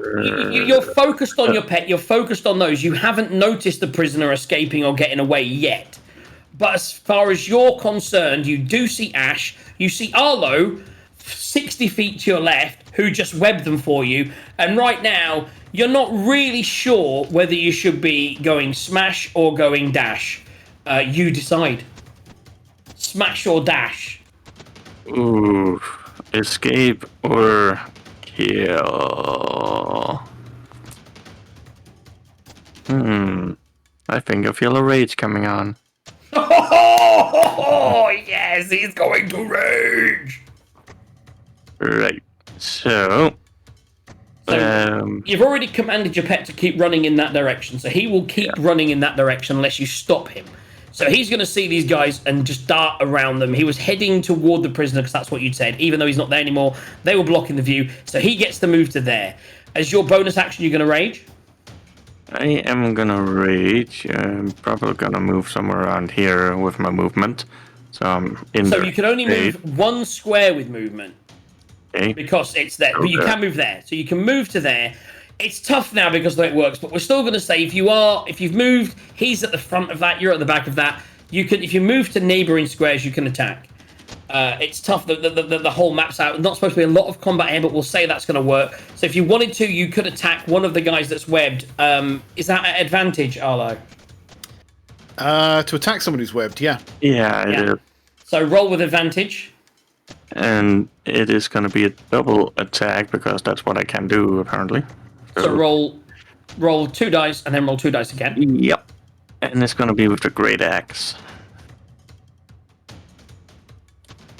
You're focused on your pet. You're focused on those. You haven't noticed the prisoner escaping or getting away yet. But as far as you're concerned, you do see Ash. You see Arlo, 60 feet to your left, who just webbed them for you. And right now, you're not really sure whether you should be going smash or going dash. You decide. Smash or dash. Ooh. Escape or kill. I think I feel a rage coming on. Oh, yes, he's going to rage. Right. So you've already commanded your pet to keep running in that direction, so he will keep running in that direction unless you stop him. So he's going to see these guys and just dart around them. He was heading toward the prisoner because that's what you'd said. Even though he's not there anymore, they were blocking the view. So he gets to move to there. As your bonus action, you're going to rage? I am gonna rage. I'm probably gonna move somewhere around here with my movement. So I'm in So you can only move 1 square with movement. Okay. Because it's there. But you can move there. So you can move to there. It's tough now because the way it works, but we're still going to say if you've moved, he's at the front of that, you're at the back of that. You can, if you move to neighboring squares, you can attack. It's tough. The whole map's out. Not supposed to be a lot of combat here, but we'll say that's going to work. So if you wanted to, you could attack one of the guys that's webbed. Is that an advantage, Arlo? To attack someone who's webbed, yeah. Yeah, it is. So roll with advantage. And it is going to be a double attack because that's what I can do apparently. So roll 2 dice and then roll 2 dice again. Yep. And it's going to be with the great axe.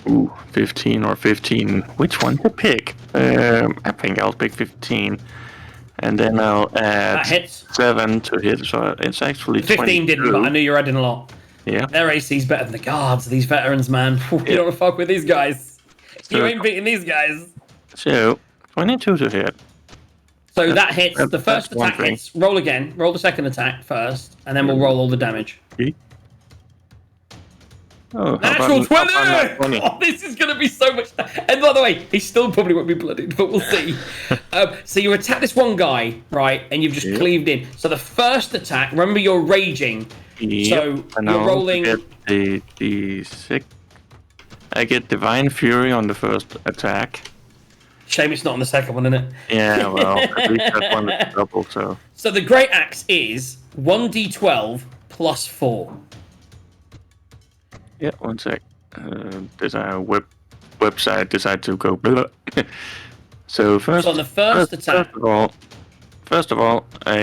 Ooh, 15 or 15. Which one to pick? I think I'll pick 15. And then I'll add 7 to hit. So it's actually 15 22. didn't, but I knew you were adding a lot. Yeah. Their AC's better than the guards, these veterans, man. You don't want to fuck with these guys. So, you ain't beating these guys. So, 22 to hit. So that hits. The first attack hits. Roll again. Roll the second attack first, and then we'll roll all the damage. Okay. Oh, Natural 20! Oh, this is going to be so much. And by the way, he still probably won't be bloodied, but we'll see. So you attack this one guy, right? And you've just cleaved in. So the first attack, remember you're raging. Yep. So you're rolling. I get Divine Fury on the first attack. Shame it's not on the second one, isn't it? Yeah, well, at least that one is double, so. So the Great Axe is 1d12 plus 4. Yeah, one sec. website decide to go blah. So first, So on the first attack, first of all, I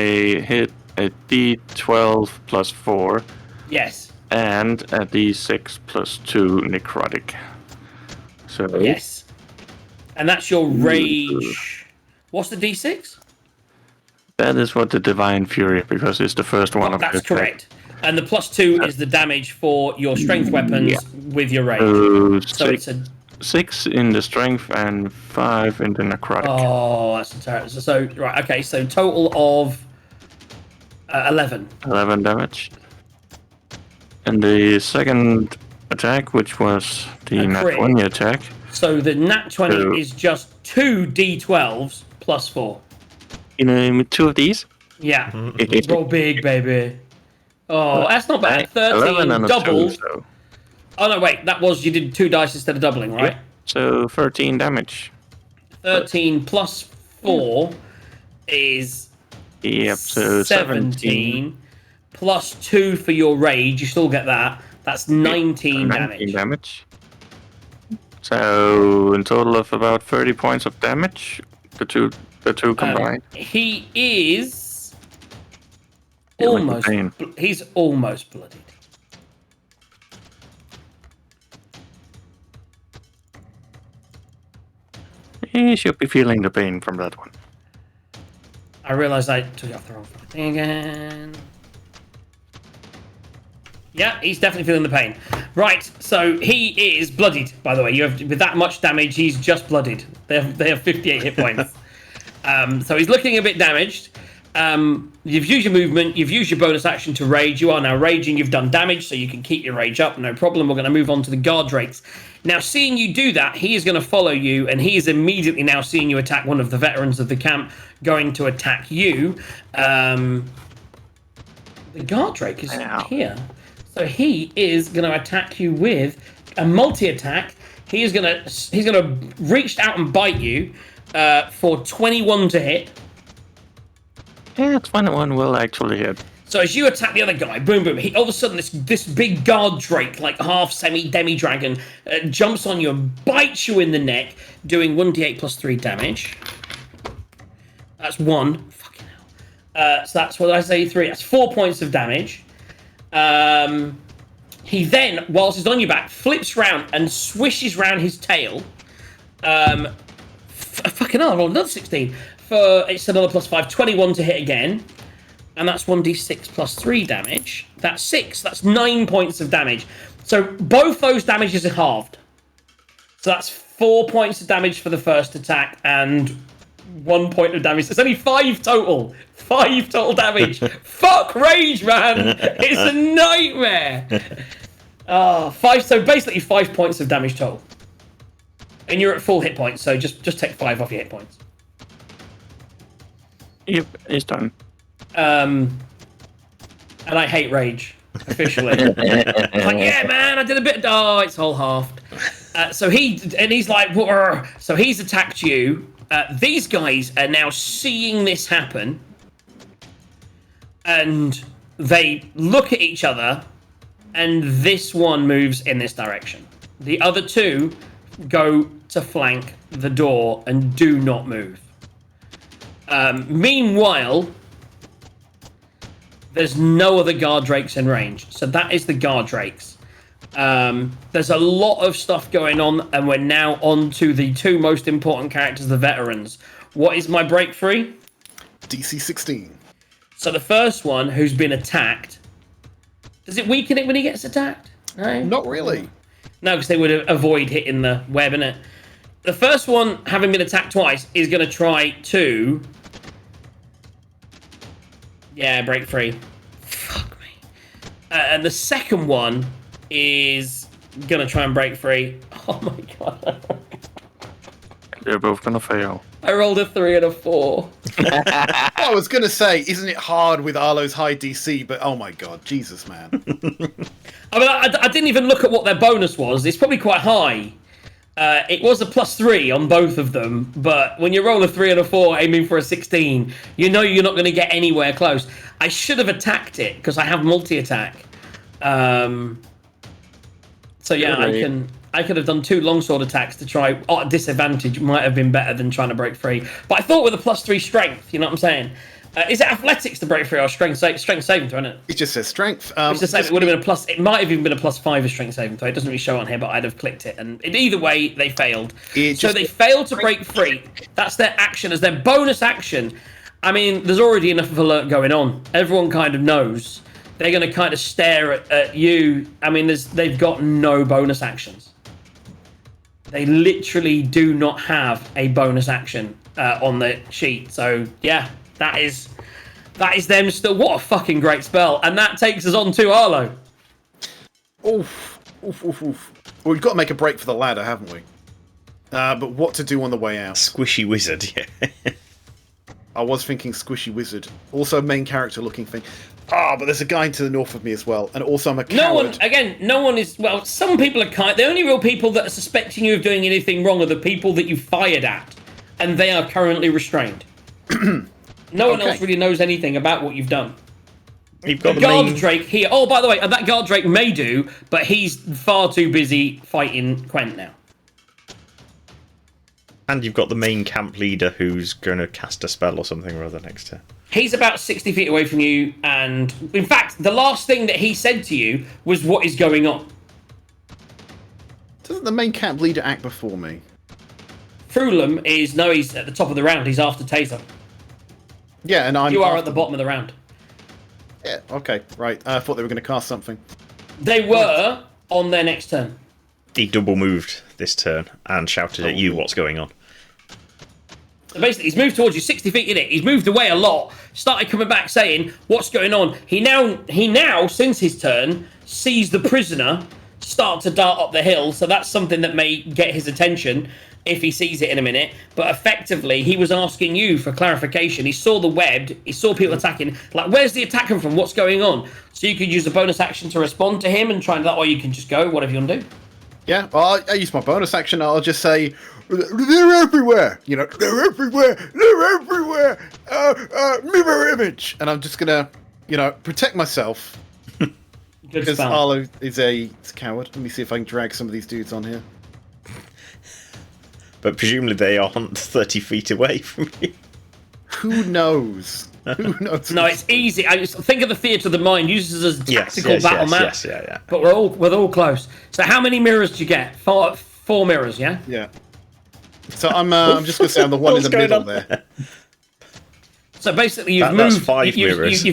hit a D12 plus 4 yes, and a D6 plus 2 necrotic. So yes, and that's your rage. What's the D6? that is what the Divine Fury, because it's the first one of That's the attack. correct. And the +2 is the damage for your strength weapons with your rage. So it's a 6 in the strength and 5 in the necrotic. oh, that's terrible. So right, okay, so total of 11. 11 damage. And the second attack, which was the A nat crit. 20 attack. So the nat 20 So- is just 2 d12s plus 4. In 2 of these. Yeah. Roll big, baby. Oh, that's not bad. 11 13 and a double. 2, so. Oh no, wait, that was you did 2 dice instead of doubling, right? Yeah. So 13 damage. 13 plus 4 is Yep, so 17 plus 2 for your rage. You still get that. That's 19 19 damage. damage. So in total of about 30 points of damage. The two combined. He is Feeling the almost. pain. He's almost bloodied. He should be feeling the pain from that one. I realised I took off the wrong thing again. Yeah, he's definitely feeling the pain. Right, so he is bloodied, by the way. You have with that much damage, he's just bloodied. They have 58 hit points. So he's looking a bit damaged. You've used your movement, you've used your bonus action to rage. You are now raging, you've done damage, so you can keep your rage up, no problem. We're going to move on to the guard drakes. Now, seeing you do that, he is going to follow you, and he is immediately now seeing you attack one of the veterans of the camp, going to attack you. The guard drake is here. So he is going to attack you with a multi-attack. He's going to reach out and bite you for 21 to hit. Yeah, 21 will actually hit. So as you attack the other guy, boom, boom, he, all of a sudden this big guard drake, like half demi-dragon, jumps on you and bites you in the neck, doing 1d8 plus 3 damage. That's 1. Fucking hell. So that's, what did I say, 3? That's 4 points of damage. He then, whilst he's on your back, flips round and swishes round his tail. Fucking hell, I rolled another 16. It's another plus 5, 21 to hit again. And that's 1d6 plus 3 damage. That's 6. That's 9 points of damage. So both those damages are halved. So that's 4 points of damage for the first attack and 1 point of damage. It's only 5 total. 5 total damage. Fuck rage, man. It's a nightmare. 5. So basically 5 points of damage total. And you're at full hit points. So just take 5 off your hit points. Yep, it's done. And I hate rage officially. It's like, yeah, man, I did a bit. Oh, it's all halved. So he's like, "Whoa." So he's attacked you. These guys are now seeing this happen, and they look at each other, and this one moves in this direction. The other two go to flank the door and do not move. Meanwhile, there's no other guard drakes in range. So that is the guard drakes. There's a lot of stuff going on, and we're now on to the 2 most important characters, the veterans. What is my break free? DC 16. So the first one, who's been attacked, does it weaken it when he gets attacked? No? Not really. No, because they would avoid hitting the web, innit? The first one, having been attacked twice, is going to try to... Yeah, break free. Fuck me. And the second one is going to try and break free. Oh my god. They're both gonna fail. I rolled a 3 and a 4. I was going to say, isn't it hard with Arlo's high DC? But oh my god, Jesus, man. I mean, I didn't even look at what their bonus was. It's probably quite high. It was a +3 on both of them, but when you roll a 3 and a 4 aiming for a 16, you know you're not going to get anywhere close. I should have attacked it, because I have multi-attack. So So yeah, Really? I could have done 2 longsword attacks to try at disadvantage. Might have been better than trying to break free. But I thought with a +3 strength, you know what I'm saying? Is it athletics to break free or strength saving throw? Isn't it? It just says strength. It's just it would have been a plus. It might have even been a +5 of strength saving throw. It doesn't really show on here, but I'd have clicked it. And either way, they failed. So they failed to break free. That's their action as their bonus action. I mean, there's already enough of alert going on. Everyone kind of knows. They're going to kind of stare at you. I mean, they've got no bonus actions. They literally do not have a bonus action on the sheet. So yeah, that is them still. What a fucking great spell. And that takes us on to Arlo. Oof. Well, we've got to make a break for the ladder, haven't we? But what to do on the way out? Squishy wizard, yeah. I was thinking squishy wizard. Also main character looking thing. But there's a guy to the north of me as well. And also I'm a coward. No one is... Well, some people are kind... The only real people that are suspecting you of doing anything wrong are the people that you fired at. And they are currently restrained. No one else really knows anything about what you've done. You've got the guard Drake here... Oh, by the way, that guard Drake may do, but he's far too busy fighting Quent now. And you've got the main camp leader who's going to cast a spell or something or other next turn. He's about 60 feet away from you, and in fact, the last thing that he said to you was, "What is going on?" Doesn't the main camp leader act before me? Frulum he's at the top of the round. He's after Taser. Yeah, and You are at the bottom of the round. Yeah, okay, right. I thought they were going to cast something. They were on their next turn. He double moved this turn and shouted at you what's going on. So basically, he's moved towards you 60 feet in it. He's moved away a lot. Started coming back saying, "What's going on?" He now, since his turn, sees the prisoner start to dart up the hill. So that's something that may get his attention if he sees it in a minute. But effectively, he was asking you for clarification. He saw the webbed. He saw people attacking. Like, where's the attack come from? What's going on? So you could use a bonus action to respond to him and try and that, or you can just go. Whatever you want to do. Yeah, well, I use my bonus action. I'll just say, "They're everywhere." You know, they're everywhere. They're everywhere. Mirror image, and I'm just gonna, protect myself. Good Because spell. Arlo is a coward. Let me see if I can drag some of these dudes on here. But presumably they aren't 30 feet away from you. Who knows? Who knows? No, it's easy. I just think of the theatre of the mind. Use this as a tactical battle map. Yes, yeah. But we're all close. So how many mirrors do you get? Four mirrors, yeah? Yeah. So I'm just gonna say I'm the one in the middle there. So basically, you've That's moved. 5 mirrors.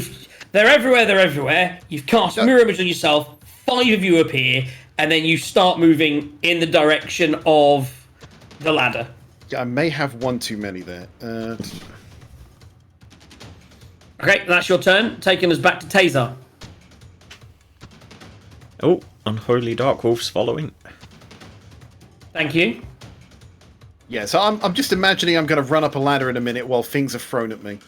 They're everywhere. They're everywhere. You've cast mirror image on yourself. 5 of you appear, and then you start moving in the direction of the ladder. Yeah, I may have one too many there. Okay, that's your turn. Taking us back to Taser. Oh, Unholy Dark Wolf's following. Thank you. Yeah, so I'm just imagining I'm going to run up a ladder in a minute while things are thrown at me.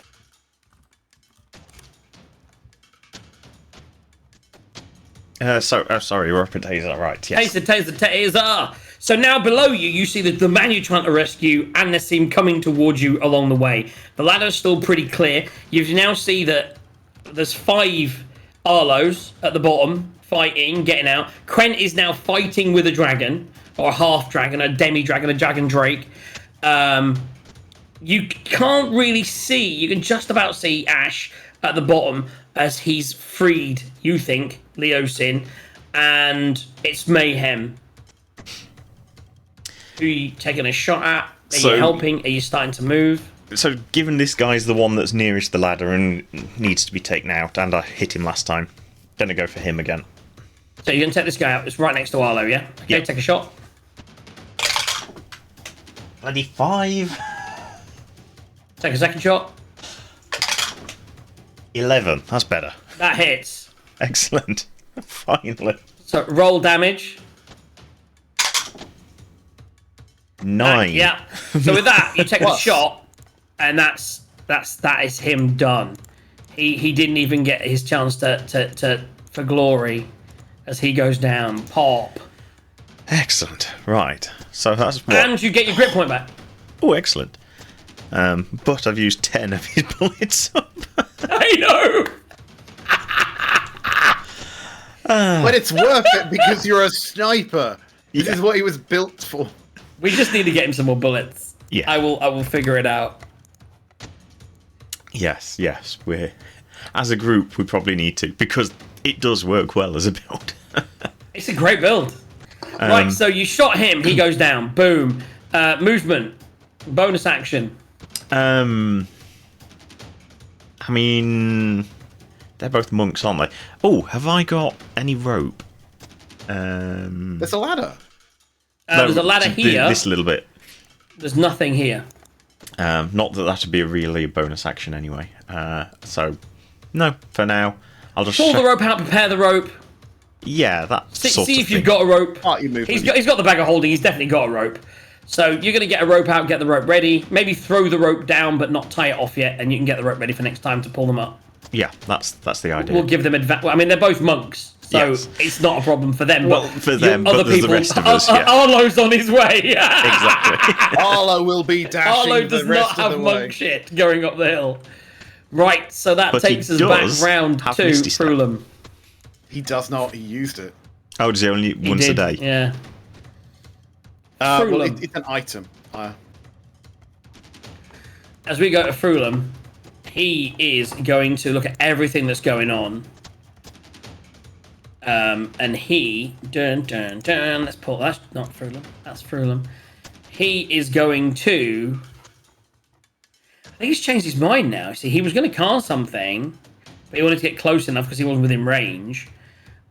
Sorry, we're up at Taser, right, yes. Taser. So now below you, you see the man you're trying to rescue and the team coming towards you along the way. The ladder's still pretty clear. You now see that there's 5 Arlos at the bottom, fighting, getting out. Quent is now fighting with a dragon, or a half-dragon, a demi-dragon, a dragon drake. You can't really see, you can just about see Ash at the bottom as he's freed, you think, Leosin, and it's mayhem. Who are you taking a shot at? Are you helping? Are you starting to move? So, given this guy's the one that's nearest the ladder and needs to be taken out, and I hit him last time, gonna go for him again. So you're gonna take this guy out. It's right next to Arlo, yeah? Okay, Yep. take a shot. Bloody 5. Take a second shot. 11. That's better. That hits. Excellent. Finally. So roll damage. 9. Yeah. So with that, you take a shot, and that is him done. He didn't even get his chance to for glory as he goes down. Pop. Excellent. Right. So that's what? And you get your grip point back. Oh, excellent. But I've used 10 of his bullets up. I know. But it's worth it because you're a sniper. This is what he was built for. We just need to get him some more bullets. Yeah. I will figure it out. Yes. We're as a group we probably need to because it does work well as a build. It's a great build. Right, so you shot him, he goes down. Boom. Movement. Bonus action. I mean, they're both monks, aren't they? Oh, have I got any rope? There's a ladder. There's a ladder here. This little bit. There's nothing here. Not that that'd be really a bonus action anyway. So, no, for now. I'll just Pull the rope out, prepare the rope. Yeah, that sort See of if you've thing. got a rope. Party movement. He's got the bag of holding. He's definitely got a rope. So you're going to get a rope out, get the rope ready. Maybe throw the rope down, but not tie it off yet, and you can get the rope ready for next time to pull them up. Yeah, that's the idea. We'll give them advantage. I mean, they're both monks, so Yes. it's not a problem for them. Well, but for them, but other there's the people, rest of us, yeah. Arlo's on his way. Exactly. Arlo will be dashing Arlo does the rest not have of the way. monk shit going up the hill. Right, so that But he takes us back does round have to Misty Step. Frulum. He does not. He used it. Oh, does he only He once did, a day? Yeah. Well, Frulum. it's an item. As we go to Frulum, he is going to look at everything that's going on. And he... Let's pull... That's not Frulum. That's Frulum. He is going to... I think he's changed his mind now. See, he was going to cast something, but he wanted to get close enough because he wasn't within range.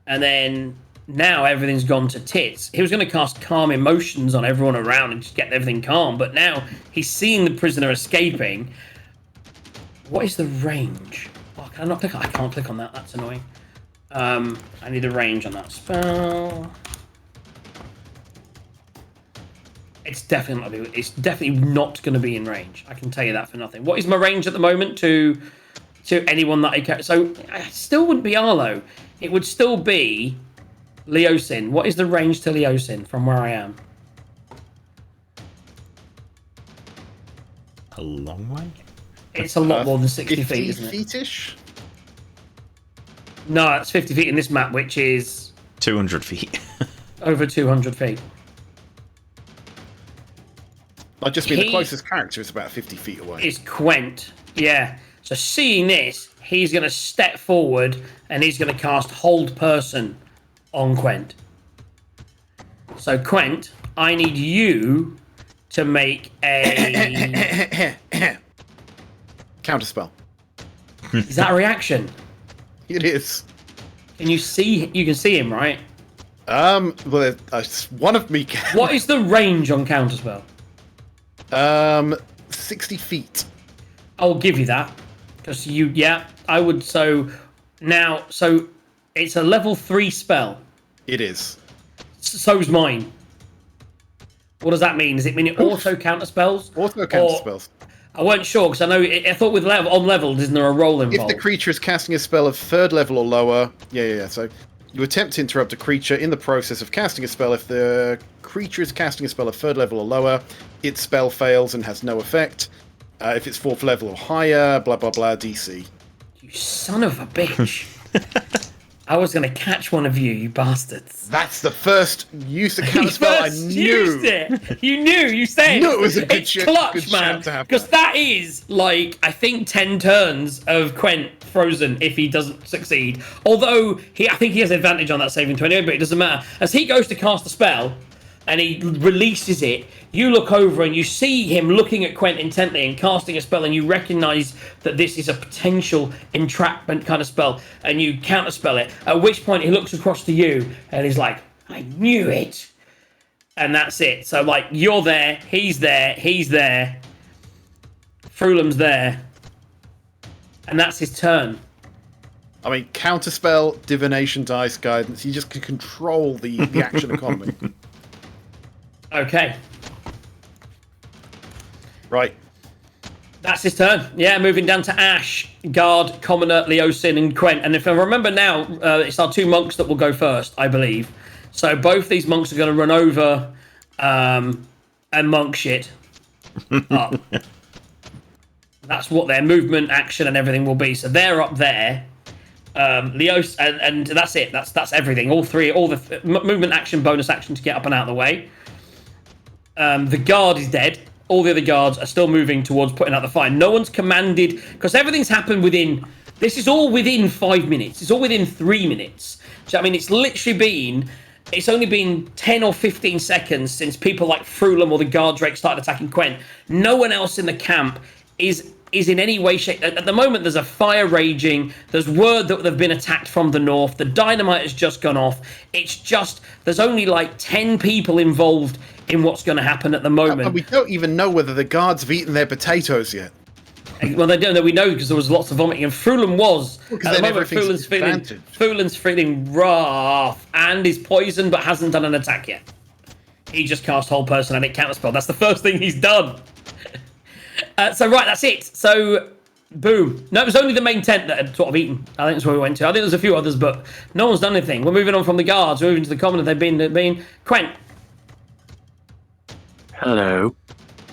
And then now everything's gone to tits. He was going to cast Calm Emotions on everyone around and just get everything calm. But now he's seeing the prisoner escaping. What is the range? Oh, can I not click on? I can't click on that. That's annoying. I need a range on that spell. It's definitely not going to be in range. I can tell you that for nothing. What is my range at the moment to anyone that I care? So it still wouldn't be Arlo. It would still be Leosin. What is the range to Leosin from where I am? A long way. It's a lot more than 60 feet, 50 isn't it? feet-ish? No, it's 50 feet in this map, which is 200 feet. over 200 feet. I'd just be the He- closest character is about 50 feet away. Is Quent. Yeah. So seeing this, he's going to step forward and he's going to cast Hold Person on Quent. So Quent, I need you to make a... Counterspell. Is that a reaction? It is. Can you see? You can see him, right? Well, one of me can. What is the range on Counterspell? 60 feet. I'll give you that. Because I would. So it's a level 3 spell. It is. So's mine. What does that mean? Does it mean it auto counter spells? Auto counter spells. I weren't sure because I thought with on leveled, isn't there a roll involved? If the creature is casting a spell of 3rd level or lower, yeah. So you attempt to interrupt a creature in the process of casting a spell. If the creature is casting a spell of 3rd level or lower, its spell fails and has no effect. If it's 4th level or higher, blah blah blah, DC. You son of a bitch! I was going to catch one of you, you bastards. That's the first use of You counterspell I first knew. used it. You knew. You said Knew it was a good it's shit- clutch, good man. shout to have Because that. that is like I think 10 turns of Quent frozen if he doesn't succeed. Although I think he has advantage on that saving throw anyway, but it doesn't matter. As he goes to cast a spell and he releases it, you look over and you see him looking at Quent intently and casting a spell, and you recognise that this is a potential entrapment kind of spell, and you counterspell it. At which point he looks across to you and he's like, "I knew it," and that's it. So like you're there, he's there, Frulum's there, and that's his turn. I mean, counterspell, divination, dice, guidance. You just can control the action economy. Okay. Right. That's his turn. Yeah, moving down to Ash, Guard, Commoner, Leosin, and Quent. And if I remember now, it's our 2 monks that will go first, I believe. So both these monks are going to run over and monk shit up. That's what their movement, action, and everything will be. So they're up there. Leos, and that's it. That's everything. All the movement, action, bonus action to get up and out of the way. The guard is dead. All the other guards are still moving towards putting out the fire. No one's commanded, because everything's happened within. This is all within 5 minutes. It's all within 3 minutes. So I mean, it's literally been. It's only been 10 or 15 seconds since people like Frulum or the guard Drake started attacking Quen. No one else in the camp is in any way, shape. At the moment, there's a fire raging. There's word that they've been attacked from the north. The dynamite has just gone off. It's just, there's only like 10 people involved in what's going to happen at the moment. And we don't even know whether the guards have eaten their potatoes yet. Well, they don't know. We know because there was lots of vomiting, and Frulum was. Well, at the moment, Frulin's feeling rough and is poisoned, but hasn't done an attack yet. He just cast Whole Person and it counterspell. That's the first thing he's done. So right, that's it. So boom. No, it was only the main tent that had sort of eaten. I think that's where we went to. I think there's a few others, but no one's done anything. We're moving on from the guards. We're moving to the commoner. They've been Quen. Hello.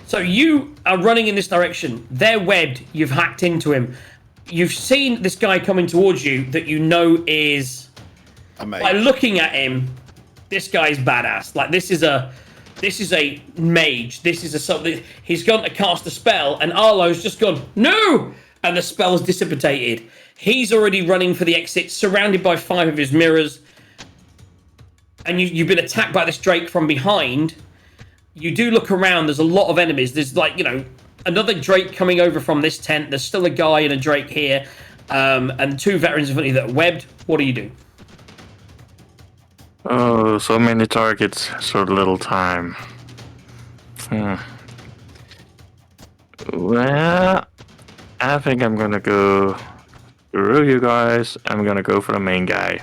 So you are running in this direction. They're webbed. You've hacked into him. You've seen this guy coming towards you that you know is... By looking at him, this guy's badass. Like, this is a mage. This is something. He's gone to cast a spell, and Arlo's just gone, no! And the spell's dissipated. He's already running for the exit, surrounded by 5 of his mirrors. And you've been attacked by this Drake from behind. You do look around, there's a lot of enemies. There's like, another Drake coming over from this tent. There's still a guy and a Drake here. And 2 veterans in front of you that are webbed. What do you do? Oh, so many targets, so little time. Well, I think I'm gonna go through you guys. I'm gonna go for the main guy.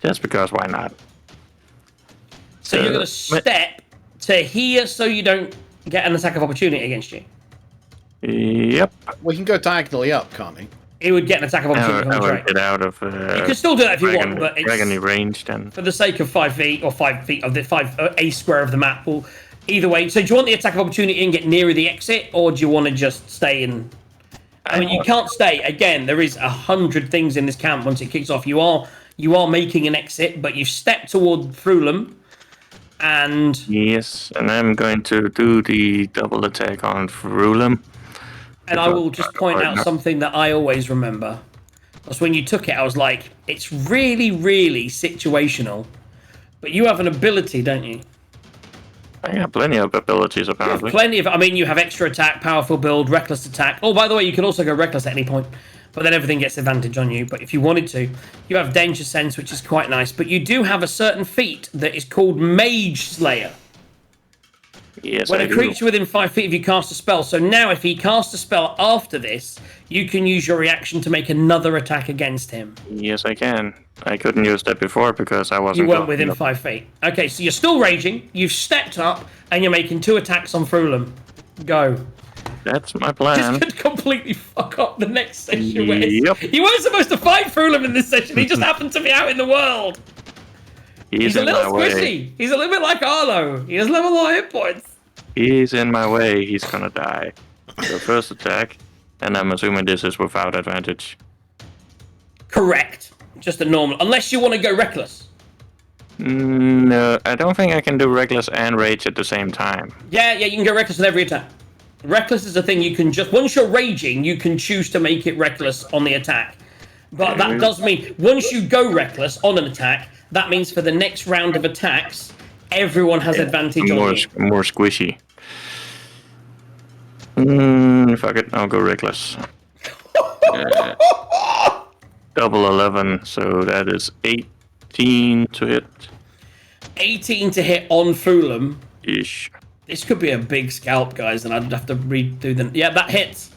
Just because, why not? So you're gonna step to here so you don't get an attack of opportunity against you? Yep. We can go diagonally up, can't we? He would get an attack of opportunity I from the would Drake. get out of... You can still do that if you want, but it's... Dragony range, then. For the sake of 5 feet, or 5 feet of the a square of the map, well, either way. So do you want the attack of opportunity and get nearer the exit, or do you want to just stay in... I mean, you can't stay. Again, there is 100 things in this camp once it kicks off. You are making an exit, but you've stepped toward Frulum, and... Yes, and I'm going to do the double attack on Frulum. And I will just point out something that I always remember. Because when you took it, I was like, it's really, really situational. But you have an ability, don't you? I have plenty of abilities, apparently. You have extra attack, powerful build, reckless attack. Oh, by the way, you can also go reckless at any point. But then everything gets advantage on you. But if you wanted to, you have danger sense, which is quite nice. But you do have a certain feat that is called Mage Slayer. Yes, when a creature within 5 feet of you casts a spell. So now if he casts a spell after this, you can use your reaction to make another attack against him. Yes, I can. I couldn't use that before because I wasn't... You weren't within 5 feet. Okay, so you're still raging, you've stepped up, and you're making 2 attacks on Frulum. Go. That's my plan. This could completely fuck up the next session. Yep. You weren't supposed to fight Frulum in this session, he just happened to be out in the world. He's a little squishy. He's a little bit like Arlo. He doesn't have a lot of hit points. He's in my way. He's gonna die. So first attack, and I'm assuming this is without advantage. Correct. Just a normal. Unless you want to go reckless. No, I don't think I can do reckless and rage at the same time. Yeah, you can go reckless with every attack. Reckless is a thing you can just... Once you're raging, you can choose to make it reckless on the attack. But that does mean... Once you go reckless on an attack, that means for the next round of attacks... Everyone has advantage on you. More squishy. Fuck it, I'll go reckless. Double 11, so that is 18 to hit. 18 to hit on Frulum. Ish. This could be a big scalp, guys, and I'd have to redo them. Yeah, that hits.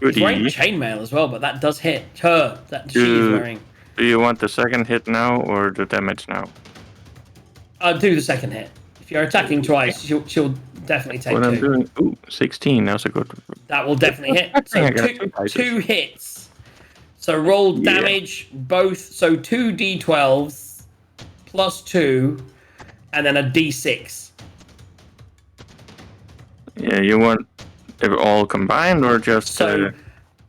Goody. He's wearing chainmail as well, but that does hit her. That she's wearing. Do you want the second hit now or the damage now? I'll do the second hit. If you're attacking twice, she'll definitely take 2. I'm doing, 16. That's a good. That will definitely hit. So two hits. So roll damage both. So 2 d12s plus 2, and then a d6. Yeah, you want it all combined or just? So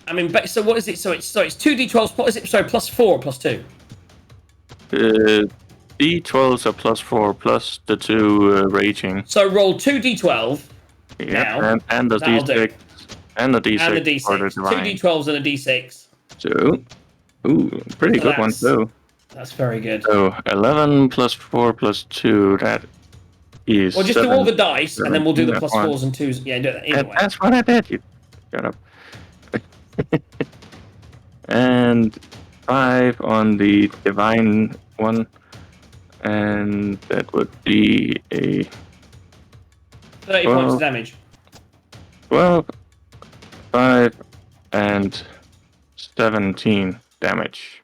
I mean, so what is it? So it's 2d12s. What is it? Sorry, +4 or +2? D12s are +4 plus the 2 raging. So roll 2d12. Yeah, Now, and the that'll do. D6. And the D6. And a d6. For the Two divine. d12s and a d6. So, ooh, pretty So good one too. That's very good. So 11 plus 4 plus 2, that is. Well, just do all the dice, and then we'll do the 17, +4s and 2s. Yeah, do it either way. That's what I did. You shut up. And 5 on the divine one, and that would be a 30 points of damage. 12, 5, and 17 damage.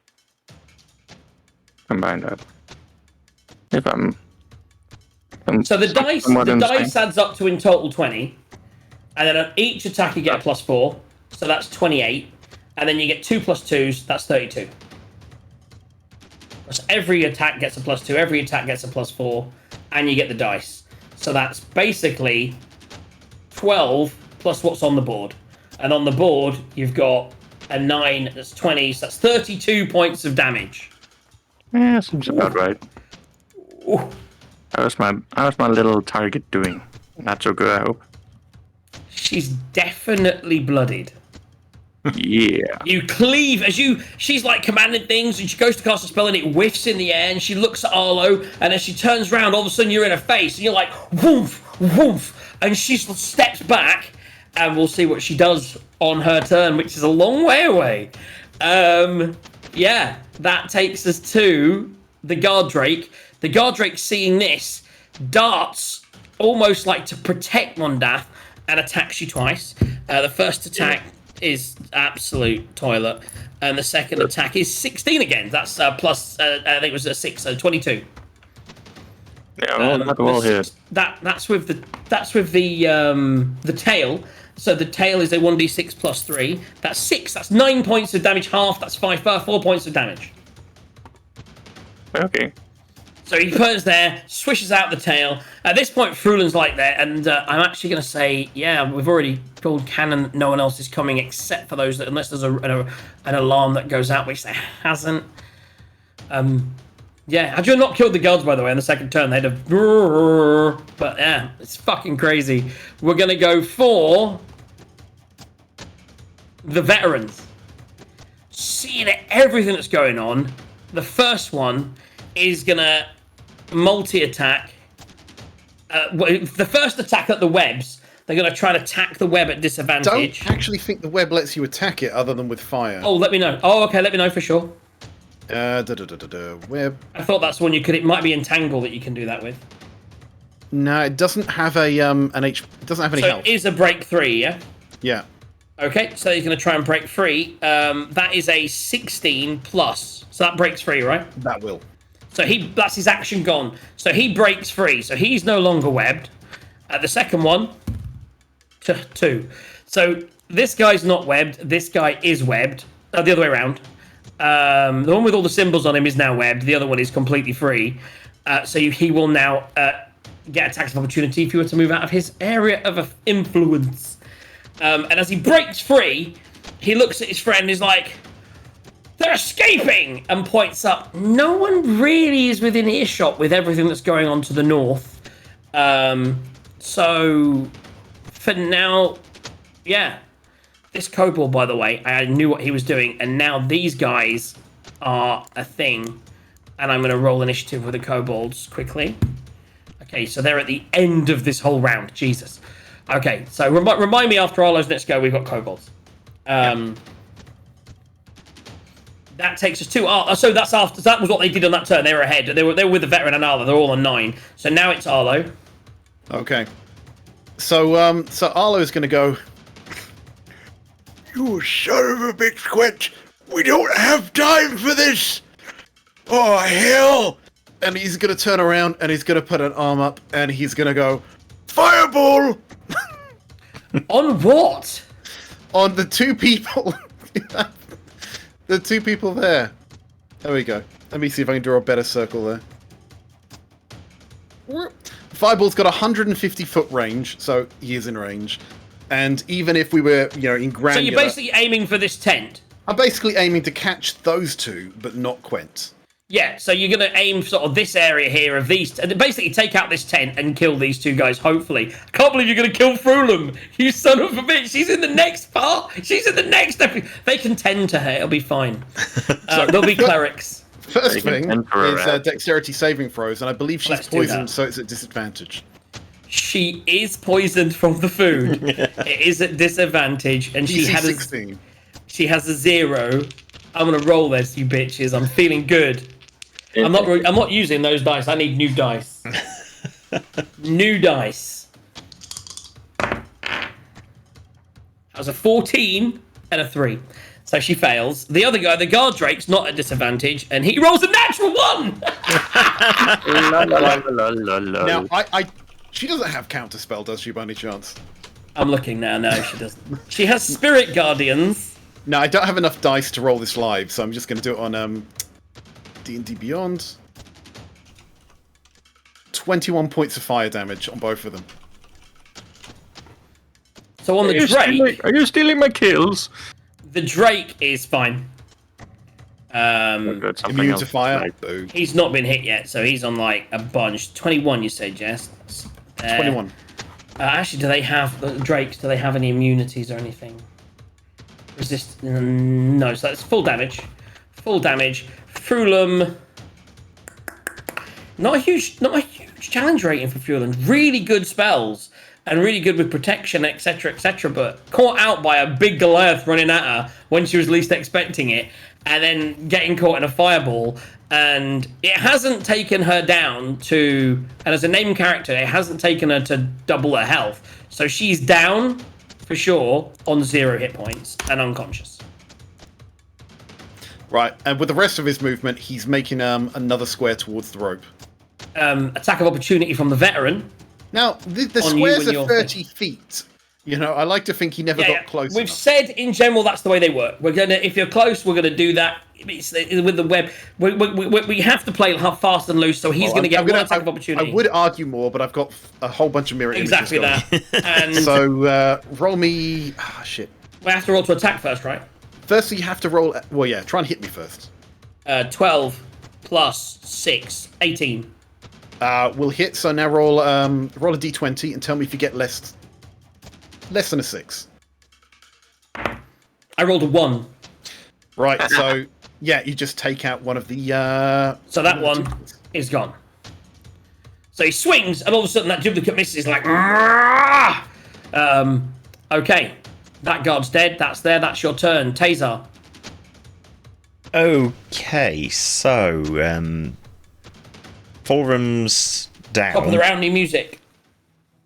Combine that. If I'm So the dice insane. adds up to in total 20, and then on each attack you get a +4, so that's 28, and then you get 2 + 2s, that's 32. So every attack gets a +2, every attack gets a +4, and you get the dice. So that's basically 12 plus what's on the board. And on the board, you've got a 9, that's 20, so that's 32 points of damage. Yeah, seems about right. Ooh. How's my little target doing? Not so good, I hope. She's definitely bloodied. Yeah. You cleave she's like commanding things, and she goes to cast a spell and it whiffs in the air, and she looks at Arlo, and as she turns around, all of a sudden you're in her face, and you're like, woof, woof, and she steps back, and we'll see what she does on her turn, which is a long way away. Yeah, that takes us to the Guard Drake. The Guard Drake, seeing this, darts almost like to protect Mondath and attacks you twice. The first attack is absolute toilet, and the second attack is 16 again. That's plus, I think it was a 6, so 22. Yeah, well, not well hit. That's with the tail. So the tail is a 1d6 plus 3. That's 6. That's 9 points of damage. Half. That's 4 points of damage. Okay. So he puts there, swishes out the tail. At this point, Frulin's like there, and I'm actually going to say, yeah, we've already told Cannon no one else is coming except for those that, unless there's an alarm that goes out, which there hasn't. Yeah, had you not killed the guards, by the way, on the second turn, they'd have... But yeah, it's fucking crazy. We're going to go for the veterans. Seeing everything that's going on, the first one is going to multi-attack. The first attack at the webs, they're going to try to attack the web at disadvantage. Don't actually think the web lets you attack it other than with fire. Oh, let me know. Oh, okay, let me know for sure. Web. I thought that's one you could. It might be entangle that you can do that with. No, it doesn't have a it doesn't have any So health. it is a break 3, yeah? Yeah. Okay, so he's going to try and break free. That is a 16 plus. So that breaks free, right? That will. So that's his action gone. So he breaks free. So he's no longer webbed. The second one, 2. So this guy's not webbed. This guy is webbed. The other way around. The one with all the symbols on him is now webbed. The other one is completely free. So he will now get attacks of opportunity if you were to move out of his area of influence. And as he breaks free, he looks at his friend and is like, "They're escaping!" and points up. No one really is within earshot with everything that's going on to the north. So for now, yeah. This kobold, by the way, I knew what he was doing, and now these guys are a thing. And I'm going to roll initiative with the kobolds quickly. Okay, so they're at the end of this whole round. Jesus. Okay, so remind me after Arlo's next go, we've got kobolds. That takes us to so that's after. That was what they did on that turn. They were ahead. They were with the veteran and Arlo. They're all on 9. So now it's Arlo. Okay. So so Arlo's going to go. You son of a bitch, Quet! We don't have time for this! Oh, hell! And he's going to turn around and he's going to put an arm up and he's going to go, Fireball! On what? On the 2 people. The 2 people there. There we go. Let me see if I can draw a better circle there. Fireball's got 150 foot range, so he is in range. And even if we were, in So granular... you're basically aiming for this tent. I'm basically aiming to catch those two, but not Quent. Yeah, so you're going to aim sort of this area here of these, and basically take out this tent and kill these two guys, hopefully. I can't believe you're going to kill Frulum, you son of a bitch. She's in the next part. She's in the next episode. They can tend to her. It'll be fine. They'll be clerics. First thing is dexterity saving throws, and I believe she's Let's do poisoned, that. so it's at disadvantage. She is poisoned from the food. It is at disadvantage, and DC 16. She has a 0. I'm going to roll this, you bitches. I'm feeling good. I'm not using those dice. I need new dice. New dice. That was a 14 and a 3. So she fails. The other guy, the guard drake's not at disadvantage, and he rolls a natural 1! Now, she doesn't have counterspell, does she, by any chance? I'm looking now. No, she doesn't. She has spirit guardians. No, I don't have enough dice to roll this live, so I'm just going to do it on D&D Beyond. 21 points of fire damage on both of them. So on the Drake... Are you stealing my kills? The Drake is fine. Immune to fire? Boo. He's not been hit yet, so he's on like a bunch. 21, you say, Jess? 21. Actually, do they have... The Drakes, do they have any immunities or anything? Resist... No, so that's full damage. Full damage. Frulum... Not a huge challenge rating for Frulum. Really good spells. And really good with protection, etc., etc. But caught out by a big Goliath running at her when she was least expecting it. And then getting caught in a fireball. And it hasn't taken her down to... And as a named character, it hasn't taken her to double her health. So she's down, for sure, on 0 hit points and unconscious. Right, and with the rest of his movement, he's making another square towards the rope. Attack of opportunity from the veteran. Now, the squares are 30 feet. I like to think he never got close We've enough. said in general that's the way they work. We're gonna, if you're close, we're gonna do that. It's with the web. We have to play fast and loose, so he's gonna get one attack of opportunity. I would argue more, but I've got a whole bunch of mirror images. Exactly that. And so roll me. Shit. We have to roll to attack first, right? Firstly, you have to roll. Well, yeah. Try and hit me first. 12 plus 6, 18. Will hit. So now roll a d20 and tell me if you get less than a 6. I rolled a 1. Right. So yeah, you just take out one of the. So that one is gone. So he swings, and all of a sudden that duplicate misses. Like, okay, that guard's dead. That's there. That's your turn, Tazar. Okay, so Fulrum's down. Top of the round, new music.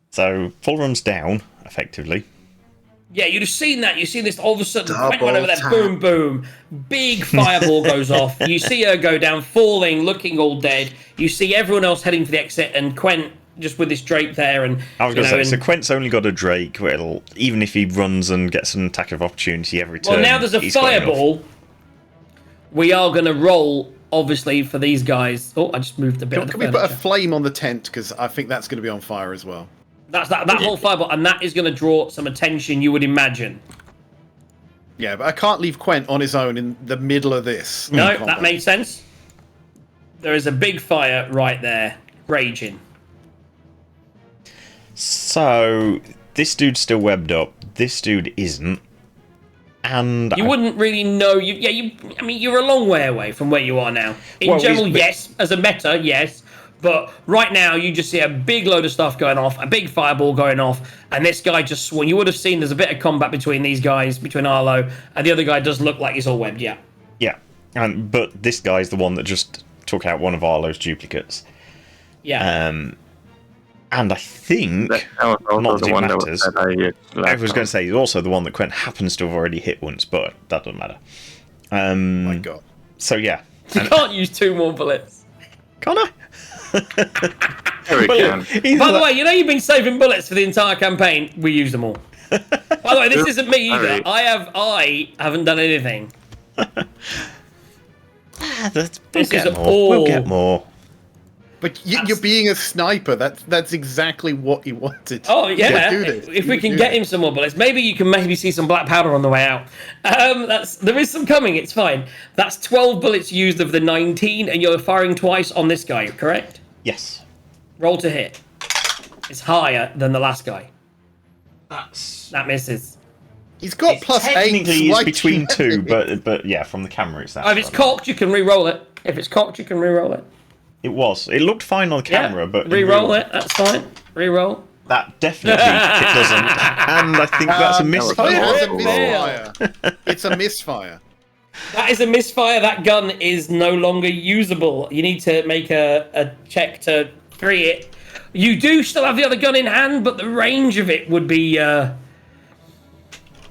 So Fulrum's down, effectively. Yeah, you'd have seen that. You see this all of a sudden, Double went over there, tap. boom, boom. Big fireball goes off. You see her go down, falling, looking all dead. You see everyone else heading for the exit, and Quent just with this Drake there. And I was going to say, so Quent's only got a Drake. Well, even if he runs and gets an attack of opportunity every turn. Well, now there's a he's got enough. fireball. We are going to roll, obviously, for these guys. Oh, I just moved a bit. Can we put a flame on the tent, because I think that's going to be on fire as well. That's that whole fireball, and that is going to draw some attention, you would imagine. Yeah, but I can't leave Quent on his own in the middle of this. No, combat. that makes sense. There is a big fire right there, raging. So this dude's still webbed up. This dude isn't. And You wouldn't really know. I mean, you're a long way away from where you are now. In general, yes. As a meta, yes. But right now, you just see a big load of stuff going off, a big fireball going off, and this guy just swung. You would have seen there's a bit of combat between these guys, between Arlo, and the other guy does look like he's all webbed, yeah. Yeah, but this guy's the one that just took out one of Arlo's duplicates. Yeah. And I think That was also the one that matters. I I was going to say he's also the one that Quent happens to have already hit once, but that doesn't matter. My God. So yeah, You can't use 2 more bullets. can I? Here we can. By the way, you know you've been saving bullets for the entire campaign. We use them all. By the way, this isn't me either. I haven't done anything. We'll This is get more. all- We'll get more. But you're being a sniper. That's exactly what he wanted. Oh yeah, Do this. If we can get him some more bullets, maybe you can see some black powder on the way out. There is some coming. It's fine. That's 12 bullets used of the 19, and you're firing twice on this guy, correct? Yes. Roll to hit. It's higher than the last guy. That misses. He's got plus 8. Technically, it's between 2, but yeah, from the camera, it's that. Oh, if it's cocked, you can re-roll it. It was. It looked fine on the camera, but re-roll it. That's fine. Re-roll. That definitely it doesn't, and I think that's a misfire. It's a misfire. It's a misfire. That is a misfire. That gun is no longer usable. You need to make a check to free it. You do still have the other gun in hand, but the range of it would be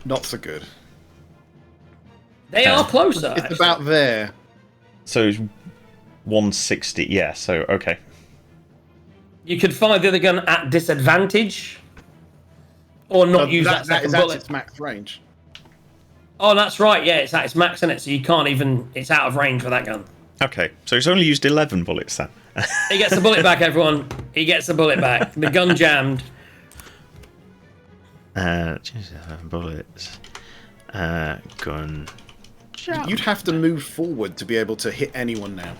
not so good. They are closer. It's about there. So it's 160. Yeah. So okay. You could fire the other gun at disadvantage, or not use that second bullet. That's its max range. Oh, that's right. Yeah, it's at its max, isn't it? So you can't even. It's out of range for that gun. Okay, so it's only used 11 bullets then. He gets the bullet back, everyone. He gets the bullet back. The gun jammed. 11 bullets. Gun. You'd have to move forward to be able to hit anyone now.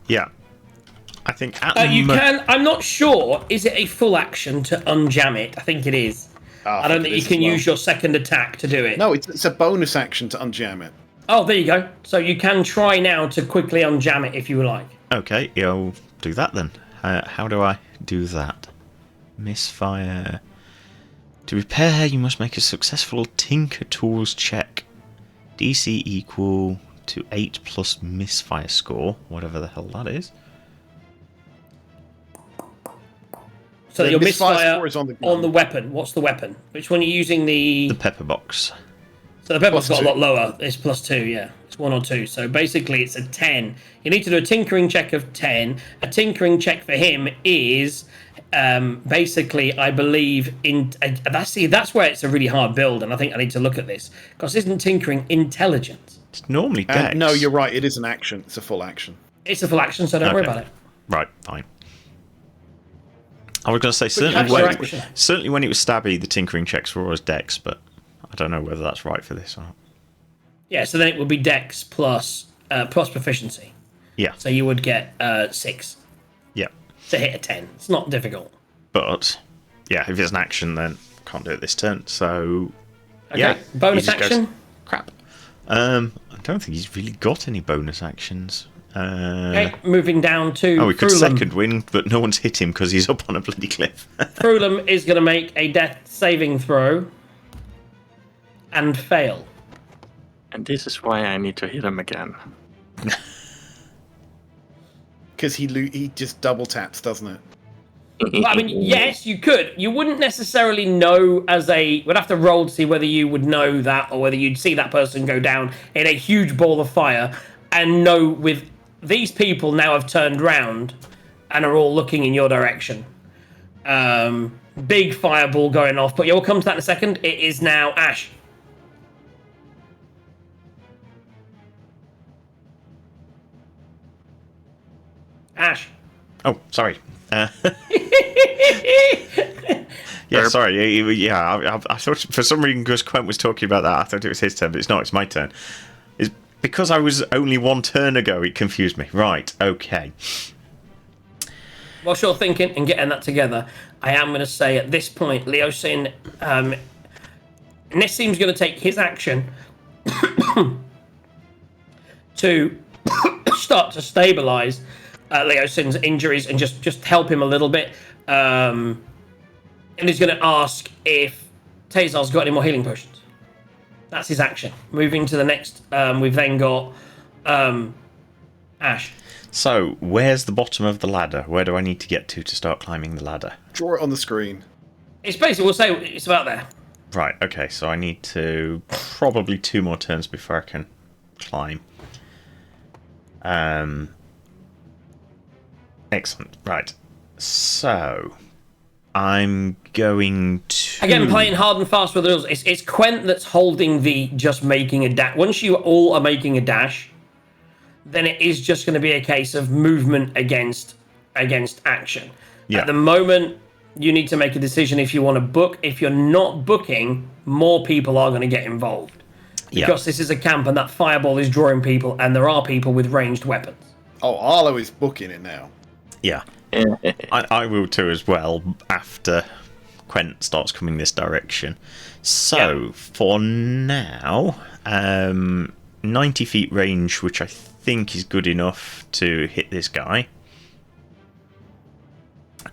Yeah. I think you can. I'm not sure. Is it a full action to unjam it? I think it is. I don't think you can use your second attack to do it. No, it's a bonus action to unjam it. Oh, there you go. So you can try now to quickly unjam it if you like. Okay, I'll do that then. How do I do that? Misfire. To repair, you must make a successful Tinker Tools check. DC equal to 8 plus misfire score, whatever the hell that is. So your misfire is on the weapon. What's the weapon? Which one are you using? The pepper box. So the pepper box got a lot lower. It's +2, yeah. It's 1 or 2. So basically it's a 10. You need to do a tinkering check of 10. A tinkering check for him is basically, I believe, that's where it's a really hard build, and I think I need to look at this. Because isn't tinkering intelligence? It's normally dex. No, you're right. It is an action. It's a full action. It's a full action, so don't worry about it. Right, fine. I was going to say, certainly when it was stabby, the tinkering checks were always dex, but I don't know whether that's right for this or not. Yeah, so then it would be dex plus proficiency. Yeah. So you would get 6 Yeah. to hit a 10. It's not difficult. But, yeah, if it's an action, then can't do it this turn, so... Okay, yeah, bonus action? Crap. I don't think he's really got any bonus actions. Okay, moving down to we could Frulum. second win, but no one's hit him because he's up on a bloody cliff. Frulum is going to make a death saving throw and fail. And this is why I need to hit him again. Because he just double taps, doesn't it? Well, I mean, yes, you could. You wouldn't necessarily know would have to roll to see whether you would know that or whether you'd see that person go down in a huge ball of fire and know with these people now have turned round and are all looking in your direction. Big fireball going off, but you'll come to that in a second. It is now Ash. Ash. Oh, sorry. Yeah, sorry. Yeah, I thought for some reason because Quent was talking about that, I thought it was his turn, but it's not. It's my turn. It's because I was only one turn ago. It confused me. Right. Okay. Whilst you're thinking and getting that together, I am going to say at this point, Leosin, Nessim's going to take his action to start to stabilise Leosin's injuries and just help him a little bit. And he's going to ask if Tazar's got any more healing potions. That's his action. Moving to the next, we've then got Ash. So, where's the bottom of the ladder? Where do I need to get to start climbing the ladder? Draw it on the screen. It's basically, we'll say it's about there. Right, okay, so I need to probably 2 more turns before I can climb. Excellent, right. So, I'm going to... Again, playing hard and fast with the rules. It's Quent that's holding the just making a dash. Once you all are making a dash, then it is just going to be a case of movement against against action. Yeah. At the moment, you need to make a decision if you want to book. If you're not booking, more people are going to get involved. Because this is a camp and that fireball is drawing people, and there are people with ranged weapons. Oh, Arlo is booking it now. Yeah. I will too as well after Quent starts coming this direction. So, for now, 90 feet range, which I think is good enough to hit this guy.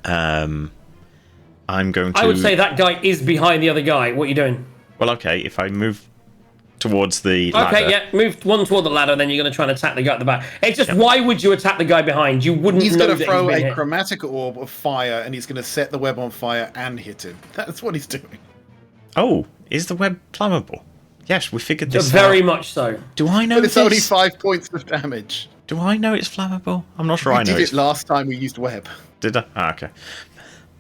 I'm going to... I would say that guy is behind the other guy. What are you doing? Well, okay, if I move towards the ladder... Okay, yeah, move one toward the ladder, then you're going to try and attack the guy at the back. It's just, why would you attack the guy behind? You wouldn't He's know going that to throw he's been a hit. chromatic orb of fire, and he's going to set the web on fire and hit him. That's what he's doing. Oh, is the web flammable? Yes, we figured this Very out. much so. Do I know But it's this? only 5 points of damage. Do I know it's flammable? I'm not sure I We know did it's... it last time we used web. Did I? Ah, okay.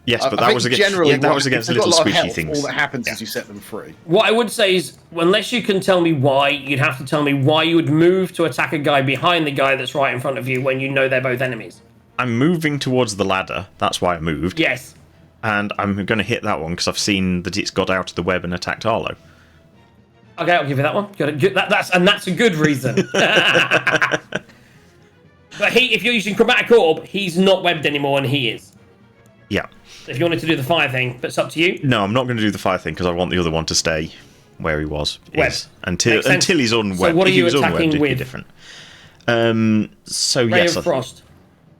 Yes, but I that think was against... generally, that was against if they've little got a lot of squishy health, things. all that happens is you set them free. What I would say is, unless you can tell me why, you'd have to tell me why you would move to attack a guy behind the guy that's right in front of you when you know they're both enemies. I'm moving towards the ladder. That's why I moved. Yes. And I'm going to hit that one because I've seen that it's got out of the web and attacked Arlo. Okay, I'll give you that one. That's a good reason. But if you're using chromatic orb, he's not webbed anymore, and he is. Yeah. So if you wanted to do the fire thing, but it's up to you. No, I'm not going to do the fire thing because I want the other one to stay where he was. Web. Until he's unwebbed. So what are If he you was unwebbed, attacking it'd be with? different. So Ray yes. of Frost.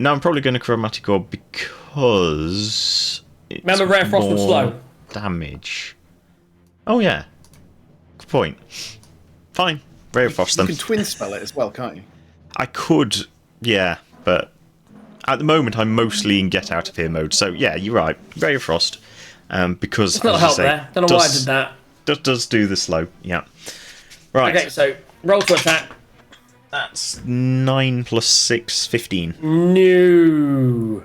No, I'm probably going to chromatic orb because it's Remember, Ray of Frost was more slow. damage. Oh yeah. Good point. Fine. Ray of Frost You then. can twin spell it as well, can't you? I could, yeah, but at the moment I'm mostly in get out of here mode. So yeah, you're right. Ray of Frost, because It's not as you help say, there. Don't know why I did that. Does do the slow, yeah. Right. Okay, so roll to attack. That's 9 plus 6, 15. No.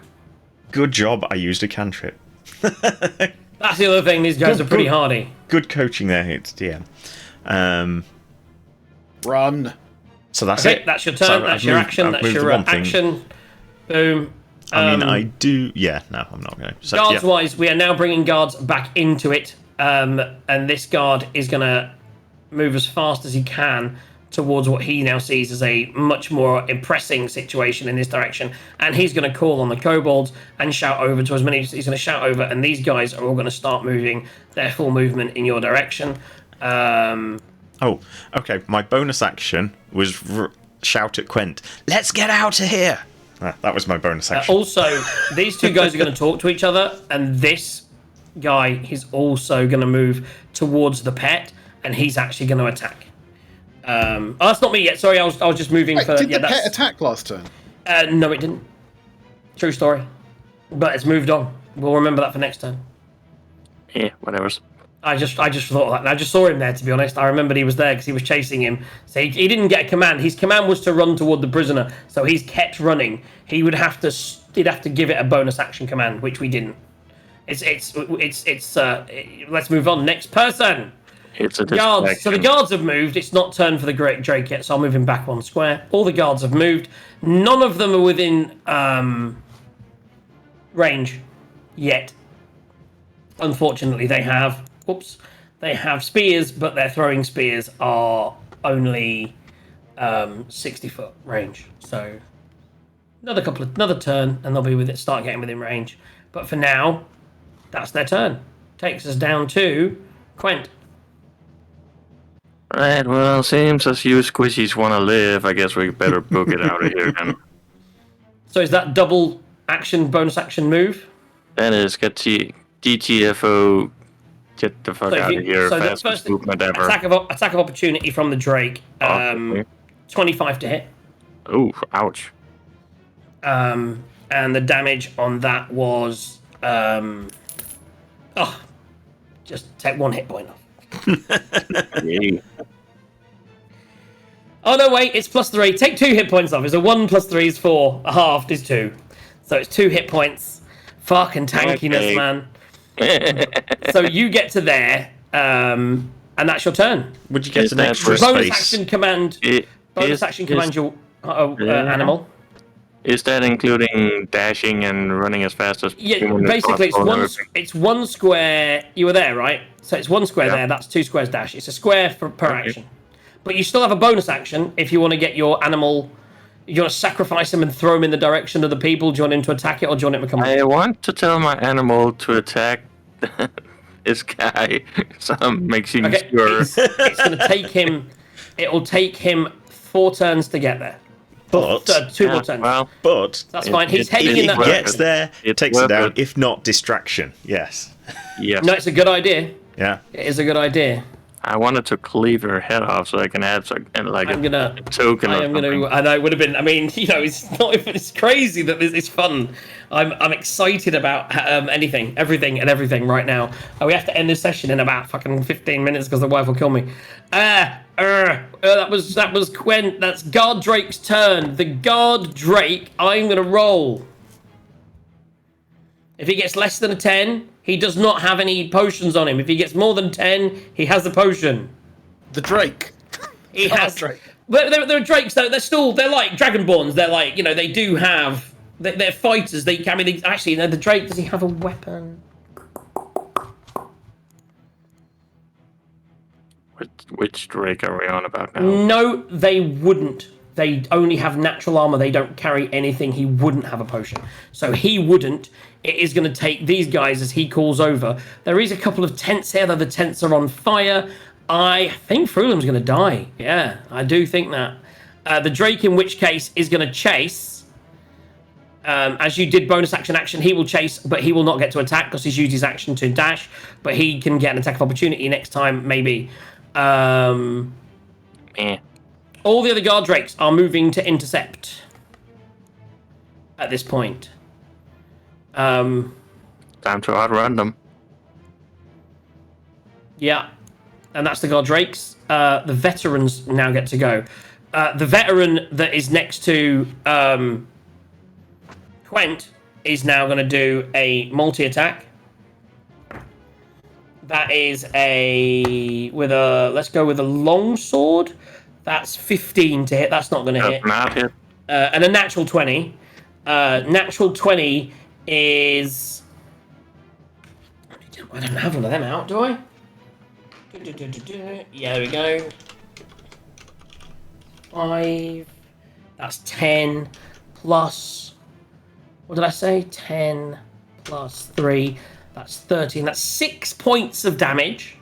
Good job. I used a cantrip. That's the other thing. These guys are pretty hardy. Good coaching there, it's DM. Run. So that's Okay, it. that's your So turn. That's your action. I've That's moved your the one thing. action. Boom. I mean, I do. Yeah, no, I'm not going to. So, Guards yeah. wise, we are now bringing guards back into it, and this guard is going to move as fast as he can towards what he now sees as a much more impressing situation in this direction, and he's going to call on the kobolds and shout over to as many. He's going to shout over, and these guys are all going to start moving their full movement in your direction. Oh, okay. My bonus action was shout at Quent. Let's get out of here. That was my bonus action. Also, these two guys are going to talk to each other, and this guy is also going to move towards the pet, and he's actually going to attack. Oh, that's not me yet. Sorry, I was just moving Wait, for. did Yeah, the that's. pet attack last turn? No, it didn't. True story, but it's moved on. We'll remember that for next turn. Yeah, whatever. I just thought of that. And I just saw him there, to be honest. I remembered he was there because he was chasing him. So he didn't get a command. His command was to run toward the prisoner. So he's kept running. He'd have to give it a bonus action command, which we didn't. Let's move on. Next person. It's a Guards. So the guards have moved. It's not turn for the Great Drake yet, so I'll move him back one square. All the guards have moved. None of them are within range yet. Unfortunately, they have. Whoops. They have spears, but their throwing spears are only 60-foot range. So another turn, and they'll be with it. Start getting within range. But for now, that's their turn. Takes us down to Quent. Right, well, seems as you squishies want to live, I guess we better book it out of here then. So is that double action, bonus action move? That is, get DTFO, get the fuck So if out you- of here, so the fastest first movement ever. attack of opportunity from the Drake. Okay. 25 to hit. Ooh, ouch. And the damage on that was just take 1 hit point off. Yay. Oh no, wait, it's +3. Take 2 hit points off. It's a 1 plus 3 is 4. A half is 2. So it's 2 hit points. Fucking tankiness, Okay. man. So you get to there, and that's your turn. Would you get Is an that extra for- Bonus space? action command. It Bonus is- action is- command your Yeah. animal. Is that including dashing and running as fast as Yeah, humanly basically possible and everything? it's one square. You were there, right? So it's one square Yeah. there. That's 2 squares dash. It's a square per Okay. action. But you still have a bonus action if you want to get your animal. You want to sacrifice him and throw him in the direction of the people. Do you want him to attack it, or do you want him to come? I want to tell my animal to attack this guy, so I'm making Okay, sure. it's going to take him. It'll take him 4 turns to get there. But 2 Yeah, more turns. well, but That's fine. He's it- heading if in he that worth gets it. there, It's takes it worth down. it. If not, distraction. Yes. yes. No, it's a good idea. Yeah. It is a good idea. I wanted to cleave her head off so I can have like I'm gonna. a token I or am something. gonna. I know it would have been. I mean, it's not. It's crazy that this is fun. I'm excited about everything right now. We have to end this session in about fucking 15 minutes because the wife will kill me. That was Quent. That's Guard Drake's turn. The Guard Drake. I'm gonna roll. If he gets less than a 10, he does not have any potions on him. If he gets more than 10, he has the potion. The Drake. He Oh, has. Drake. They're Drakes though. They're like Dragonborns. They're like, they do have. They're fighters. Actually, the Drake, does he have a weapon? Which Drake are we on about now? No, they wouldn't. They only have natural armor. They don't carry anything. He wouldn't have a potion. So he wouldn't. It is going to take these guys as he calls over. There is a couple of tents here, though the tents are on fire. I think Frulam's going to die. Yeah, I do think that. The Drake, in which case, is going to chase. As you did bonus action, he will chase, but he will not get to attack because he's used his action to dash. But he can get an attack of opportunity next time, maybe. Eh. All the other Guard Drakes are moving to intercept at this point. Time to outrun them. Yeah, and that's the Guard Drakes. The veterans now get to go. The veteran that is next to Quent is now going to do a multi-attack. That is let's go with a long sword. That's 15 to hit. That's not going to hit. Not hit. And a natural 20. Natural 20 is... I don't have one of them out, do I? Yeah, there we go. 5. That's 10 plus... What did I say? 10 plus 3. That's 13. That's 6 points of damage.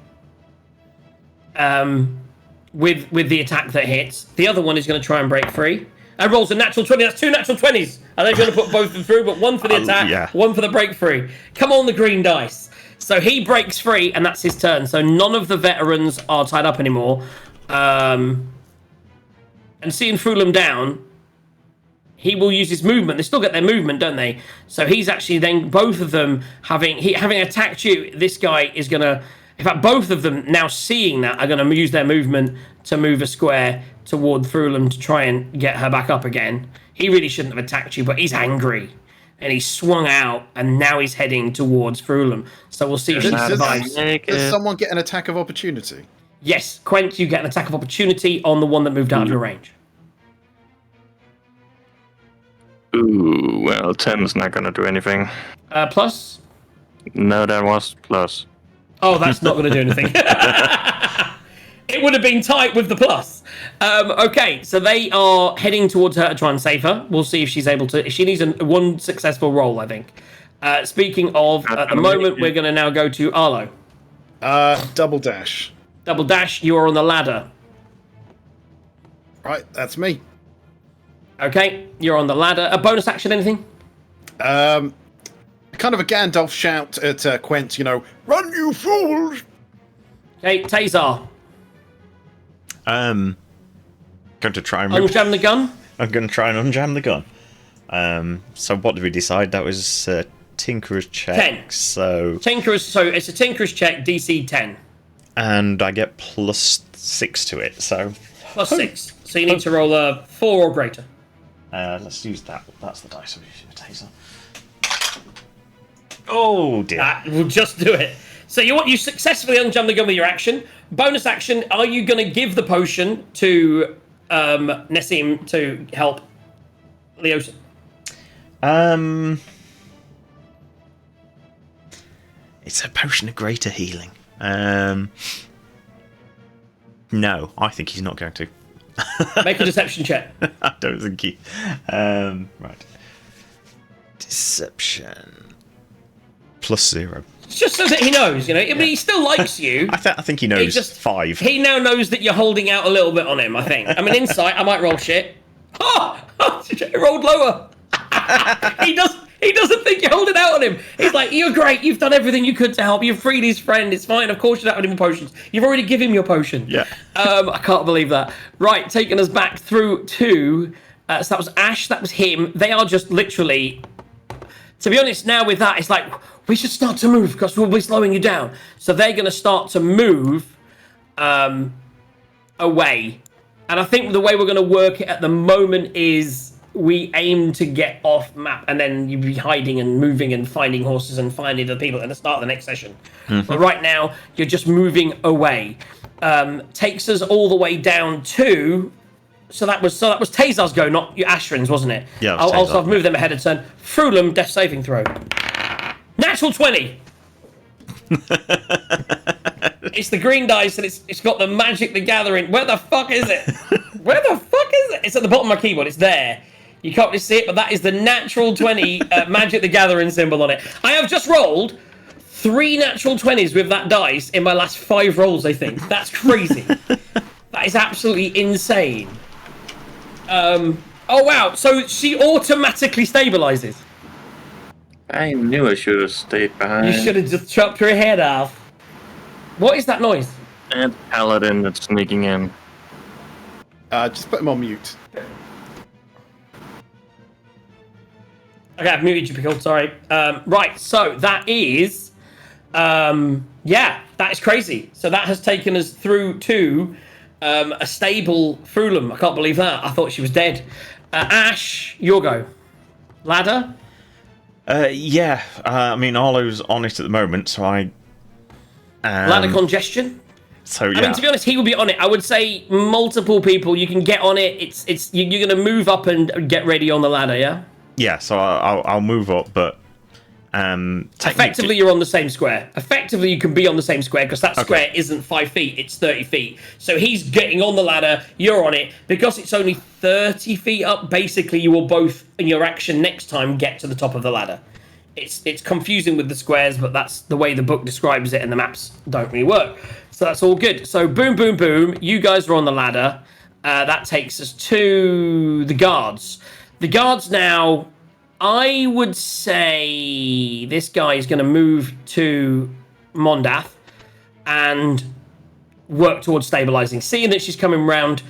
With the attack that hits. The other one is going to try and break free. And rolls a natural 20. That's 2 natural 20s. I don't want to put both of them through, but one for the attack, yeah. one for the break free. Come on, the green dice. So he breaks free, and that's his turn. So none of the veterans are tied up anymore. And seeing Frulam down, he will use his movement. They still get their movement, don't they? So he's actually then, both of them, having attacked you, this guy is going to... In fact, both of them, now seeing that, are going to use their movement to move a square toward Frulam to try and get her back up again. He really shouldn't have attacked you, but he's angry. And he swung out, and now he's heading towards Frulam. So we'll see if she survives. Does someone get an attack of opportunity? Yes, Quent, you get an attack of opportunity on the one that moved out of your range. Ooh, well, 10's not gonna do anything. Plus? No, that was plus. Oh, that's not going to do anything. It would have been tight with the plus. Okay, so they are heading towards her to try and save her. We'll see if she's able to. She needs one successful roll, I think. Speaking of, at the moment, we're going to now go to Arlo. Double dash. Double dash, you are on the ladder. Right, that's me. Okay, you're on the ladder. A bonus action, anything? Kind of a Gandalf shout at Quent, run, you fools! Okay, Tazar. Going to try and Unjam the gun. I'm going to try and unjam the gun. So what did we decide? That was Tinkerer's check. 10. So it's a Tinkerer's check, DC 10. And I get plus 6 to it. So Plus 6. So you need to roll a 4 or greater. let's use that. That's the dice. We'll use a taser. Oh dear. That will just do it. So you successfully unjam the gun with your action. Bonus action, are you going to give the potion to Nessim to help Leosin? It's a potion of greater healing. No, I think he's not going to. Make a deception check. I don't think he. Right. Deception. +0. It's just so that he knows, you know. I mean, he still likes you. I think he knows 5. He now knows that you're holding out a little bit on him, I think. I mean, insight, I might roll shit. Oh! It rolled lower. He doesn't think you're holding out on him. He's like, you're great. You've done everything you could to help. You've freed his friend. It's fine. Of course you're not having potions. You've already given him your potion. Yeah. I can't believe that. Right, taking us back through to... so that was Ash. That was him. They are just literally... To be honest, now with that, it's like, we should start to move because we'll be slowing you down. So they're going to start to move away. And I think the way we're going to work it at the moment is we aim to get off map and then you'd be hiding and moving and finding horses and finding the people at the start of the next session. But right now, you're just moving away. Takes us all the way down to... So that was Tazar's go, not your Ashrin's, wasn't it? Yeah, Also, I've moved them ahead of turn. Frulum, death saving throw. Natural 20. It's the green dice and it's got the Magic the Gathering. Where the fuck is it? Where the fuck is it? It's at the bottom of my keyboard. It's there. You can't really see it, but that is the natural 20 Magic the Gathering symbol on it. I have just rolled 3 natural 20s with that dice in my last 5 rolls, I think. That's crazy. That is absolutely insane. Oh, wow. So she automatically stabilizes. I knew I should have stayed behind. You should have just chopped your head off. What is that noise? And Paladin that's sneaking in. Just put him on mute. Okay, I've muted you, Pickle. Sorry. Right, so that is... yeah, that is crazy. So that has taken us through to a stable Frulum. I can't believe that. I thought she was dead. Ash, your go. Ladder? Yeah. I mean, Arlo's on it at the moment, so I... Ladder congestion? So, yeah. I mean, to be honest, he will be on it. I would say multiple people. You can get on it. You're going to move up and get ready on the ladder, yeah? Yeah, so I'll move up, but... Effectively, you're on the same square. Effectively, you can be on the same square because that square isn't 5 feet, it's 30 feet. So he's getting on the ladder, you're on it. Because it's only 30 feet up, basically you will both, in your action next time, get to the top of the ladder. It's confusing with the squares, but that's the way the book describes it and the maps don't really work. So that's all good. So boom, boom, boom. You guys are on the ladder. That takes us to the guards. The guards now... I would say this guy is going to move to Mondath and work towards stabilizing. Seeing that she's coming round,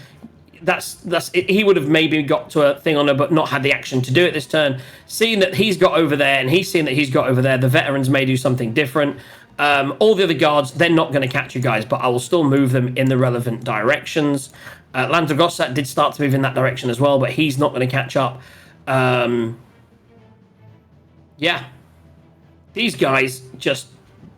he would have maybe got to a thing on her, but not had the action to do it this turn. Seeing that he's got over there and he's seeing that he's got over there, the veterans may do something different. All the other guards, they're not going to catch you guys, but I will still move them in the relevant directions. Landragossat did start to move in that direction as well, but he's not going to catch up. Yeah, these guys just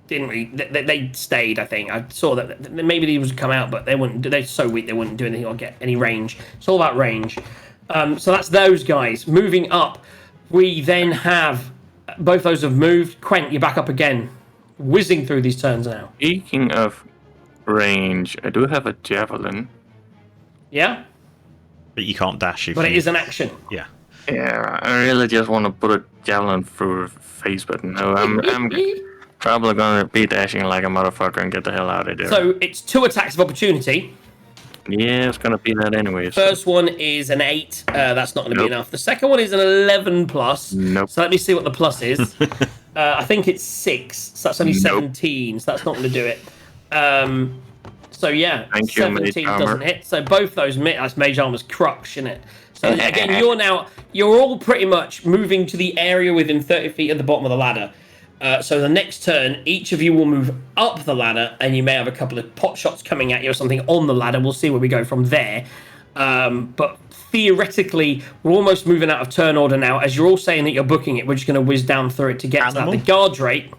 didn't really. They stayed. I think I saw that maybe they would come out, but they wouldn't. They're so weak they wouldn't do anything or get any range. It's all about range. So that's those guys moving up. We then have both those have moved. Quent, you're back up again, whizzing through these turns now. Speaking of range, I do have a javelin. Yeah, But you can't dash if but you... it is an action. Yeah. Yeah, I really just want to put a javelin through her face, but no, I'm probably gonna be dashing like a motherfucker and get the hell out of there. So it's 2 attacks of opportunity. Yeah, it's gonna be that anyways. First one is an 8. That's not going to be enough. The second one is an 11 plus. Nope. So let me see what the plus is. I think it's 6. So that's only Nope. 17. So that's not going to do it. So yeah, Thank you, 17 Mage doesn't Armor. hit. So both those that's Mage Armor's crush, isn't it? So again, you're all pretty much moving to the area within 30 feet at the bottom of the ladder. So the next turn, each of you will move up the ladder, and you may have a couple of pot shots coming at you or something on the ladder. We'll see where we go from there. But theoretically, we're almost moving out of turn order now. As you're all saying that you're booking it, we're just going to whiz down through it to get to that. The guard rate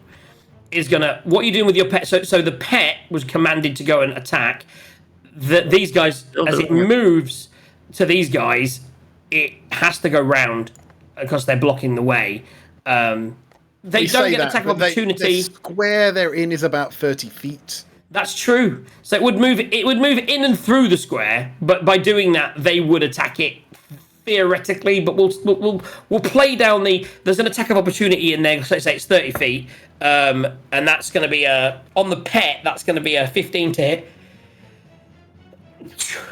is going to... What are you doing with your pet? So the pet was commanded to go and attack. These guys, as it moves to these guys, it has to go round because they're blocking the way. They You don't say get that, attack but opportunity. the square they're in is about 30 feet. That's true. So it would move in and through the square, but by doing that, they would attack it theoretically. But we'll play down the. There's an attack of opportunity in there. So let's say it's 30 feet, and that's going to be on the pet. That's going to be a 15 to hit.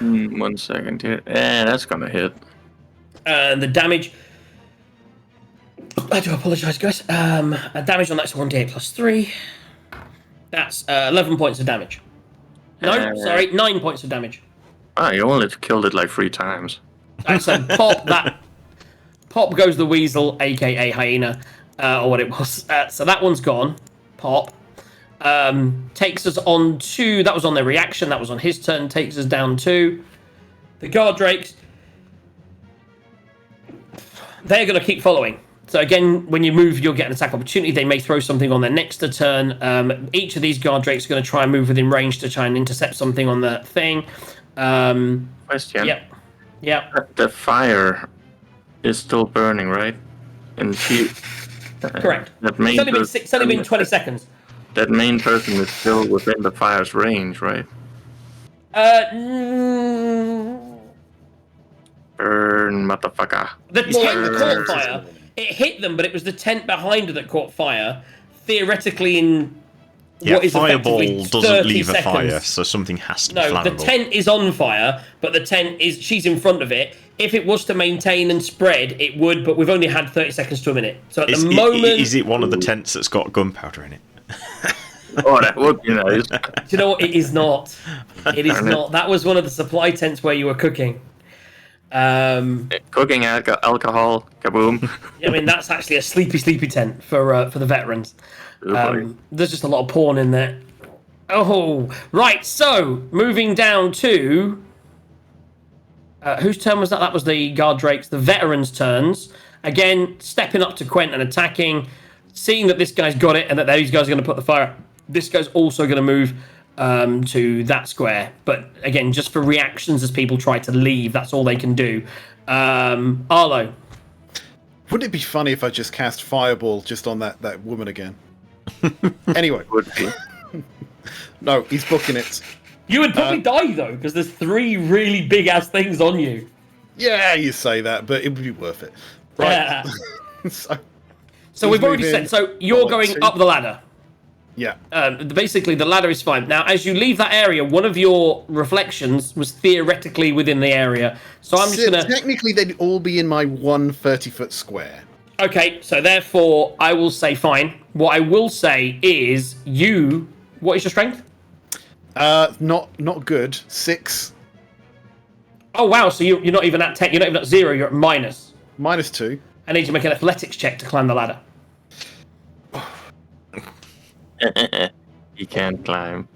1 second here. That's gonna hit. And the damage. I do apologise, guys. Damage on that's 1d8 plus 3. That's 11 points of damage. No, sorry, 9 points of damage. You only killed it like 3 times. So pop goes the weasel, aka hyena, or what it was. So that one's gone. Pop. Takes us on to, that was on their reaction, that was on his turn, takes us down to the guard drakes. They're going to keep following. So again, when you move, you'll get an attack opportunity. They may throw something on their next turn. Each of these guard drakes are going to try and move within range to try and intercept something on the thing. Question. Yep. The fire is still burning, right? And she. Correct. It's only been 20 seconds. That main person is still within the fire's range, right? Burn, motherfucker. The tent caught fire. It hit them, but it was the tent behind her that caught fire. Theoretically, in what is fireball effectively doesn't 30 leave seconds. a fire, so something has to be No, flammable. the tent is on fire, but the tent is she's in front of it. If it was to maintain and spread, it would, but we've only had 30 seconds to a minute. So at the moment, is it one of the tents that's got gunpowder in it? Oh, that would be nice. Do you know what? It is not. It is not. That was one of the supply tents where you were cooking. Cooking alcohol, kaboom. I mean, that's actually a sleepy tent for the veterans. There's just a lot of porn in there. Oh, right. So moving down to whose turn was that? That was the guard drakes, the veterans' turns. Again, stepping up to Quent and attacking, seeing that this guy's got it and that these guys are going to put the fire. This guy's also going to move to that square, but again, just for reactions as people try to leave, that's all they can do. Arlo. Wouldn't it be funny if I just cast Fireball just on that woman again? Anyway. Would be. No, he's booking it. You would probably die, though, because there's 3 really big-ass things on you. Yeah, you say that, but it would be worth it. Right. So we've already said, so you're going up the ladder. Yeah. Basically, the ladder is fine. Now, as you leave that area, one of your reflections was theoretically within the area. So I'm just going to... Technically, they'd all be in my 1 30-foot square. Okay, so therefore, I will say fine. What I will say is you... What is your strength? Not good. 6. Oh, wow, so you're not even at 10. You're not even at 0. You're at minus. -2. I need you to make an athletics check to climb the ladder. He can't climb.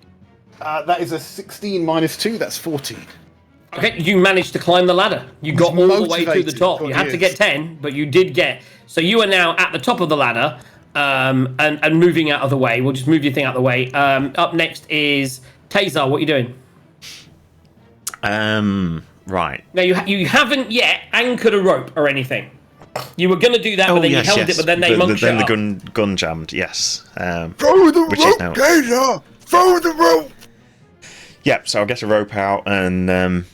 That is a 16 -2. That's 14. Okay, you managed to climb the ladder. You got all the way to the top. You had to get 10, but you did get. So you are now at the top of the ladder, and moving out of the way. We'll just move your thing out of the way. Up next is Tazar. What are you doing? Right. Now you haven't yet anchored a rope or anything. You were going to do that, but then you held it, but then they monked Then it the gun jammed. Yes. Throw the rope, Taser! Throw the rope! Yeah. So I'll get a rope out and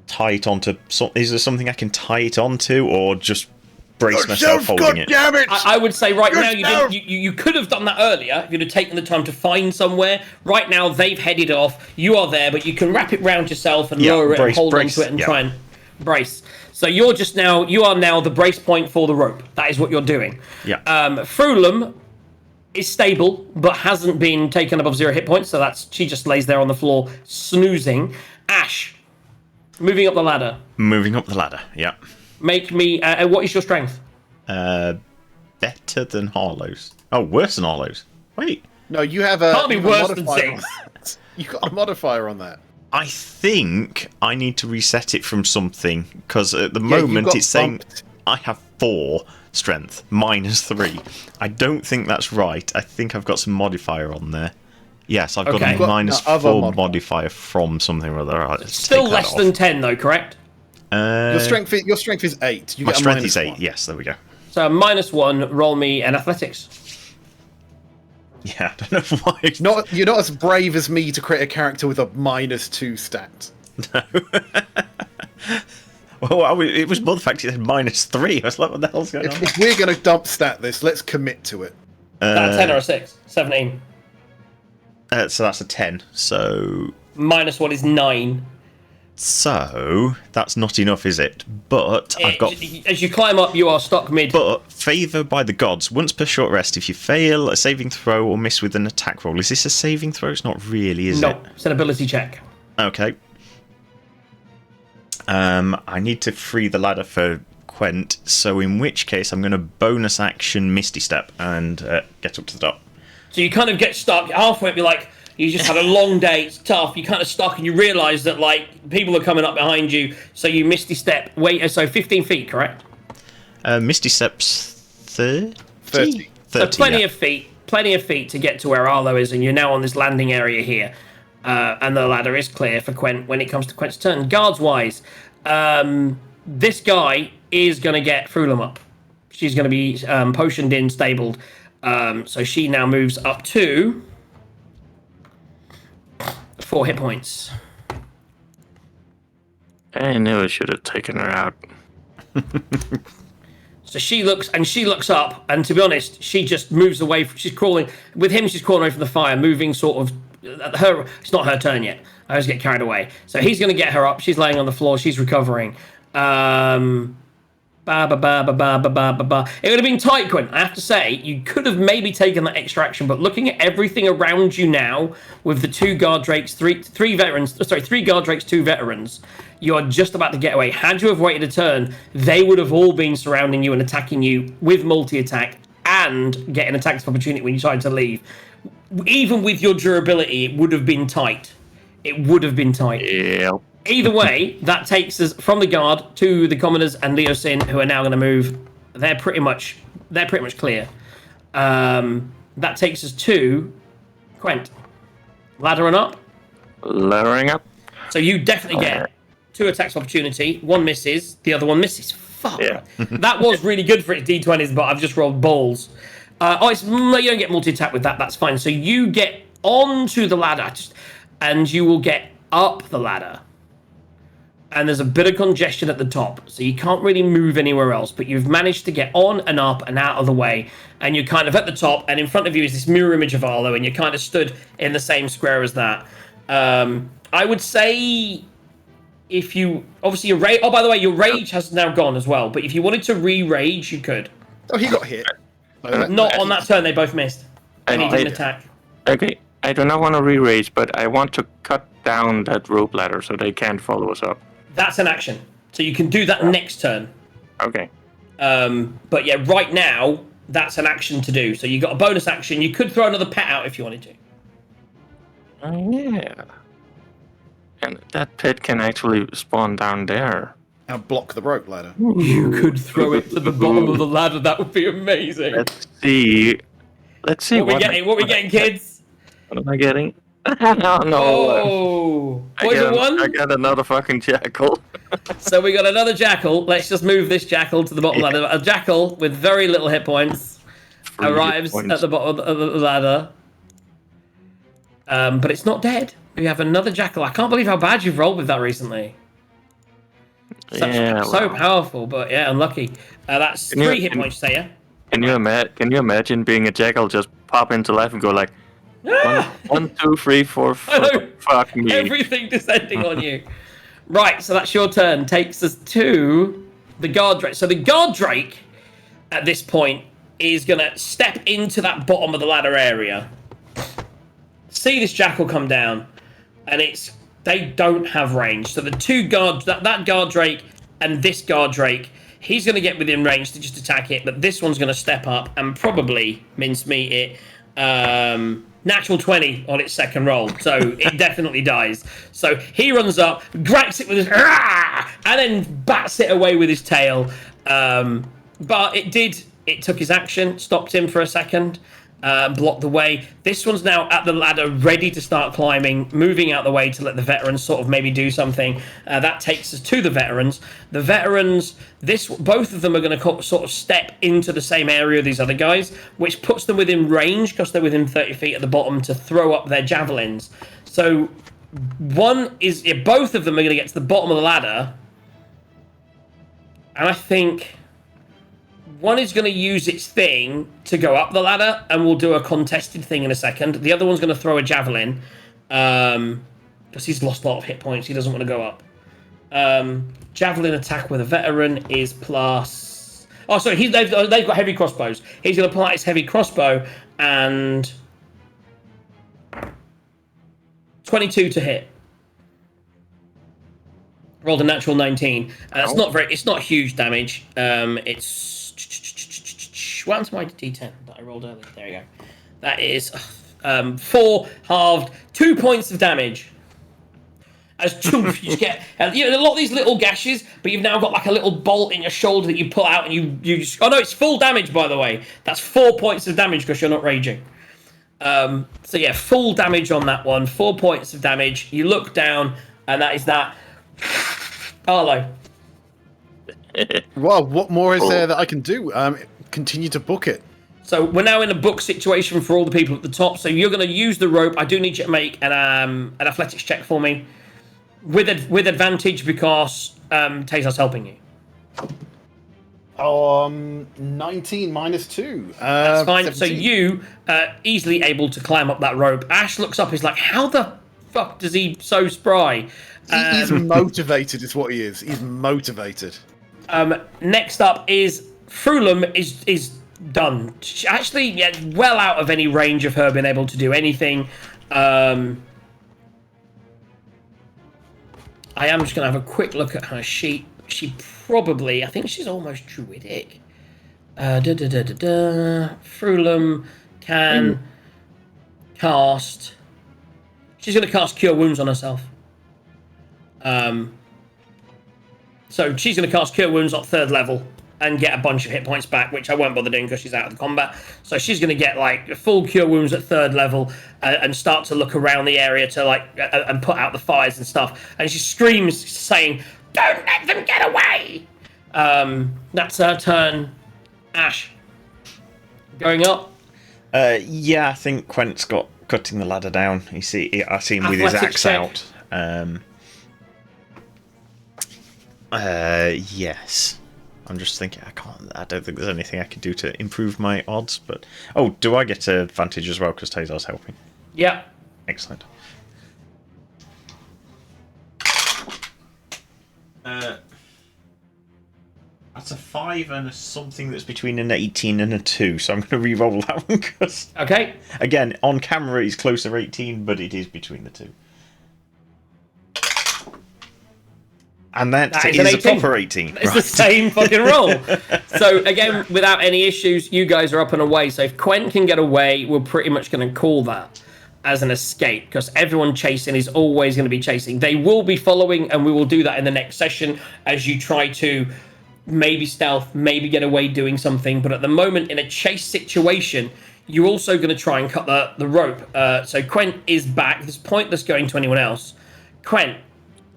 tie it onto. Is there something I can tie it onto, or just brace myself holding it? Damn it! I would say right now you could have done that earlier if you'd have taken the time to find somewhere. Right now they've headed off. You are there, but you can wrap it round yourself and lower it and hold onto it and try and brace. So you are now the brace point for the rope. That is what you're doing. Yeah. Frulum is stable, but hasn't been taken above 0 hit points, so she just lays there on the floor snoozing. Ash, moving up the ladder. Moving up the ladder. Yeah. Make me. What is your strength? Better than Harlow's. Oh, worse than Harlow's. Wait. No, you have a. Can't be worse than 6. You got a modifier on that. I think I need to reset it from something, because at the moment it's saying I have 4 strength, -3. I don't think that's right. I think I've got some modifier on there. Yes, I've got a -4 modifier from something or other. Still less than 10, though, correct? Your strength is 8. You My get a strength minus is 8. 1. Yes, there we go. So -1. Roll me an athletics. Yeah, I don't know why. You're not as brave as me to create a character with a -2 stat. No. Well, it was more the fact it said -3. I was like, what the hell's going on? If we're going to dump stat this, let's commit to it. Is that a 10 or a 6? 17. So that's a 10. So -1 is 9. So that's not enough, is it? But I've got. As you climb up, you are stuck mid. But favour by the gods. Once per short rest, if you fail a saving throw or miss with an attack roll, is this a saving throw? It's not really, is it? No, it's an ability check. Okay. I need to free the ladder for Quent, so in which case I'm going to bonus action Misty Step and get up to the top. So you kind of get stuck halfway. You're like, you just had a long day. It's tough. You kind of stuck, and you realise that like people are coming up behind you. So you Misty Step. Wait, so 15 feet, correct? Misty Step's 30. 30. So plenty of feet to get to where Arlo is, and you're now on this landing area here. And the ladder is clear for Quent when it comes to Quent's turn. Guards-wise, this guy is going to get Frulam up. She's going to be potioned in, stabled. So she now moves up to 4 hit points. I knew I should have taken her out. So she looks up, and to be honest, she just moves away. She's crawling with him. She's crawling away from the fire, moving sort of. It's not her turn yet. I always get carried away. So he's going to get her up. She's laying on the floor. She's recovering. It would have been tight, Quinn. I have to say, you could have maybe taken that extra action, but looking at everything around you now, with the 2 guard drakes, three guard drakes, 2 veterans, you are just about to get away. Had you have waited a turn, they would have all been surrounding you and attacking you with multi-attack and getting attacks of opportunity when you tried to leave. Even with your durability, it would have been tight. It would have been tight. Yeah. Either way, that takes us from the guard to the commoners and Leosin, who are now going to move. They're pretty much clear. That takes us to Quent. Laddering up. Laddering up. So you definitely get 2 attacks of opportunity. 1 misses. The other one misses. Fuck. Yeah. That was really good for its D20s, but I've just rolled balls. You don't get multi-attack with that. That's fine. So you get onto the ladder, and you will get up the ladder. And there's a bit of congestion at the top, so you can't really move anywhere else. But you've managed to get on and up and out of the way, and you're kind of at the top. And in front of you is this mirror image of Arlo, and you're kind of stood in the same square as that. I would say, if you obviously your rage. Oh, by the way, your rage has now gone as well. But if you wanted to re-rage, you could. Oh, he got hit. Not on that turn, they both missed. And he didn't attack. Okay, I do not want to re-rage, but I want to cut down that rope ladder so they can't follow us up. That's an action. So you can do that next turn. Okay. But yeah, right now, that's an action to do. So you got a bonus action. You could throw another pet out if you wanted to. Yeah. And that pit can actually spawn down there. And block the rope ladder. You could throw it to the bottom of the ladder. That would be amazing. Let's see. What we getting, kids? What am I getting? No. Oh, poison 1. I got another fucking jackal. So we got another jackal. Let's just move this jackal to the bottom ladder. A jackal with very little hit points arrives at the bottom of the ladder. But it's not dead. We have another jackal. I can't believe how bad you've rolled with that recently. So powerful, but yeah, unlucky. That's 3 hit points, say ya. Can you imagine being a jackal, just pop into life and go like, 1, 2, 3, 4, fuck me. Everything descending on you. Right, so that's your turn. Takes us to the guard drake. So the guard drake, at this point, is going to step into that bottom of the ladder area. See this jackal come down, and they don't have range. So the 2 guards, that guard drake and this guard drake, he's going to get within range to just attack it, but this one's going to step up and probably mincemeat it. Natural 20 on its second roll, so it definitely dies. So he runs up, grabs it with his and then bats it away with his tail. But it took his action, stopped him for a second. block the way. This one's now at the ladder, ready to start climbing, moving out the way to let the veterans sort of maybe do something. That takes us to the veterans. The veterans, both of them are going to sort of step into the same area of these other guys, which puts them within range, because they're within 30 feet at the bottom, to throw up their javelins. So both of them are going to get to the bottom of the ladder, and I think one is going to use its thing to go up the ladder, and we'll do a contested thing in a second. The other one's going to throw a javelin, because he's lost a lot of hit points. He doesn't want to go up. Javelin attack with a veteran is plus... Oh, sorry, they've got heavy crossbows. He's going to apply his heavy crossbow, and... 22 to hit. Rolled a natural 19. It's not huge damage. It's... What happened to my D10 that I rolled earlier? There you go. That is 4 halved, 2 points of damage. As you just get a lot of these little gashes, but you've now got like a little bolt in your shoulder that you pull out, and you just... Oh no, it's full damage, by the way. That's 4 points of damage because you're not raging. So yeah, full damage on that one. 4 points of damage. You look down, and that is that. Arlo. Well, what more is there that I can do? Continue to book it. So we're now in a book situation for all the people at the top. So you're going to use the rope. I do need you to make an athletics check for me with advantage, because Tazar's helping you. 19 minus 2. That's fine. 17. So you easily able to climb up that rope. Ash looks up. He's like, "How the fuck does he so spry?" He's motivated, is what he is. He's motivated. Next up is Frulum is done. Actually, yeah, well out of any range of her being able to do anything. I am just going to have a quick look at her sheet. She probably, I think she's almost druidic. Frulum can cast... She's going to cast Cure Wounds on herself. So she's going to cast Cure Wounds at 3rd level and get a bunch of hit points back, which I won't bother doing because she's out of the combat. So she's going to get like full Cure Wounds at 3rd level and start to look around the area to like and put out the fires and stuff. And she screams, saying, "Don't let them get away!" That's her turn. Ash, going up. Yeah, I think Quent's got cutting the ladder down. I see him with his axe out. Yes. I'm just thinking, I don't think there's anything I can do to improve my odds, but... Oh, do I get an advantage as well, because Tazar's helping? Yeah. Excellent. That's a 5 and something that's between an 18 and a 2, so I'm going to re-roll that one, because... Okay. Again, on camera it's closer 18, but it is between the two. And that is a proper 18. It's the same fucking roll. So, again, without any issues, you guys are up and away. So if Quent can get away, we're pretty much going to call that as an escape, because everyone chasing is always going to be chasing. They will be following, and we will do that in the next session as you try to maybe stealth, maybe get away doing something. But at the moment, in a chase situation, you're also going to try and cut the rope. So Quent is back. There's pointless going to anyone else. Quent.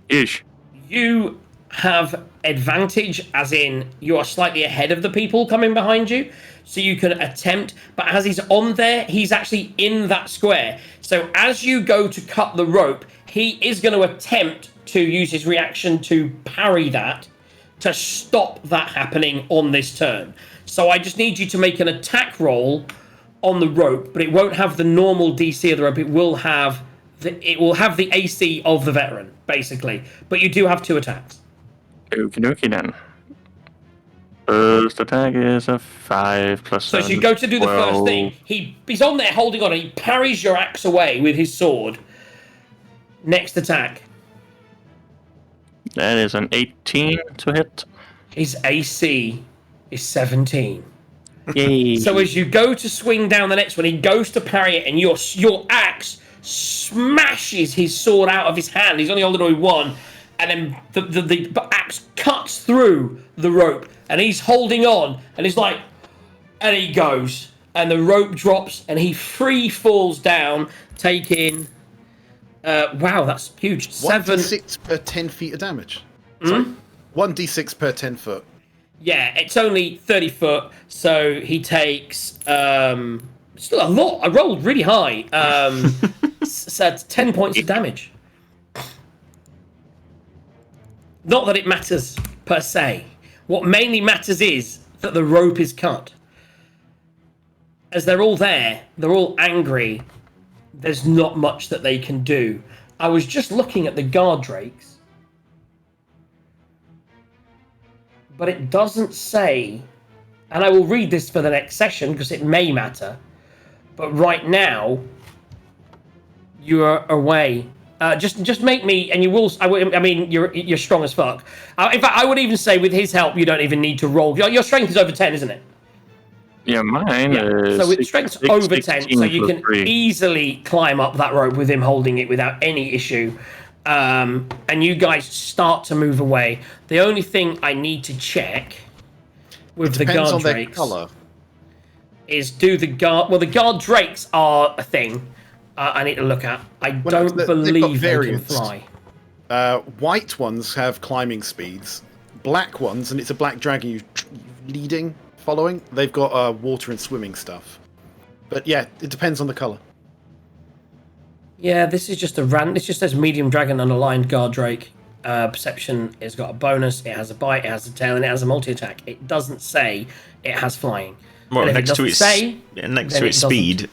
Ish. You have advantage, as in you are slightly ahead of the people coming behind you, so you can attempt, but as he's on there, he's actually in that square. So as you go to cut the rope, he is going to attempt to use his reaction to parry that, to stop that happening on this turn. So I just need you to make an attack roll on the rope, but it won't have the normal DC of the rope. It will have the AC of the veteran, basically. But you do have 2 attacks. Okie dokie then. First attack is a 5 plus So 7. as you go to do the 12. first thing, he's on there holding on, and he parries your axe away with his sword. Next attack. That is an 18 to hit. His AC is 17. Yay. So as you go to swing down the next one, he goes to parry it, and your axe smashes his sword out of his hand. He's only holding on with one, and then the axe cuts through the rope, and he's holding on, and he's like, and he goes, and the rope drops, and he free falls down, taking. Wow, that's huge. 1d6 per 10 feet of damage. Sorry. 1d6 per 10 foot. Yeah, it's only 30 foot, so he takes still a lot. I rolled really high. So it's 10 points of damage. Not that it matters per se. What mainly matters is that the rope is cut. As they're all there, they're all angry. There's not much that they can do. I was just looking at the guard drakes, but it doesn't say, and I will read this for the next session because it may matter, but right now you are away. Just make me, and you will. I mean, you're strong as fuck. In fact, I would even say with his help, you don't even need to roll. Your strength is over 10, isn't it? Yeah, mine is... So with strength's over 10, so you can 3. easily climb up that rope with him holding it without any issue. And you guys start to move away. The only thing I need to check with the guard on their drakes color. is the guard drakes are a thing I need to look at. I don't believe they can fly. White ones have climbing speeds. Black ones, and it's a black dragon you leading, following, they've got water and swimming stuff. But yeah, it depends on the color. Yeah, this is just it just says medium dragon unaligned guard drake. Perception has got a bonus, it has a bite, it has a tail, and it has a multi-attack. It doesn't say it has flying. Well, next to its speed, doesn't.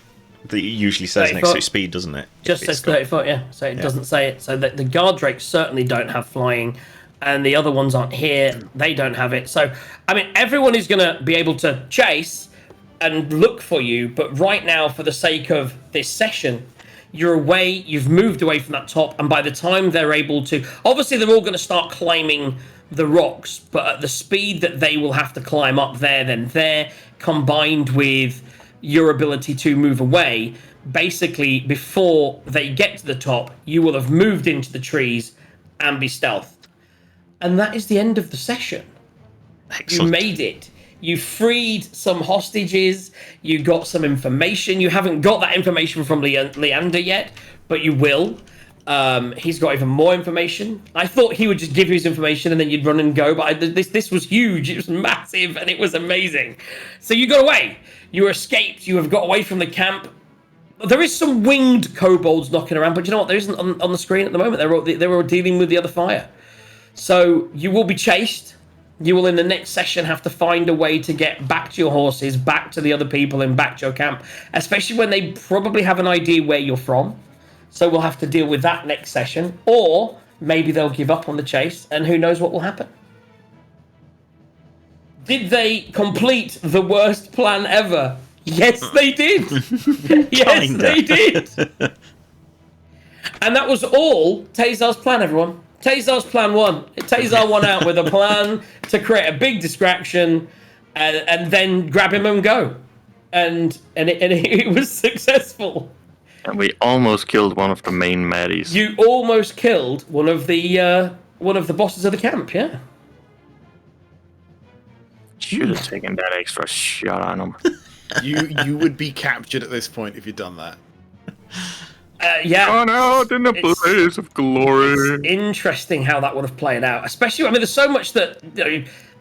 it usually says next to its speed, doesn't it? Just says 30 foot, yeah. So it doesn't say it. So the guard drakes certainly don't have flying, and the other ones aren't here. They don't have it. So, I mean, everyone is going to be able to chase and look for you, but right now, for the sake of this session, you're away, you've moved away from that top, and by the time they're able to... Obviously, they're all going to start climbing the rocks, but at the speed that they will have to climb up there, combined with your ability to move away, basically, before they get to the top, you will have moved into the trees and be stealthed. And that is the end of the session. Excellent. You made it. You freed some hostages. You got some information. You haven't got that information from Leander yet, but you will. He's got even more information. I thought he would just give you his information and then you'd run and go, but this was huge. It was massive and it was amazing. So you got away. You escaped. You have got away from the camp. There is some winged kobolds knocking around, but you know what? There isn't on the screen at the moment. They were dealing with the other fire. So you will be chased. You will, in the next session, have to find a way to get back to your horses, back to the other people, and back to your camp, especially when they probably have an idea where you're from. So we'll have to deal with that next session, or maybe they'll give up on the chase, and who knows what will happen. Did they complete the worst plan ever? Yes, they did. Yes, they did. And that was all Tazar's plan, everyone. Tazar's plan won. Tazar won out with a plan to create a big distraction and then grab him and go. And it was successful. And we almost killed one of the main maddies. You almost killed one of the bosses of the camp, yeah. Should have taken that extra shot on him. You would be captured at this point if you'd done that. Yeah. Gone out in the blaze of glory. It's interesting how that would have played out. Especially, I mean, there's so much that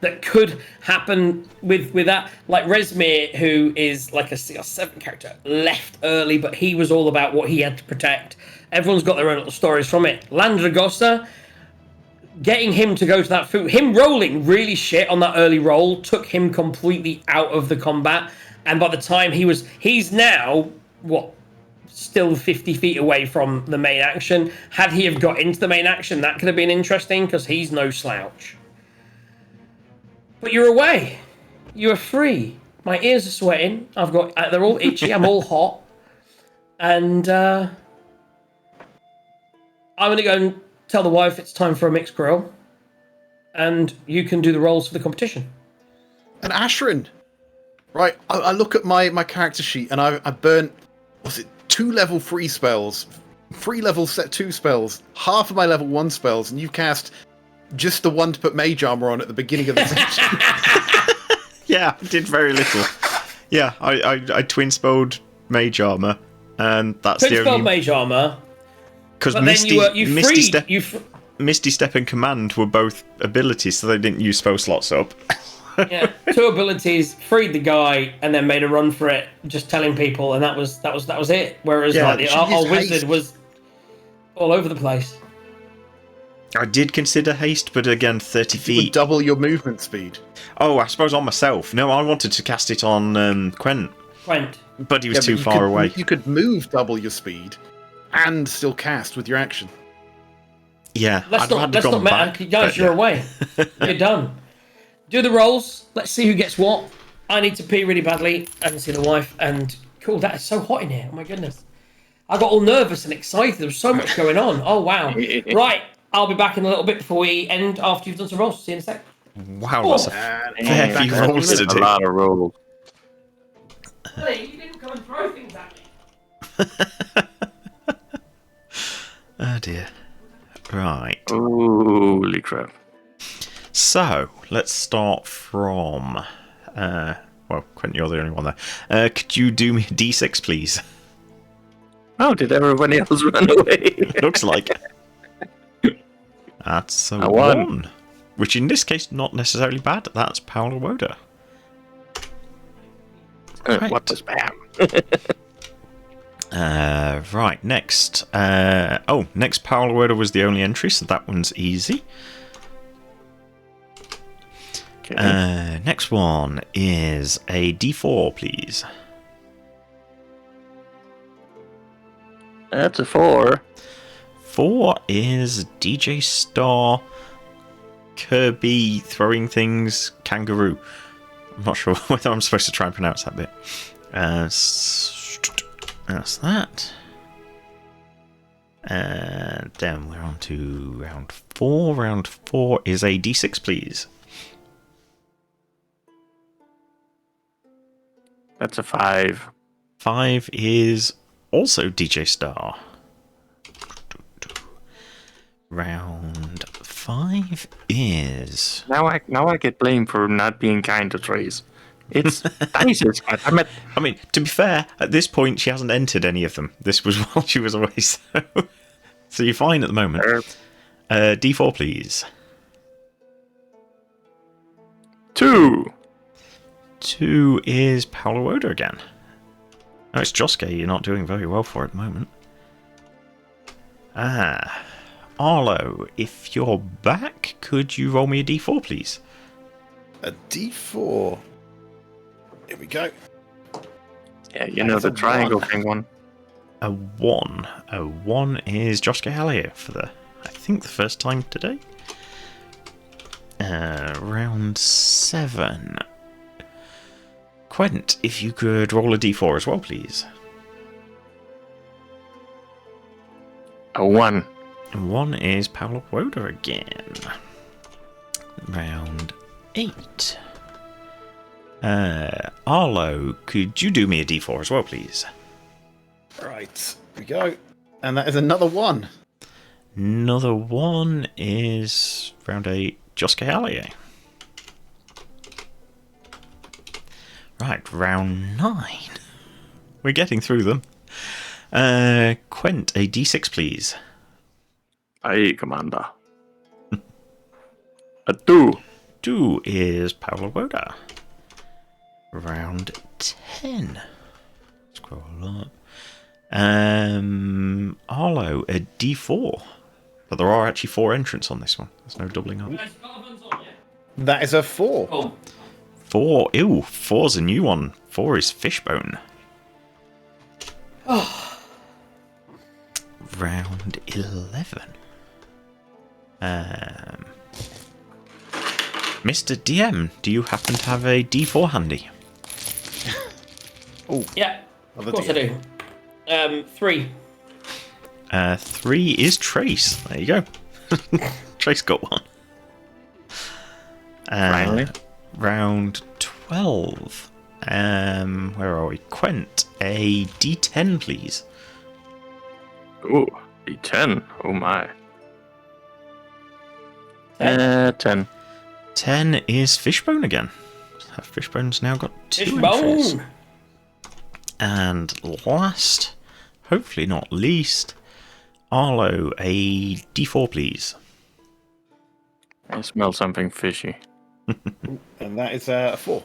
that could happen with that. Like Resmir, who is like a CR7 character, left early, but he was all about what he had to protect. Everyone's got their own little stories from it. Landragosa, getting him to go to that food, him rolling really shit on that early roll took him completely out of the combat. And by the time he's now, still 50 feet away from the main action. Had he have got into the main action, that could have been interesting, because he's no slouch. But you're away. You're free. My ears are sweating. They're all itchy. I'm all hot. And I'm going to go and tell the wife it's time for a mixed grill. And you can do the rolls for the competition. And Ashrin. Right, I look at my character sheet and I burnt, 2 level 3 spells, 3 level set 2 spells, half of my level 1 spells, and you cast just the one to put mage armor on at the beginning of the session. Yeah, did very little. Yeah, I twin spelled mage armor, and that's Twin the spell only mage armor. because But then Misty Step and Command were both abilities, so they didn't use spell slots up. yeah, 2 abilities, freed the guy, and then made a run for it, just telling people, and that was it. Whereas Yeah, like the should use our wizard haste. was all over the place. I did consider haste, but again, 30 You would feet. double your movement speed. Oh, I suppose on myself. No, I wanted to cast it on Quent, Quent. but he was Yeah, too but far away. You could move double your speed and still cast with your action. Yeah, Let's not matter, guys. You're away. You're done. Do the rolls. Let's see who gets what. I need to pee really badly and see the wife. And cool, that is so hot in here. Oh my goodness. I got all nervous and excited. There was so much going on. Oh wow. Right, I'll be back in a little bit before we end after you've done some rolls. See you in a sec. Wow, that's a fair few rolls to a do. lot of rolls. Hey, you didn't come and throw things at me. Oh dear. Right. Holy crap. So, let's start from... well, Quentin, you're the only one there. Could you do me a d6, please? Oh, did everybody else run away? Looks like it. That's a I won. 1. Which in this case, not necessarily bad. That's Paolo Woda. Right. What the spam? Right, next. Next Paolo Woda was the only entry, so that one's easy. Okay. Next one is a d4, please. That's a 4. 4 is DJ Star, Kirby throwing things, kangaroo. I'm not sure whether I'm supposed to try and pronounce that bit. That's that. And then we're on to round 4. Round 4 is a d6, please. That's a 5. 5 is also DJ Star. Round 5 is... Now I get blamed for not being kind to Trace. It's Dice's. I mean, to be fair, at this point she hasn't entered any of them. This was while she was away, so you're fine at the moment. D4, please. 2. 2 is Paolo Woda again. Oh, it's Josuke you're not doing very well for at the moment. Arlo, if you're back, could you roll me a d4, please? A d4. Here we go. Yeah, you know the triangle thing one. A 1. A 1 is Josuke Hallier for I think the first time today. Round 7. Quent, if you could roll a d4 as well, please. A 1. 1 is Paolo Woda again. Round 8. Arlo, could you do me a d4 as well, please? Right, here we go. And that is another 1. Another 1 is round 8, Josuke Hallier. Right, round 9. We're getting through them. Quent, a d6, please. Aye, Commander. A 2. 2 is Paolo Woda. Round 10. Scroll up. Arlo, a d4. But there are actually 4 entrants on this one. There's no doubling up. That is a 4. Cool. 4. Ew, 4's a new one. 4 is Fishbone. Round 11. Mr. DM, do you happen to have a d4 handy? Oh, Yeah, of course I do. 3. 3 is Trace. There you go. Trace got one. Finally. Round 12. Where are we? Quent, a d10, please. Ooh, D10. Oh my. 10. 10 is Fishbone again. Fishbone's now got 2 entries. Fishbone! And last, hopefully not least, Arlo, a D4, please. I smell something fishy. And that is a 4.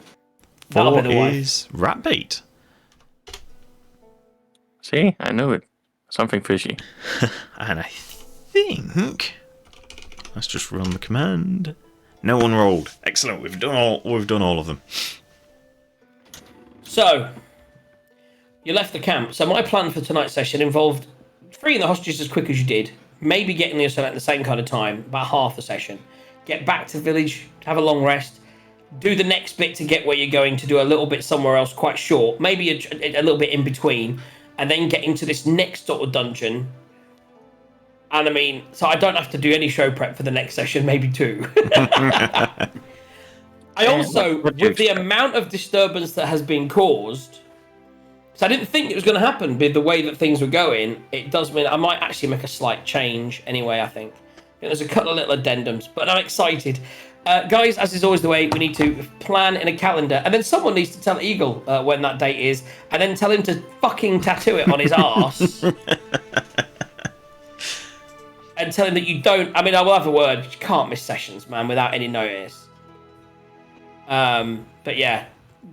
That'll be 4 the wife. is rat bait. See, I knew it. Something fishy. And I think, let's just run the command. No one rolled. Excellent. We've done all of them. So, you left the camp. So my plan for tonight's session involved freeing the hostages as quick as you did, maybe getting the assault at the same kind of time, about half the session. Get back to the village, have a long rest, do the next bit to get where you're going to do a little bit somewhere else quite short, maybe a little bit in between, and then get into this next sort of dungeon. And I mean, so I don't have to do any show prep for the next session, maybe 2. I also, with the amount of disturbance that has been caused, so I didn't think it was going to happen with the way that things were going. It does mean I might actually make a slight change anyway, I think. There's a couple of little addendums, but I'm excited. Guys, as is always the way, we need to plan in a calendar, and then someone needs to tell Eagle when that date is, and then tell him to fucking tattoo it on his arse. And tell him that you don't... I mean, I will have a word. You can't miss sessions, man, without any notice. But yeah,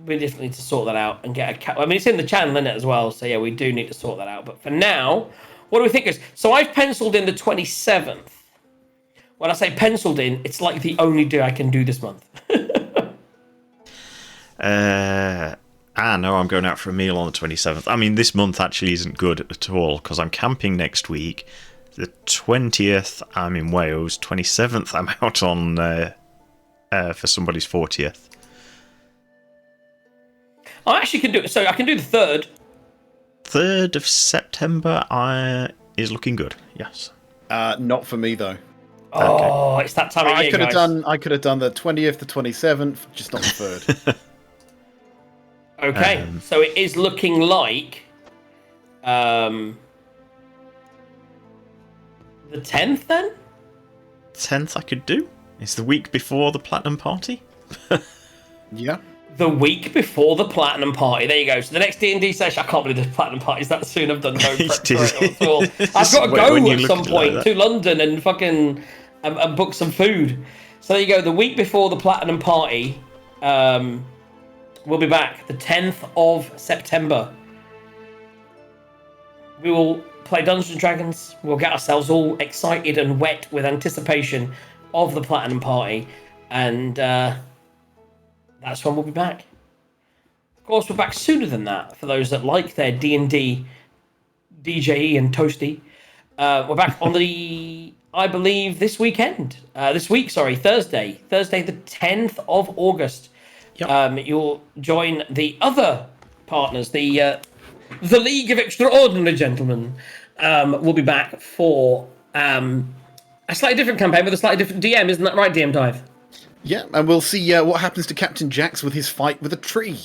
we definitely need to sort that out and get a... I mean, it's in the channel, isn't it, as well? So yeah, we do need to sort that out. But for now, what do we think is... So I've penciled in the 27th. When I say penciled in, it's like the only day I can do this month. No, I'm going out for a meal on the 27th. I mean, this month actually isn't good at all, because I'm camping next week. The 20th, I'm in Wales. 27th, I'm out on for somebody's 40th. I actually can do it. So I can do the 3rd. 3rd of September is looking good, yes. Not for me, though. Oh, it's that time of year, guys. I could have done the 20th, the 27th, just not the 3rd. Okay, so it is looking like the 10th then? 10th I could do. It's the week before the Platinum Party. Yeah. The week before the Platinum Party. There you go. So the next D&D session, I can't believe the Platinum Party's that soon. I've done no prep for it at all. I've got to go at some point to London and fucking and book some food. So there you go. The week before the Platinum Party, we'll be back. The 10th of September. We will play Dungeons & Dragons. We'll get ourselves all excited and wet with anticipation of the Platinum Party. And that's when we'll be back. Of course, we're back sooner than that for those that like their D&D, DJE and Toasty. We're back on the, I believe, Thursday the 10th of August. Yep. You'll join the other partners, the League of Extraordinary Gentlemen. We'll be back for a slightly different campaign with a slightly different DM. Isn't that right, DM Dive? Yeah, and we'll see what happens to Captain Jax with his fight with a tree.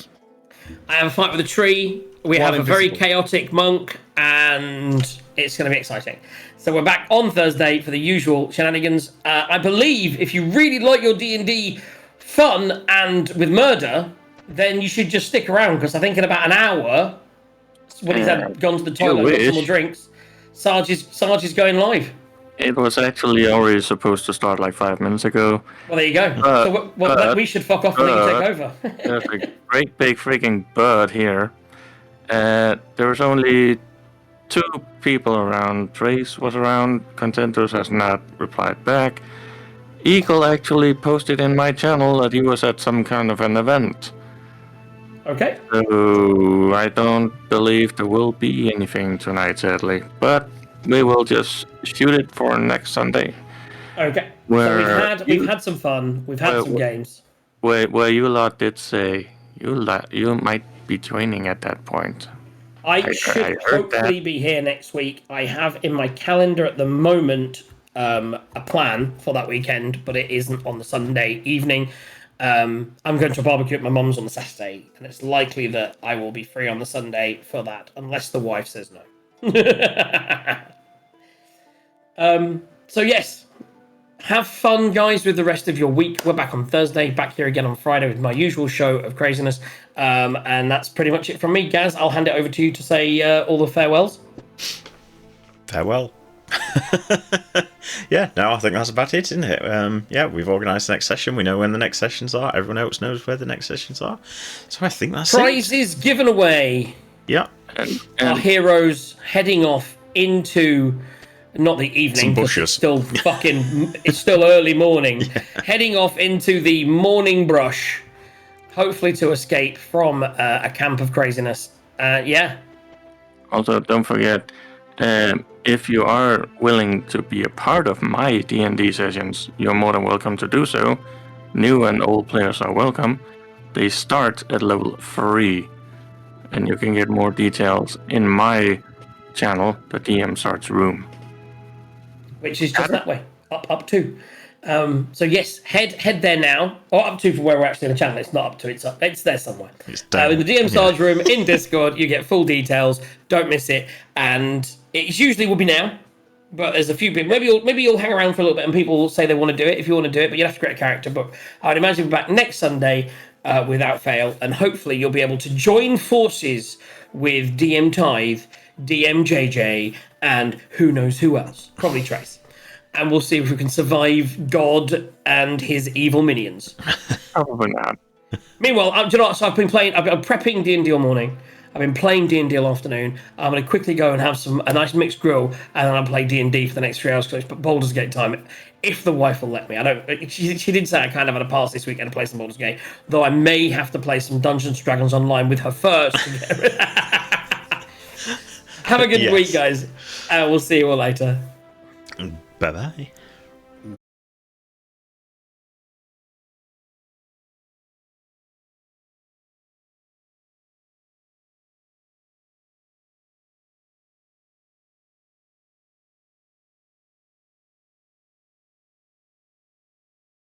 I have a fight with a tree. We have a very chaotic monk, and it's going to be exciting. So we're back on Thursday for the usual shenanigans. I believe if you really like your D&D fun and with murder, then you should just stick around, because I think in about an hour, when he's gone to the toilet, got some more drinks, Sarge is going live. It was actually already supposed to start like 5 minutes ago. Well, there you go. We should fuck off and let you take over. There's a great big freaking bird here. There was only 2 people around. Trace was around. Contentus has not replied back. Eagle actually posted in my channel that he was at some kind of an event. Okay. So I don't believe there will be anything tonight, sadly. But we will just shoot it for next Sunday. Okay. So we've had some fun. We've had some games. Where you lot did say you might be joining at that point. I should hopefully be here next week. I have in my calendar at the moment a plan for that weekend, but it isn't on the Sunday evening. I'm going to a barbecue at my mum's on the Saturday, and it's likely that I will be free on the Sunday for that, unless the wife says no. So yes, have fun, guys, with the rest of your week. We're back on Thursday, back here again on Friday with my usual show of craziness. And that's pretty much it from me. Gaz, I'll hand it over to you to say all the farewells. Farewell. Yeah, no, I think that's about it, isn't it? Yeah, we've organised the next session. We know when the next sessions are. Everyone else knows where the next sessions are. So I think that's Prizes given away. Yeah. Our heroes heading off into... Not the evening, bushes. It's still it's still early morning. Yeah. Heading off into the morning brush, hopefully to escape from a camp of craziness. Yeah. Also, don't forget, if you are willing to be a part of my D&D sessions, you're more than welcome to do so. New and old players are welcome. They start at level 3, and you can get more details in my channel, the DM Starts Room. Which is just that way, up to. So yes, head there now, or up to for where we're actually on the channel. It's not up to, it's there somewhere. It's in the DM Stars room in Discord. You get full details. Don't miss it. And it usually will be now, but there's a few people. Maybe you'll hang around for a little bit, and people will say they want to do it if you want to do it. But you have to create a character. But I'd imagine we're back next Sunday without fail, and hopefully you'll be able to join forces with DM Tithe, DM JJ, and who knows who else. Probably Trace. And we'll see if we can survive God and his evil minions. Probably not. Meanwhile, do you know what? So I've been prepping D&D all morning. I've been playing D&D all afternoon. I'm going to quickly go and have a nice mixed grill, and then I'll play D&D for the next 3 hours because it's Baldur's Gate time. If the wife will let me. She did say I kind of had a pass this weekend to play some Baldur's Gate, though I may have to play some Dungeons & Dragons online with her first. Have a good week, guys. We'll see you all later. Bye-bye.